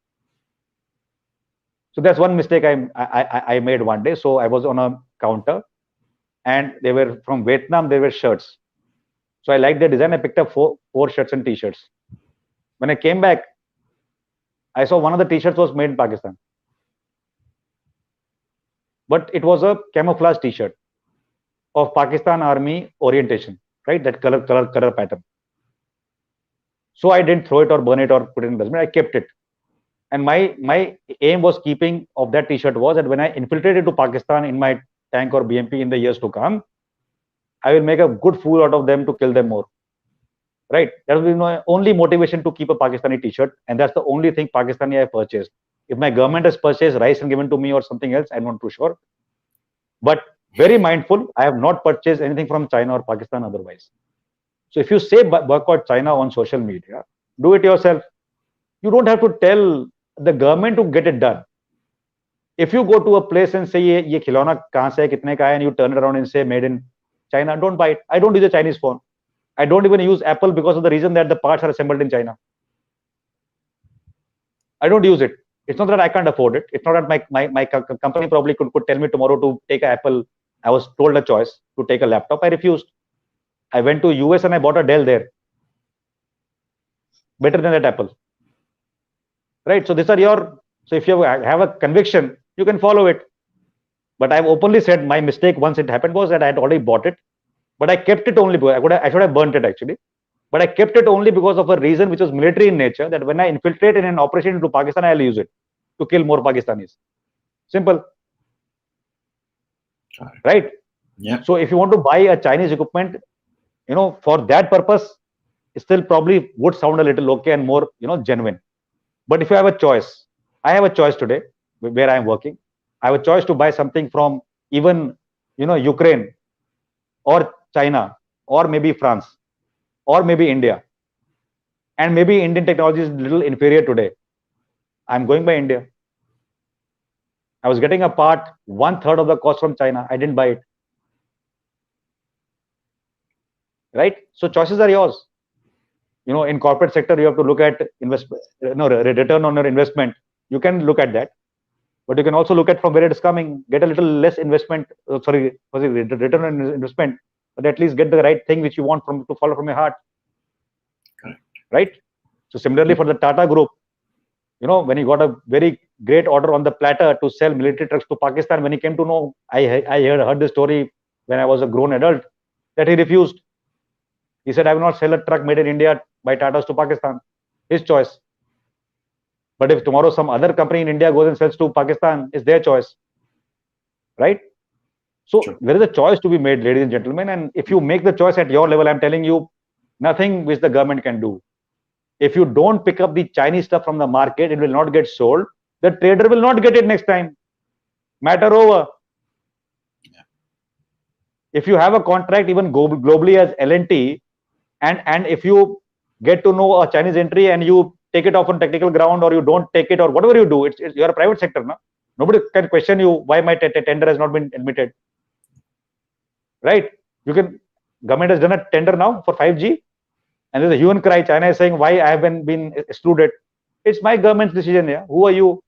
So that's one mistake I made one day. So I was on a counter and they were from Vietnam, they were shirts. So I liked the design. I picked up four shirts and t-shirts. When I came back, I saw one of the t-shirts was made in Pakistan. But it was a camouflage t-shirt of Pakistan Army orientation, right? That color pattern. So I didn't throw it or burn it or put it in the dustbin. I kept it. And my aim was keeping of that t-shirt was that when I infiltrated to Pakistan in my tank or BMP in the years to come, I will make a good fool out of them to kill them more. Right? That will be my only motivation to keep a Pakistani t-shirt. And that's the only thing Pakistani I purchased. If my government has purchased rice and given to me or something else, I'm not too sure. But very mindful, I have not purchased anything from China or Pakistan otherwise. So if you say boycott China on social media, do it yourself. You don't have to tell the government to get it done. If you go to a place and say, ye khilona kahan se hai, kitne ka hai, and you turn it around and say made in China, don't buy it. I don't use a Chinese phone. I don't even use Apple because of the reason that the parts are assembled in China. I don't use it. It's not that I can't afford it. It's not that my company probably could tell me tomorrow to take an Apple. I was told a choice to take a laptop. I refused. I went to US and I bought a Dell there. Better than that Apple. Right? So these are your, so if you have a conviction, you can follow it. But I've openly said my mistake once it happened was that I had already bought it, but I kept it only because I should have burnt it actually. But I kept it only because of a reason which was military in nature, that when I infiltrate in an operation into Pakistan, I'll use it to kill more Pakistanis. Simple. Right? Yeah. So if you want to buy a Chinese equipment, for that purpose, it still probably would sound a little okay and more, genuine. But if you have a choice, I have a choice today where I am working. I have a choice to buy something from even, Ukraine or China or maybe France or maybe India. And maybe Indian technology is a little inferior today. I'm going by India. I was getting a part 1/3 of the cost from China. I didn't buy it. Right? So choices are yours. In corporate sector, you have to look at investment, return on your investment. You can look at that, but you can also look at from where it is coming. Get a little less investment. Return on investment, but at least get the right thing which you want to follow from your heart. Correct. Right? So similarly for the Tata Group, when he got a very great order on the platter to sell military trucks to Pakistan, when he came to know, I heard the story when I was a grown adult, that he refused. He said, I will not sell a truck made in India by Tatas to Pakistan. His choice. But if tomorrow some other company in India goes and sells to Pakistan, it's their choice. right? So Sure. there is a choice to be made, ladies and gentlemen, and if you make the choice at your level, I'm telling you, nothing which the government can do. If you don't pick up the Chinese stuff from the market, it will not get sold. The trader will not get it next time. Matter over. If you have a contract even globally as L&T, and if you get to know a Chinese entry and you take it off on technical ground, or you don't take it, or whatever you do, you're a private sector, no? Nobody can question you why my tender has not been admitted, right? You can, government has done a tender now for 5G, and there's a hue and cry. China is saying, why I haven't been excluded? It's my government's decision. Yeah, who are you?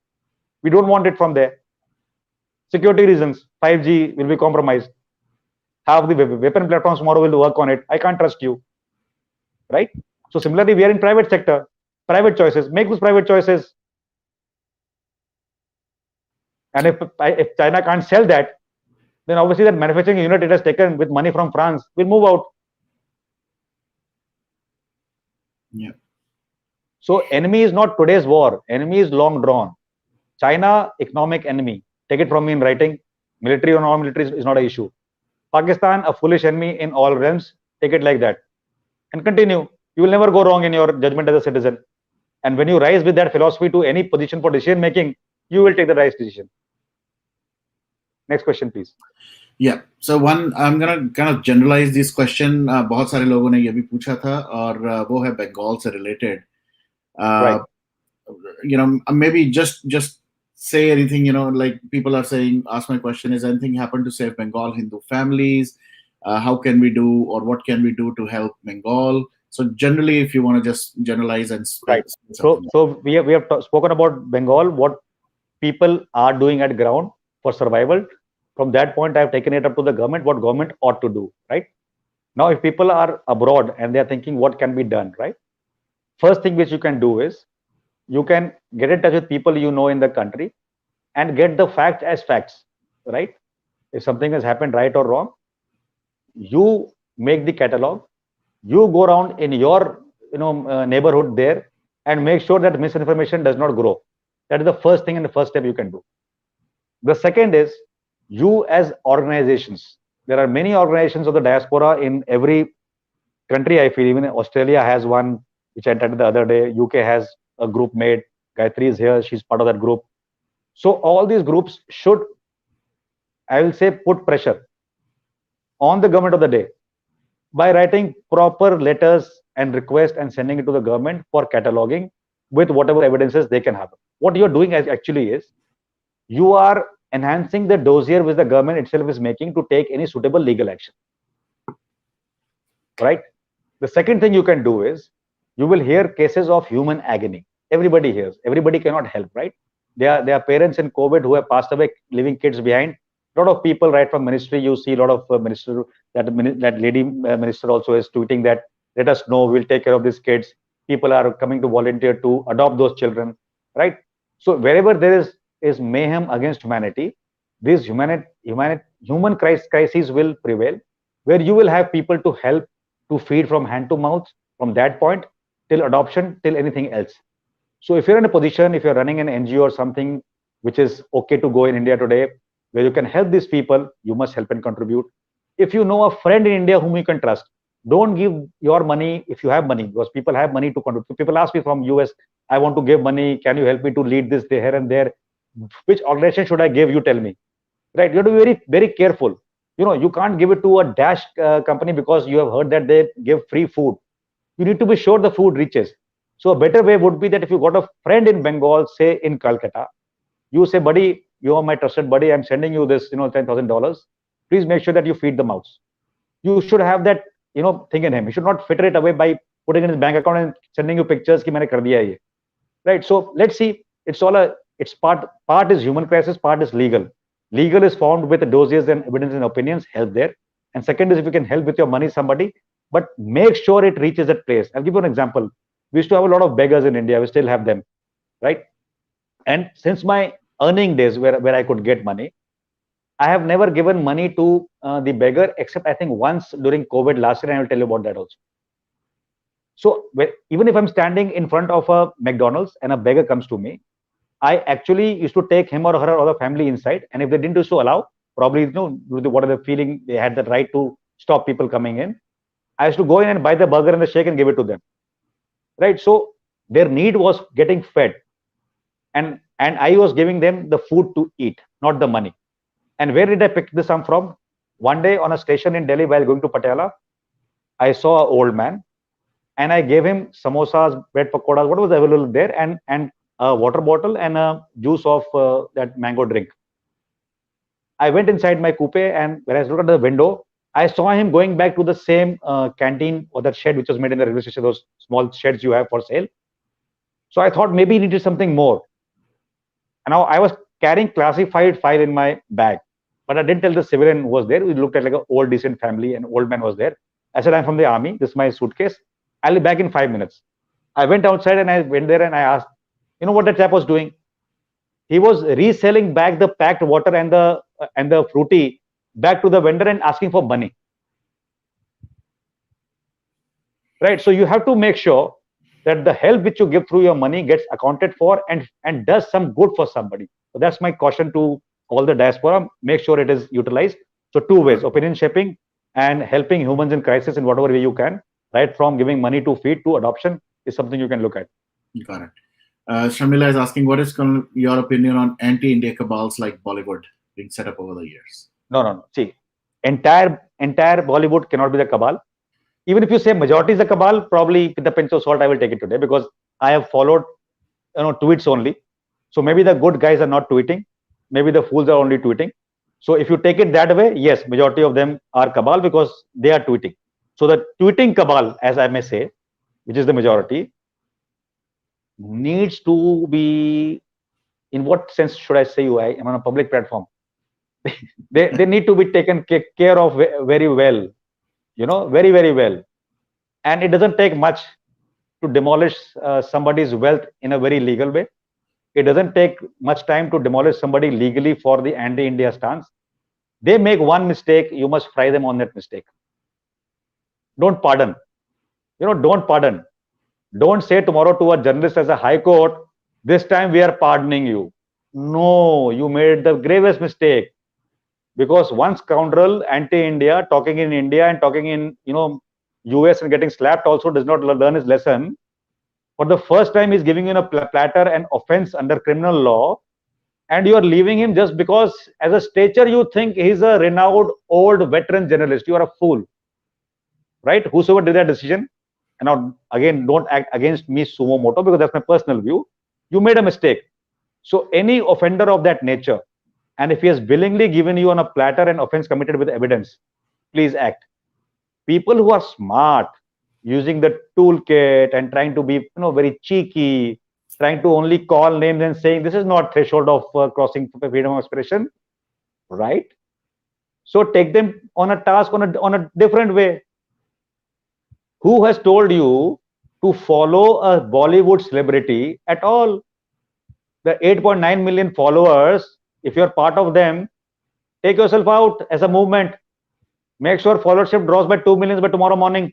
We don't want it from there. Security reasons, 5G will be compromised. Half the weapon platforms tomorrow will work on it. I can't trust you, right? So similarly, we are in private sector, private choices. Make those private choices. And if China can't sell that, then obviously that manufacturing unit it has taken with money from France will move out. Yeah. So enemy is not today's war. Enemy is long drawn. China, economic enemy. Take it from me in writing. Military or non-military is not an issue. Pakistan, a foolish enemy in all realms. Take it like that. And continue. You will never go wrong in your judgment as a citizen. And when you rise with that philosophy to any position for decision making, you will take the right decision. Next question, please. Yeah. So one, I'm gonna kind of generalize this question. बहुत सारे लोगों ने ये भी पूछा था और वो है बंगाल से related. Right. You know, maybe just say anything. You know, like people are saying, ask my question: is anything happened to save Bengal Hindu families? How can we do, or what can we do to help Bengal? So generally, if you want to just generalize and right. So we have spoken about Bengal, what people are doing at ground for survival. From that point, I have taken it up to the government, what government ought to do, right? Now, if people are abroad and they are thinking what can be done, right? First thing which you can do is you can get in touch with people you know in the country and get the facts as facts, right? If something has happened right or wrong, you make the catalog, you go around in your neighborhood there and make sure that misinformation does not grow. That is the first thing and the first step you can do. The second is you as organizations. There are many organizations of the diaspora in every country. I feel even Australia has one, which I attended the other day. UK has a group made. Gayatri is here. She's part of that group. So all these groups should, I will say, put pressure on the government of the day by writing proper letters and requests and sending it to the government for cataloging with whatever evidences they can have. What you're doing actually is you are enhancing the dossier which the government itself is making to take any suitable legal action, right? The second thing you can do is you will hear cases of human agony. Everybody hears. Everybody cannot help, right? There are parents in COVID who have passed away, leaving kids behind. A lot of people, right from ministry, you see a lot of minister, that lady minister also is tweeting that let us know, we'll take care of these kids. People are coming to volunteer to adopt those children, right? So wherever there is mayhem against humanity, these human crises will prevail, where you will have people to help to feed from hand to mouth from that point till adoption, till anything else. So if you're in a position, if you're running an NGO or something which is okay to go in India today, where you can help these people, you must help and contribute. If you know a friend in India whom you can trust, don't give your money if you have money, because people have money to contribute. People ask me from US, I want to give money, can you help me to lead this here and there? Which organization should I give? You tell me, right? You have to be very, very careful. You can't give it to a dash company because you have heard that they give free food. You need to be sure the food reaches. So a better way would be that if you got a friend in Bengal, say in Calcutta, you say, buddy, you are my trusted buddy, I'm sending you this, $10,000. Please make sure that you feed the mouths. You should have that, thing in him. You should not fritter it away by putting in his bank account and sending you pictures ki maine kar diya ye. Right? So let's see. It's part is human crisis, part is legal. Legal is formed with dossiers and evidence and opinions, help there. And second is if you can help with your money somebody, but make sure it reaches that place. I'll give you an example. We used to have a lot of beggars in India. We still have them, right? And since my earning days where I could get money, I have never given money to the beggar except I think once during COVID last year, and I will tell you about that also. So even if I'm standing in front of a McDonald's and a beggar comes to me, I actually used to take him or her or the family inside, and if they didn't do so allow, probably, what are the feeling they had the right to stop people coming in. I used to go in and buy the burger and the shake and give it to them, right? So their need was getting fed, and I was giving them the food to eat, not the money. And where did I pick this up from? One day on a station in Delhi while going to Patiala, I saw an old man, and I gave him samosas, bread pakoras, what was available there, and a water bottle and a juice of that mango drink. I went inside my coupe, and when I looked at the window, I saw him going back to the same canteen or that shed which was made in the railway station, those small sheds you have for sale. So I thought maybe he needed something more. And now I was carrying classified file in my bag, but I didn't tell the civilian who was there. We looked at like an old decent family, and old man was there. I said, I'm from the army. This is my suitcase. I'll be back in 5 minutes. I went outside and I went there and I asked, you know what that chap was doing? He was reselling back the packed water and the fruity back to the vendor and asking for money. Right? So you have to make sure that the help which you give through your money gets accounted for and does some good for somebody. So that's my caution to all the diaspora. Make sure it is utilized. So two ways: opinion shaping and helping humans in crisis in whatever way you can. Right from giving money to feed to adoption is something you can look at. Got it. Shamila is asking, what is your opinion on anti-India cabals like Bollywood being set up over the years? No. See, entire Bollywood cannot be the cabal. Even if you say majority is a cabal, probably with a pinch of salt, I will take it today, because I have followed, tweets only. So maybe the good guys are not tweeting. Maybe the fools are only tweeting. So if you take it that way, yes, majority of them are cabal because they are tweeting. So the tweeting cabal, as I may say, which is the majority, needs to be, in what sense should I say you? I am on a public platform. they need to be taken care of very well, very, very well. And it doesn't take much to demolish somebody's wealth in a very legal way. It doesn't take much time to demolish somebody legally for the anti-India stance. They make one mistake, you must fry them on that mistake. Don't pardon. Don't pardon. Don't say tomorrow to a journalist as a high court, this time we are pardoning you. No, you made the gravest mistake. Because one scoundrel, anti-India, talking in India and talking in, US and getting slapped also does not learn his lesson. For the first time, he's giving you a platter an offense under criminal law, and you are leaving him just because as a stature you think he's a renowned old veteran journalist. You are a fool, right? Whosoever did that decision, and now again, don't act against me sumo moto, because that's my personal view. You made a mistake. So any offender of that nature, and if he has willingly given you on a platter an offense committed with evidence, please act. People who are smart, using the toolkit and trying to be, very cheeky, trying to only call names and saying this is not threshold of crossing freedom of expression, right? So take them on a task on a different way. Who has told you to follow a Bollywood celebrity at all? The 8.9 million followers, if you're part of them, take yourself out as a movement. Make sure followership draws by 2 million by tomorrow morning.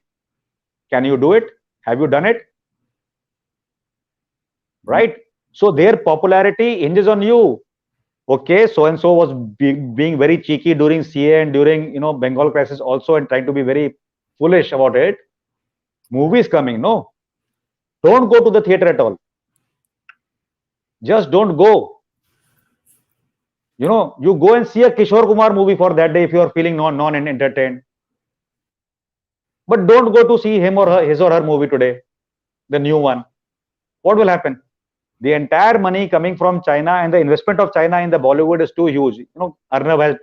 Can you do it? Have you done it? Right? So their popularity hinges on you. Okay, so and so was being very cheeky during CA and during Bengal crisis also, and trying to be very foolish about it. Movie is coming, no? Don't go to the theater at all. Just don't go. You go and see a Kishore Kumar movie for that day if you are feeling non-entertained. But don't go to see him or his or her movie today, the new one. What will happen? The entire money coming from China and the investment of China in the Bollywood is too huge. Arnav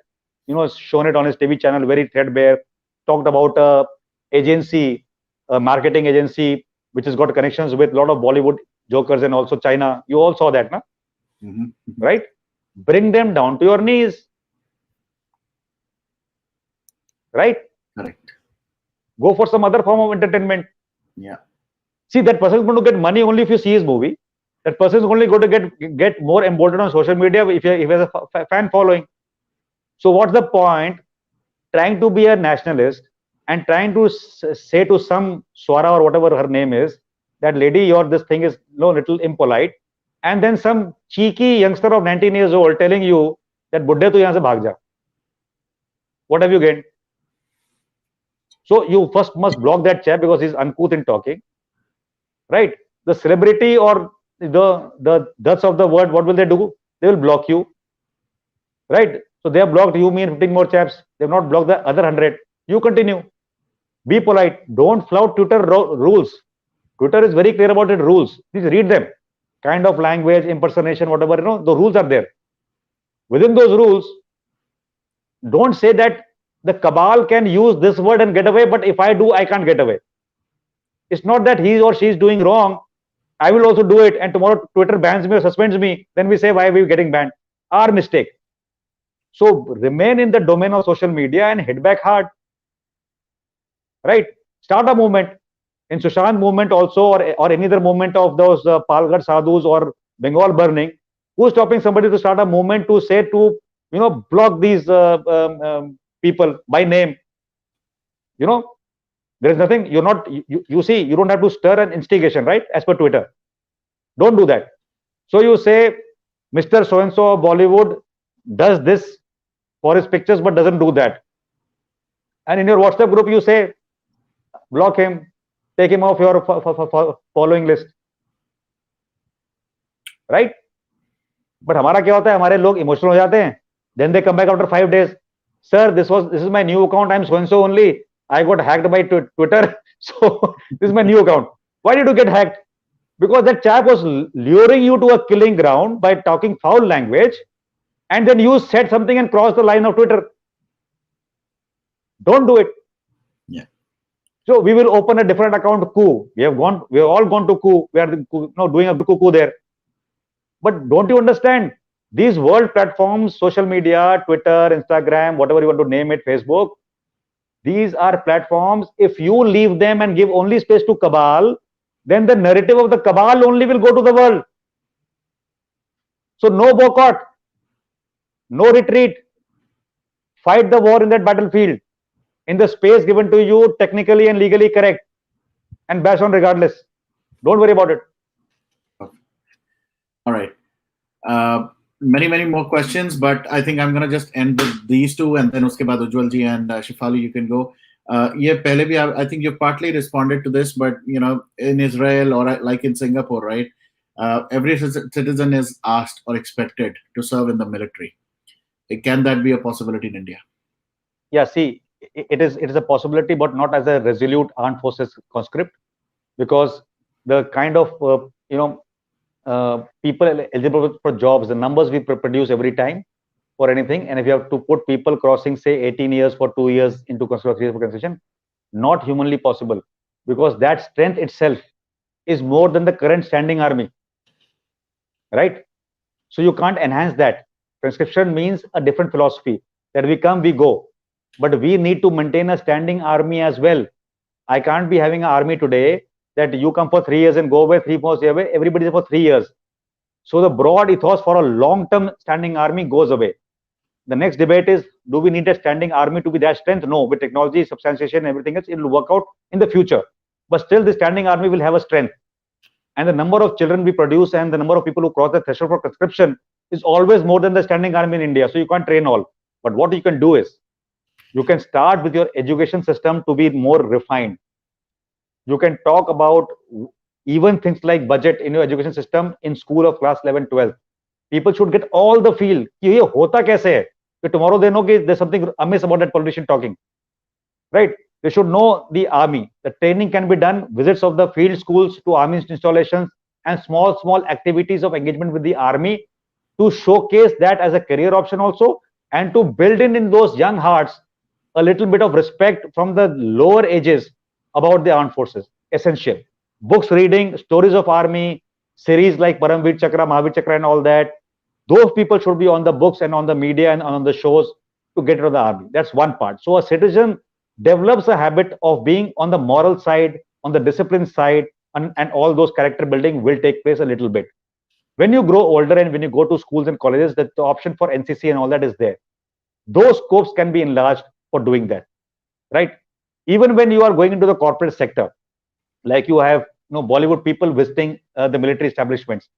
has, shown it on his TV channel, very threadbare, talked about a agency, a marketing agency, which has got connections with a lot of Bollywood jokers and also China. You all saw that, no? Right? Bring them down to your knees. Right? Correct. Go for some other form of entertainment. Yeah. See, that person is going to get money only if you see his movie. That person is only going to get more emboldened on social media if he has a fan following. So what's the point trying to be a nationalist and trying to say to some Swara or whatever her name is, that lady, this thing is little impolite, and then some cheeky youngster of 19 years old telling you that Buddhe tu yahan se bhag ja. What have you gained? So you first must block that chap because he's uncouth in talking, right? The celebrity or the duds of the word, what will they do? They will block you, right? So they have blocked you, me and 15 more chaps. They have not blocked the other 100. You continue. Be polite. Don't flout Twitter rules. Twitter is very clear about its rules. Please read them. Kind of language, impersonation, whatever, the rules are there. Within those rules, don't say that the cabal can use this word and get away, but if I do, I can't get away. It's not that he or she is doing wrong. I will also do it, and tomorrow Twitter bans me or suspends me. Then we say, why are we getting banned? Our mistake. So remain in the domain of social media and hit back hard. Right? Start a movement. In Sushant movement also, or any other movement of those Palghar Sadhus or Bengal burning, who's stopping somebody to start a movement to say to, block these people by name? There is nothing. You're not, you see, you don't have to stir an instigation, right? As per Twitter. Don't do that. So you say, Mr. So-and-so of Bollywood does this for his pictures, but doesn't do that. And in your WhatsApp group, you say, block him, take him off your following list. Right? But हमारा क्या होता है, हमारे लोग emotional हो जाते हैं. Then they come back after 5 days. Sir, this is my new account. I'm so and so only. I got hacked by Twitter. So this is my new account. Why did you get hacked? Because that chap was luring you to a killing ground by talking foul language, and then you said something and crossed the line of Twitter. Don't do it. Yeah. So we will open a different account, coup. We have all gone to coup. We are doing a coup there. But don't you understand? These world platforms, social media, Twitter, Instagram, whatever you want to name it, Facebook, these are platforms. If you leave them and give only space to cabal, then the narrative of the cabal only will go to the world. So no boycott, no retreat. Fight the war in that battlefield, in the space given to you, technically and legally correct, and bash on regardless. Don't worry about it. Okay. All right. Many more questions, but I think I'm going to just end with these two, and then uske baad Ujjwal ji and Shefali, you can go. I think you partly responded to this, but in Israel or like in Singapore, right? Every citizen is asked or expected to serve in the military. Can that be a possibility in India? Yeah, see, it is a possibility, but not as a resolute armed forces conscript, because the kind of people eligible for jobs, the numbers we produce every time for anything, and if you have to put people crossing, say, 18 years for 2 years into conscription, not humanly possible, because that strength itself is more than the current standing army, right? So you can't enhance that. Conscription means a different philosophy, that we come, we go, but we need to maintain a standing army as well. I can't be having an army today that you come for 3 years and go away, 3 months away, everybody is for 3 years. So the broad ethos for a long-term standing army goes away. The next debate is, do we need a standing army to be that strength? No, with technology, substantiation, everything else, it will work out in the future. But still, the standing army will have a strength. And the number of children we produce and the number of people who cross the threshold for conscription is always more than the standing army in India. So you can't train all. But what you can do is, you can start with your education system to be more refined. You can talk about even things like budget in your education system in school of class 11, 12. People should get all the feel. कि ये होता कैसे है? Tomorrow they know there's something amiss about that politician talking. Right? They should know the army. The training can be done, visits of the field schools to army installations, and small activities of engagement with the army to showcase that as a career option also, and to build in those young hearts a little bit of respect from the lower ages about the armed forces. Essential. Books reading, stories of army, series like Paramveer Chakra, Mahavir Chakra and all that. Those people should be on the books and on the media and on the shows to get into the army. That's one part. So a citizen develops a habit of being on the moral side, on the discipline side, and all those character building will take place a little bit. When you grow older and when you go to schools and colleges, the option for NCC and all that is there. Those scopes can be enlarged for doing that, right? Even when you are going into the corporate sector, like you have Bollywood people visiting the military establishments,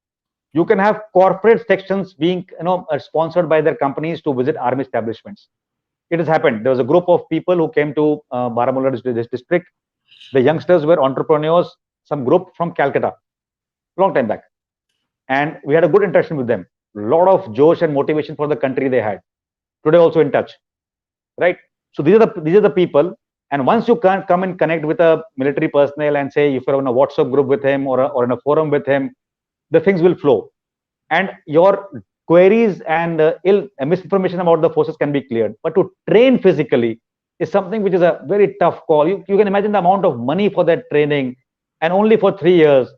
you can have corporate sections being sponsored by their companies to visit army establishments. It has happened. There was a group of people who came to Baramulla district. The youngsters were entrepreneurs, some group from Calcutta, long time back. And we had a good interaction with them. A lot of josh and motivation for the country they had. Today also in touch, right? So these are the people. And once you can come and connect with a military personnel and say if you're in a WhatsApp group with him or in a forum with him, the things will flow. And your queries and misinformation about the forces can be cleared. But to train physically is something which is a very tough call. You can imagine the amount of money for that training, and only for 3 years,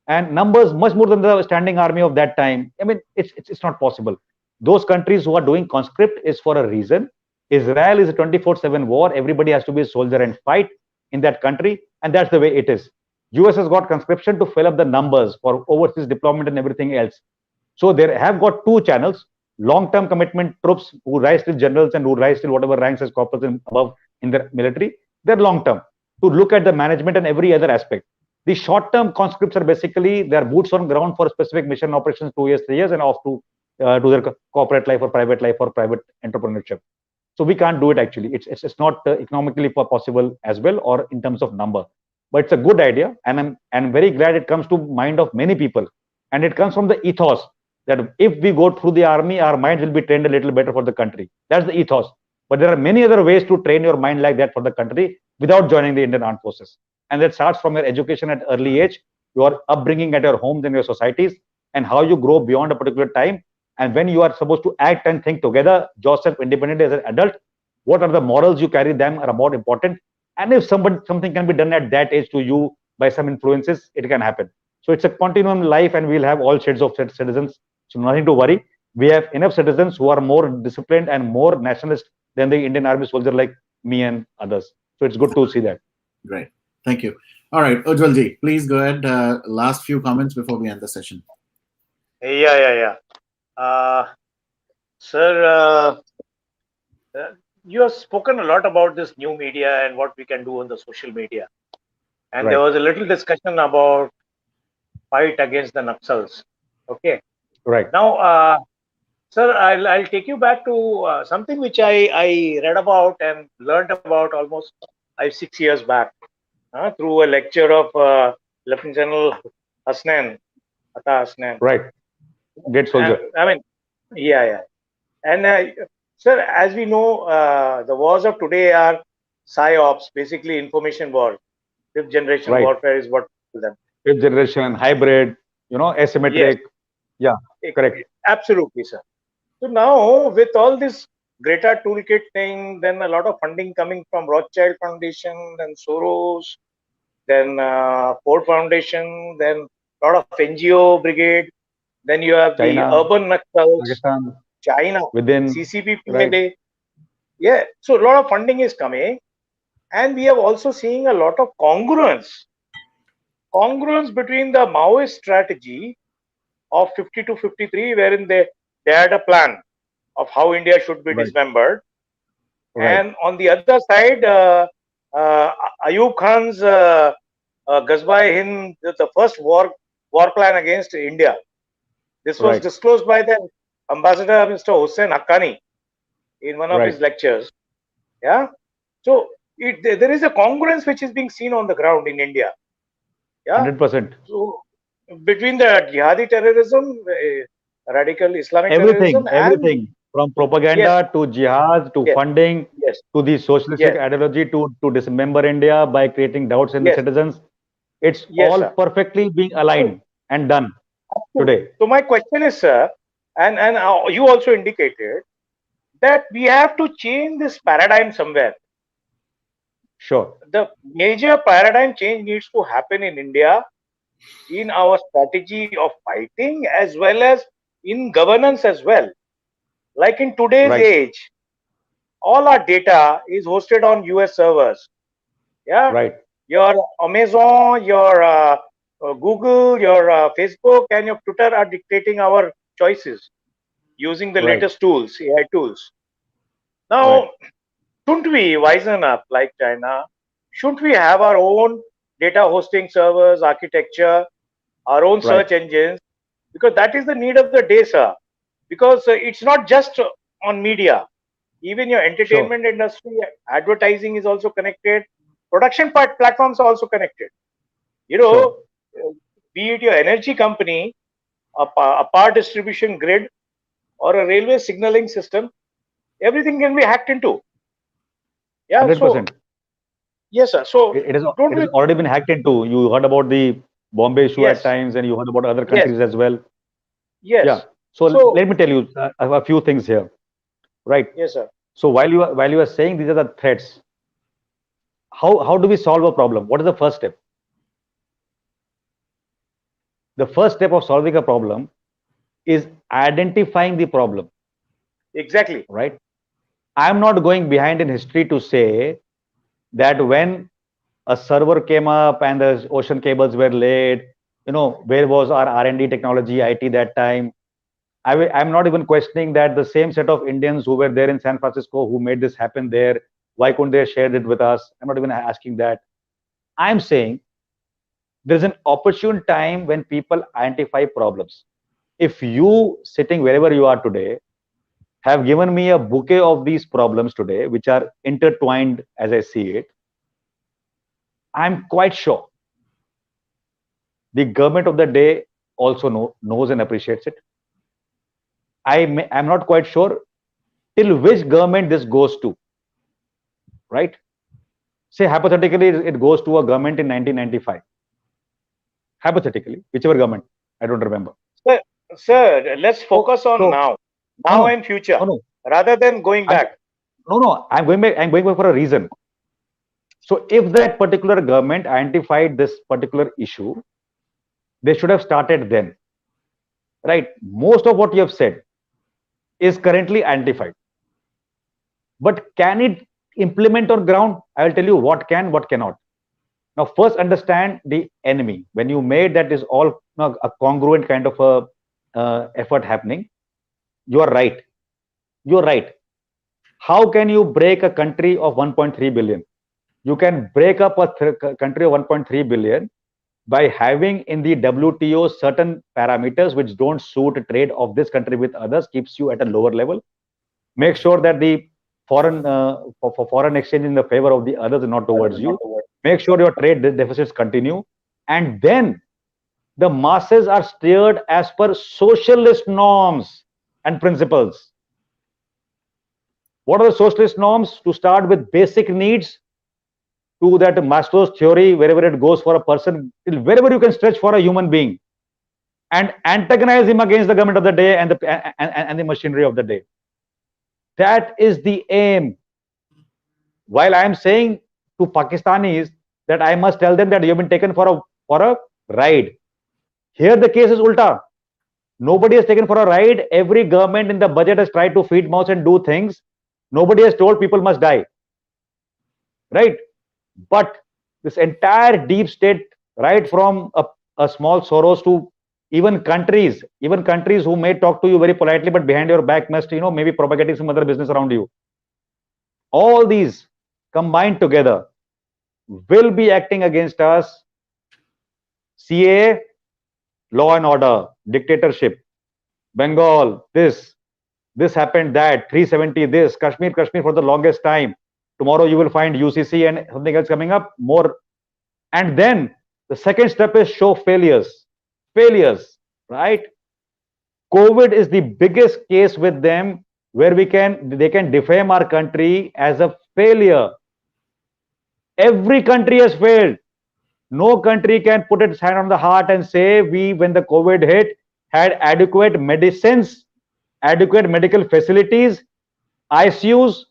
and numbers much more than the standing army of that time. I mean, it's not possible. Those countries who are doing conscript is for a reason. Israel is a 24/7 war. Everybody has to be a soldier and fight in that country, and that's the way it is. US has got conscription to fill up the numbers for overseas deployment and everything else. So they have got two channels: long-term commitment troops who rise till generals and who rise till whatever ranks as corporals and above in the military. They're long-term to look at the management and every other aspect. The short-term conscripts are basically their boots on ground for specific mission operations, 2 years, 3 years, and off to their corporate life or private entrepreneurship. So we can't do it actually. It's not economically possible as well, or in terms of number. But it's a good idea, and I'm very glad it comes to mind of many people, and it comes from the ethos that if we go through the army, our minds will be trained a little better for the country. That's the ethos. But there are many other ways to train your mind like that for the country without joining the Indian Armed Forces. And that starts from your education at early age, your upbringing at your homes and your societies, and how you grow beyond a particular time. And when you are supposed to act and think together, yourself independently as an adult, what are the morals you carry them are more important. And if something can be done at that age to you by some influences, it can happen. So it's a continuum life, and we'll have all shades of citizens. So nothing to worry. We have enough citizens who are more disciplined and more nationalist than the Indian Army soldier like me and others. So it's good to see that. Great. Thank you. All right, Ujjwalji, please go ahead. Last few comments before we end the session. Yeah. Sir, you have spoken a lot about this new media and what we can do on the social media. And there was a little discussion about fight against the Naxals. Okay. Right. Now, sir, I'll take you back to something which I read about and learned about almost 5-6 years back through a lecture of Lieutenant General Hasnan, Atta Hasnan. Right. Great soldier. I mean, yeah. And sir, as we know, the wars of today are psyops, basically information war. Fifth generation warfare is what we call them. Fifth generation, hybrid, asymmetric. Yes. Yeah, correct. Absolutely, sir. So now with all this Greta toolkit thing, then a lot of funding coming from Rothschild Foundation, then Soros, then Ford Foundation, then a lot of NGO brigade. Then you have China, the urban Naxals, Pakistan, China, within CCP, right. Yeah, so a lot of funding is coming, and we have also seeing a lot of congruence between the Maoist strategy of 50 to 53, wherein they had a plan of how India should be dismembered, and on the other side, Ayub Khan's Ghazwa-e-Hind, the first war plan against India. This was disclosed by the Ambassador Mr. Hussain Haqqani in one of his lectures. Yeah. So there is a congruence which is being seen on the ground in India. Yeah. 100%. So between the jihadi terrorism, radical Islamic terrorism, everything from propaganda to jihad to funding to the socialistic ideology to dismember India by creating doubts in the citizens. It's all perfectly being aligned and done today. So my question is, sir, and you also indicated that we have to change this paradigm somewhere. Sure. The major paradigm change needs to happen in India in our strategy of fighting as well as in governance as well. Like in today's age, all our data is hosted on US servers. Yeah. Right. Your Amazon, your Google, your Facebook, and your Twitter are dictating our choices using the latest tools, AI tools. Now, shouldn't we wisen up like China? Shouldn't we have our own data hosting servers, architecture, our own search engines? Because that is the need of the day, sir. Because it's not just on media. Even your entertainment industry, advertising is also connected. Production platforms are also connected. Be it your energy company, a power distribution grid, or a railway signaling system, everything can be hacked into. Yeah. 100%. Yes, sir. So It has don't it has we? already been hacked into. You heard about the Bombay issue at Yes. times, and you heard about other Yes. countries as well. Yeah. Yes. So So let me tell you a few things here, right? yes, sir. So while you are saying these are the threats, how do we solve a problem? What is the first step? The first step of solving a problem is identifying the problem, Exactly. right? I'm not going behind in history to say that when a server came up and the ocean cables were laid, where was our R&D technology, IT that time? I'm not even questioning that the same set of Indians who were there in San Francisco who made this happen there, why couldn't they have shared it with us? I'm not even asking that. I'm saying there's an opportune time when people identify problems. If you sitting wherever you are today have given me a bouquet of these problems today, which are intertwined as I see it, I'm quite sure the government of the day also knows and appreciates it. I'm not quite sure till which government this goes to, right? Say hypothetically, it goes to a government in 1995. Hypothetically, whichever government, I don't remember. Sir, let's focus on So now and future, no, rather than going back. no. I'm going back. I'm going back for a reason. So if that particular government identified this particular issue, they should have started then, right? Most of what you have said is currently identified, but can it implement on ground? I will tell you what can, what cannot. Now, first understand the enemy. When you made that is all a congruent kind of a effort happening, you are right. You're right. How can you break a country of 1.3 billion? You can break up a country of 1.3 billion by having in the WTO certain parameters which don't suit trade of this country with others, keeps you at a lower level. Make sure that the foreign for foreign exchange in the favor of the others and not towards you. Make sure your trade deficits continue, and then the masses are steered as per socialist norms and principles. What are the socialist norms? To start with basic needs, to that Maslow's theory, wherever it goes for a person, wherever you can stretch for a human being, and antagonize him against the government of the day and the machinery of the day. That is the aim. While I am saying to Pakistanis that I must tell them that you have been taken for a ride. Here the case is ulta. Nobody has taken for a ride. Every government in the budget has tried to feed mouths and do things. Nobody has told people must die. Right? But this entire deep state, right from a small Soros to even countries who may talk to you very politely, but behind your back must, maybe propagating some other business around you. All these combined together will be acting against us. CA, law and order, dictatorship, Bengal, this happened, that, 370, this, Kashmir for the longest time. Tomorrow you will find UCC and something else coming up, more. And then the second step is show failures, right? COVID is the biggest case with them where they can defame our country as a failure. Every country has failed. No country can put its hand on the heart and say we, when the COVID hit, had adequate medicines, adequate medical facilities, ICUs,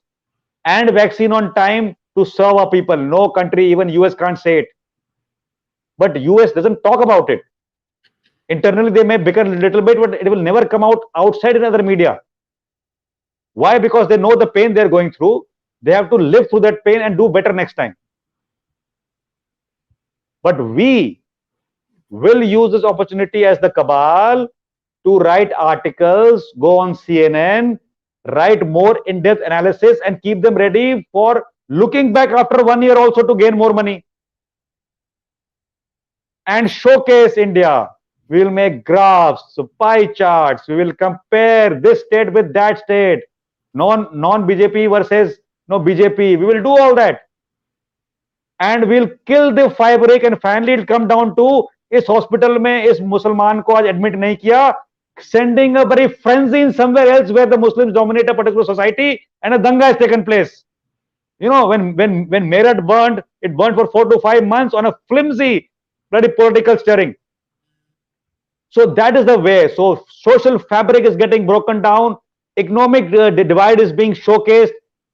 and vaccine on time to serve our people. No country, even US can't say it. But US doesn't talk about it. Internally, they may bicker a little bit, but it will never come out outside in other media. Why? Because they know the pain they're going through. They have to live through that pain and do better next time. But we will use this opportunity as the cabal to write articles, go on CNN, write more in-depth analysis, and keep them ready for looking back after 1 year also to gain more money and showcase India. We will make graphs, pie charts. We will compare this state with that state. non BJP versus no BJP. We will do all that, and we'll kill the fabric, and finally it'll come down to इस hospital में इस मुसलमान को आज admit नहीं किया, sending a very frenzy in somewhere else where the Muslims dominate a particular society and a danga has taken place. You know, when Meerut burned, it burned for 4 to 5 months on a flimsy bloody political stirring. So that is the way. So social fabric is getting broken down, economic divide is being showcased,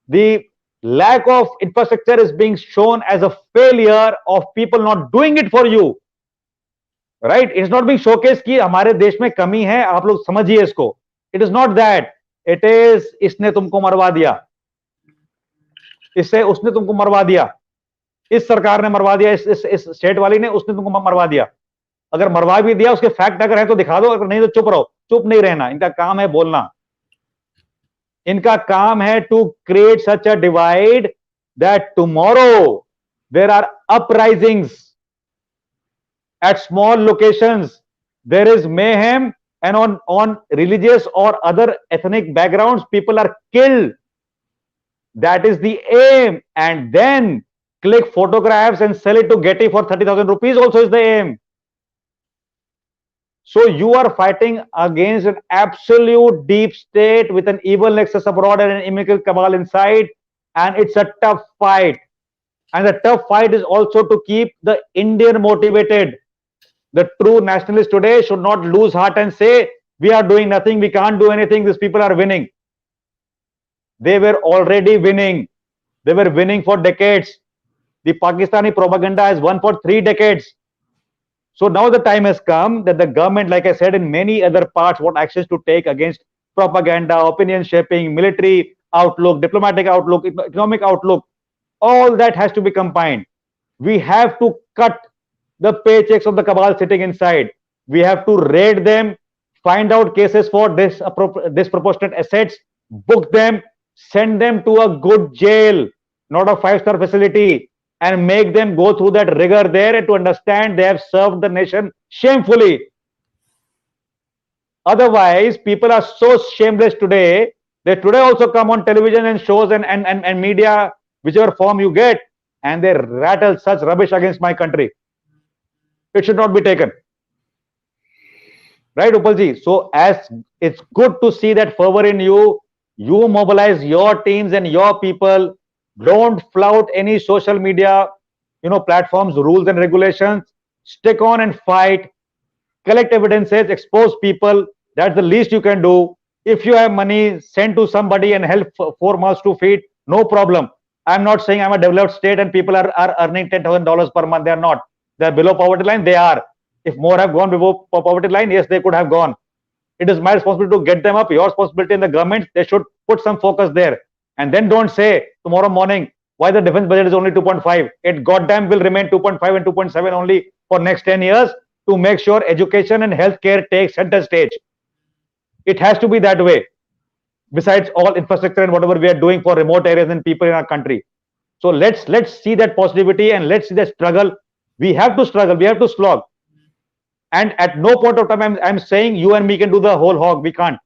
the lack of infrastructure is being shown as a failure of people not doing it for you. Right? It's not being showcased कि हमारे देश में कमी है, आप लोग समझिए इसको. It is not that. It is इसने तुमको मरवा दिया, इससे उसने तुमको मरवा दिया, इस सरकार ने मरवा दिया, इस स्टेट वाली ने, उसने तुमको मरवा दिया. अगर मरवा भी दिया, उसके फैक्ट अगर है तो दिखा दो, अगर नहीं तो चुप रहो. चुप नहीं रहना, इनका काम है बोलना. इनका काम है to create such a divide that tomorrow there are uprisings at small locations, there is mayhem, and on religious or other ethnic backgrounds people are killed. That is the aim. And then click photographs and sell it to Getty for 30,000 rupees also is the aim. So you are fighting against an absolute deep state with an evil nexus abroad and an immigrant cabal inside, and it's a tough fight. And the tough fight is also to keep the Indian motivated. The true nationalists today should not lose heart and say, we are doing nothing, we can't do anything, these people are winning. They were already winning. They were winning for decades. The Pakistani propaganda has won for 3 decades. So now the time has come that the government, like I said, in many other parts, what actions to take against propaganda, opinion shaping, military outlook, diplomatic outlook, economic outlook, all that has to be combined. We have to cut the paychecks of the cabal sitting inside. We have to raid them, find out cases for disproportionate assets, book them, send them to a good jail, not a 5-star facility, and make them go through that rigor there and to understand they have served the nation shamefully. Otherwise, people are so shameless today, they today also come on television and shows and media, whichever form you get, and they rattle such rubbish against my country. It should not be taken. Right, Upalji? So as it's good to see that fervor in you, you mobilize your teams and your people. Don't flout any social media, platforms, rules and regulations. Stick on and fight. Collect evidences, expose people. That's the least you can do. If you have money, send to somebody and help 4 mouths to feed. No problem. I'm not saying I'm a developed state and people are earning $10,000 per month. They are not. They're below poverty line. They are. If more have gone below poverty line, yes, they could have gone. It is my responsibility to get them up. Your responsibility in the government, they should put some focus there. And then don't say tomorrow morning why the defense budget is only 2.5. It goddamn will remain 2.5 and 2.7 only for next 10 years to make sure education and healthcare takes center stage. It has to be that way. Besides all infrastructure and whatever we are doing for remote areas and people in our country. So let's see that positivity and let's see the struggle. We have to struggle. We have to slog. And at no point of time I'm saying you and me can do the whole hog. We can't.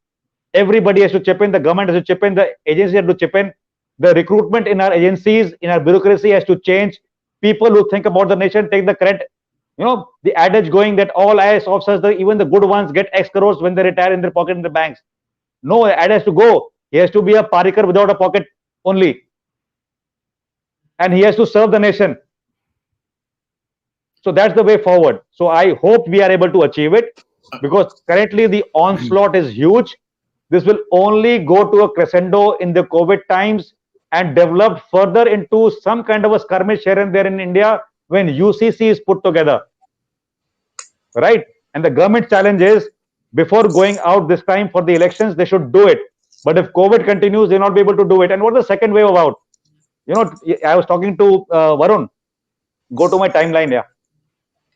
Everybody has to chip in. The government has to chip in. The agency has to chip in. The recruitment in our agencies, in our bureaucracy has to change. People who think about the nation take the credit. The adage going that all IAS officers, even the good ones, get X crores when they retire in their pocket in the banks. No, the ad has to go. He has to be a parikar without a pocket only. And he has to serve the nation. So that's the way forward. So I hope we are able to achieve it, because currently the onslaught is huge. This will only go to a crescendo in the COVID times and develop further into some kind of a skirmish here and there in India when UCC is put together. Right? And the government challenge is, before going out this time for the elections, they should do it. But if COVID continues, they will not be able to do it. And what's the second wave about? I was talking to Varun. Go to my timeline, yeah.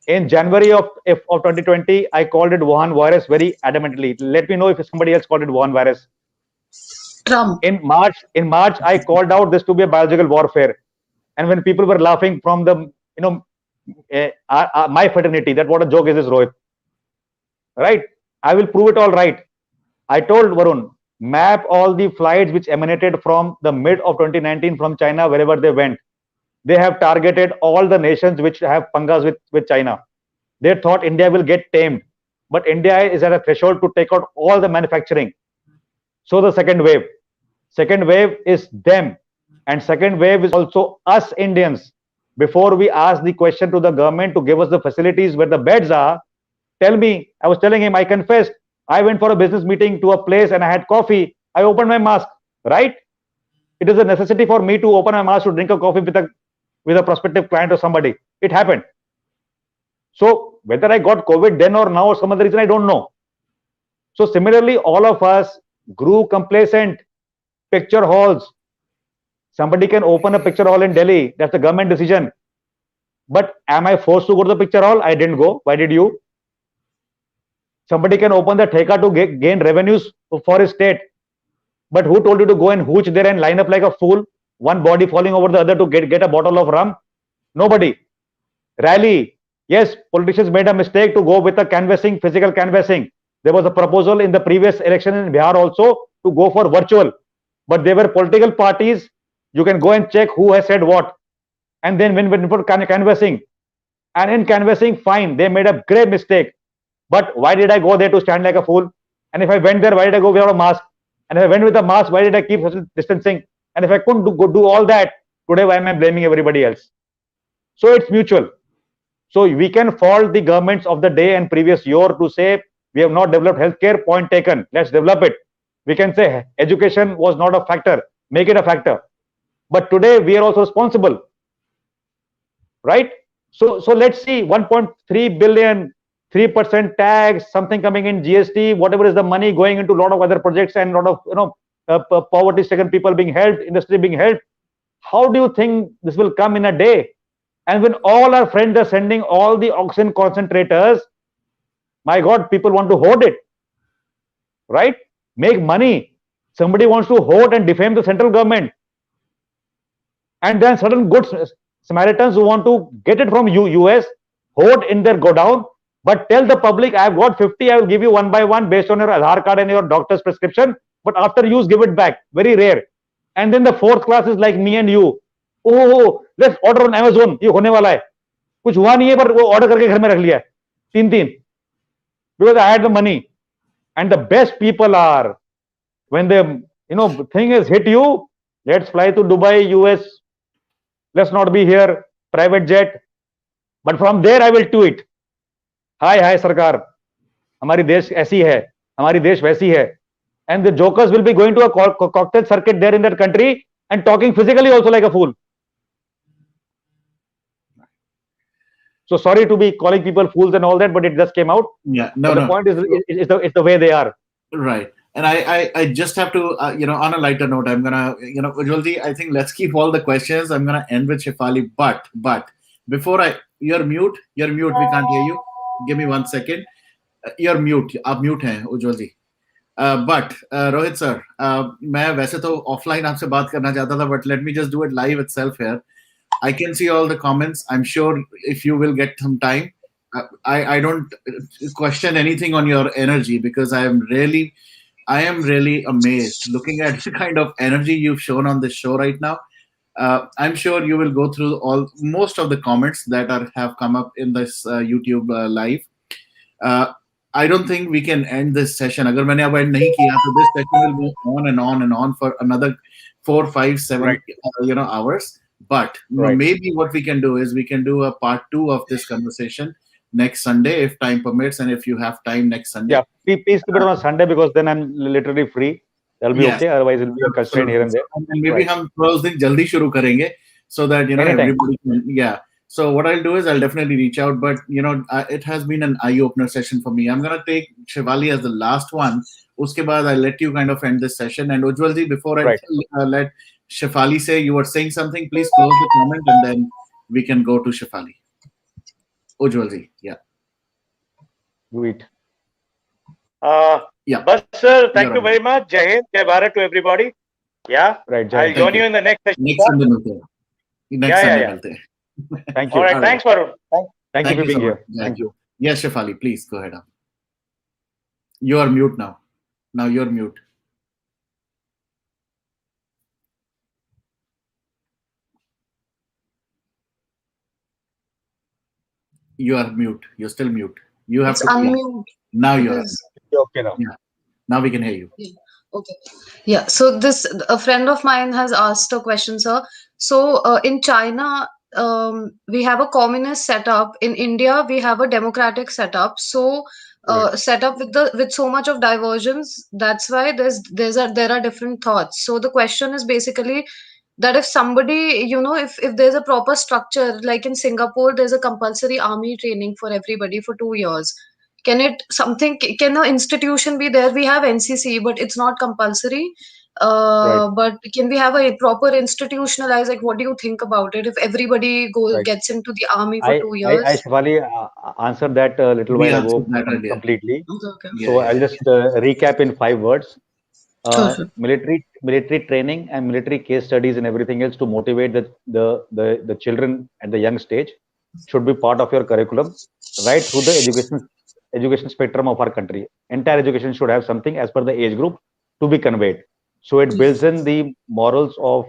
In January of 2020, I called it Wuhan virus very adamantly. Let me know if somebody else called it Wuhan virus. Trump. In March, I called out this to be a biological warfare. And when people were laughing from the, my fraternity, that what a joke is this, Rohit. Right? I will prove it all right. I told Varun, map all the flights which emanated from the mid of 2019 from China wherever they went. They have targeted all the nations which have pangas with China. They thought India will get tamed, but India is at a threshold to take out all the manufacturing. So the second wave is them, and second wave is also us Indians. Before we ask the question to the government to give us the facilities where the beds are, tell me. I was telling him, I confessed, I went for a business meeting to a place and I had coffee. I opened my mask, right? It is a necessity for me to open my mask to drink a coffee with a prospective client or somebody. It happened. So whether I got COVID then or now or some other reason, I don't know. So similarly, all of us grew complacent. Picture halls. Somebody can open a picture hall in Delhi. That's the government decision. But am I forced to go to the picture hall? I didn't go. Why did you? Somebody can open the theka to gain revenues for his state. But who told you to go and hooch there and line up like a fool? One body falling over the other to get a bottle of rum? Nobody. Rally. Yes, politicians made a mistake to go with a canvassing, physical canvassing. There was a proposal in the previous election in Bihar also to go for virtual. But they were political parties. You can go and check who has said what. And then when for canvassing. And in canvassing, fine, they made a grave mistake. But why did I go there to stand like a fool? And if I went there, why did I go without a mask? And if I went with a mask, why did I keep social distancing? And if I couldn't do all that, today why am I blaming everybody else? So it's mutual. So we can fault the governments of the day and previous year to say we have not developed healthcare, point taken. Let's develop it. We can say education was not a factor, make it a factor. But today we are also responsible, right? So let's see, 1.3 billion, 3% tax, something coming in GST, whatever is the money going into a lot of other projects and a lot of poverty-stricken people being helped, industry being helped. How do you think this will come in a day? And when all our friends are sending all the oxygen concentrators, my God, people want to hoard it, right? Make money. Somebody wants to hoard and defame the central government. And then certain good Samaritans who want to get it from US, hoard in their godown, but tell the public, I have got 50, I will give you one by one based on your Aadhaar card and your doctor's prescription, but after use, give it back. Very rare. And then the fourth class is like me and you. Oh, let's order on Amazon. ये होने वाला है. कुछ हुआ नहीं है पर वो order करके घर में रख लिया है. तीन. Because I had the money. And the best people are when the thing has hit you, let's fly to Dubai, US. Let's not be here, private jet. But from there I will tweet. Hi सरकार. हमारी देश ऐसी है, हमारी देश वैसी है. And the jokers will be going to a cocktail circuit there in that country and talking physically also like a fool. So sorry to be calling people fools and all that, but it just came out. Yeah, the point is it's the way they are. Right. And I just have to, on a lighter note, I'm gonna, Ujjalji, I think let's keep all the questions. I'm gonna end with Shefali, but before you're mute, we can't hear you. Give me 1 second. You're mute. आप mute हैं, Ujjalji. But Rohit sir, मैं वैसे तो offline आपसे बात करना चाहता था, but let me just do it live itself here. I can see all the comments. I'm sure if you will get some time, I don't question anything on your energy because I am really amazed looking at the kind of energy you've shown on this show right now. I'm sure you will go through most of the comments that have come up in this YouTube live. I don't think we can end this session. Agar maine ab end nahi kiya, so this session will go on and on and on for another 4, 5, 7 hours. But maybe what we can do is we can do a part 2 of this conversation next Sunday if time permits, and if you have time next Sunday. Yeah, please keep it on a Sunday because then I'm literally free. That'll be okay. Otherwise, it'll be a constraint here and there. And maybe hum those din jaldi shuru karenge so that everybody can. Yeah. So what I'll do is I'll definitely reach out, but it has been an eye-opener session for me. I'm gonna take Shefali as the last one. Uske baad I'll let you kind of end this session. And Ujjalji, before I let Shefali say, you were saying something, please close the comment and then we can go to Shefali. Ujjalji, yeah. Do it. Yeah. But sir, thank you very much. Jai Hind, Jai Bharat to everybody. Yeah. Right. I'll join you in the next session. Next Sunday milte. Next Sunday milte. Thank you. All right. Thanks, Varun. Thank you for being here. Thank you. Yes, Shefali, please go ahead. You are mute now. Now you're mute. You are mute. You're still mute. You have It's to. Yeah. unmute. Now It you are. is. Okay now. Yeah. Now we can hear you. Yeah. Okay. Yeah. So this a friend of mine has asked a question, sir. So in China, we have a communist setup. In India, we have a democratic setup. So Right. set up with so much of diversions. That's why there are different thoughts. So the question is basically that if somebody, if there's a proper structure, like in Singapore, there's a compulsory army training for everybody for 2 years. Can an institution be there? We have NCC, but it's not compulsory. Right. But can we have a proper institutionalized, like, what do you think about it if everybody Right. gets into the army for I, two I years? Shivali answered that a little We while answered ago that earlier. completely. Okay, okay. Yeah, So yeah. I'll just recap in 5 words. Sure, sure. Military training and military case studies and everything else to motivate the children at the young stage should be part of your curriculum right through the education spectrum of our country. Entire education should have something as per the age group to be conveyed. So it builds in the morals of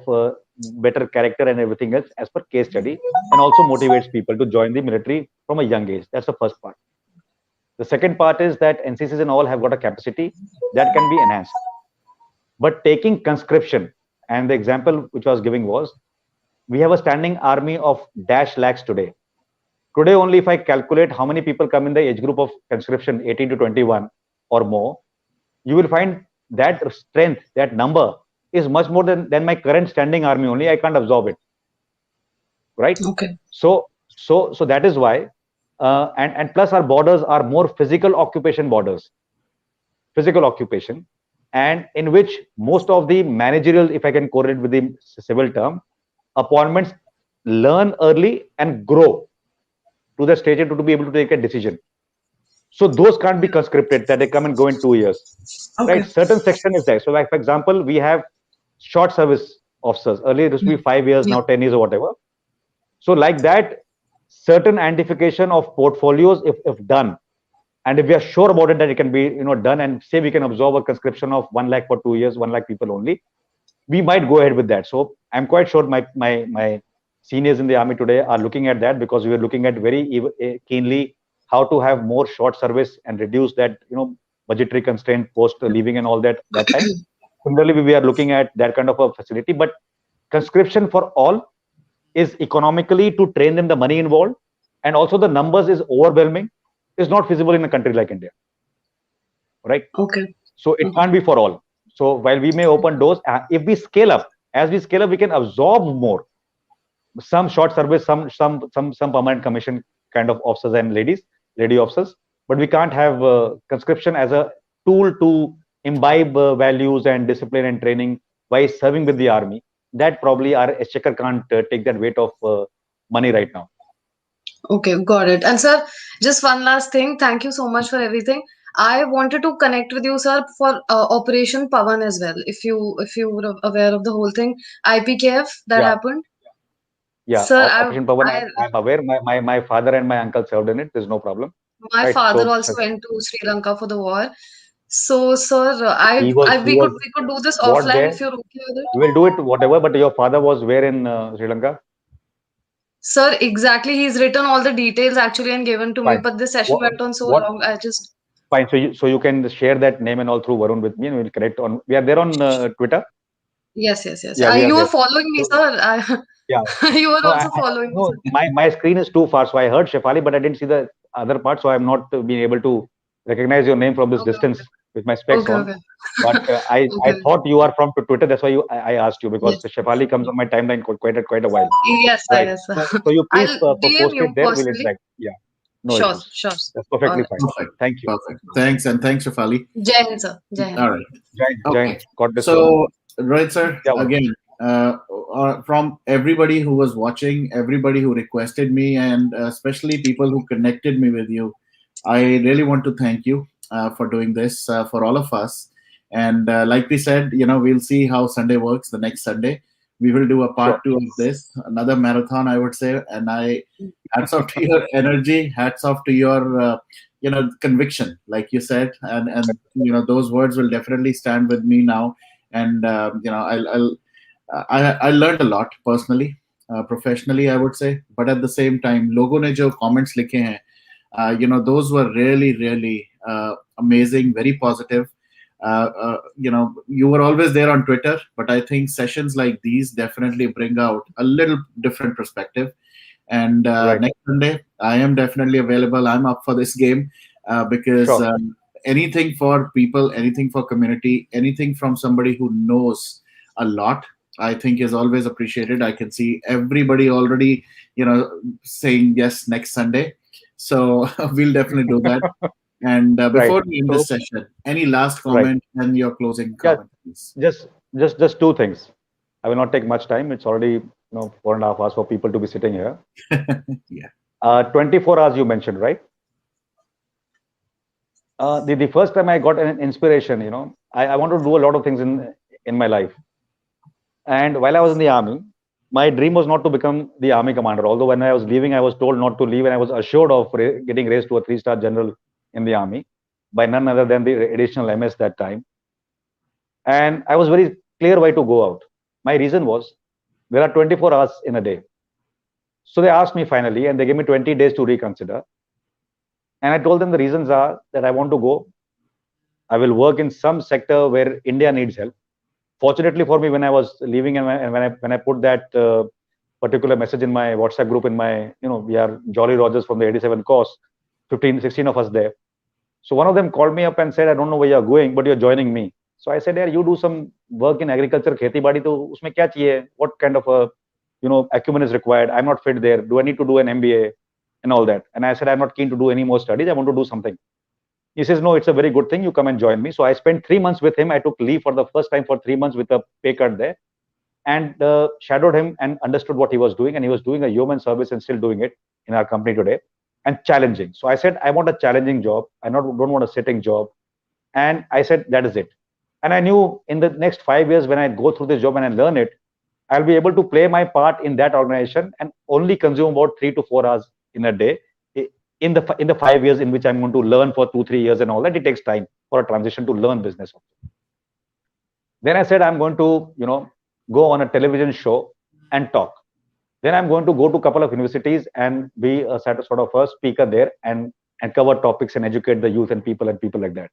better character and everything else as per case study, and also motivates people to join the military from a young age. That's the first part. The second part is that NCCs and all have got a capacity that can be enhanced. But taking conscription, and the example which I was giving was, we have a standing army of dash lakhs today. Today only, if I calculate how many people come in the age group of conscription 18 to 21 or more, you will find that strength, that number is much more than my current standing army only. I can't absorb it, right? Okay. So that is why, and plus our borders are more physical occupation, and in which most of the managerial, if I can correlate with the civil term, appointments learn early and grow to the stage to be able to take a decision. So those can't be conscripted that they come and go in 2 years, Okay. right? Certain section is there. So like, for example, we have short service officers. Earlier it used to be 5 years, Yeah. now 10 years or whatever. So like that, certain identification of portfolios, if done, and if we are sure about it that it can be done, and say we can absorb a conscription of 1 lakh for 2 years, 1 lakh people only, we might go ahead with that. So I'm quite sure my seniors in the army today are looking at that, because we were looking at very keenly how to have more short service and reduce that budgetary constraint post leaving and all that time. Similarly, we are looking at that kind of a facility, but conscription for all is economically, to train them, the money involved, and also the numbers is overwhelming, is not feasible in a country like India, right? Okay. So it Okay. can't be for all. So while we may open doors, if we scale up, as we scale up, we can absorb more. Some short service, some permanent commission kind of officers and lady officers, but we can't have conscription as a tool to imbibe values and discipline and training by serving with the army. That probably our exchequer can't take that weight of money right now. Okay, got it. And sir, just one last thing. Thank you so much for everything. I wanted to connect with you, sir, for Operation Pavan as well. If you were aware of the whole thing, IPKF that Yeah, happened. yeah. Sir, Operation Pavan, I I'm aware. My father and my uncle served in it. There's no problem, my right? father So also went to Sri Lanka for the war. So, sir, he we could was do this what offline there. if you're okay with it. We'll do it whatever. But your father was where in Sri Lanka? Sir, exactly. He's written all the details actually and given to me, Fine. but this session What went on so what long. I just fine. So you can share that name and all through Varun with me, and we'll connect on. We are there on Twitter. yes, yes, yes. Yeah, we are You were there. following me, So sir. yeah. You were No, also following me, no. sir. My screen is too far, so I heard Shefali, but I didn't see the other part, so I'm not being able to recognize your name from this Okay, distance with my specs okay, on. okay, But I okay. thought you are from Twitter. That's why I asked you, because Yes, the Shefali comes on my timeline quite a while. yes, sir, Right. yes, sir. So you please I'll DM post you it there. We'll personally. interact. Yeah. No Sure, issues. sure. That's All perfectly right. fine. Perfect. Thank you. Perfect. Thanks, and thanks, Shafali. Jai Hind, sir. Jai Hind. All right. Jain, Okay. God bless you all. So, Rohit sir, Yeah, Varun. again, from everybody who was watching, everybody who requested me, and especially people who connected me with you, I really want to thank you for doing this for all of us. And like we said, we'll see how Sunday works. The next Sunday, we will do a Sure. part two of this, another marathon, I would say. And hats off to your energy, hats off to your conviction, like you said, and those words will definitely stand with me now. And I learned a lot personally, professionally, I would say. But at the same time, लोगों ने जो comments लिखे हैं, those were really, really amazing, very positive. You were always there on Twitter, but I think sessions like these definitely bring out a little different perspective. And Right. next Sunday, I am definitely available. I'm up for this game because Sure. anything for people, anything for community, anything from somebody who knows a lot, I think is always appreciated. I can see everybody already, saying yes next Sunday. So we'll definitely do that. And Right. before we end So, this session, any last right. comment and your closing Yeah. comment, please? Just two things. I will not take much time. It's already 4.5 hours for people to be sitting here. Yeah. 24 hours you mentioned, right? The first time I got an inspiration, I want to do a lot of things in my life. And while I was in the army, my dream was not to become the army commander. Although when I was leaving, I was told not to leave, and I was assured of getting raised to a 3-star general in the army by none other than the additional MS that time. And I was very clear why to go out. My reason was there are 24 hours in a day. So they asked me finally, and they gave me 20 days to reconsider. And I told them the reasons are that I want to go. I will work in some sector where India needs help. Fortunately for me, when I was leaving and when I put that particular message in my WhatsApp group, in my, we are Jolly Rogers from the 87 course, 15, 16 of us there. So one of them called me up and said, I don't know where you're going, but you're joining me. So I said, yeah, you do some work in agriculture, kheti badi, to usme kya chahiye? What kind of a, acumen is required? I'm not fit there. Do I need to do an MBA and all that? And I said, I'm not keen to do any more studies. I want to do something. He says, no, it's a very good thing. You come and join me. So I spent 3 months with him. I took leave for the first time for 3 months with a pay cut there, and shadowed him and understood what he was doing. And he was doing a human service and still doing it in our company today, and challenging. So I said, I want a challenging job. I don't want a sitting job. And I said, that is it. And I knew in the next 5 years, when I go through this job and I learn it, I'll be able to play my part in that organization and only consume about 3 to 4 hours in a day in the 5 years in which I'm going to learn for 2-3 years and all that. It takes time for a transition to learn business. Then I said, I'm going to, go on a television show and talk. Then I'm going to go to a couple of universities and be a sort of a speaker there and cover topics and educate the youth and people like that.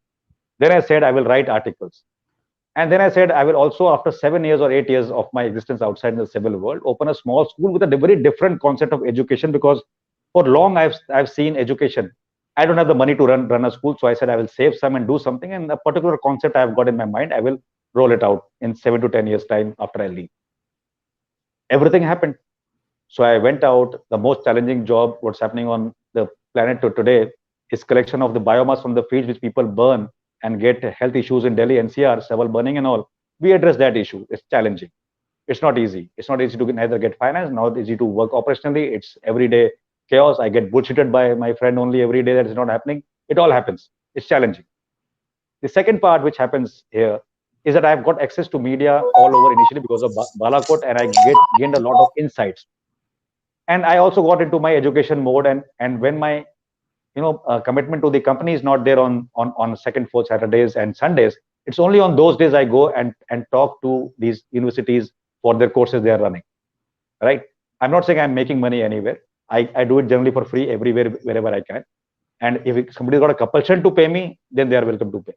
Then I said, I will write articles. And then I said, I will also, after 7 years or 8 years of my existence outside the civil world, open a small school with a very different concept of education, because for long I've seen education. I don't have the money to run a school. So I said, I will save some and do something. And a particular concept I've got in my mind, I will roll it out in 7 to 10 years time after I leave. Everything happened. So I went out. The most challenging job, what's happening on the planet today, is collection of the biomass from the fields which people burn and get health issues in Delhi NCR, stubble burning and all. We address that issue. It's challenging. It's not easy. It's not easy to neither get finance, not easy to work operationally. It's everyday chaos. I get bullshitted by my friend only every day that is not happening. It all happens. It's challenging. The second part which happens here is that I've got access to media all over initially because of Balakot, and I gained a lot of insights. And I also got into my education mode, and when my commitment to the company is not there on second, fourth Saturdays and Sundays, it's only on those days I go and talk to these universities for their courses they are running. Right? I'm not saying I'm making money anywhere. I do it generally for free everywhere, wherever I can. And if somebody's got a compulsion to pay me, then they are welcome to pay.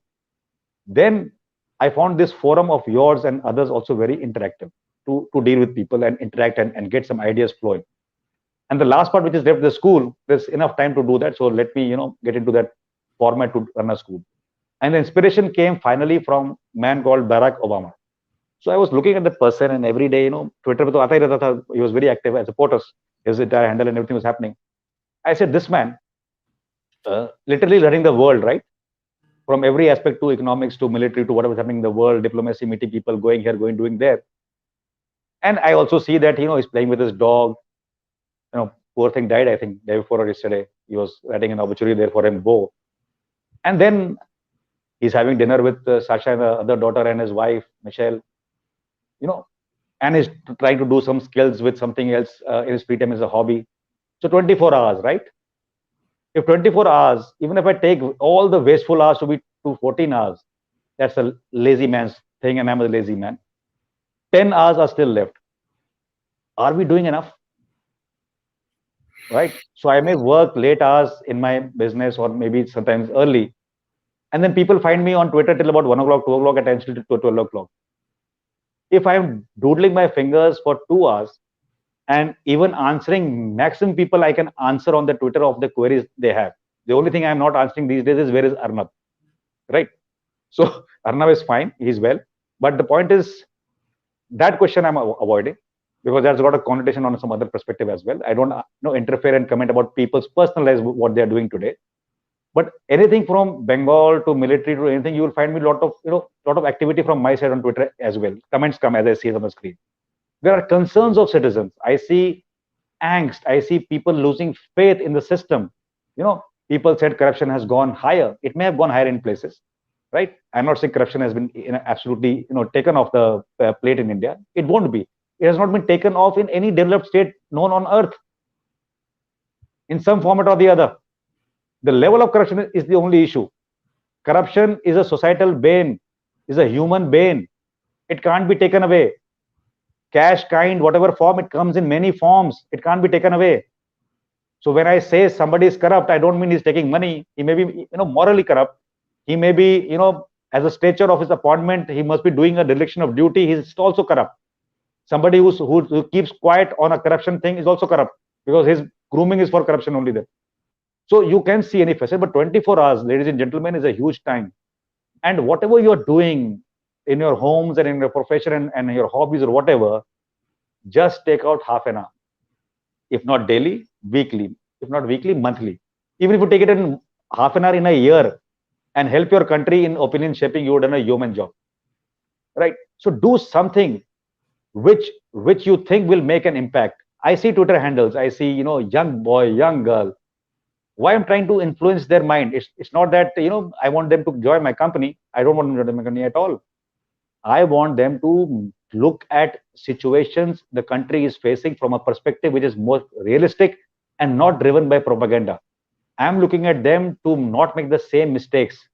Then I found this forum of yours and others also very interactive to deal with people and interact and get some ideas flowing. And the last part, which is left the school, there's enough time to do that. So let me, get into that format to run a school. And the inspiration came finally from a man called Barack Obama. So I was looking at that person, and every day, Twitter, he was very active as a POTUS. His entire handle and everything was happening. I said, this man, literally running the world, right? From every aspect, to economics, to military, to whatever is happening in the world, diplomacy, meeting people, going here, doing there. And I also see that, he's playing with his dog. Poor thing died, I think, day before or yesterday. He was writing an obituary there for him, Bo. And then he's having dinner with Sasha and the other daughter and his wife, Michelle, and he's trying to do some skills with something else in his free time as a hobby. So 24 hours, right? If 24 hours, even if I take all the wasteful hours to be to 14 hours, that's a lazy man's thing, and I'm a lazy man. 10 hours are still left. Are we doing enough? Right? So I may work late hours in my business, or maybe sometimes early, and then people find me on Twitter till about 1 o'clock, 2 o'clock, at times till 12 o'clock. If I'm doodling my fingers for 2 hours and even answering maximum people I can answer on the Twitter of the queries they have, the only thing I'm not answering these days is where is Arnab, right? So Arnab is fine, he's well, but the point is that question I'm avoiding, because that's got a connotation on some other perspective as well. I don't interfere and comment about people's personal lives, what they're doing today. But anything from Bengal to military to anything, you will find me lot of activity from my side on Twitter as well. Comments come as I see it on the screen. There are concerns of citizens. I see angst. I see people losing faith in the system. People said corruption has gone higher. It may have gone higher in places, right? I'm not saying corruption has been absolutely taken off the plate in India. It won't be. It has not been taken off in any developed state known on earth, in some format or the other. The level of corruption is the only issue. Corruption is a societal bane, is a human bane. It can't be taken away. Cash, kind, whatever form it comes in, many forms, it can't be taken away. So when I say somebody is corrupt, I don't mean he's taking money. He may be morally corrupt. He may be as a stature of his appointment, he must be doing a dereliction of duty. He's also corrupt. Somebody who keeps quiet on a corruption thing is also corrupt, because his grooming is for corruption only there. So you can see any facet, but 24 hours, ladies and gentlemen, is a huge time. And whatever you're doing in your homes and in your profession and your hobbies or whatever, just take out half an hour. If not daily, weekly. If not weekly, monthly. Even if you take it in half an hour in a year and help your country in opinion shaping, you have done a human job. Right? So do something which you think will make an impact. I see Twitter handles. I see, young boy, young girl. Why I'm trying to influence their mind? It's not that I want them to join my company. I don't want them to join my company at all. I want them to look at situations the country is facing from a perspective which is more realistic and not driven by propaganda. I'm looking at them to not make the same mistakes.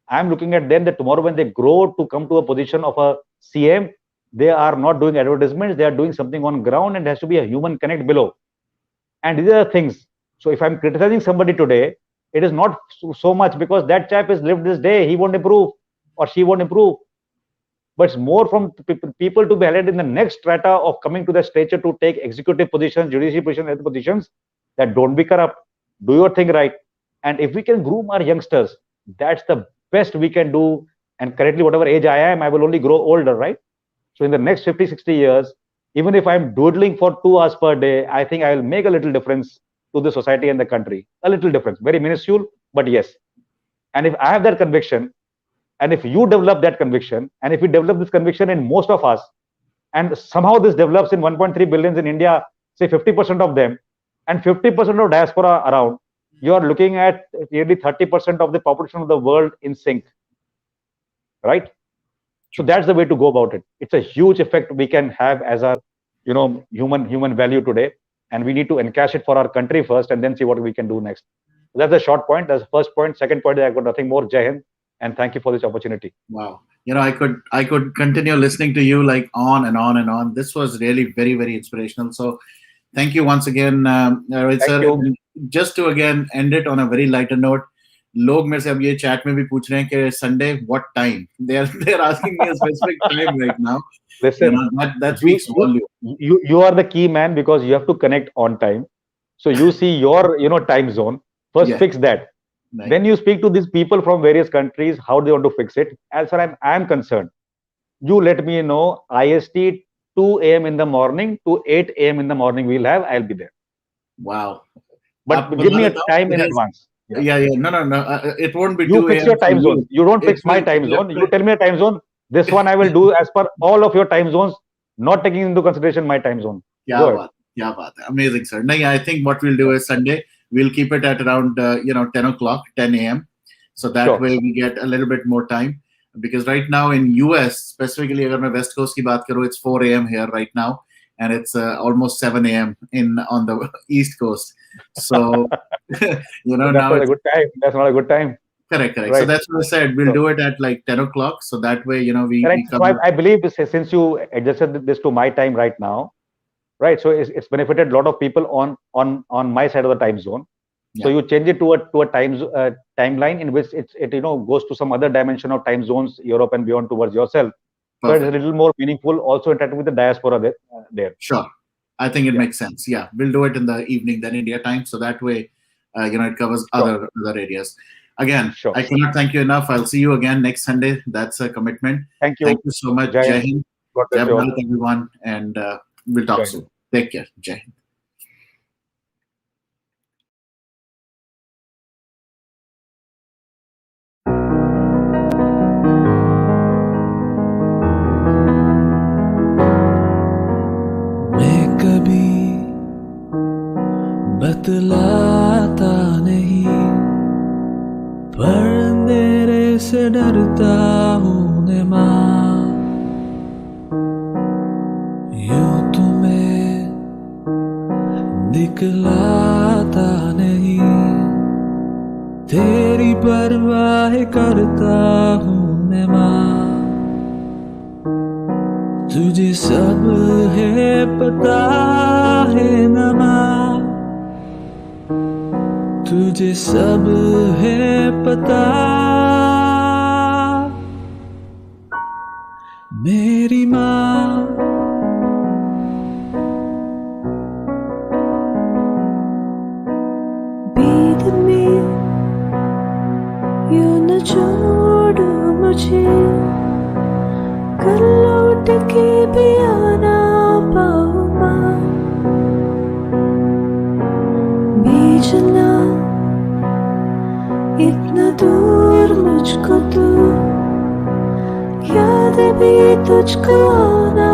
I'm looking at them that tomorrow when they grow to come to a position of a CM, they are not doing advertisements, they are doing something on ground, and there has to be a human connect below. And these are the things. So if I'm criticizing somebody today, it is not so much because that chap has lived this day, he won't improve or she won't improve. But it's more from people to be highlighted in the next strata of coming to the stature to take executive positions, judiciary positions, other positions, that don't be corrupt, do your thing right. And if we can groom our youngsters, that's the best we can do. And currently, whatever age I am, I will only grow older, right? So in the next 50, 60 years, even if I'm doodling for 2 hours per day, I think I will make a little difference to the society and the country. A little difference, very minuscule, but yes. And if I have that conviction, and if you develop that conviction, and if we develop this conviction in most of us, and somehow this develops in 1.3 billion in India, say 50% of them, and 50% of diaspora around, you are looking at nearly 30% of the population of the world in sync, right? So that's the way to go about it. It's a huge effect we can have as a human value today, and we need to encash it for our country first, and then see what we can do next. That's the short point. That's the first point. Second point, I've got nothing more. Jai Hind, and thank you for this opportunity. Wow. I could continue listening to you like on and on and on. This was really very, very inspirational. So thank you once again, Rohit sir. you. Just to again end it on a very lighter note, लोग मेरे से अब ये chat में भी पूछ रहे हैं कि Sunday what time? They're asking me a specific time right now. Listen, that speaks volume. You are the key man, because you have to connect on time. So you see your time zone. First, fix that. Right. Then you speak to these people from various countries, how they want to fix it. As far as I am concerned, you let me know IST 2 a.m. in the morning to 8 a.m. in the morning we'll have, I'll be there. Wow. But give me a time in advance. Yeah. No. It won't be 2 You a.m. fix your time zone. You don't fix my time zone. You tell me a time zone. This one I will do as per all of your time zones, not taking into consideration my time zone. Yeah, amazing, sir. No, I think what we'll do is Sunday, we'll keep it at around 10 o'clock, 10 a.m. So that way we get a little bit more time. Because right now in US, specifically अगर मैं West Coast की बात करूँ, it's 4 a.m. here right now, and it's almost 7 a.m. on the East Coast. So that's not a good time. That's not a good time. Correct. Right. So that's what I said. We'll do it at like 10 o'clock. So that way, we come. So I believe since you adjusted this to my time right now, right? So it's benefited a lot of people on my side of the time zone. So Yeah. you change it to a timeline in which it goes to some other dimension of time zones, Europe and beyond towards yourself. So it's a Perfect. little more meaningful. Also interacting with the diaspora there. Sure. I think it Yeah. makes sense. Yeah, we'll do it in the evening, then India time, so that way, it covers Sure. other areas. Again, Sure. I cannot thank you enough. I'll see you again next Sunday. That's a commitment. Thank you. Thank you so much. Jai Jai Hind. Hind. God bless Jai you all. Bharat, everyone, and we'll talk Jai Hind. soon. Take care. Jai Hind. मैं कभी बतलाता नहीं, पर अंधेरे से डरता हूँ ने माँ। यूं तुम्हें दिखलाता नहीं, तेरी परवाह करता हूँ मैं माँ। तुझे सब है पता है न माँ, तुझे सब है पता। मेरी माँ बीत में यूं न छोड़ो मुझे, कल लौट के भी आना पाऊँ माँ। भेजना इतना दूर मुझको तू, याद भी तुझको आना